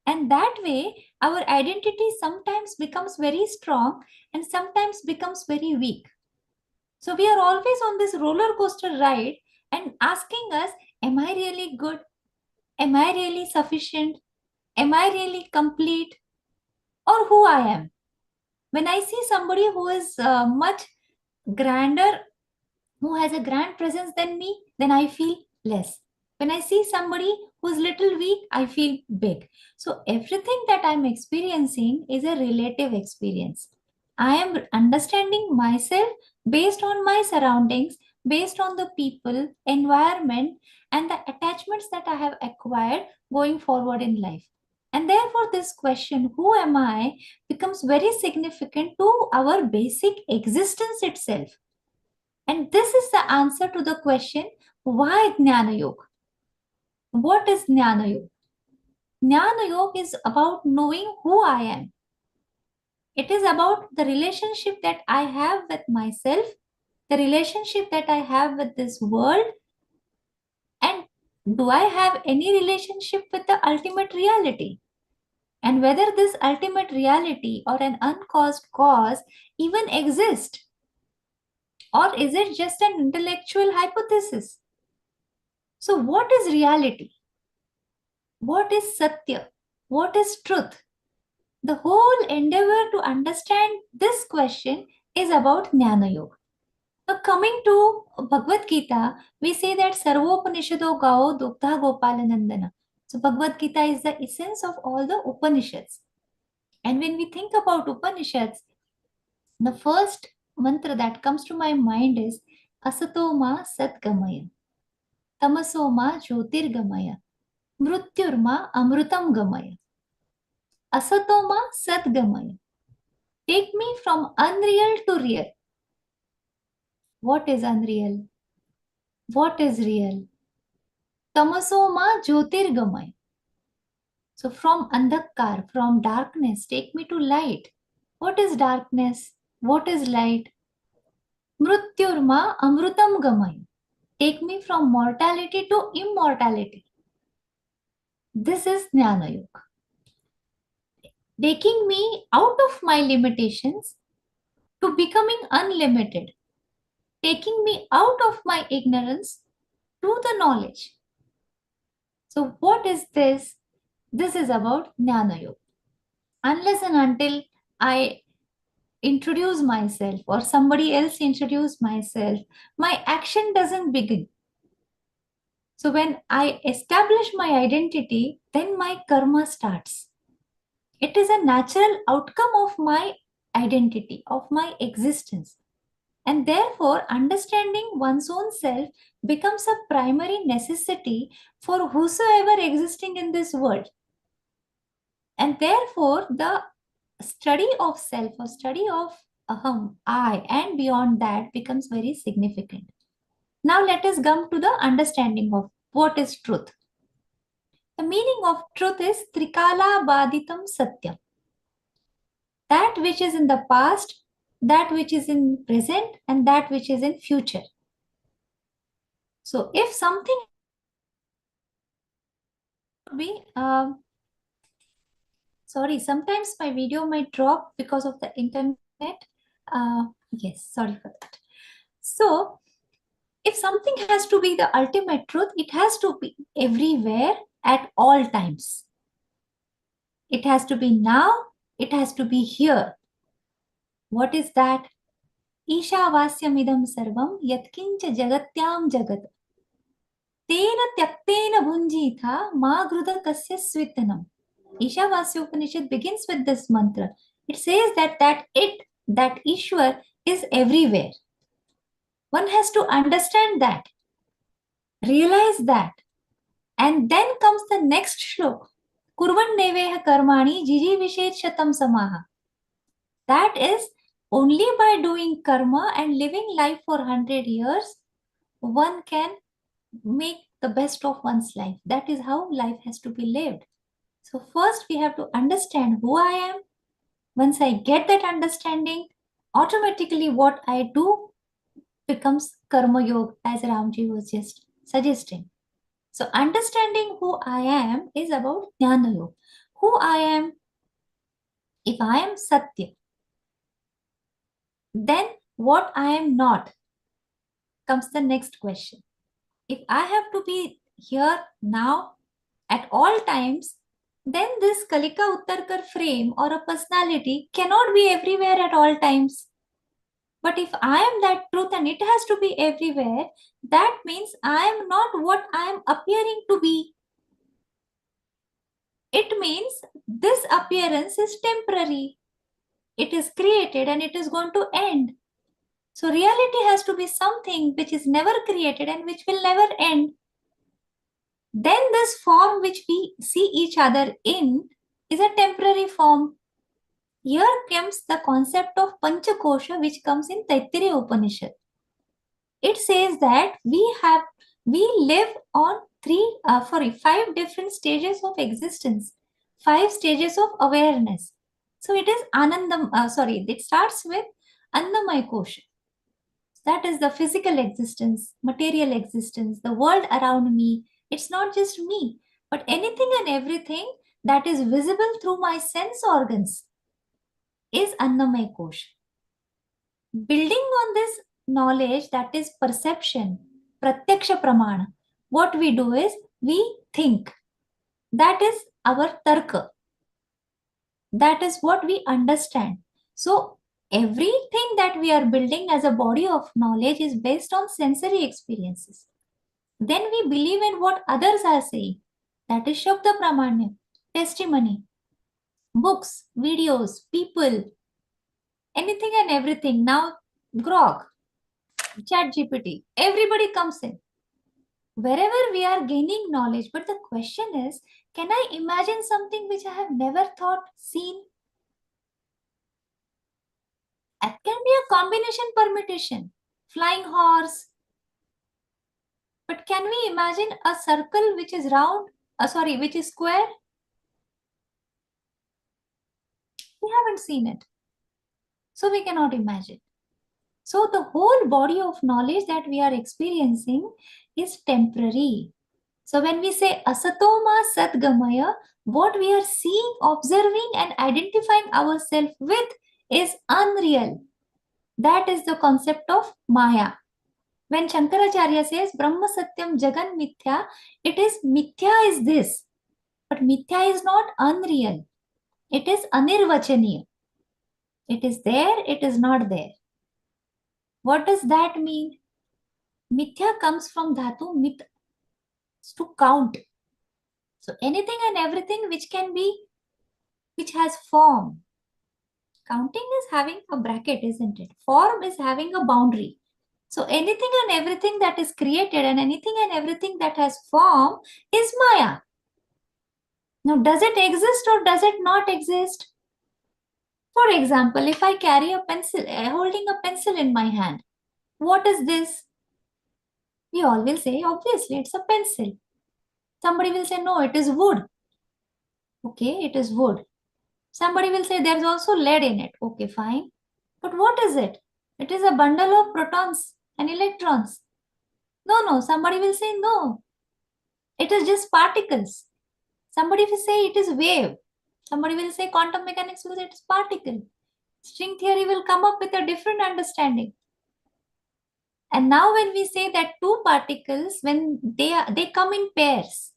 And that way, our identity sometimes becomes very strong and sometimes becomes very weak. So we are always on this roller coaster ride and asking us, am I really good? Am I really sufficient? Am I really complete? Or who I am? When I see somebody who is much grander, who has a grand presence than me, then I feel less. When I see somebody who's little weak, I feel big. So everything that I'm experiencing is a relative experience. I am understanding myself based on my surroundings, based on the people, environment, and the attachments that I have acquired going forward in life. And therefore, this question, who am I, becomes very significant to our basic existence itself. And this is the answer to the question, why Jnana Yoga? What is Jnana Yoga? Jnana Yoga is about knowing who I am. It is about the relationship that I have with myself, the relationship that I have with this world, and do I have any relationship with the ultimate reality? And whether this ultimate reality or an uncaused cause even exists? Or is it just an intellectual hypothesis? So what is reality? What is Satya? What is truth? The whole endeavor to understand this question is about Jnana Yoga. Now coming to Bhagavad Gita, we say that Sarvopanishado Gao Duktha Gopalanandana. So Bhagavad Gita is the essence of all the Upanishads. And when we think about Upanishads, the first mantra that comes to my mind is Asato ma Satgamaya, Tamaso ma Jyotirgamaya, Mrutyurma Amrutam Gamaya. Asatoma Satgamaya. Take me from unreal to real. What is unreal? What is real? Tamasoma Jyotirgamaya. So from andhakar, from darkness, take me to light. What is darkness? What is light? Mrutyurma Amrutam Gamaya. Take me from mortality to immortality. This is Jnana Yoga. Taking me out of my limitations to becoming unlimited. Taking me out of my ignorance to the knowledge. So what is this? This is about Jnana Yoga. Unless and until I introduce myself or somebody else introduce myself, my action doesn't begin. So when I establish my identity, then my karma starts. It is a natural outcome of my identity, of my existence. And therefore, understanding one's own self becomes a primary necessity for whosoever existing in this world. And therefore, the study of self or study of aham, I, and beyond that becomes very significant. Now let us come to the understanding of what is truth. The meaning of truth is Trikala Baditam Satyam. That which is in the past, that which is in present, and that which is in future. So if something be sorry, sometimes my video might drop because of the internet. Yes, sorry for that. So if something has to be the ultimate truth, it has to be everywhere at all times. It has to be now, it has to be here. What is that? Ishavasyamidam sarvam yatkincha jagatyam jagat. Tena tyaktena bhunjitha ma gruda kasya svitanam. Ishavasya Upanishad begins with this mantra. It says that Ishwar is everywhere. One has to understand that, realize that. And then comes the next shlok. Kurvan neveha karmani jiji vishet shatam samaha. That is, only by doing karma and living life for 100 years, one can make the best of one's life. That is how life has to be lived. So first we have to understand who I am. Once I get that understanding, automatically what I do becomes karma yoga, as Ramji was just suggesting. So understanding who I am is about jnana yoga. Who I am, if I am Satya, then what I am not comes the next question. If I have to be here now at all times, then this Kalika Uttarkar frame or a personality cannot be everywhere at all times. But if I am that truth and it has to be everywhere, that means I am not what I am appearing to be. It means this appearance is temporary. It is created and it is going to end. So reality has to be something which is never created and which will never end. Then this form which we see each other in is a temporary form. Here comes the concept of Panchakosha, which comes in Taittiriya Upanishad. It says that we live on 5 different stages of existence, 5 stages of awareness. So it is it starts with Annamaya Kosha. That is the physical existence, material existence, the world around me. It's not just me, but anything and everything that is visible through my sense organs is Annamaya Kosha. Building on this knowledge, that is perception, pratyaksha pramana, what we do is we think. That is our tarka. That is what we understand. So everything that we are building as a body of knowledge is based on sensory experiences. Then we believe in what others are saying. That is Shabda Pramanya, testimony, books, videos, people, anything and everything. Now, Grok, ChatGPT, everybody comes in. Wherever we are gaining knowledge, but the question is, can I imagine something which I have never thought, seen? It can be a combination permutation, flying horse. But can we imagine a circle which is round, which is square? We haven't seen it. So we cannot imagine. So the whole body of knowledge that we are experiencing is temporary. So when we say asatoma sadgamaya, what we are seeing, observing and identifying ourselves with is unreal. That is the concept of Maya. When Shankaracharya says Brahma Satyam Jagan Mithya, it is Mithya is this. But Mithya is not unreal. It is anirvachaniya. It is there, it is not there. What does that mean? Mithya comes from dhatu mit, to count. So anything and everything which has form. Counting is having a bracket, isn't it? Form is having a boundary. So anything and everything that is created and anything and everything that has form is Maya. Now, does it exist or does it not exist? For example, if I carry a pencil, holding a pencil in my hand, what is this? We all will say, obviously, it's a pencil. Somebody will say, no, it is wood. Okay, it is wood. Somebody will say, there's also lead in it. Okay, fine. But what is it? It is a bundle of protons and electrons. No, somebody will say, no, it is just particles. Somebody will say it is wave. Somebody will say quantum mechanics will say it is particle. String theory will come up with a different understanding. And now when we say that two particles, when they come in pairs,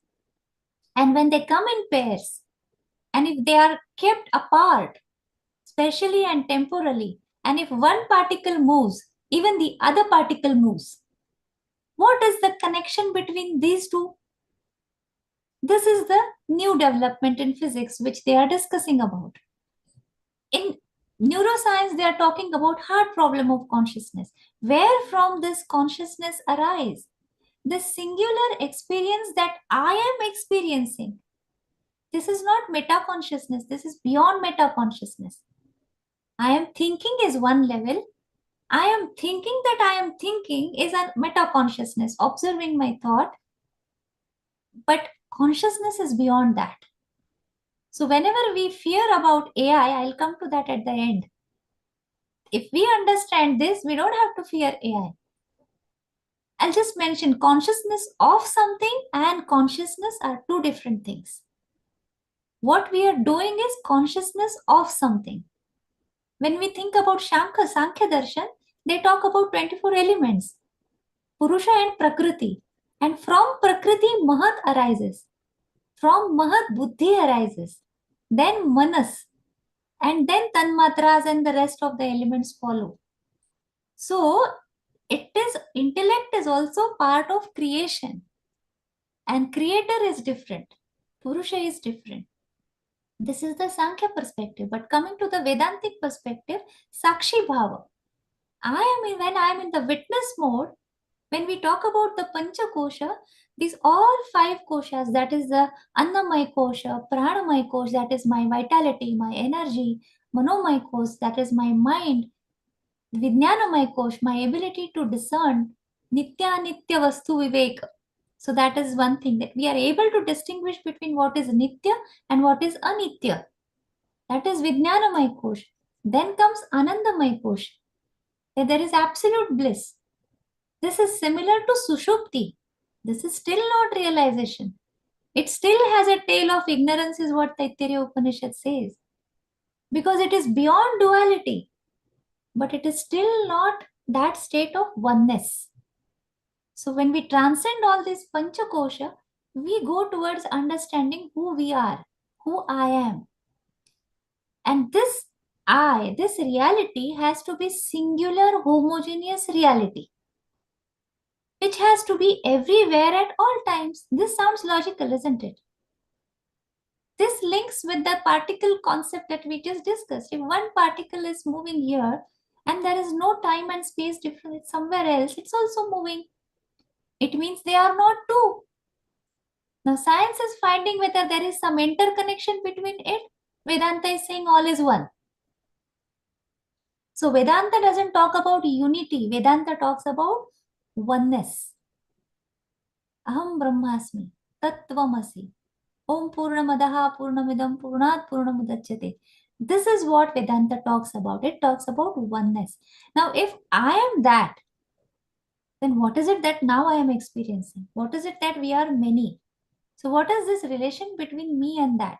and when they come in pairs, and if they are kept apart, spatially and temporally, and if one particle moves, even the other particle moves, what is the connection between these two? This is the new development in physics which they are discussing about. In neuroscience, they are talking about hard problem of consciousness. Where from this consciousness arise? This singular experience that I am experiencing. This is not meta consciousness. This is beyond meta consciousness. I am thinking is one level. I am thinking that I am thinking is a meta consciousness, observing my thought. But consciousness is beyond that. So whenever we fear about AI, I'll come to that at the end. If we understand this, we don't have to fear AI. I'll just mention consciousness of something and consciousness are two different things. What we are doing is consciousness of something. When we think about Sankhya Darshan, they talk about 24 elements, Purusha and Prakriti. And from Prakriti, Mahat arises. From Mahat, Buddhi arises. Then Manas. And then Tanmatras and the rest of the elements follow. So, intellect is also part of creation. And creator is different. Purusha is different. This is the Sankhya perspective. But coming to the Vedantic perspective, Sakshi Bhava. When I am in the witness mode, when we talk about the Pancha Kosha, these all 5 koshas, that is the Annamaya Kosha, Pranamaya Kosha, that is my vitality, my energy, Manomaya Kosha, that is my mind, Vijnanamaya Kosha, my ability to discern, Nitya Nitya Vastu Viveka. So that is one thing, that we are able to distinguish between what is Nitya and what is Anitya. That is Vijnanamaya Kosha. Then comes Anandamaya Kosha, that there is absolute bliss. This is similar to Sushupti. This is still not realization. It still has a tail of ignorance, is what Taittiriya Upanishad says. Because it is beyond duality. But it is still not that state of oneness. So when we transcend all this Panchakosha, we go towards understanding who we are, who I am. And this I, this reality has to be singular, homogeneous reality, which has to be everywhere at all times. This sounds logical, isn't it? This links with the particle concept that we just discussed. If one particle is moving here and there is no time and space difference somewhere else, it's also moving. It means they are not two. Now science is finding whether there is some interconnection between it. Vedanta is saying all is one. So Vedanta doesn't talk about unity. Vedanta talks about oneness. Aham Brahmasmi, Tattvamasi, Om Purnamadaha Purnamidam Purnat Purnamudachyate. This is what Vedanta talks about. It talks about oneness. Now, if I am that, then what is it that now I am experiencing? What is it that we are many? So what is this relation between me and that?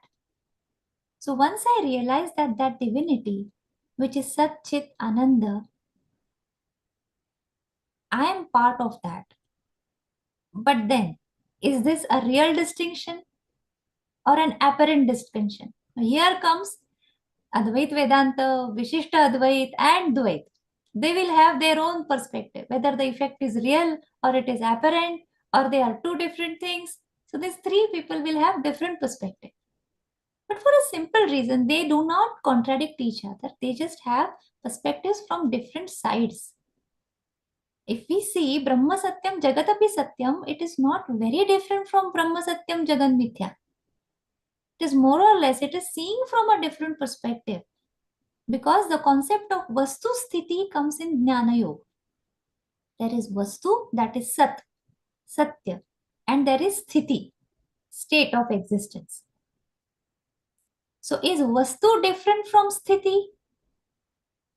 So once I realize that that divinity, which is Sat Chit Ananda, I am part of that. But then, is this a real distinction or an apparent distinction? Here comes Advait Vedanta, Vishishta Advait and Dvait. They will have their own perspective, whether the effect is real or it is apparent or they are two different things. So these 3 people will have different perspective. But for a simple reason, they do not contradict each other. They just have perspectives from different sides. If we see Brahma Satyam Jagatapi Satyam, it is not very different from Brahma Satyam Jagan Mithya. It is more or less, it is seeing from a different perspective. Because the concept of Vastu Sthiti comes in Jnana Yoga. There is Vastu, that is Sat, Satya, and there is Sthiti, state of existence. So is Vastu different from Sthiti?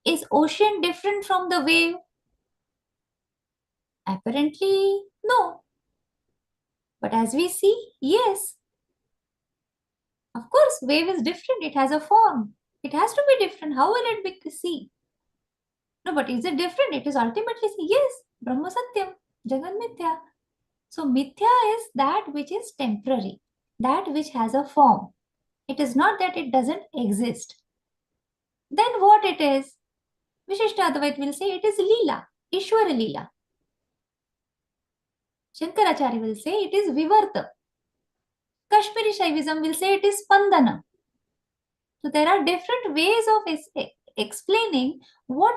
Is ocean different from the wave? Apparently, no. But as we see, yes. Of course, wave is different. It has a form. It has to be different. How will it be sea? No, but is it different? It is ultimately sea. Yes. Brahma Satyam, Jagan Mithya. So Mithya is that which is temporary, that which has a form. It is not that it doesn't exist. Then what it is? Vishishta Advait will say it is Leela, Ishwara Leela. Shankaracharya will say it is Vivarta. Kashmiri Shaivism will say it is Spandana. So there are different ways of explaining who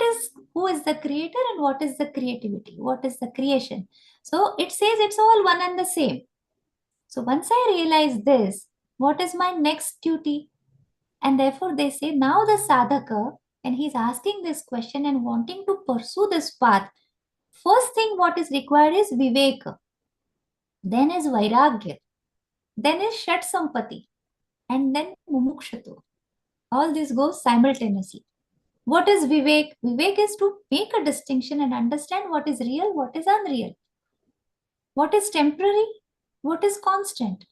is the creator and what is the creativity, what is the creation. So it says it's all one and the same. So once I realize this, what is my next duty? And therefore they say now the sadhaka, and he's asking this question and wanting to pursue this path, first thing what is required is viveka, then is vairagya, then is shat sampati, and then mumukshatu. All this goes simultaneously. What is vivek? Vivek is to make a distinction and understand what is real, what is unreal, what is temporary, what is constant.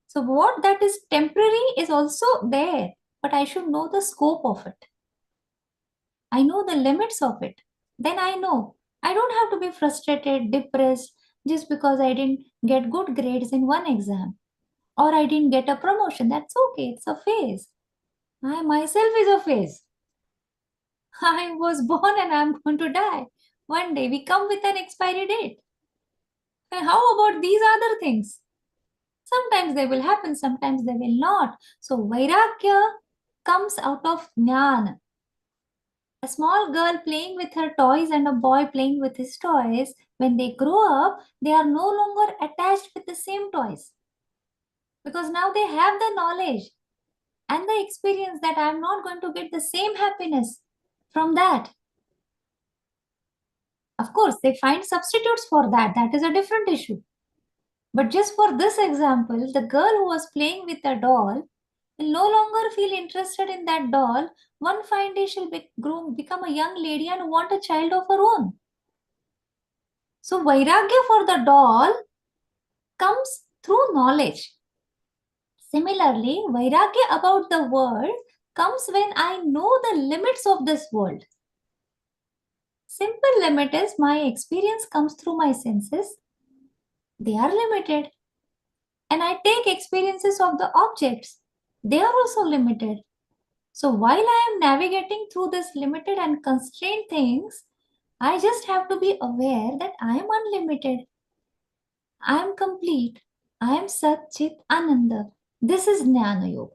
So what that is temporary is also there, but I should know the scope of it. I know the limits of it. Then I know I don't have to be frustrated, depressed just because I didn't get good grades in one exam or I didn't get a promotion. That's okay. It's a phase. I myself is a phase. I was born and I'm going to die. One day we come with an expiry date. And how about these other things? Sometimes they will happen, sometimes they will not. So Vairagya comes out of Jnana. A small girl playing with her toys and a boy playing with his toys, when they grow up, they are no longer attached with the same toys. Because now they have the knowledge and the experience that I am not going to get the same happiness from that. Of course, they find substitutes for that. That is a different issue. But just for this example, the girl who was playing with a doll will no longer feel interested in that doll. One fine day she'll become a young lady and want a child of her own. So Vairagya for the doll comes through knowledge. Similarly, Vairagya about the world comes when I know the limits of this world. Simple limit is my experience comes through my senses. They are limited. And I take experiences of the objects. They are also limited. So while I am navigating through this limited and constrained things, I just have to be aware that I am unlimited. I am complete. I am Sat Chit Ananda. This is Jnana Yoga.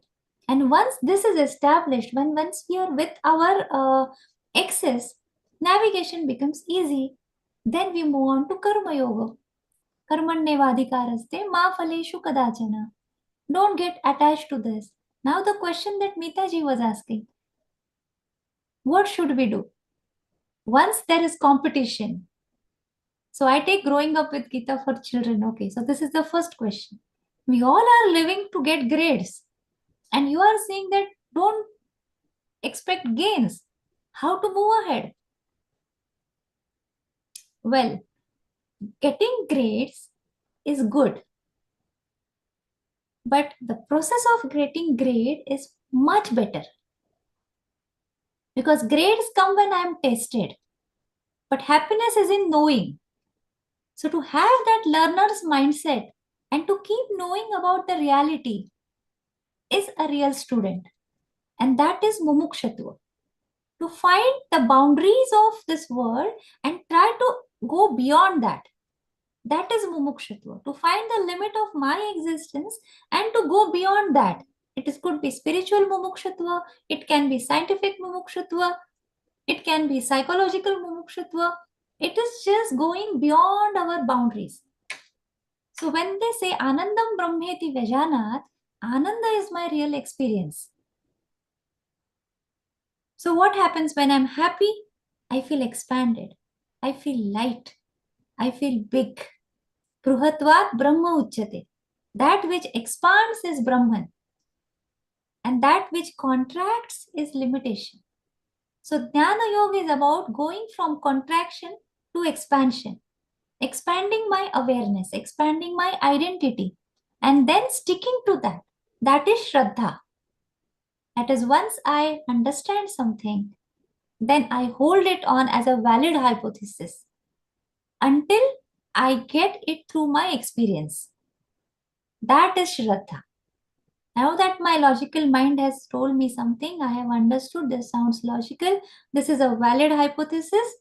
And once this is established, once we are with our excess, navigation becomes easy. Then we move on to Karma Yoga. Karmanyevadhikaraste ma phaleshu kadachana. Don't get attached to this. Now the question that Mitaji was asking, what should we do? Once there is competition. So I take growing up with Gita for children. Okay, so this is the first question. We all are living to get grades. And you are saying that don't expect gains. How to move ahead? Well, getting grades is good. But the process of getting grade is much better. Because grades come when I am tested. But happiness is in knowing. So to have that learner's mindset and to keep knowing about the reality is a real student. And that is mumukshatu. To find the boundaries of this world and try to go beyond that. That is mumukshatu. To find the limit of my existence and to go beyond that. Could be spiritual mumukshatu. It can be scientific mumukshatu. It can be psychological mumukshatu. It is just going beyond our boundaries. So when they say Anandam Brahmeti Vajanat, Ananda is my real experience. So what happens when I'm happy? I feel expanded. I feel light. I feel big. Bruhatvat Brahma Uchyate. That which expands is Brahman. And that which contracts is limitation. So Jnana Yoga is about going from contraction to expansion. Expanding my awareness, expanding my identity, and then sticking to that. That is Shraddha. That is, once I understand something, then I hold it on as a valid hypothesis until I get it through my experience. That is Shraddha. Now that my logical mind has told me something, I have understood this sounds logical, this is a valid hypothesis.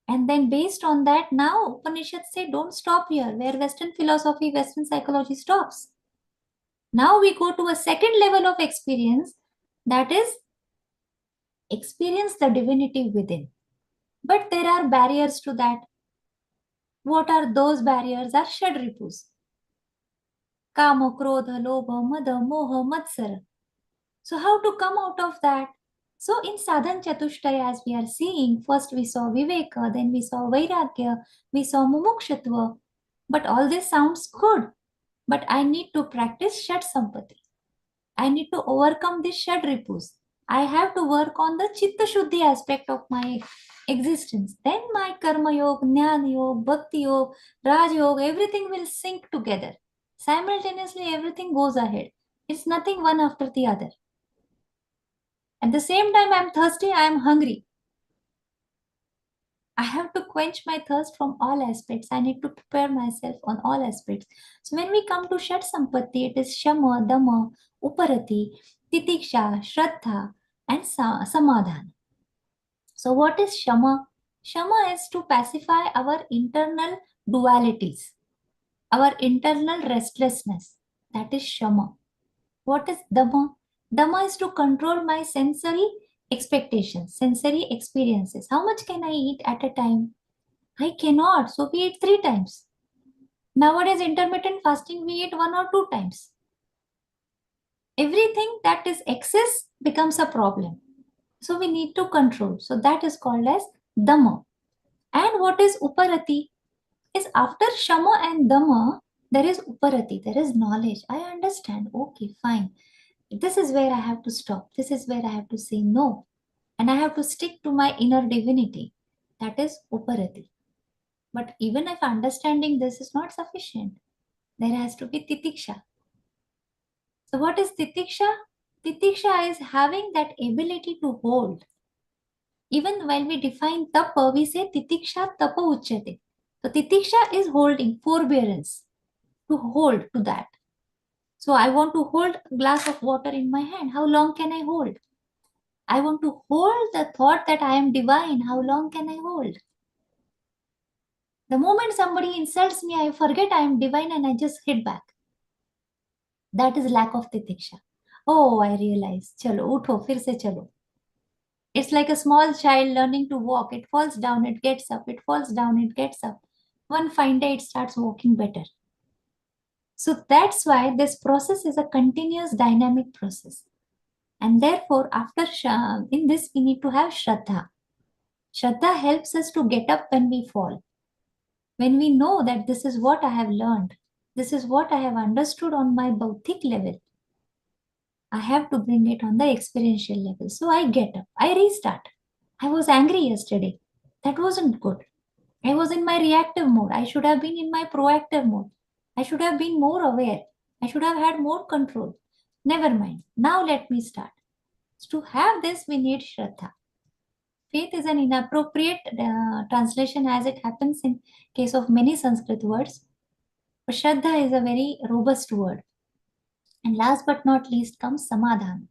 And then based on that, now Upanishads say don't stop here, where Western philosophy, Western psychology stops. Now we go to a second level of experience, that is experience the divinity within. But there are barriers to that. What are those barriers? Are Shadripus. Kama, Krodha, Lobha, Mada, Moha, Matsara. So how to come out of that? So in Sadhan Chatushtaya, as we are seeing, first we saw Viveka, then we saw Vairagya, we saw Mumukshutva. But all this sounds good. But I need to practice Shat Sampati. I need to overcome this Shadripus. I have to work on the Chitta Shuddhi aspect of my existence. Then my Karma Yoga, Jnana Yoga, Bhakti Yoga, Raj Yoga, everything will sync together. Simultaneously, everything goes ahead. It's nothing one after the other. At the same time, I'm thirsty, I'm hungry. I have to quench my thirst from all aspects. I need to prepare myself on all aspects. So when we come to Shat Sampatti, it is Shama, Dama, Uparati, Titiksha, Shraddha, and Samadhana. So what is Shama? Shama is to pacify our internal dualities, our internal restlessness. That is Shama. What is Dama? Dama is to control my sensory expectations, sensory experiences. How much can I eat at a time? I cannot. So we eat 3 times. Nowadays, intermittent fasting, we eat 1 or 2 times. Everything that is excess becomes a problem. So we need to control. So that is called as Dhamma. And what is Uparati? Is after Shama and Dhamma, there is Uparati, there is knowledge. I understand. Okay, fine. This is where I have to stop. This is where I have to say no. And I have to stick to my inner divinity. That is Uparati. But even if understanding this is not sufficient, there has to be Titiksha. So what is Titiksha? Titiksha is having that ability to hold. Even when we define Tapa, we say Titiksha Tapa Uchyate. So Titiksha is holding, forbearance, to hold to that. So I want to hold a glass of water in my hand. How long can I hold? I want to hold the thought that I am divine. How long can I hold? The moment somebody insults me, I forget I am divine and I just hit back. That is lack of titiksha. Oh, I realize. Chalo, utho, fir se chalo. It's like a small child learning to walk. It falls down, it gets up. It falls down, it gets up. One fine day, it starts walking better. So that's why this process is a continuous dynamic process. And therefore, after in this, we need to have Shraddha. Shraddha helps us to get up when we fall. When we know that this is what I have learned, this is what I have understood on my bautic level, I have to bring it on the experiential level. So I get up, I restart. I was angry yesterday. That wasn't good. I was in my reactive mode. I should have been in my proactive mode. I should have been more aware. I should have had more control. Never mind. Now let me start. So to have this, we need Shraddha. Faith is an inappropriate translation as it happens in case of many Sanskrit words. But Shraddha is a very robust word. And last but not least comes Samadhana.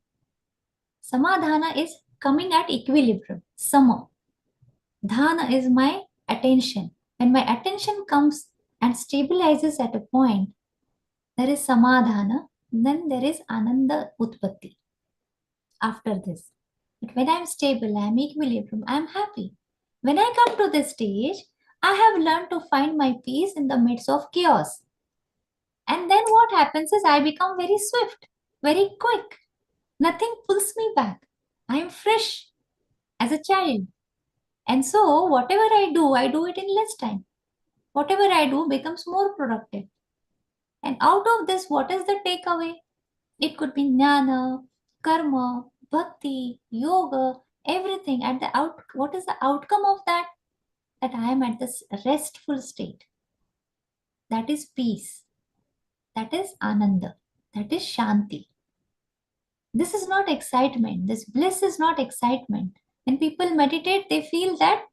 Samadhana is coming at equilibrium, sama. Dhana is my attention. When my attention comes and stabilizes at a point, there is Samadhana, then there is Ananda Utpatti. After this. But when I am stable, I am equilibrium, I am happy. When I come to this stage, I have learned to find my peace in the midst of chaos. And then what happens is I become very swift, very quick. Nothing pulls me back. I am fresh as a child. And so whatever I do it in less time. Whatever I do becomes more productive. And out of this, what is the takeaway? It could be jnana, karma, bhakti, yoga, everything. And what is the outcome of that? That I am at this restful state. That is peace. That is ananda. That is shanti. This is not excitement. This bliss is not excitement. When people meditate, they feel that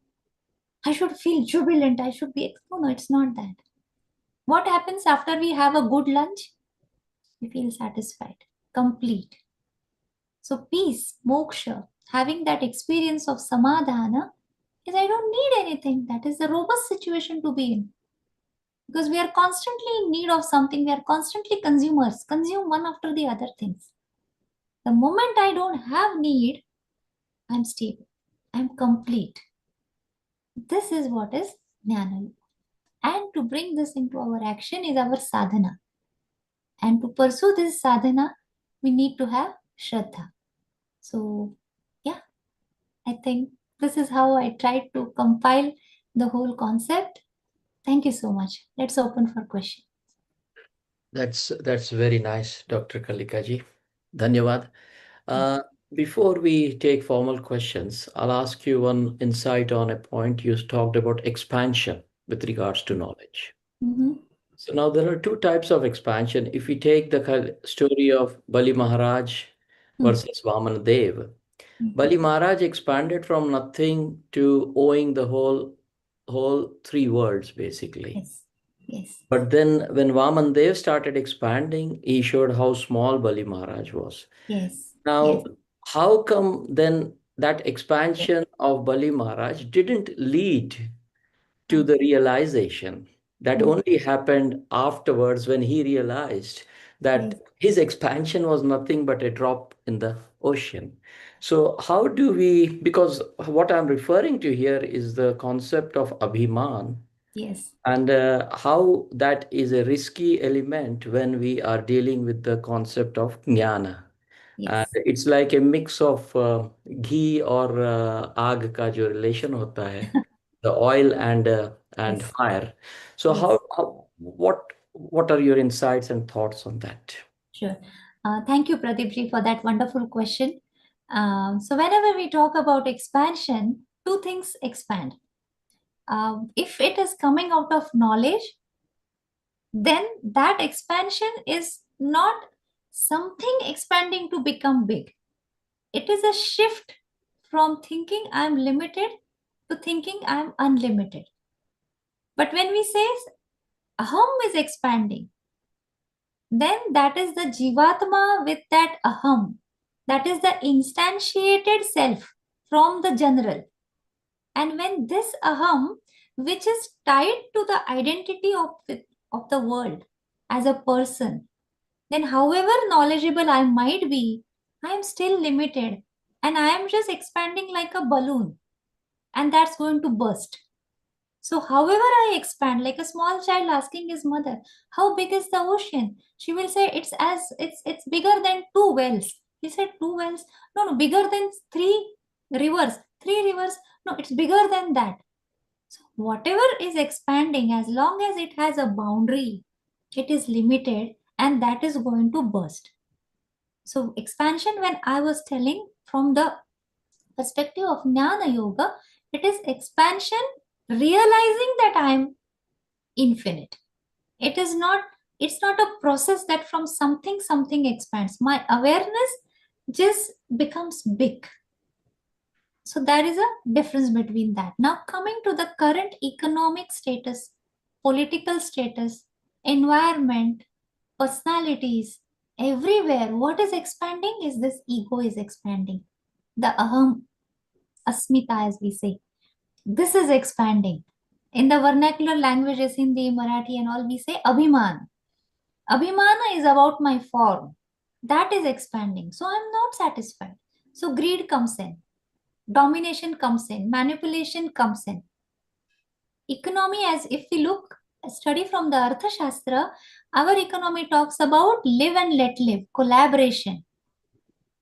I should feel jubilant. I should be. No, it's not that. What happens after we have a good lunch? We feel satisfied, complete. So peace, moksha, having that experience of samadhana is I don't need anything. That is the robust situation to be in. Because we are constantly in need of something. We are constantly consumers. Consume one after the other things. The moment I don't have need, I'm stable. I'm complete. This is what is jnana. And to bring this into our action is our sadhana. And to pursue this sadhana, we need to have shraddha. So, yeah, I think this is how I tried to compile the whole concept. Thank you so much. Let's open for questions. That's very nice, Dr. Kalikaji. Dhanyavad. Before we take formal questions, I'll ask you one insight on a point you talked about expansion with regards to knowledge. So now there are two types of expansion. If we take the story of Bali Maharaj versus Vamana Dev, Bali Maharaj expanded from nothing to owing the whole three worlds basically. Yes. But then when Vaman Dev started expanding, he showed how small Bali Maharaj was. Yes. Now, how come then that expansion of Bali Maharaj didn't lead to the realization that only happened afterwards when he realized that his expansion was nothing but a drop in the ocean? So how do we, because what I'm referring to here is the concept of abhiman. Yes. And how that is a risky element when we are dealing with the concept of jnana. And it's like a mix of ghee or aag ka jo relation hota hai, the oil and fire. So what are your insights and thoughts on that? Sure. Thank you, Pradeep, for that wonderful question. So whenever we talk about expansion, two things expand. If it is coming out of knowledge, then that expansion is not something expanding to become big. It is a shift from thinking I'm limited to thinking I'm unlimited. But when we say aham is expanding, then that is the jivatma with that aham. That is the instantiated self from the general. And when this aham, which is tied to the identity of the world as a person, then however knowledgeable I might be, I am still limited and I am just expanding like a balloon and that's going to burst. So however I expand, like a small child asking his mother, how big is the ocean? She will say it's bigger than two wells. He said two wells? No, bigger than three rivers. Three rivers? No, it's bigger than that. So whatever is expanding, as long as it has a boundary, it is limited and that is going to burst. So expansion, when I was telling from the perspective of Jnana Yoga, it is expansion realizing that I am infinite. It's not a process that from something expands. My awareness just becomes big. So there is a difference between that. Now coming to the current economic status, political status, environment, personalities, everywhere, what is expanding is this ego is expanding. The aham, asmita as we say. This is expanding. In the vernacular languages, Hindi, Marathi and all, we say abhiman. Abhimana is about my form. That is expanding. So I'm not satisfied. So greed comes in. Domination comes in. Manipulation comes in. Economy, as if we look study from the Arthashastra, our economy talks about live and let live, collaboration.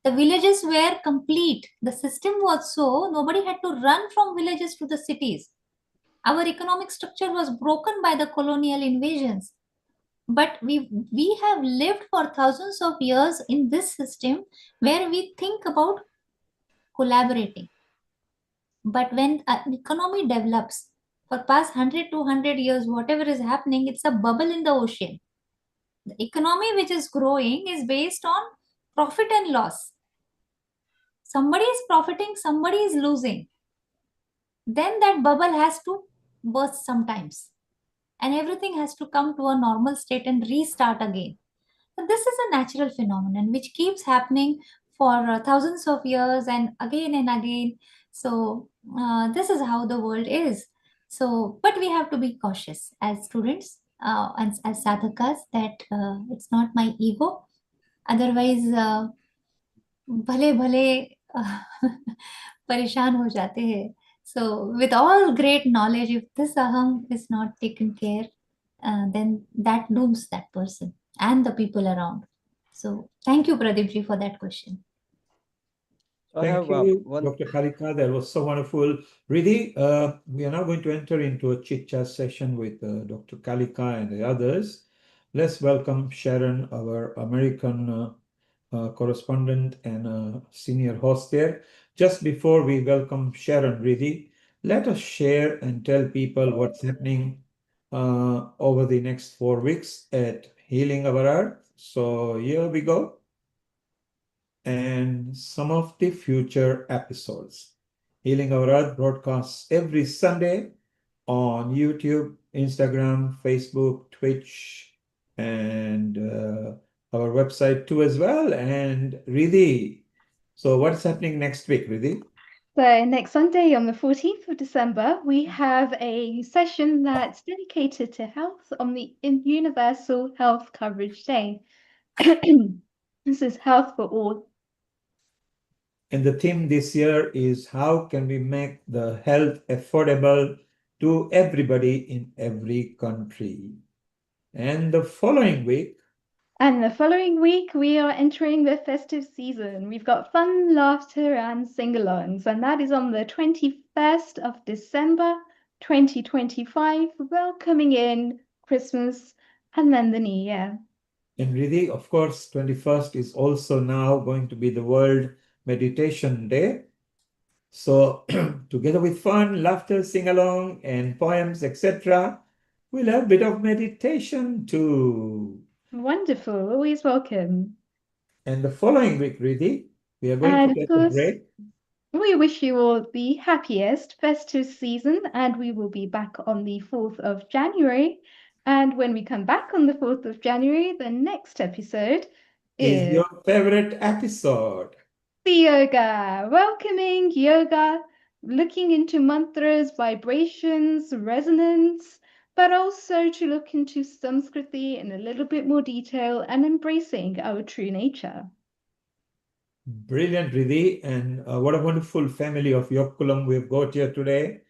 The villages were complete. The system was so nobody had to run from villages to the cities. Our economic structure was broken by the colonial invasions. But we have lived for thousands of years in this system where we think about collaborating. But when an economy develops, for past 100, 200 years, whatever is happening, it's a bubble in the ocean. The economy which is growing is based on profit and loss. Somebody is profiting, somebody is losing. Then that bubble has to burst sometimes. And everything has to come to a normal state and restart again. So this is a natural phenomenon which keeps happening for thousands of years and again. So this is how the world is. So, but we have to be cautious as students and as sadhakas that it's not my ego. Otherwise, भले भले परेशान हो जाते हैं. So, with all great knowledge, if this aham is not taken care, then that dooms that person and the people around. So, thank you, Pradeep ji, for that question. So I Thank have you, one. Dr. Kalika. That was so wonderful. Riddhi, we are now going to enter into a chit-chat session with Dr. Kalika and the others. Let's welcome Sharon, our American correspondent and senior host there. Just before we welcome Sharon, Riddhi, let us share and tell people what's happening over the next 4 weeks at Healing Our Earth. So here we go. And some of the future episodes. Healing Our Earth broadcasts every Sunday on YouTube, Instagram, Facebook, Twitch, and our website too as well. And Riddhi, so what's happening next week, Riddhi? So next Sunday on the 14th of December, we have a session that's dedicated to health on the Universal Health Coverage Day. This is Health for All. And the theme this year is how can we make the health affordable to everybody in every country. And the following week, we are entering the festive season. We've got fun, laughter, and sing-alongs, and that is on the 21st of December, 2025, welcoming in Christmas and then the New Year. And Riddhi, of course, 21st is also now going to be the World Meditation Day. So together with fun, laughter, sing-along, and poems, etc., we'll have a bit of meditation too. Wonderful, always welcome. And the following week, Riddhi, we are going And to of take a course, break. we wish you all the happiest festive season, and we will be back on the 4th of January. And when we come back on the 4th of January, the next episode Is is your favorite episode? the yoga, welcoming yoga, looking into mantras, vibrations, resonance, but also to look into Sanskriti in a little bit more detail and embracing our true nature. Brilliant, Riddhi. And what a wonderful family of Yokkulam we've got here today.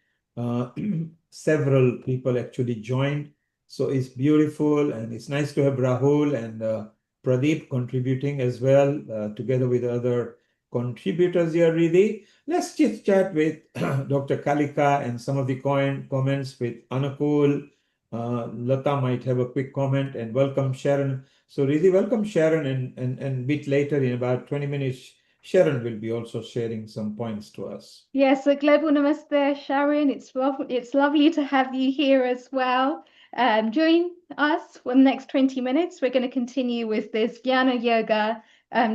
Several people actually joined. So it's beautiful and it's nice to have Rahul and Pradeep contributing as well, together with other contributors here, Riddhi. Let's chit chat with Dr. Kalika and some of the comments with Anukul. Lata might have a quick comment, and welcome Sharon. So Riddhi, welcome Sharon, and bit later in about 20 minutes, Sharon will be also sharing some points to us. Yes, a global namaste, Sharon. It's lovely to have you here as well. Join us for the next 20 minutes. We're going to continue with this Jnana Yoga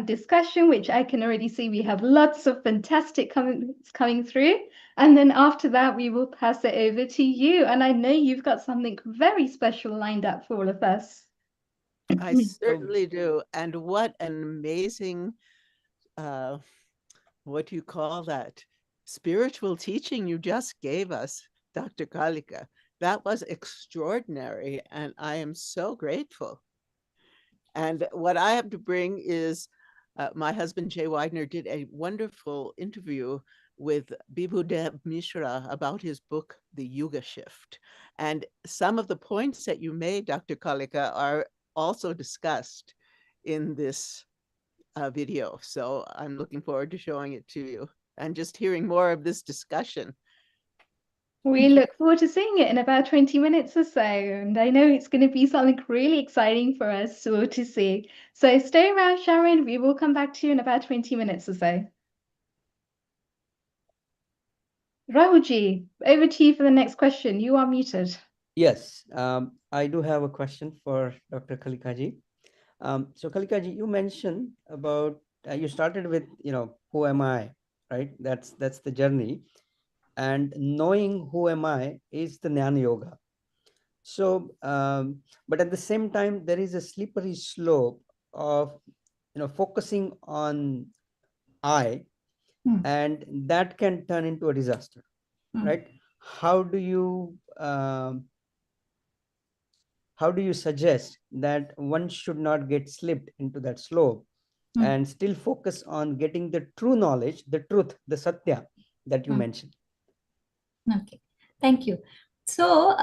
discussion, which I can already see we have lots of fantastic comments coming through. And then after that, we will pass it over to you. And I know you've got something very special lined up for all of us. I certainly do. And what an amazing, what do you call that? Spiritual teaching you just gave us, Dr. Kalika. That was extraordinary. And I am so grateful. And what I have to bring is my husband, Jay Widener, did a wonderful interview with Bibhudev Mishra about his book, The Yuga Shift. And some of the points that you made, Dr. Kalika, are also discussed in this video. So I'm looking forward to showing it to you and just hearing more of this discussion. We look forward to seeing it in about 20 minutes or so, and I know it's going to be something really exciting for us all to see. So stay around, Sharon. We will come back to you in about 20 minutes or so. Rahulji, over to you for the next question. You are muted. Yes, I do have a question for Dr. Kalikaji. So Kalikaji, you mentioned about you started with who am I, right? That's the journey, and knowing who am I is the Jnana Yoga. So, but at the same time, there is a slippery slope of focusing on I, and that can turn into a disaster, right? How do you suggest that one should not get slipped into that slope and still focus on getting the true knowledge, the truth, the satya that you mentioned? Okay, thank you. So,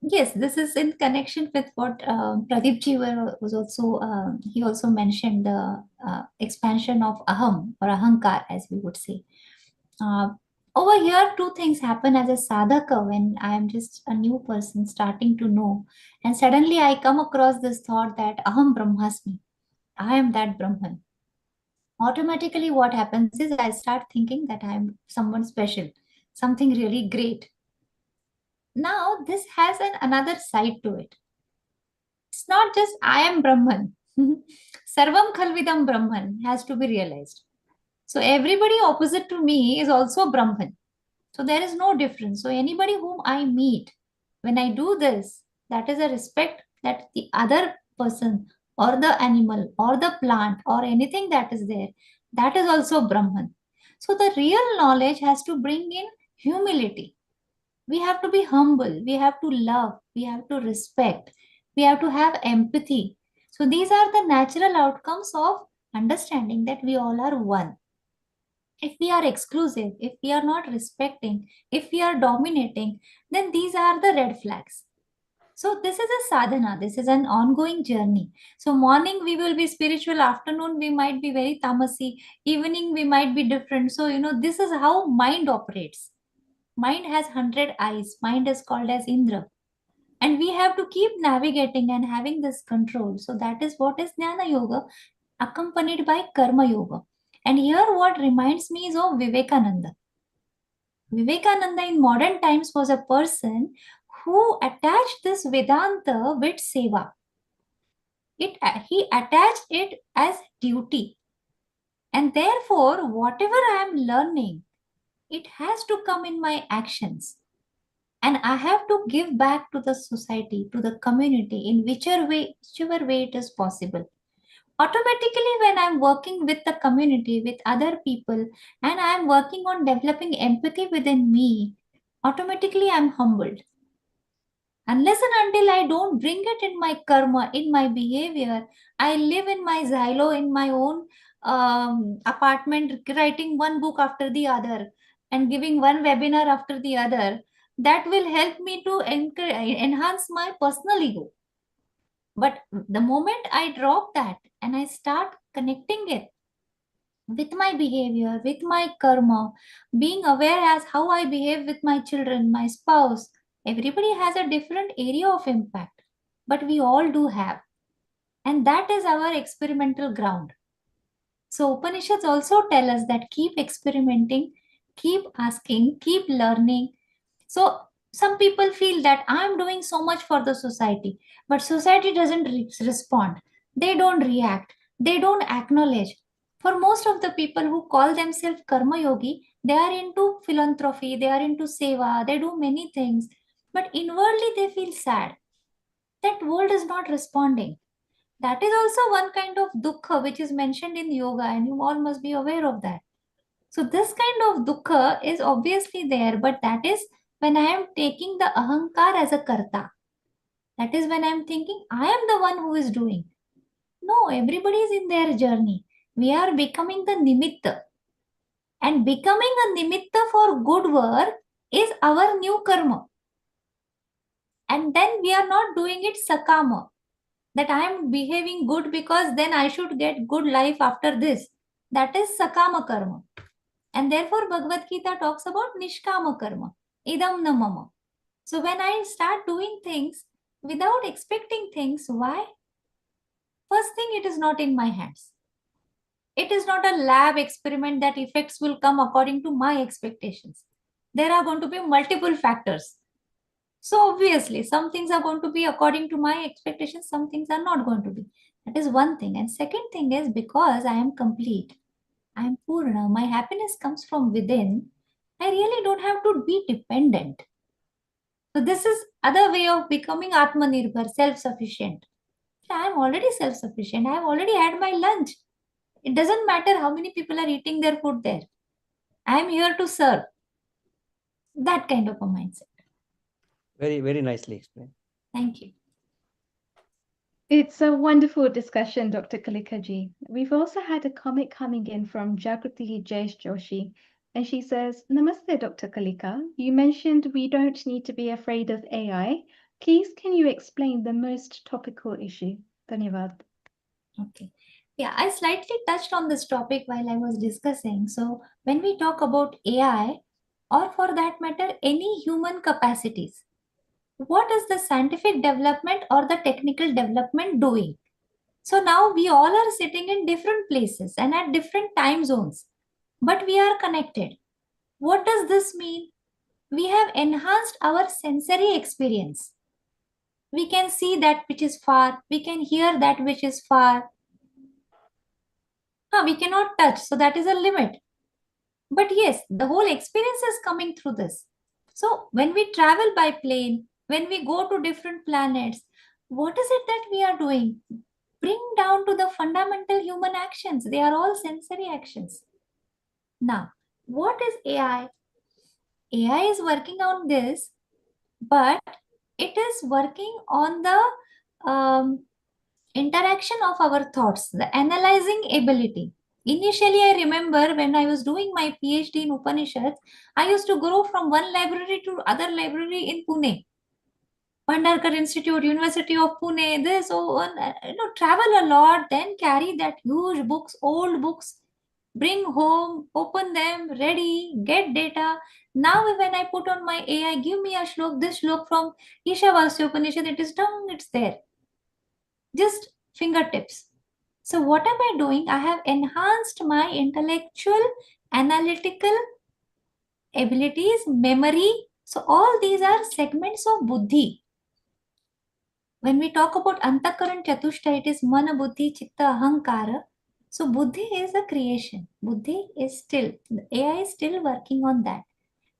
yes, this is in connection with what Pradeep ji was also, he also mentioned the expansion of aham or ahankar, as we would say. Over here, two things happen as a sadhaka when I am just a new person starting to know, and suddenly I come across this thought that aham brahmasmi, I am that Brahman. Automatically, what happens is I start thinking that I am someone special, something really great. Now, this has another side to it. It's not just I am Brahman. Sarvam Khalvidam Brahman has to be realized. So everybody opposite to me is also Brahman. So there is no difference. So anybody whom I meet, when I do this, that is a respect that the other person or the animal or the plant or anything that is there, that is also Brahman. So the real knowledge has to bring in humility. We have to be humble, we have to love, we have to respect, we have to have empathy. So these are the natural outcomes of understanding that we all are one. If we are exclusive, if we are not respecting, if we are dominating, then these are the red flags. So this is a sadhana, this is an ongoing journey. So morning we will be spiritual, afternoon we might be very tamasi, evening we might be different. So this is how mind operates. Mind has 100 eyes. Mind is called as Indra. And we have to keep navigating and having this control. So that is what is Jnana Yoga, accompanied by Karma Yoga. And here what reminds me is of Vivekananda. Vivekananda in modern times was a person who attached this Vedanta with Seva. He attached it as duty. And therefore, whatever I am learning, it has to come in my actions. And I have to give back to the society, to the community in whichever way it is possible. Automatically, when I'm working with the community, with other people, and I'm working on developing empathy within me, automatically I'm humbled. Unless and until I don't bring it in my karma, in my behavior, I live in my silo, in my own apartment, writing one book after the other and giving one webinar after the other. That will help me to enhance my personal ego. But the moment I drop that and I start connecting it with my behavior, with my karma, being aware as how I behave with my children, my spouse, everybody has a different area of impact, but we all do have. And that is our experimental ground. So Upanishads also tell us that keep experimenting, keep asking, keep learning. So some people feel that I'm doing so much for the society, but society doesn't respond. They don't react. They don't acknowledge. For most of the people who call themselves karma yogi, they are into philanthropy, they are into seva, they do many things, but inwardly they feel sad. That world is not responding. That is also one kind of dukkha which is mentioned in yoga, and you all must be aware of that. So this kind of dukkha is obviously there, but that is when I am taking the ahankar as a karta. That is when I am thinking I am the one who is doing. No, everybody is in their journey. We are becoming the nimitta. And becoming a nimitta for good work is our new karma. And then we are not doing it sakama, that I am behaving good because then I should get good life after this. That is sakama karma. And therefore Bhagavad Gita talks about nishkama karma, idam na mama. So when I start doing things without expecting things, why? First thing, it is not in my hands. It is not a lab experiment that effects will come according to my expectations. There are going to be multiple factors. So obviously, some things are going to be according to my expectations, some things are not going to be. That is one thing. And second thing is, because I am complete, I am Purna, my happiness comes from within, I really don't have to be dependent. So this is other way of becoming Atmanirbhar, self-sufficient. I am already self-sufficient. I have already had my lunch. It doesn't matter how many people are eating their food there. I am here to serve. That kind of a mindset. Very, very nicely explained. Thank you. It's a wonderful discussion, Dr. Kalikaji. We've also had a comment coming in from Jagrati Jayesh Joshi, and she says, Namaste, Dr. Kalika. You mentioned we don't need to be afraid of AI. Please, can you explain the most topical issue? Dhanyavad. Okay. Yeah, I slightly touched on this topic while I was discussing. So when we talk about AI, or for that matter, any human capacities, what is the scientific development or the technical development doing? So now we all are sitting in different places and at different time zones, but we are connected. What does this mean? We have enhanced our sensory experience. We can see that which is far, we can hear that which is far. We cannot touch, so that is a limit. But yes, the whole experience is coming through this. So when we travel by plane, when we go to different planets, what is it that we are doing? Bring down to the fundamental human actions. They are all sensory actions. Now, what is AI? AI is working on this, but it is working on the interaction of our thoughts, the analyzing ability. Initially, I remember when I was doing my PhD in Upanishads, I used to go from one library to other library in Pune. Bhandarkar Institute, University of Pune, this, travel a lot, then carry that huge books, old books, bring home, open them, ready, get data. Now when I put on my AI, give me a shlok, this shlok from Ishavasya Upanishad, it is done, it's there. Just fingertips. So what am I doing? I have enhanced my intellectual, analytical abilities, memory. So all these are segments of buddhi. When we talk about Antakaran Chatushta, it is Mana, Buddhi, Chitta, Ahankara. So buddhi is a creation. Buddhi is still, AI is still working on that.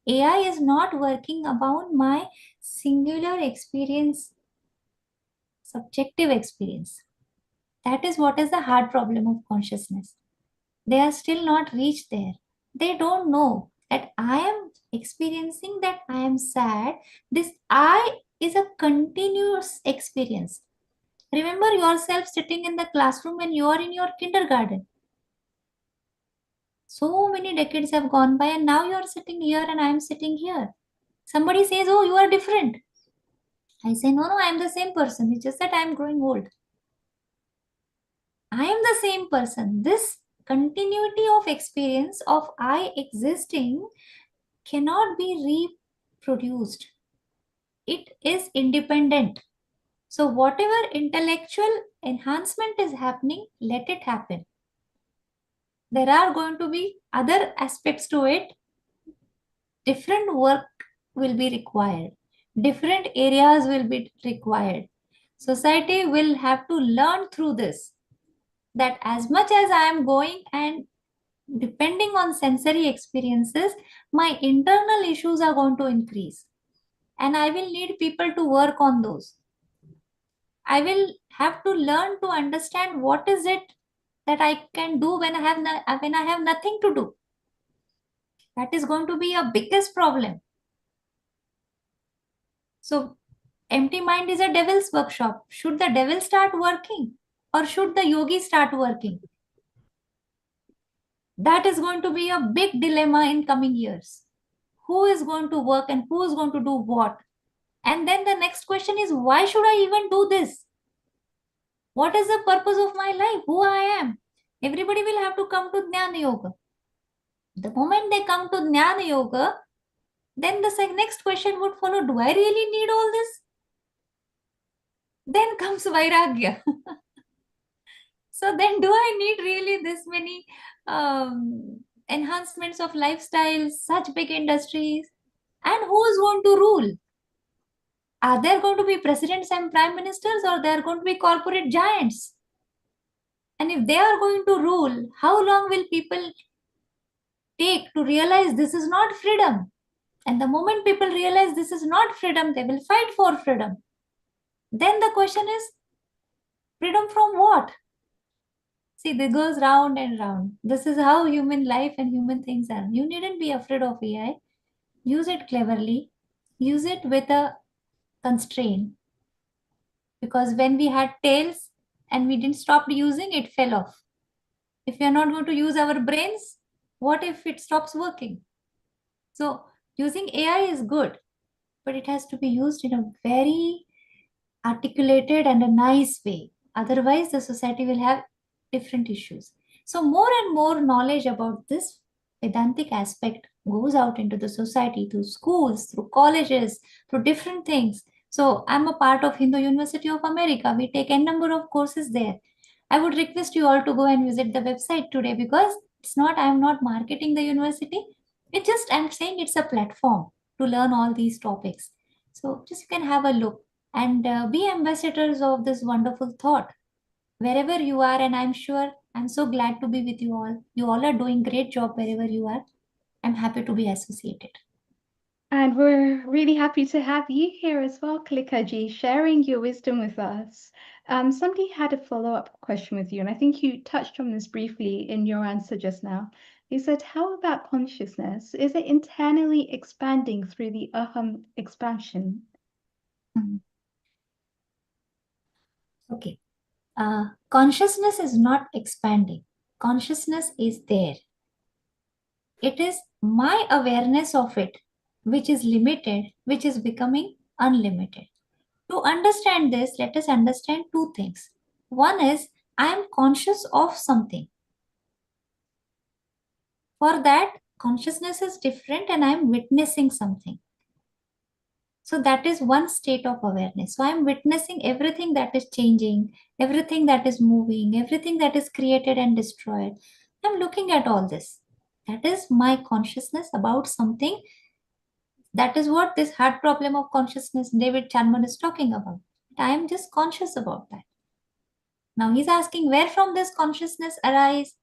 AI is not working about my singular experience, subjective experience. That is what is the hard problem of consciousness. They are still not reached there. They don't know that I am experiencing that I am sad. This I is a continuous experience. Remember yourself sitting in the classroom when you are in your kindergarten. So many decades have gone by and now you are sitting here and I am sitting here. Somebody says, oh, you are different. I say, no, I am the same person. It's just that I am growing old. I am the same person. This continuity of experience of I existing cannot be reproduced. It is independent. So whatever intellectual enhancement is happening, let it happen. There are going to be other aspects to it. Different work will be required. Different areas will be required. Society will have to learn through this, that as much as I am going and depending on sensory experiences, my internal issues are going to increase. And I will need people to work on those. I will have to learn to understand what is it that I can do when I have nothing to do. That is going to be a biggest problem. So empty mind is a devil's workshop. Should the devil start working or should the yogi start working? That is going to be a big dilemma in coming years. Who is going to work and who is going to do what? And then the next question is, why should I even do this? What is the purpose of my life? Who I am? Everybody will have to come to Jnana Yoga. The moment they come to Jnana Yoga, then the next question would follow, do I really need all this? Then comes Vairagya. So then do I need really this many enhancements of lifestyles, such big industries? And who is going to rule? Are there going to be presidents and prime ministers, or they are going to be corporate giants? And if they are going to rule, how long will people take to realize this is not freedom? And the moment people realize this is not freedom, they will fight for freedom. Then the question is, freedom from what? See, this goes round and round. This is how human life and human things are. You needn't be afraid of AI. Use it cleverly. Use it with a constraint. Because when we had tails and we didn't stop using it, fell off. If we are not going to use our brains, what if it stops working? So using AI is good, but it has to be used in a very articulated and a nice way. Otherwise, the society will have different issues. So more and more knowledge about this Vedantic aspect goes out into the society, through schools, through colleges, through different things. So I'm a part of Hindu University of America. We take a number of courses there. I would request you all to go and visit the website today, because I'm not marketing the university. It's just, I'm saying it's a platform to learn all these topics. So just you can have a look and be ambassadors of this wonderful thought wherever you are. And I'm sure, I'm so glad to be with you all. You all are doing great job wherever you are. I'm happy to be associated. And we're really happy to have you here as well, Kalikaji, sharing your wisdom with us. Somebody had a follow-up question with you, and I think you touched on this briefly in your answer just now. They said, how about consciousness? Is it internally expanding through the aham expansion? Okay. Consciousness is not expanding. Consciousness is there. It is my awareness of it, which is limited, which is becoming unlimited. To understand this, let us understand two things. One is, I am conscious of something. For that, consciousness is different and I am witnessing something. So that is one state of awareness. So I am witnessing everything that is changing, everything that is moving, everything that is created and destroyed. I am looking at all this. That is my consciousness about something. That is what this hard problem of consciousness David Chapman is talking about. I am just conscious about that. Now he's asking, where from this consciousness arise?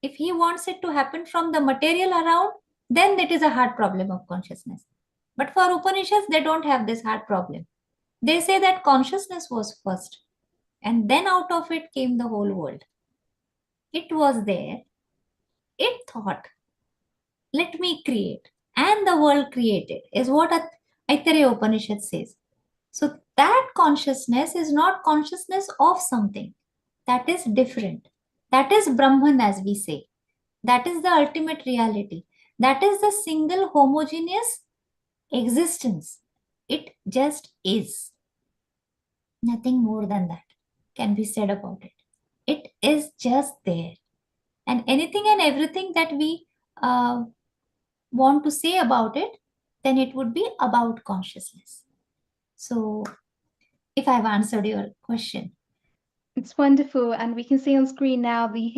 If he wants it to happen from the material around, then it is a hard problem of consciousness. But for Upanishads, they don't have this hard problem. They say that consciousness was first, and then out of it came the whole world. It was there. It thought, let me create. And the world created, is what Aitareya Upanishad says. So that consciousness is not consciousness of something. That is different. That is Brahman, as we say. That is the ultimate reality. That is the single homogeneous existence. It just is. Nothing more than that can be said about it. It is just there. And anything and everything that we want to say about it, then it would be about consciousness. So if I've answered your question. It's wonderful. And we can see on screen now the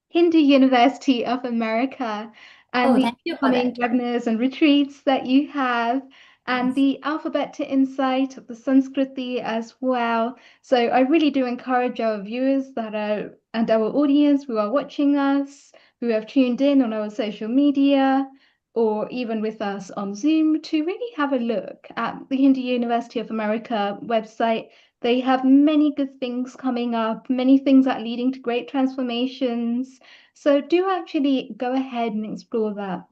Hindu University of America and the thank you for upcoming that. webinars and retreats that you have, and the alphabet to insight of the Sanskriti as well. So I really do encourage our viewers that are and our audience who are watching us, who have tuned in on our social media, or even with us on Zoom, to really have a look at the Hindu University of America website. They have many good things coming up, many things that are leading to great transformations. So do actually go ahead and explore that.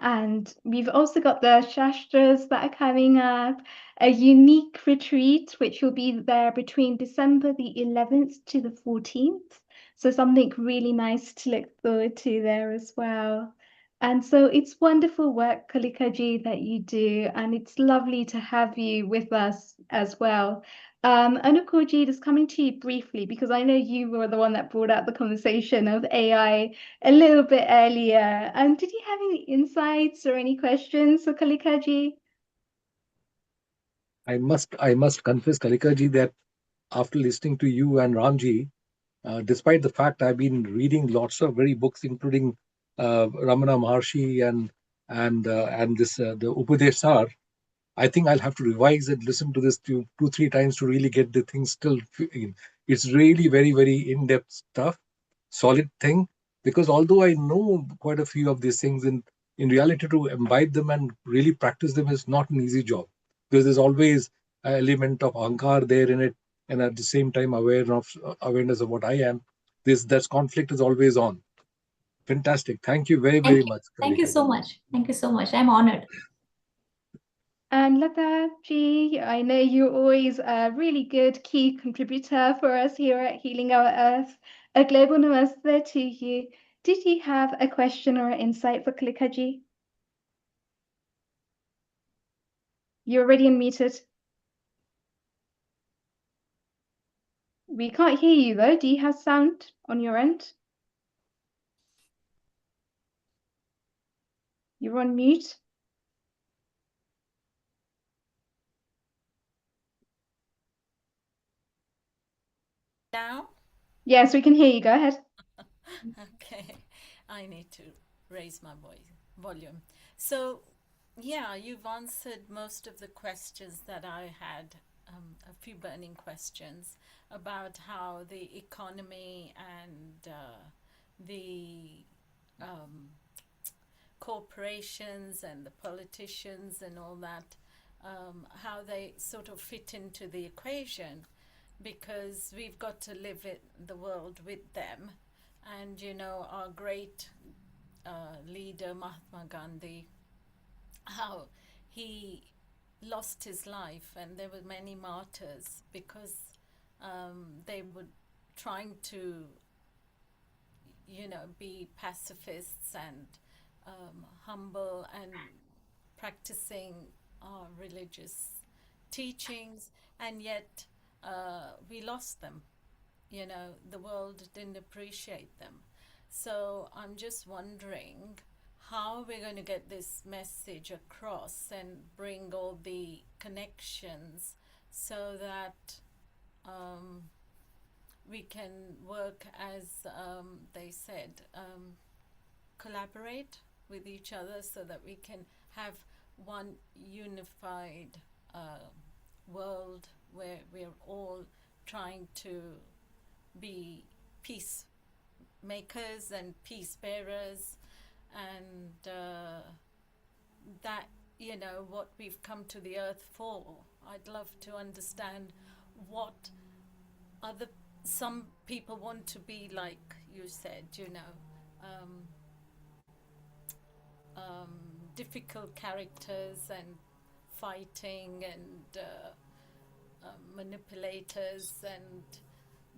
And we've also got the Shastras that are coming up, a unique retreat, which will be there between December the 11th to the 14th. So something really nice to look forward to there as well. And so it's wonderful work, Kalikaji, that you do, and it's lovely to have you with us as well. Anukulji, just coming to you briefly, because I know you were the one that brought up the conversation of AI a little bit earlier. Did you have any insights or any questions for Kalikaji? I must confess, Kalikaji, that after listening to you and Ramji, despite the fact I've been reading lots of very books, including Ramana Maharshi and this the Upadesar, I think I'll have to revise and listen to this two, 3 times to really get the thing still in. It's really very, very in-depth stuff, solid thing. Because although I know quite a few of these things, in reality, to imbibe them and really practice them is not an easy job. Because there's always an element of ankar there in it, and at the same time awareness of what I am. That conflict is always on. Fantastic. Thank you very, very much. Thank you so much. Thank you so much. I'm honored. And Lataji, I know you're always a really good key contributor for us here at Healing Our Earth. A global namaste to you. Did you have a question or an insight for Kalikaji? You're already unmuted. We can't hear you though. Do you have sound on your end? You're on mute. Now? Yes, we can hear you. Go ahead. Okay, I need to raise my volume. So, yeah, you've answered most of the questions that I had, a few burning questions about how the economy and the corporations and the politicians and all that, how they sort of fit into the equation, because we've got to live in the world with them. And you know, our great leader Mahatma Gandhi, how he lost his life, and there were many martyrs because they were trying to, you know, be pacifists and humble and practicing our religious teachings, and yet we lost them. You know, the world didn't appreciate them. So I'm just wondering how we're going to get this message across and bring all the connections so that we can work as they said, collaborate with each other so that we can have one unified world where we're all trying to be peacemakers and peace bearers, and that, you know, what we've come to the earth for. I'd love to understand what some people want to be, like you said, you know, difficult characters and fighting and manipulators and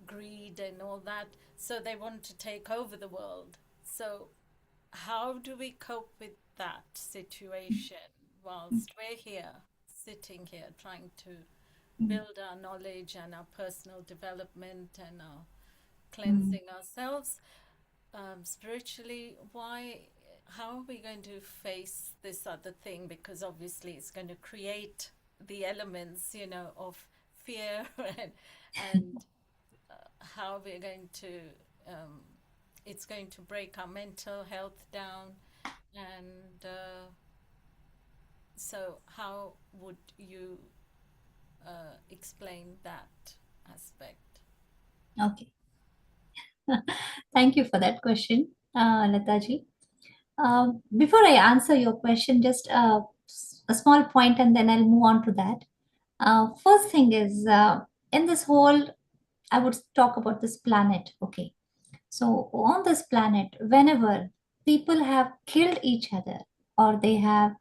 greed and all that. So they want to take over the world. So how do we cope with that situation whilst we're here, sitting here, trying to build our knowledge and our personal development and our cleansing ourselves spiritually? How are we going to face this other thing? Because obviously it's going to create the elements, you know, of fear and how we're going to, it's going to break our mental health down. And so how would you explain that aspect? Okay. Thank you for that question, Lataji. Before I answer your question, just a small point and then I'll move on to that. First thing is, in this whole, I would talk about this planet. Okay. So on this planet, whenever people have killed each other or they have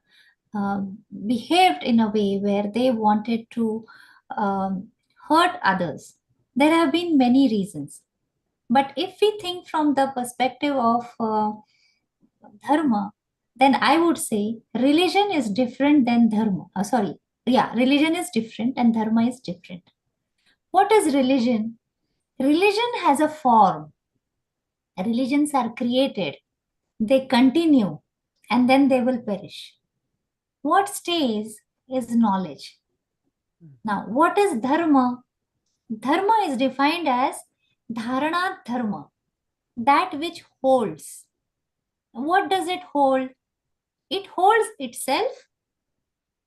behaved in a way where they wanted to hurt others, there have been many reasons. But if we think from the perspective of dharma, then I would say religion is different than dharma. Religion is different and dharma is different. What is religion? Religion has a form. Religions are created, they continue, and then they will perish. What stays is knowledge. Now, what is dharma? Dharma is defined as dharana dharma, that which holds. What does it hold? It holds itself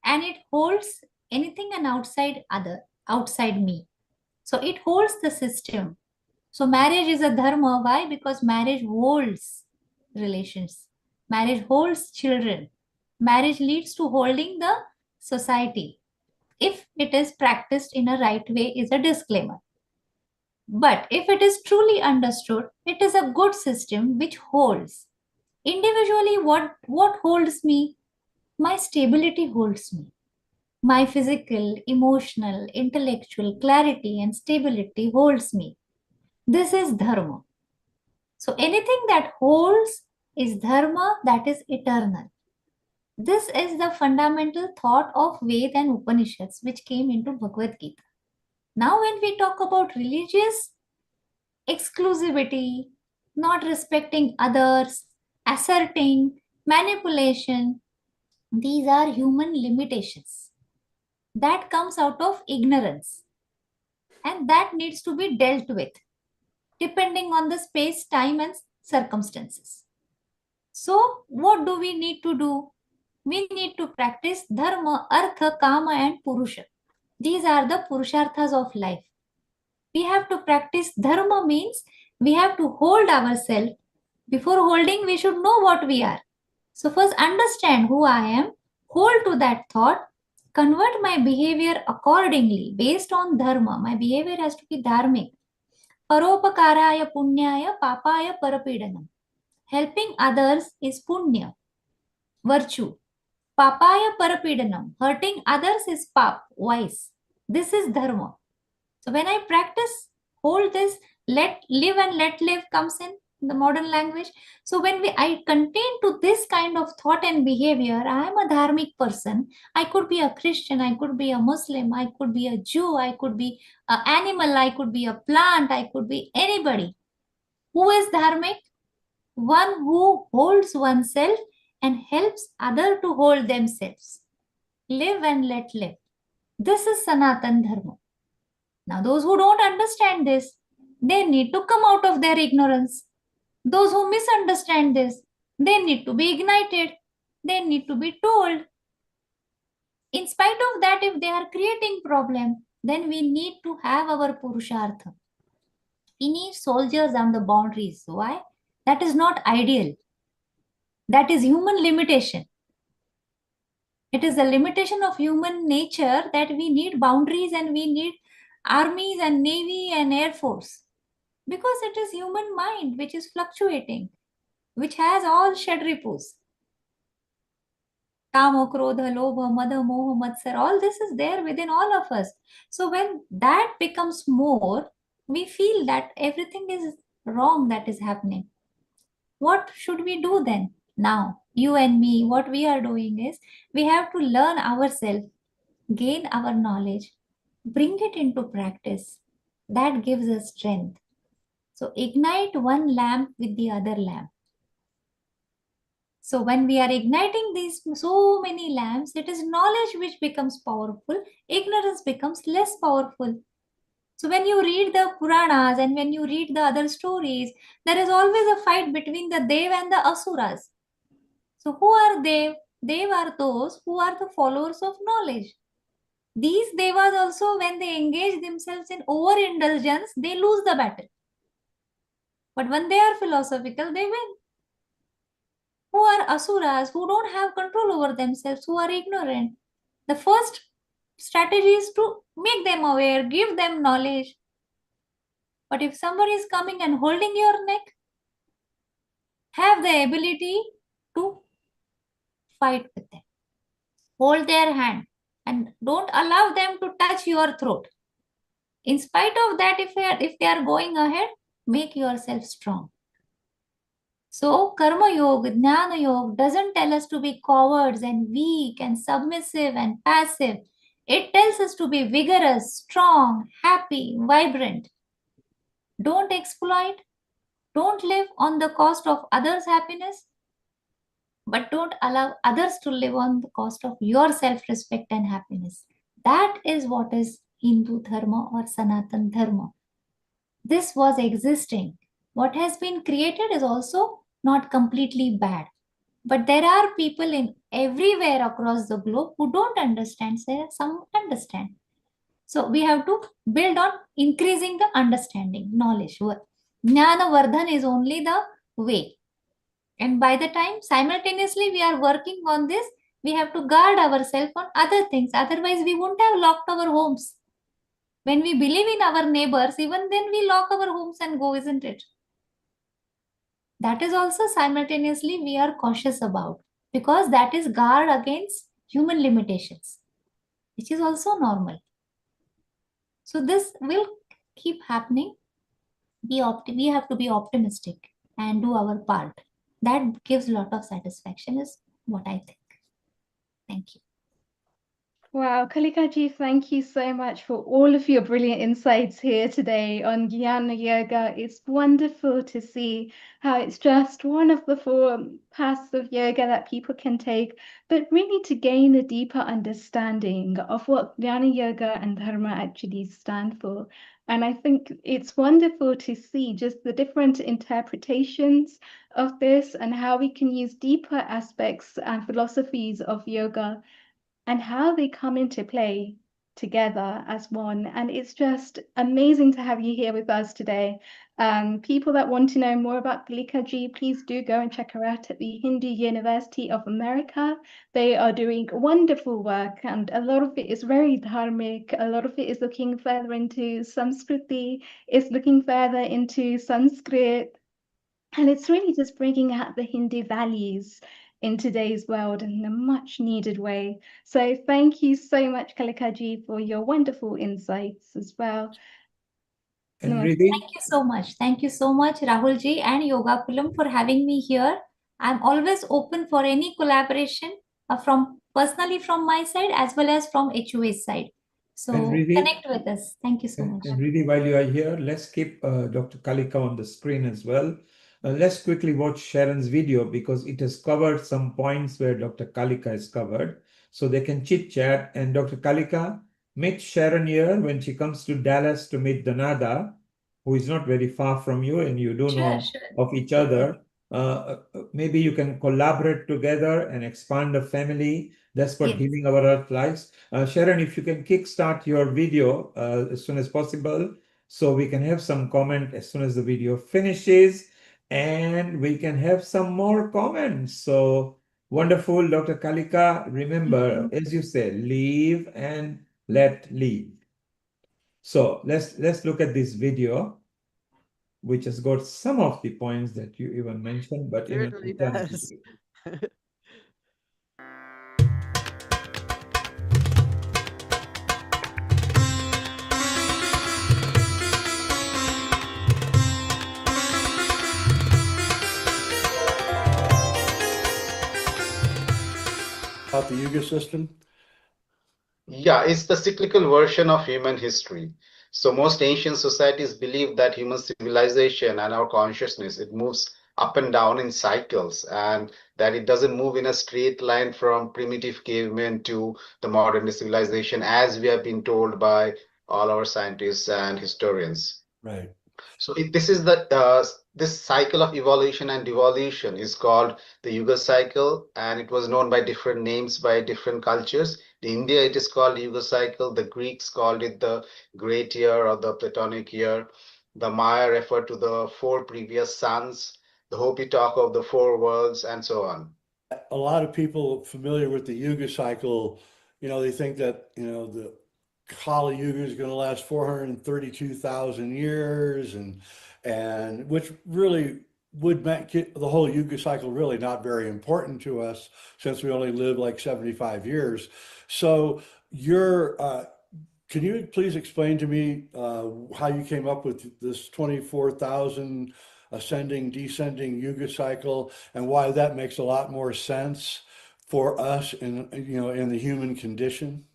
and it holds anything and outside me. So it holds the system. So marriage is a dharma. Why? Because marriage holds relations. Marriage holds children. Marriage leads to holding the society. If it is practiced in a right way, is a disclaimer. But if it is truly understood, it is a good system which holds. Individually, what holds me? My stability holds me. My physical, emotional, intellectual clarity and stability holds me. This is dharma. So anything that holds is dharma, that is eternal. This is the fundamental thought of Ved and Upanishads which came into Bhagavad Gita. Now when we talk about religious exclusivity, not respecting others, asserting, manipulation, these are human limitations. That comes out of ignorance. And that needs to be dealt with, depending on the space, time, and circumstances. So, what do we need to do? We need to practice dharma, artha, kama, and purusha. These are the purusharthas of life. We have to practice dharma means we have to hold ourselves. Before holding, we should know what we are. So, first understand who I am, hold to that thought, convert my behavior accordingly based on dharma. My behavior has to be dharmic. Paropakaraya punyaya papaya parapidanam. Helping others is punya, virtue. Papaya parapidanam. Hurting others is pap, vice. This is dharma. So when I practice, hold this, let live and let live comes in the modern language. So when I contain to this kind of thought and behavior, I am a dharmic person. I could be a Christian, I could be a Muslim, I could be a Jew, I could be an animal, I could be a plant, I could be anybody. Who is dharmic? One who holds oneself and helps other to hold themselves. Live and let live. This is Sanatan Dharma. Now, those who don't understand this, they need to come out of their ignorance. Those who misunderstand this, they need to be ignited. They need to be told. In spite of that, if they are creating problem, then we need to have our Purushartha. We need soldiers on the boundaries. Why? That is not ideal. That is human limitation. It is a limitation of human nature that we need boundaries and we need armies and navy and air force. Because it is human mind which is fluctuating, which has all shadripus. Kama, Krodha, Lobha, Madha, Moha, Matsar, all this is there within all of us. So when that becomes more, we feel that everything is wrong that is happening. What should we do then? Now, you and me, what we are doing is, we have to learn ourselves, gain our knowledge, bring it into practice. That gives us strength. So ignite one lamp with the other lamp. So when we are igniting these so many lamps, it is knowledge which becomes powerful, ignorance becomes less powerful. So when you read the Puranas and when you read the other stories, there is always a fight between the Dev and the Asuras. So who are Dev? Dev are those who are the followers of knowledge. These Devas also, when they engage themselves in overindulgence, they lose the battle. But when they are philosophical, they win. Who are Asuras, who don't have control over themselves, who are ignorant? The first strategy is to make them aware, give them knowledge. But if somebody is coming and holding your neck, have the ability to fight with them. Hold their hand and don't allow them to touch your throat. In spite of that, if they are going ahead, make yourself strong. So Karma Yoga, Jnana Yoga doesn't tell us to be cowards and weak and submissive and passive. It tells us to be vigorous, strong, happy, vibrant. Don't exploit. Don't live on the cost of others' happiness, but don't allow others to live on the cost of your self-respect and happiness. That is what is Hindu Dharma or Sanatan Dharma. This was existing. What has been created is also not completely bad. But there are people in everywhere across the globe who don't understand. Some understand. So we have to build on increasing the understanding, knowledge. Jnana Vardhan is only the way. And by the time simultaneously we are working on this, we have to guard ourselves on other things. Otherwise, we won't have locked our homes. When we believe in our neighbors, even then we lock our homes and go, isn't it? That is also simultaneously we are cautious about, because that is guard against human limitations, which is also normal. So this will keep happening. We have to be optimistic and do our part. That gives a lot of satisfaction is what I think. Thank you. Wow, Kalikaji, thank you so much for all of your brilliant insights here today on Jnana Yoga. It's wonderful to see how it's just one of the 4 paths of yoga that people can take, but really to gain a deeper understanding of what Jnana Yoga and Dharma actually stand for. And I think it's wonderful to see just the different interpretations of this and how we can use deeper aspects and philosophies of yoga and how they come into play together as one. And it's just amazing to have you here with us today. People that want to know more about Kalikaji, please do go and check her out at the Hindu University of America. They are doing wonderful work, and a lot of it is very dharmic. A lot of it is looking further into Samskriti, it's looking further into Sanskrit. And it's really just bringing out the Hindu values in today's world in a much needed way. So thank you so much, Kalikaji, for your wonderful insights as well. And Thank you so much. Thank you so much, Rahulji and Yoga Kulam, for having me here. I'm always open for any collaboration from personally from my side as well as from HUA's side. So connect with us. Thank you so much. And really, while you are here, let's keep Dr. Kalika on the screen as well. Let's quickly watch Sharon's video because it has covered some points where Dr. Kalika has covered. So they can chit chat. And Dr. Kalika, meet Sharon here when she comes to Dallas to meet Danada, who is not very far from you, and you do know of each other. Maybe you can collaborate together and expand the family. That's what Healing Our Earth lies. Sharon, if you can kickstart your video as soon as possible, so we can have some comment as soon as the video finishes, and we can have some more comments. So wonderful, Dr. Kalika. Remember, as you said, live and let live. So let's look at this video, which has got some of the points that you even mentioned, but in an Certainly alternative does. way. About the Yuga system? Yeah, it's the cyclical version of human history. So most ancient societies believe that human civilization and our consciousness, it moves up and down in cycles, and that it doesn't move in a straight line from primitive cavemen to the modern civilization, as we have been told by all our scientists and historians. Right. So this cycle of evolution and devolution is called the Yuga cycle, and it was known by different names by different cultures. In India, it is called Yuga cycle. The Greeks called it the Great Year or the Platonic Year. The Maya referred to the 4 previous suns. The Hopi talk of the 4 worlds, and so on. A lot of people familiar with the Yuga cycle, they think that, the Kali Yuga is going to last 432,000 years, and which really would make the whole Yuga cycle really not very important to us since we only live like 75 years. So your can you please explain to me how you came up with this 24,000 ascending, descending yuga cycle, and why that makes a lot more sense for us in in the human condition?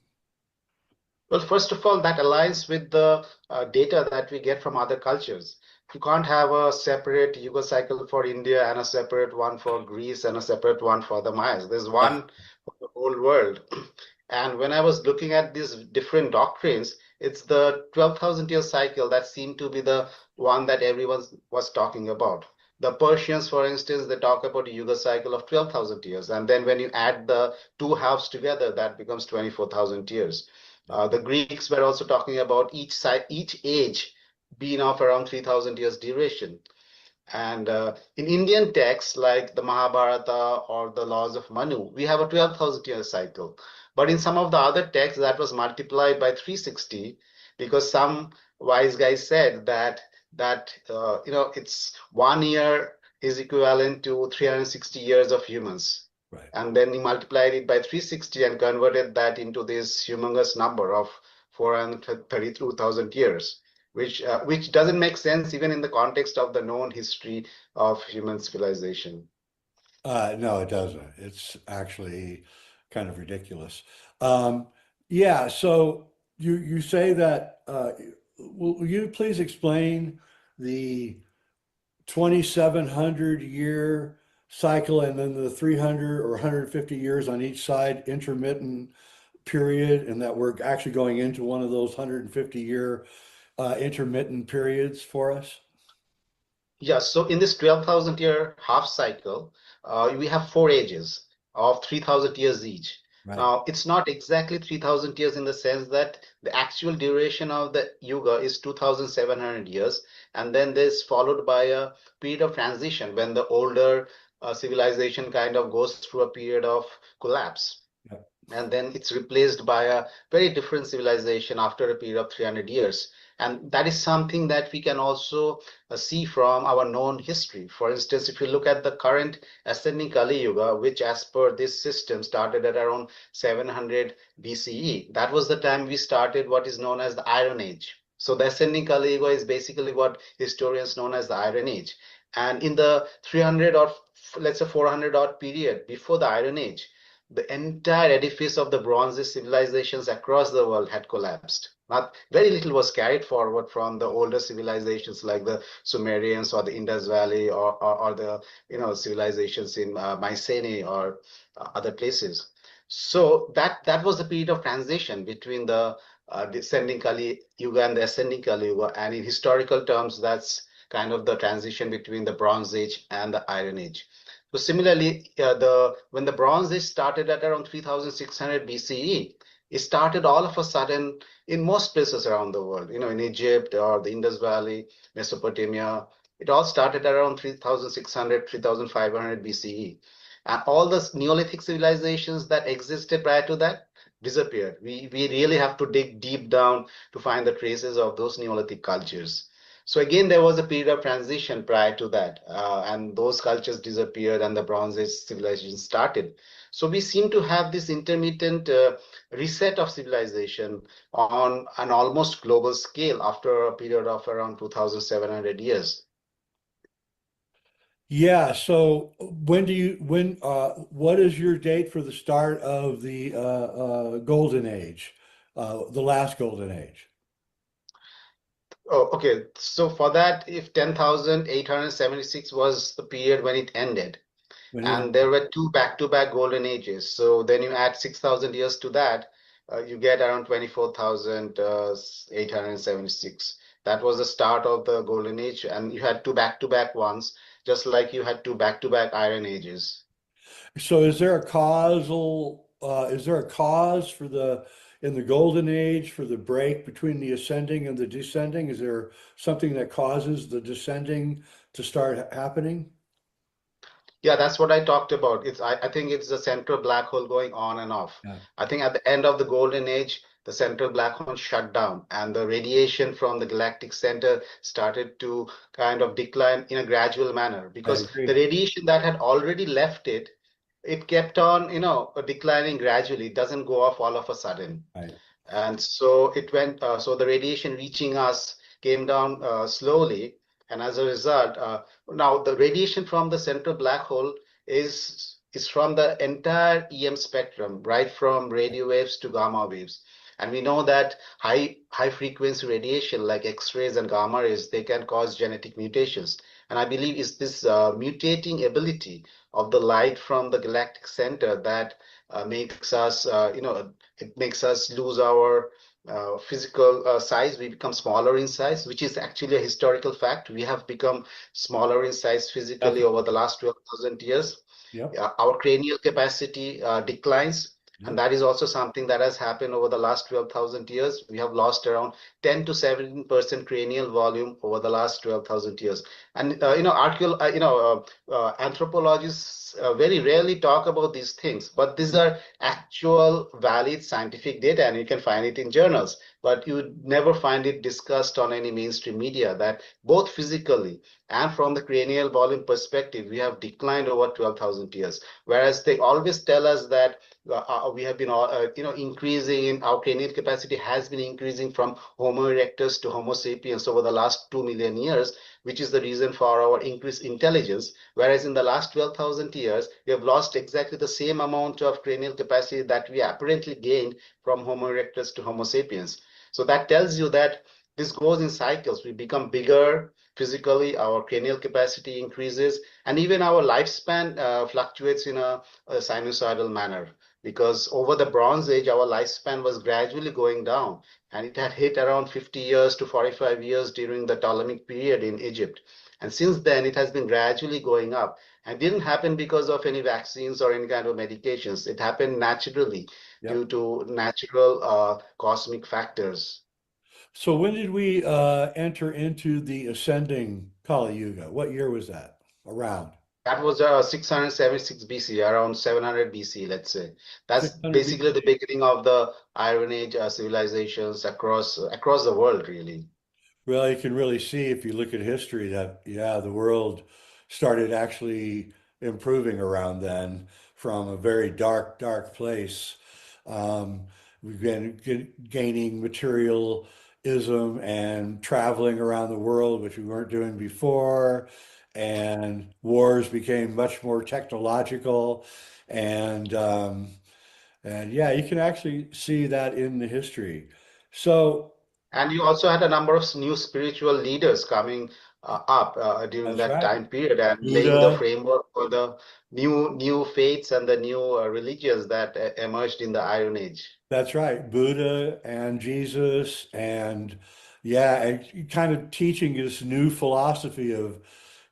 Well, first of all, that aligns with the data that we get from other cultures. You can't have a separate Yuga cycle for India and a separate one for Greece and a separate one for the Mayas. There's one for the whole world. And when I was looking at these different doctrines, it's the 12,000-year cycle that seemed to be the one that everyone was talking about. The Persians, for instance, they talk about a Yuga cycle of 12,000 years. And then when you add the two halves together, that becomes 24,000 years. The Greeks were also talking about each age being of around 3,000 years duration. And in Indian texts like the Mahabharata or the laws of Manu, we have a 12,000-year cycle. But in some of the other texts, that was multiplied by 360 because some wise guys said that it's 1 year is equivalent to 360 years of humans. Right. And then he multiplied it by 360 and converted that into this humongous number of 432,000 years, which doesn't make sense even in the context of the known history of human civilization. No, it doesn't. It's actually kind of ridiculous. Yeah, so you say that, will you please explain the 2,700 year cycle and then the 300 or 150 years on each side intermittent period, and that we're actually going into one of those 150-year intermittent periods for us? Yeah, so in this 12,000-year half cycle, we have 4 ages of 3,000 years each. Right. Now, it's not exactly 3,000 years in the sense that the actual duration of the Yuga is 2,700 years. And then this followed by a period of transition when the older civilization kind of goes through a period of collapse. Yeah. And then it's replaced by a very different civilization after a period of 300 years. And that is something that we can also see from our known history. For instance, if you look at the current ascending Kali Yuga, which as per this system started at around 700 BCE, that was the time we started what is known as the Iron Age. So the ascending Kali Yuga is basically what historians known as the Iron Age. And in the 300 or let's say 400 odd period before the Iron Age, the entire edifice of the Bronze Age civilizations across the world had collapsed. Not very little was carried forward from the older civilizations like the Sumerians or the Indus Valley or the civilizations in Mycenae or other places. So that was the period of transition between the descending Kali Yuga and the ascending Kali Yuga, and in historical terms, that's kind of the transition between the Bronze Age and the Iron Age. So similarly, when the Bronze Age started at around 3,600 BCE, it started all of a sudden in most places around the world, in Egypt or the Indus Valley, Mesopotamia. It all started around 3,600, 3,500 BCE. And all the Neolithic civilizations that existed prior to that disappeared. We really have to dig deep down to find the traces of those Neolithic cultures. So again, there was a period of transition prior to that, and those cultures disappeared and the Bronze Age civilization started. So we seem to have this intermittent reset of civilization on an almost global scale after a period of around 2,700 years. Yeah, so what is your date for the start of the Golden Age, the last Golden Age? Oh, okay. So for that, if 10,876 was the period when it ended, and there were 2 back-to-back golden ages. So then you add 6,000 years to that, you get around 24,876. That was the start of the golden age, and you had 2 back-to-back ones, just like you had 2 back-to-back iron ages. So is there a cause in the Golden Age for the break between the ascending and the descending? Is there something that causes the descending to start happening? Yeah, that's what I talked about. I think it's the central black hole going on and off. Yeah. I think at the end of the golden age, the central black hole shut down and the radiation from the galactic center started to kind of decline in a gradual manner because the radiation that had already left it kept on, declining gradually. It doesn't go off all of a sudden. Right. And so it went, so the radiation reaching us came down slowly. And as a result, now the radiation from the central black hole is from the entire EM spectrum, right from radio waves to gamma waves. And we know that high frequency radiation like X-rays and gamma rays, they can cause genetic mutations. And I believe it's this mutating ability of the light from the galactic center that makes us, it makes us lose our physical size. We become smaller in size, which is actually a historical fact. We have become smaller in size physically over the last 12,000 years. Yep. Our cranial capacity declines. And that is also something that has happened over the last 12,000 years. We have lost around 10 to 17% cranial volume over the last 12,000 years. And anthropologists very rarely talk about these things, but these are actual valid scientific data, and you can find it in journals. But you would never find it discussed on any mainstream media that both physically and from the cranial volume perspective, we have declined over 12,000 years. Whereas they always tell us that we have been increasing in our cranial capacity has been increasing from Homo erectus to Homo sapiens over the last 2 million years, which is the reason for our increased intelligence. Whereas in the last 12,000 years, we have lost exactly the same amount of cranial capacity that we apparently gained from Homo erectus to Homo sapiens. So that tells you that this goes in cycles. We become bigger physically, our cranial capacity increases, and even our lifespan fluctuates in a sinusoidal manner. Because over the Bronze Age, our lifespan was gradually going down, and it had hit around 50 years to 45 years during the Ptolemaic period in Egypt. And since then, it has been gradually going up. And it didn't happen because of any vaccines or any kind of medications. It happened naturally due to natural cosmic factors. So when did we enter into the ascending Kali Yuga? What year was that around? That was 676 BC, around 700 BC, let's say. That's 600 basically the BC. beginning of the Iron Age civilizations across the world, really. Well, you can really see if you look at history that, yeah, the world started actually improving around then from a very dark, dark place. We've been gaining materialism and traveling around the world, which we weren't doing before. And wars became much more technological. And, and yeah, you can actually see that in the history. So, And you also had a number of new spiritual leaders coming up during that's that right. time period and laying the Buddha, framework for the new faiths and the new religions that emerged in the Iron Age. that's right. Buddha and Jesus, and yeah, and kind of teaching this new philosophy of,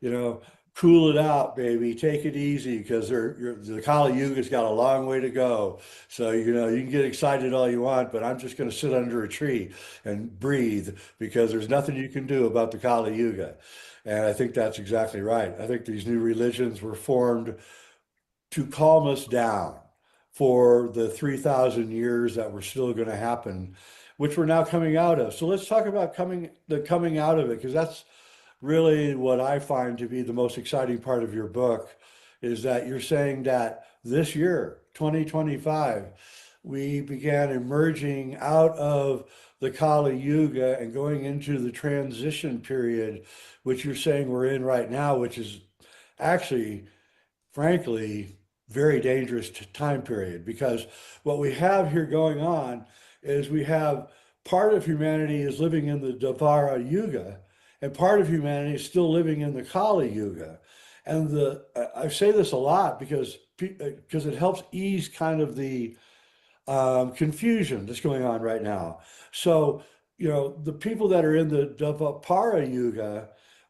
you know, cool it out, baby, take it easy, because the Kali Yuga's got a long way to go. So, you know, you can get excited all you want, but I'm just going to sit under a tree and breathe because there's nothing you can do about the Kali Yuga. And I think that's exactly right. I think these new religions were formed to calm us down for the 3,000 years that were still going to happen, which we're now coming out of. So let's talk about coming out of it, because that's really what I find to be the most exciting part of your book, is that you're saying that this year, 2025, we began emerging out of the Kali Yuga and going into the transition period, which you're saying we're in right now, which is actually, frankly, very dangerous time period, because what we have here going on is we have part of humanity is living in the Dvapara Yuga, and part of humanity is still living in the Kali Yuga. And I say this a lot because it helps ease kind of the confusion that's going on right now. So, you know, the people that are in the Dvapara Yuga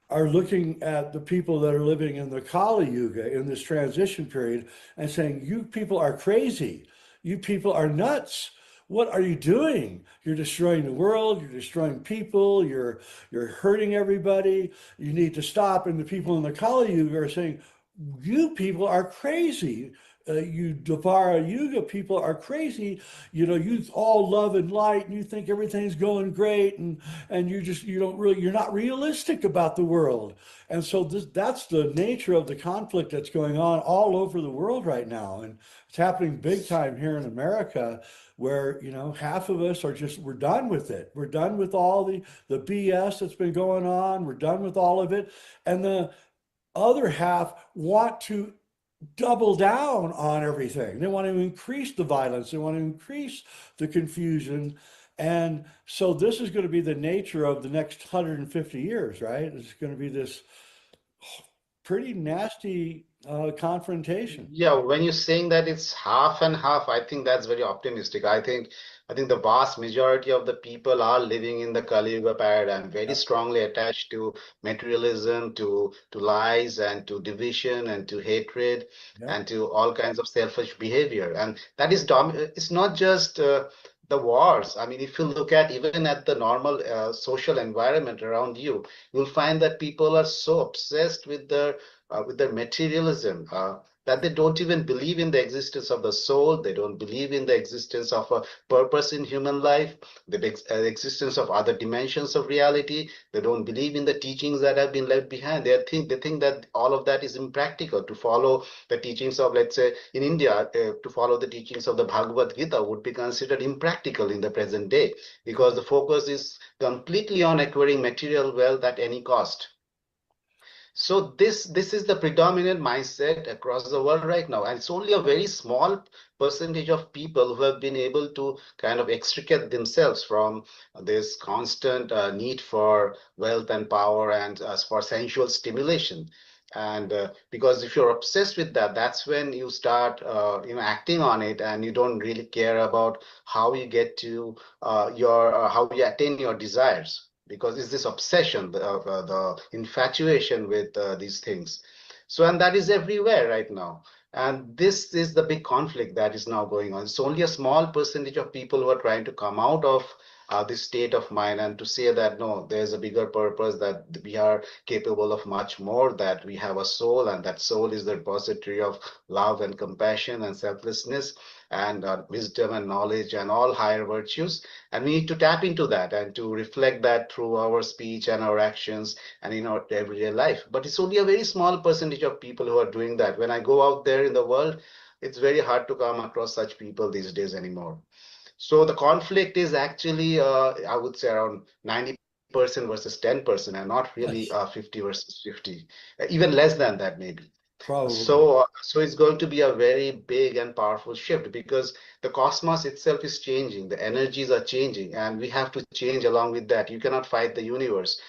are looking at the people that are living in the Kali Yuga in this transition period and saying, you people are crazy. You people are nuts. What are you doing? You're destroying the world. You're destroying people. You're hurting everybody. You need to stop. And the people in the Kali Yuga are saying, you people are crazy. you Dvara Yuga people are crazy. You all love and light, and you think everything's going great, and you're not realistic about the world. And so that's the nature of the conflict that's going on all over the world right now, and it's happening big time here in America, where half of us we're done with it. We're done with all the BS that's been going on. We're done with all of it, and the other half want to double down on everything. They want to increase the violence. They want to increase the confusion. And so this is going to be the nature of the next 150 years, right? It's going to be this pretty nasty confrontation. Yeah, when you're saying that it's half and half, I think that's very optimistic. I think the vast majority of the people are living in the Kali Yuga paradigm, very strongly attached to materialism, to lies, and to division, and to hatred, and to all kinds of selfish behavior. And that is it's not just the wars. I mean, if you look at even at the normal social environment around you, you'll find that people are so obsessed with their materialism, that they don't even believe in the existence of the soul. They don't believe in the existence of a purpose in human life, the existence of other dimensions of reality. They don't believe in the teachings that have been left behind. They think that all of that is impractical. To follow the teachings of, let's say, in India, to follow the teachings of the Bhagavad Gita would be considered impractical in the present day, because the focus is completely on acquiring material wealth at any cost. So this is the predominant mindset across the world right now, and it's only a very small percentage of people who have been able to kind of extricate themselves from this constant need for wealth and power, and for sensual stimulation. And because if you're obsessed with that, that's when you start acting on it, and you don't really care about how you get to how you attain your desires, because it's this obsession, the infatuation with these things. So, and that is everywhere right now. And this is the big conflict that is now going on. It's only a small percentage of people who are trying to come out of this state of mind, and to say that no, there's a bigger purpose, that we are capable of much more, that we have a soul, and that soul is the repository of love and compassion and selflessness, and wisdom and knowledge and all higher virtues. And we need to tap into that and to reflect that through our speech and our actions and in our everyday life. But it's only a very small percentage of people who are doing that. When I go out there in the world, it's very hard to come across such people these days anymore. So the conflict is actually, I would say, around 90% versus 10%, and not really 50 versus 50, even less than that, maybe. Probably. So it's going to be a very big and powerful shift, because the cosmos itself is changing, the energies are changing, and we have to change along with that. You cannot fight the universe.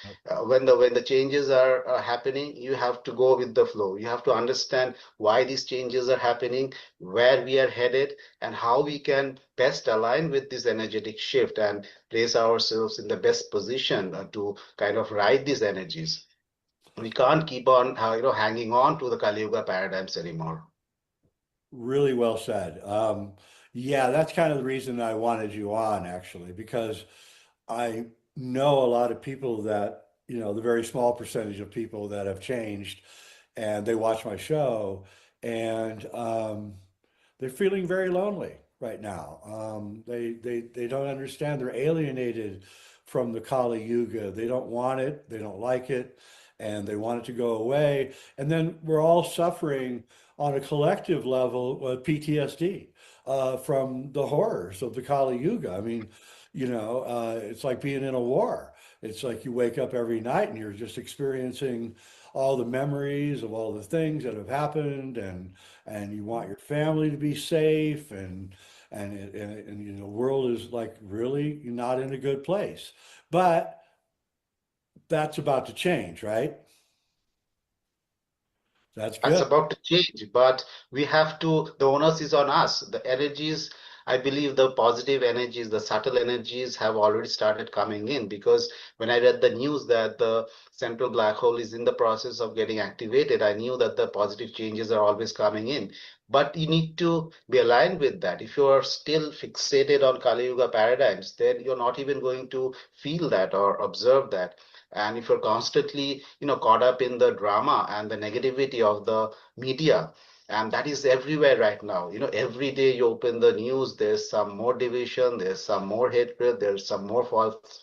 When the changes are happening, you have to go with the flow. You have to understand why these changes are happening, where we are headed, and how we can best align with this energetic shift and place ourselves in the best position to kind of ride these energies. We can't keep on hanging on to the Kali Yuga paradigms anymore. Really well said. Yeah, that's kind of the reason I wanted you on, actually, because I know a lot of people that, the very small percentage of people that have changed, and they watch my show, and they're feeling very lonely right now. They don't understand. They're alienated from the Kali Yuga. They don't want it. They don't like it, and they want it to go away. And then we're all suffering on a collective level with PTSD from the horrors of the Kali Yuga. I mean, it's like being in a war. It's like you wake up every night and you're just experiencing all the memories of all the things that have happened, and you want your family to be safe, and the world is like really not in a good place. But that's about to change, right? That's That's good. about to change, but we have to, the onus is on us. The energies, I believe the positive energies, the subtle energies have already started coming in, because when I read the news that the central black hole is in the process of getting activated, I knew that the positive changes are always coming in. But you need to be aligned with that. If you are still fixated on Kali Yuga paradigms, then you're not even going to feel that or observe that. And if you're constantly, caught up in the drama and the negativity of the media, And that is everywhere right now. Every day you open the news, there's some more division, there's some more hatred, there's some more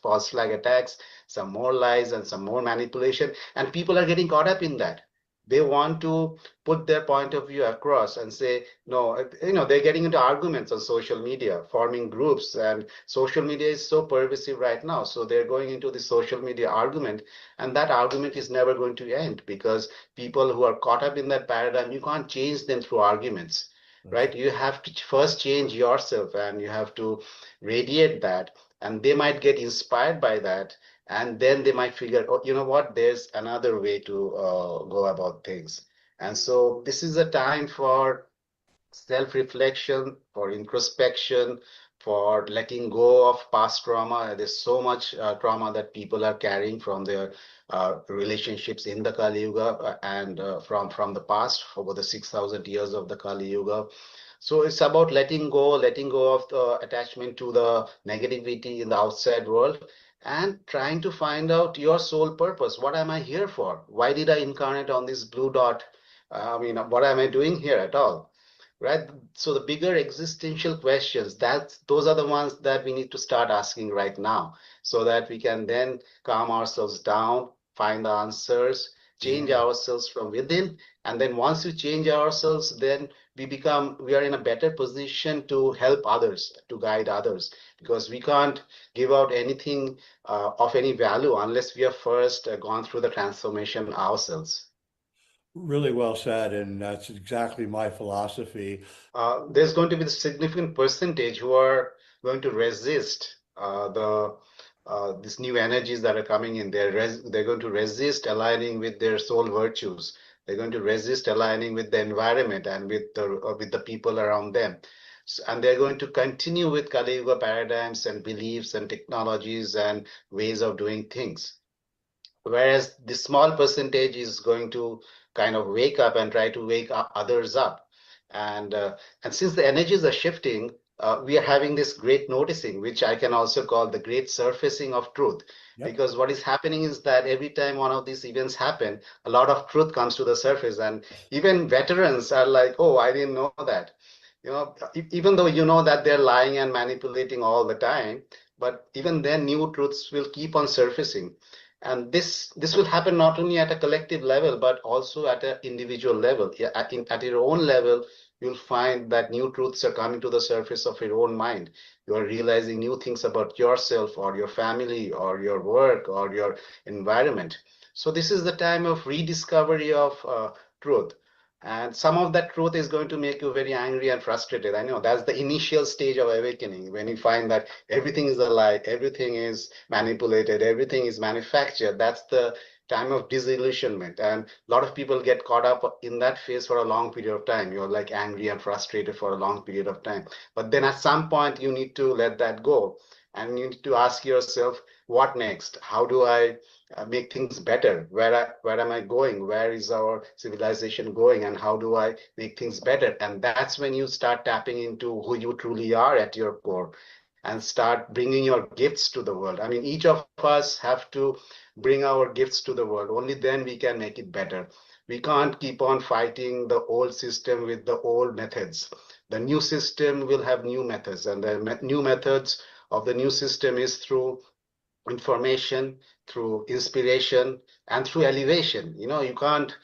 false flag attacks, some more lies, and some more manipulation. And people are getting caught up in that. They want to put their point of view across and say, no, they're getting into arguments on social media, forming groups, and social media is so pervasive right now. So they're going into the social media argument, and that argument is never going to end, because people who are caught up in that paradigm, you can't change them through arguments, right? You have to first change yourself, and you have to radiate that, and they might get inspired by that, and then they might figure, oh, you know what, there's another way to go about things. And so this is a time for self-reflection, for introspection, for letting go of past trauma. There's so much trauma that people are carrying from their relationships in the Kali Yuga, and from the past, over the 6,000 years of the Kali Yuga. So it's about letting go of the attachment to the negativity in the outside world, and trying to find out your soul purpose. What am I here for? Why did I incarnate on this blue dot? What am I doing here at all? Right? So the bigger existential questions, those are the ones that we need to start asking right now, so that we can then calm ourselves down, find the answers, change ourselves from within. And then once we change ourselves, then we are in a better position to help others, to guide others, because we can't give out anything of any value unless we have first gone through the transformation ourselves. Really well said, and that's exactly my philosophy. There's going to be a significant percentage who are going to resist these new energies that are coming in. They're going to resist aligning with their soul virtues. They're going to resist aligning with the environment and with the people around them. And they're going to continue with Kali Yuga paradigms and beliefs and technologies and ways of doing things. Whereas the small percentage is going to kind of wake up and try to wake others up. And since the energies are shifting, we are having this great noticing, which I can also call the great surfacing of truth. Yep. Because what is happening is that every time one of these events happen, a lot of truth comes to the surface. And even veterans are like, oh, I didn't know that. Even though you know that they're lying and manipulating all the time, but even then new truths will keep on surfacing. And this will happen not only at a collective level, but also at an individual level. At your own level, you'll find that new truths are coming to the surface of your own mind. You are realizing new things about yourself or your family or your work or your environment. So this is the time of rediscovery of truth. And some of that truth is going to make you very angry and frustrated. I know that's the initial stage of awakening, when you find that everything is a lie, everything is manipulated, everything is manufactured. That's the time of disillusionment. And a lot of people get caught up in that phase for a long period of time. You're like angry and frustrated for a long period of time. But then at some point, you need to let that go. And you need to ask yourself, what next? How do I make things better? Where am I going? Where is our civilization going? And how do I make things better? And that's when you start tapping into who you truly are at your core, and start bringing your gifts to the world. I mean, each of us have to bring our gifts to the world. Only then we can make it better. We can't keep on fighting the old system with the old methods. The new system will have new methods, and the new methods of the new system is through information, through inspiration, and through elevation. You can't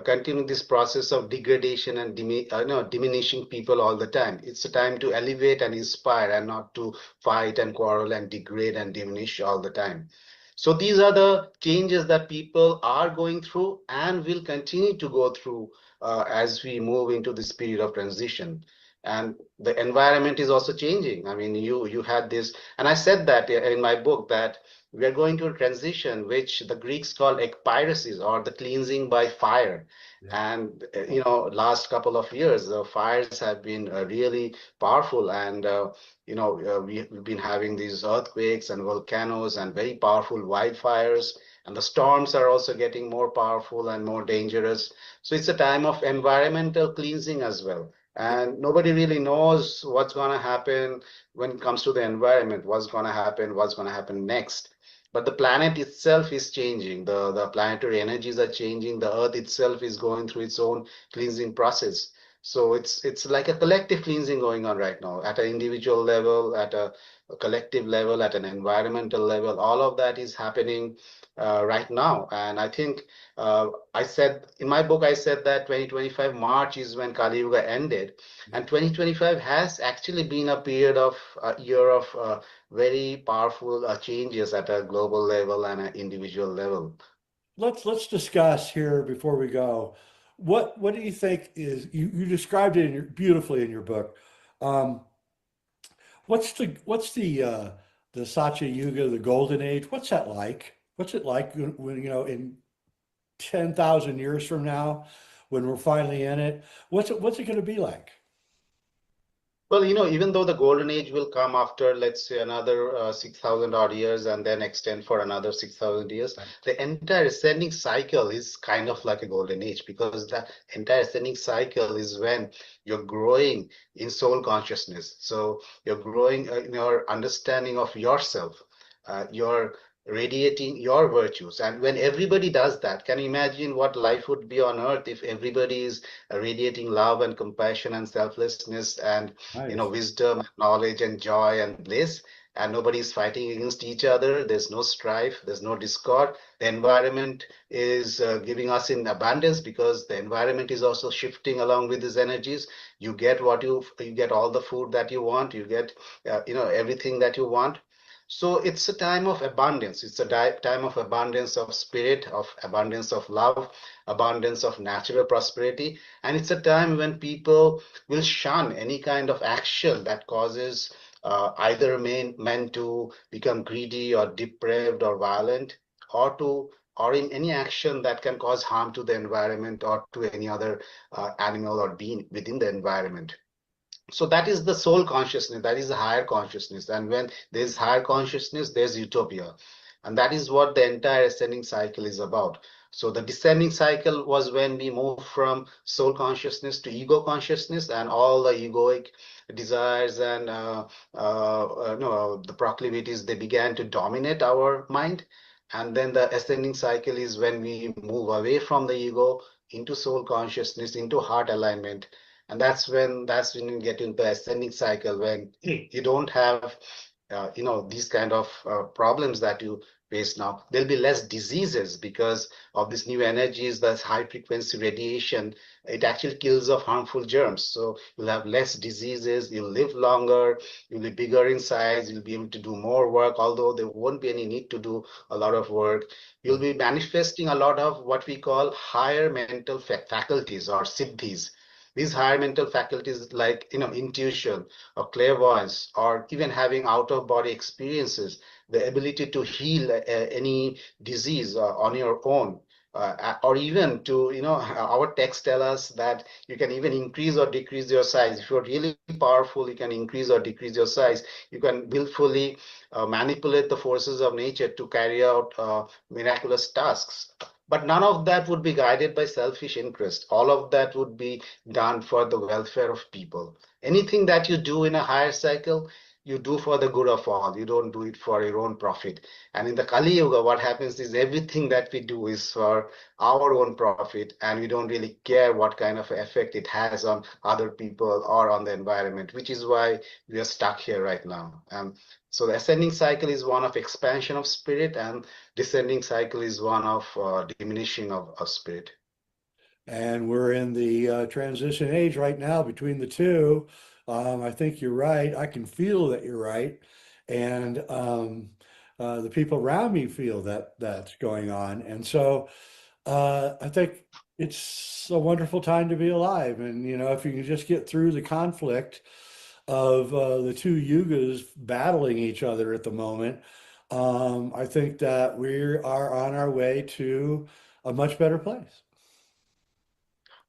continue this process of degradation and diminishing people all the time. It's a time to elevate and inspire, and not to fight and quarrel and degrade and diminish all the time. So these are the changes that people are going through and will continue to go through as we move into this period of transition. And the environment is also changing. I mean, you had this, and I said that in my book, that we are going to a transition which the Greeks call ekpyresis, or the cleansing by fire. Yeah. And last couple of years, the fires have been really powerful, and we've been having these earthquakes and volcanoes and very powerful wildfires, and the storms are also getting more powerful and more dangerous. So it's a time of environmental cleansing as well. And nobody really knows what's going to happen when it comes to the environment, what's going to happen next. But the planet itself is changing. The planetary energies are changing. The earth itself is going through its own cleansing process. So it's like a collective cleansing going on right now at an individual level, at a collective level, at an environmental level. All of that is happening right now. And I think I said in my book, I said that 2025 March is when Kali Yuga ended, and 2025 has actually been a period of a year of very powerful changes at a global level and an individual level. Let's discuss here before we go. What do you think is you described it beautifully in your book. Um, what's the Satya Yuga, the Golden Age? What's that like? What's it like when in 10,000 years from now, when we're finally in it? What's it going to be like? Well, even though the golden age will come after, let's say, another 6,000 odd years and then extend for another 6,000 years, the entire ascending cycle is kind of like a golden age, because the entire ascending cycle is when you're growing in soul consciousness. So you're growing in your understanding of yourself. You're radiating your virtues. And when everybody does that, can you imagine what life would be on earth if everybody is radiating love and compassion and selflessness and Nice. wisdom, knowledge, and joy and bliss, and nobody is fighting against each other. There's no strife, there's no discord. The environment is giving us in abundance, because the environment is also shifting along with these energies. You get you get all the food that you want, you get everything that you want. So it's a time of abundance. It's a time of abundance of spirit, of abundance of love, abundance of natural prosperity. And it's a time when people will shun any kind of action that causes either men to become greedy or depraved or violent, or in any action that can cause harm to the environment or to any other animal or being within the environment. So that is the soul consciousness, that is the higher consciousness. And when there's higher consciousness, there's utopia. And that is what the entire ascending cycle is about. So the descending cycle was when we moved from soul consciousness to ego consciousness, and all the egoic desires and no, the proclivities, they began to dominate our mind. And then the ascending cycle is when we move away from the ego into soul consciousness, into heart alignment. And that's when you get into the ascending cycle, when you don't have these kind of problems that you face now. There'll be less diseases because of this new energies, this high frequency radiation. It actually kills off harmful germs, so you'll have less diseases, you'll live longer, you'll be bigger in size, you'll be able to do more work, although there won't be any need to do a lot of work. You'll be manifesting a lot of what we call higher mental faculties, or siddhis. These higher mental faculties, like intuition or clairvoyance, or even having out of body experiences, the ability to heal any disease on your own, or even to our texts tell us that you can even increase or decrease your size. If you're really powerful, you can increase or decrease your size. You can willfully manipulate the forces of nature to carry out miraculous tasks. But none of that would be guided by selfish interest. All of that would be done for the welfare of people. Anything that you do in a higher cycle, you do for the good of all. You don't do it for your own profit. And in the Kali Yuga, what happens is everything that we do is for our own profit, and we don't really care what kind of effect it has on other people or on the environment, which is why we are stuck here right now. So the ascending cycle is one of expansion of spirit, and descending cycle is one of diminishing of spirit. And we're in the transition age right now between the two. I think you're right. I can feel that you're right. And the people around me feel that that's going on. And so I think it's a wonderful time to be alive. And, if you can just get through the conflict of the two yugas battling each other at the moment, I think that we are on our way to a much better place.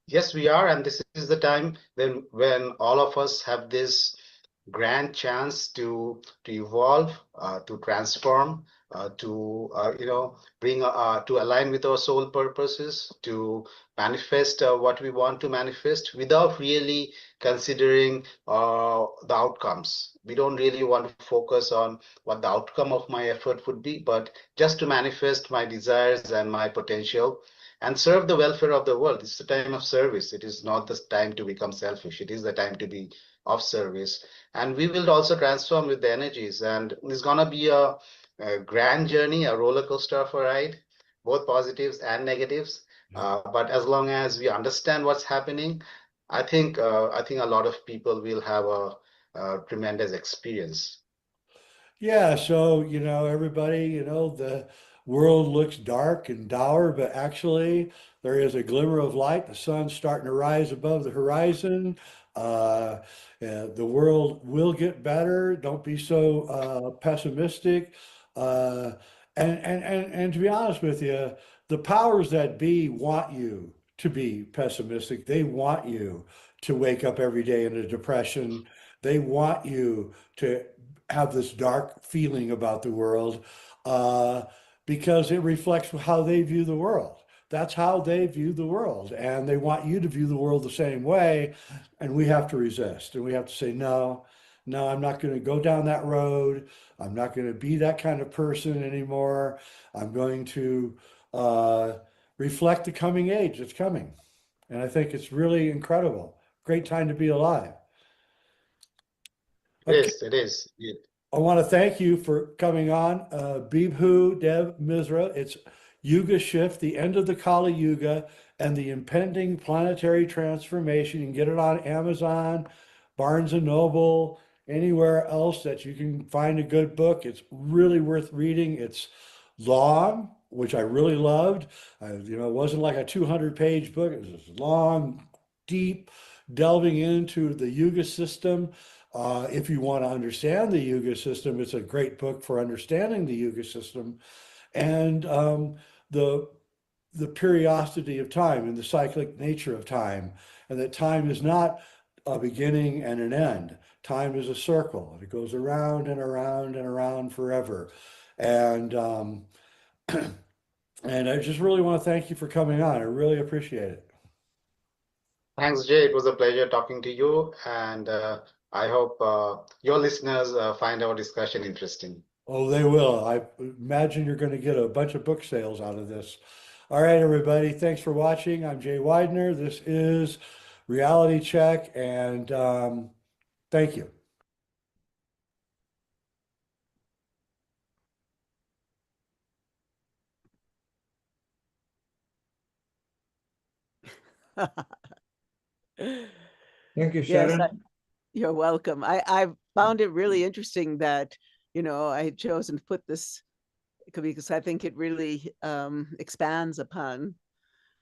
Yes, we are, and this is the time when all of us have this grand chance to evolve, to transform, to bring to align with our soul purposes, to manifest what we want to manifest without really considering the outcomes. We don't really want to focus on what the outcome of my effort would be, but just to manifest my desires and my potential. and serve the welfare of the world. It's the time of service. It is not the time to become selfish. It is the time to be of service. And we will also transform with the energies. And it's going to be a grand journey, a roller coaster of a ride, both positives and negatives. But as long as we understand what's happening, I think a lot of people will have a tremendous experience. Yeah, so everybody, the world looks dark and dour, but actually there is a glimmer of light. The sun's starting to rise above the horizon. The world will get better. Don't be so pessimistic. Uh, and to be honest with you, the powers that be want you to be pessimistic. They want you to wake up every day in a depression. They want you to have this dark feeling about the world because it reflects how they view the world. That's how they view the world. And they want you to view the world the same way. And we have to resist. And we have to say, no, no, I'm not going to go down that road. I'm not going to be that kind of person anymore. I'm going to reflect the coming age that's coming. And I think it's really incredible. Great time to be alive. Okay. It is. I want to thank you for coming on, Bibhu Dev Misra. It's Yuga Shift, the end of the Kali Yuga, and the impending planetary transformation. You can get it on Amazon, Barnes and Noble, anywhere else that you can find a good book. It's really worth reading. It's long, which I really loved. It wasn't like a 200-page book. It was long, deep, delving into the Yuga system. If you want to understand the Yuga system, it's a great book for understanding the Yuga system and the periodicity of time and the cyclic nature of time, and that time is not a beginning and an end. Time is a circle, and it goes around and around and around forever. And and I just really want to thank you for coming on. I really appreciate it. Thanks, Jay. It was a pleasure talking to you, and I hope your listeners find our discussion interesting. Oh, they will. I imagine you're going to get a bunch of book sales out of this. All right, everybody. Thanks for watching. I'm Jay Widener. This is Reality Check, and thank you. Thank you, Yes, Sharon. you're welcome. I found it really interesting that, I had chosen to put this because I think it really expands upon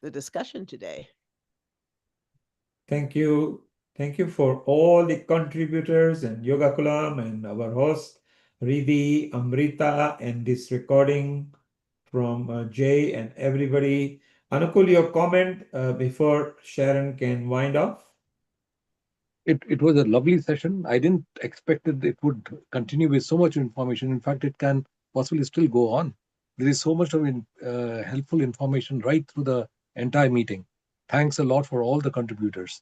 the discussion today. Thank you. Thank you for all the contributors and Yoga Kulam and our host, Riddhi, Amrita, and this recording from Jay and everybody. Anukul, your comment before Sharon can wind off? It was a lovely session. I didn't expect that it would continue with so much information. In fact, it can possibly still go on. There is so much of helpful information right through the entire meeting. Thanks a lot for all the contributors.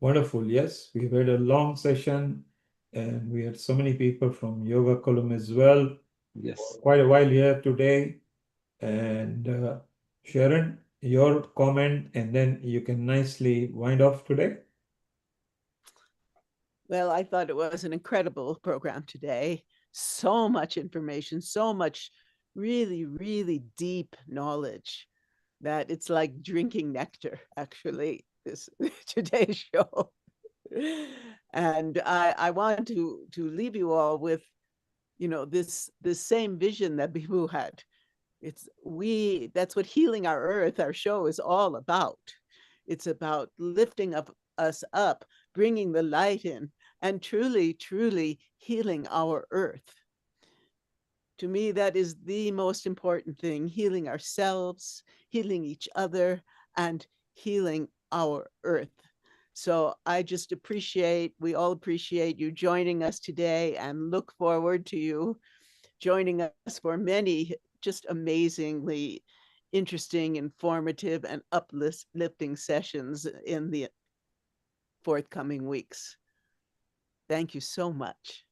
Wonderful. Yes, we had a long session and we had so many people from Yoga Column as well. Yes. Quite a while here today. And Sharon, your comment, and then you can nicely wind off today. Well, I thought it was an incredible program today. So much information, so much really, really deep knowledge that it's like drinking nectar, actually, this today's show. And I want to leave you all with, this same vision that Bibhu had. That's what Healing Our Earth, our show, is all about. It's about lifting us up, bringing the light in, and truly, truly healing our earth. To me, that is the most important thing, healing ourselves, healing each other, and healing our earth. So we all appreciate you joining us today and look forward to you joining us for many just amazingly interesting, informative, and uplifting sessions in the forthcoming weeks. Thank you so much.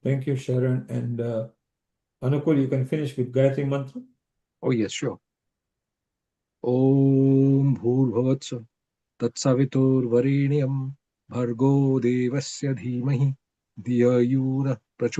Thank you, Sharon. And Anukul, you can finish with Gayatri Mantra. Oh, yes, sure. Om Bhurbhuvatsa Tatsaviturvarenyam Bhargo Devasya Dhimahi Dhiya Yuna Prachodayat.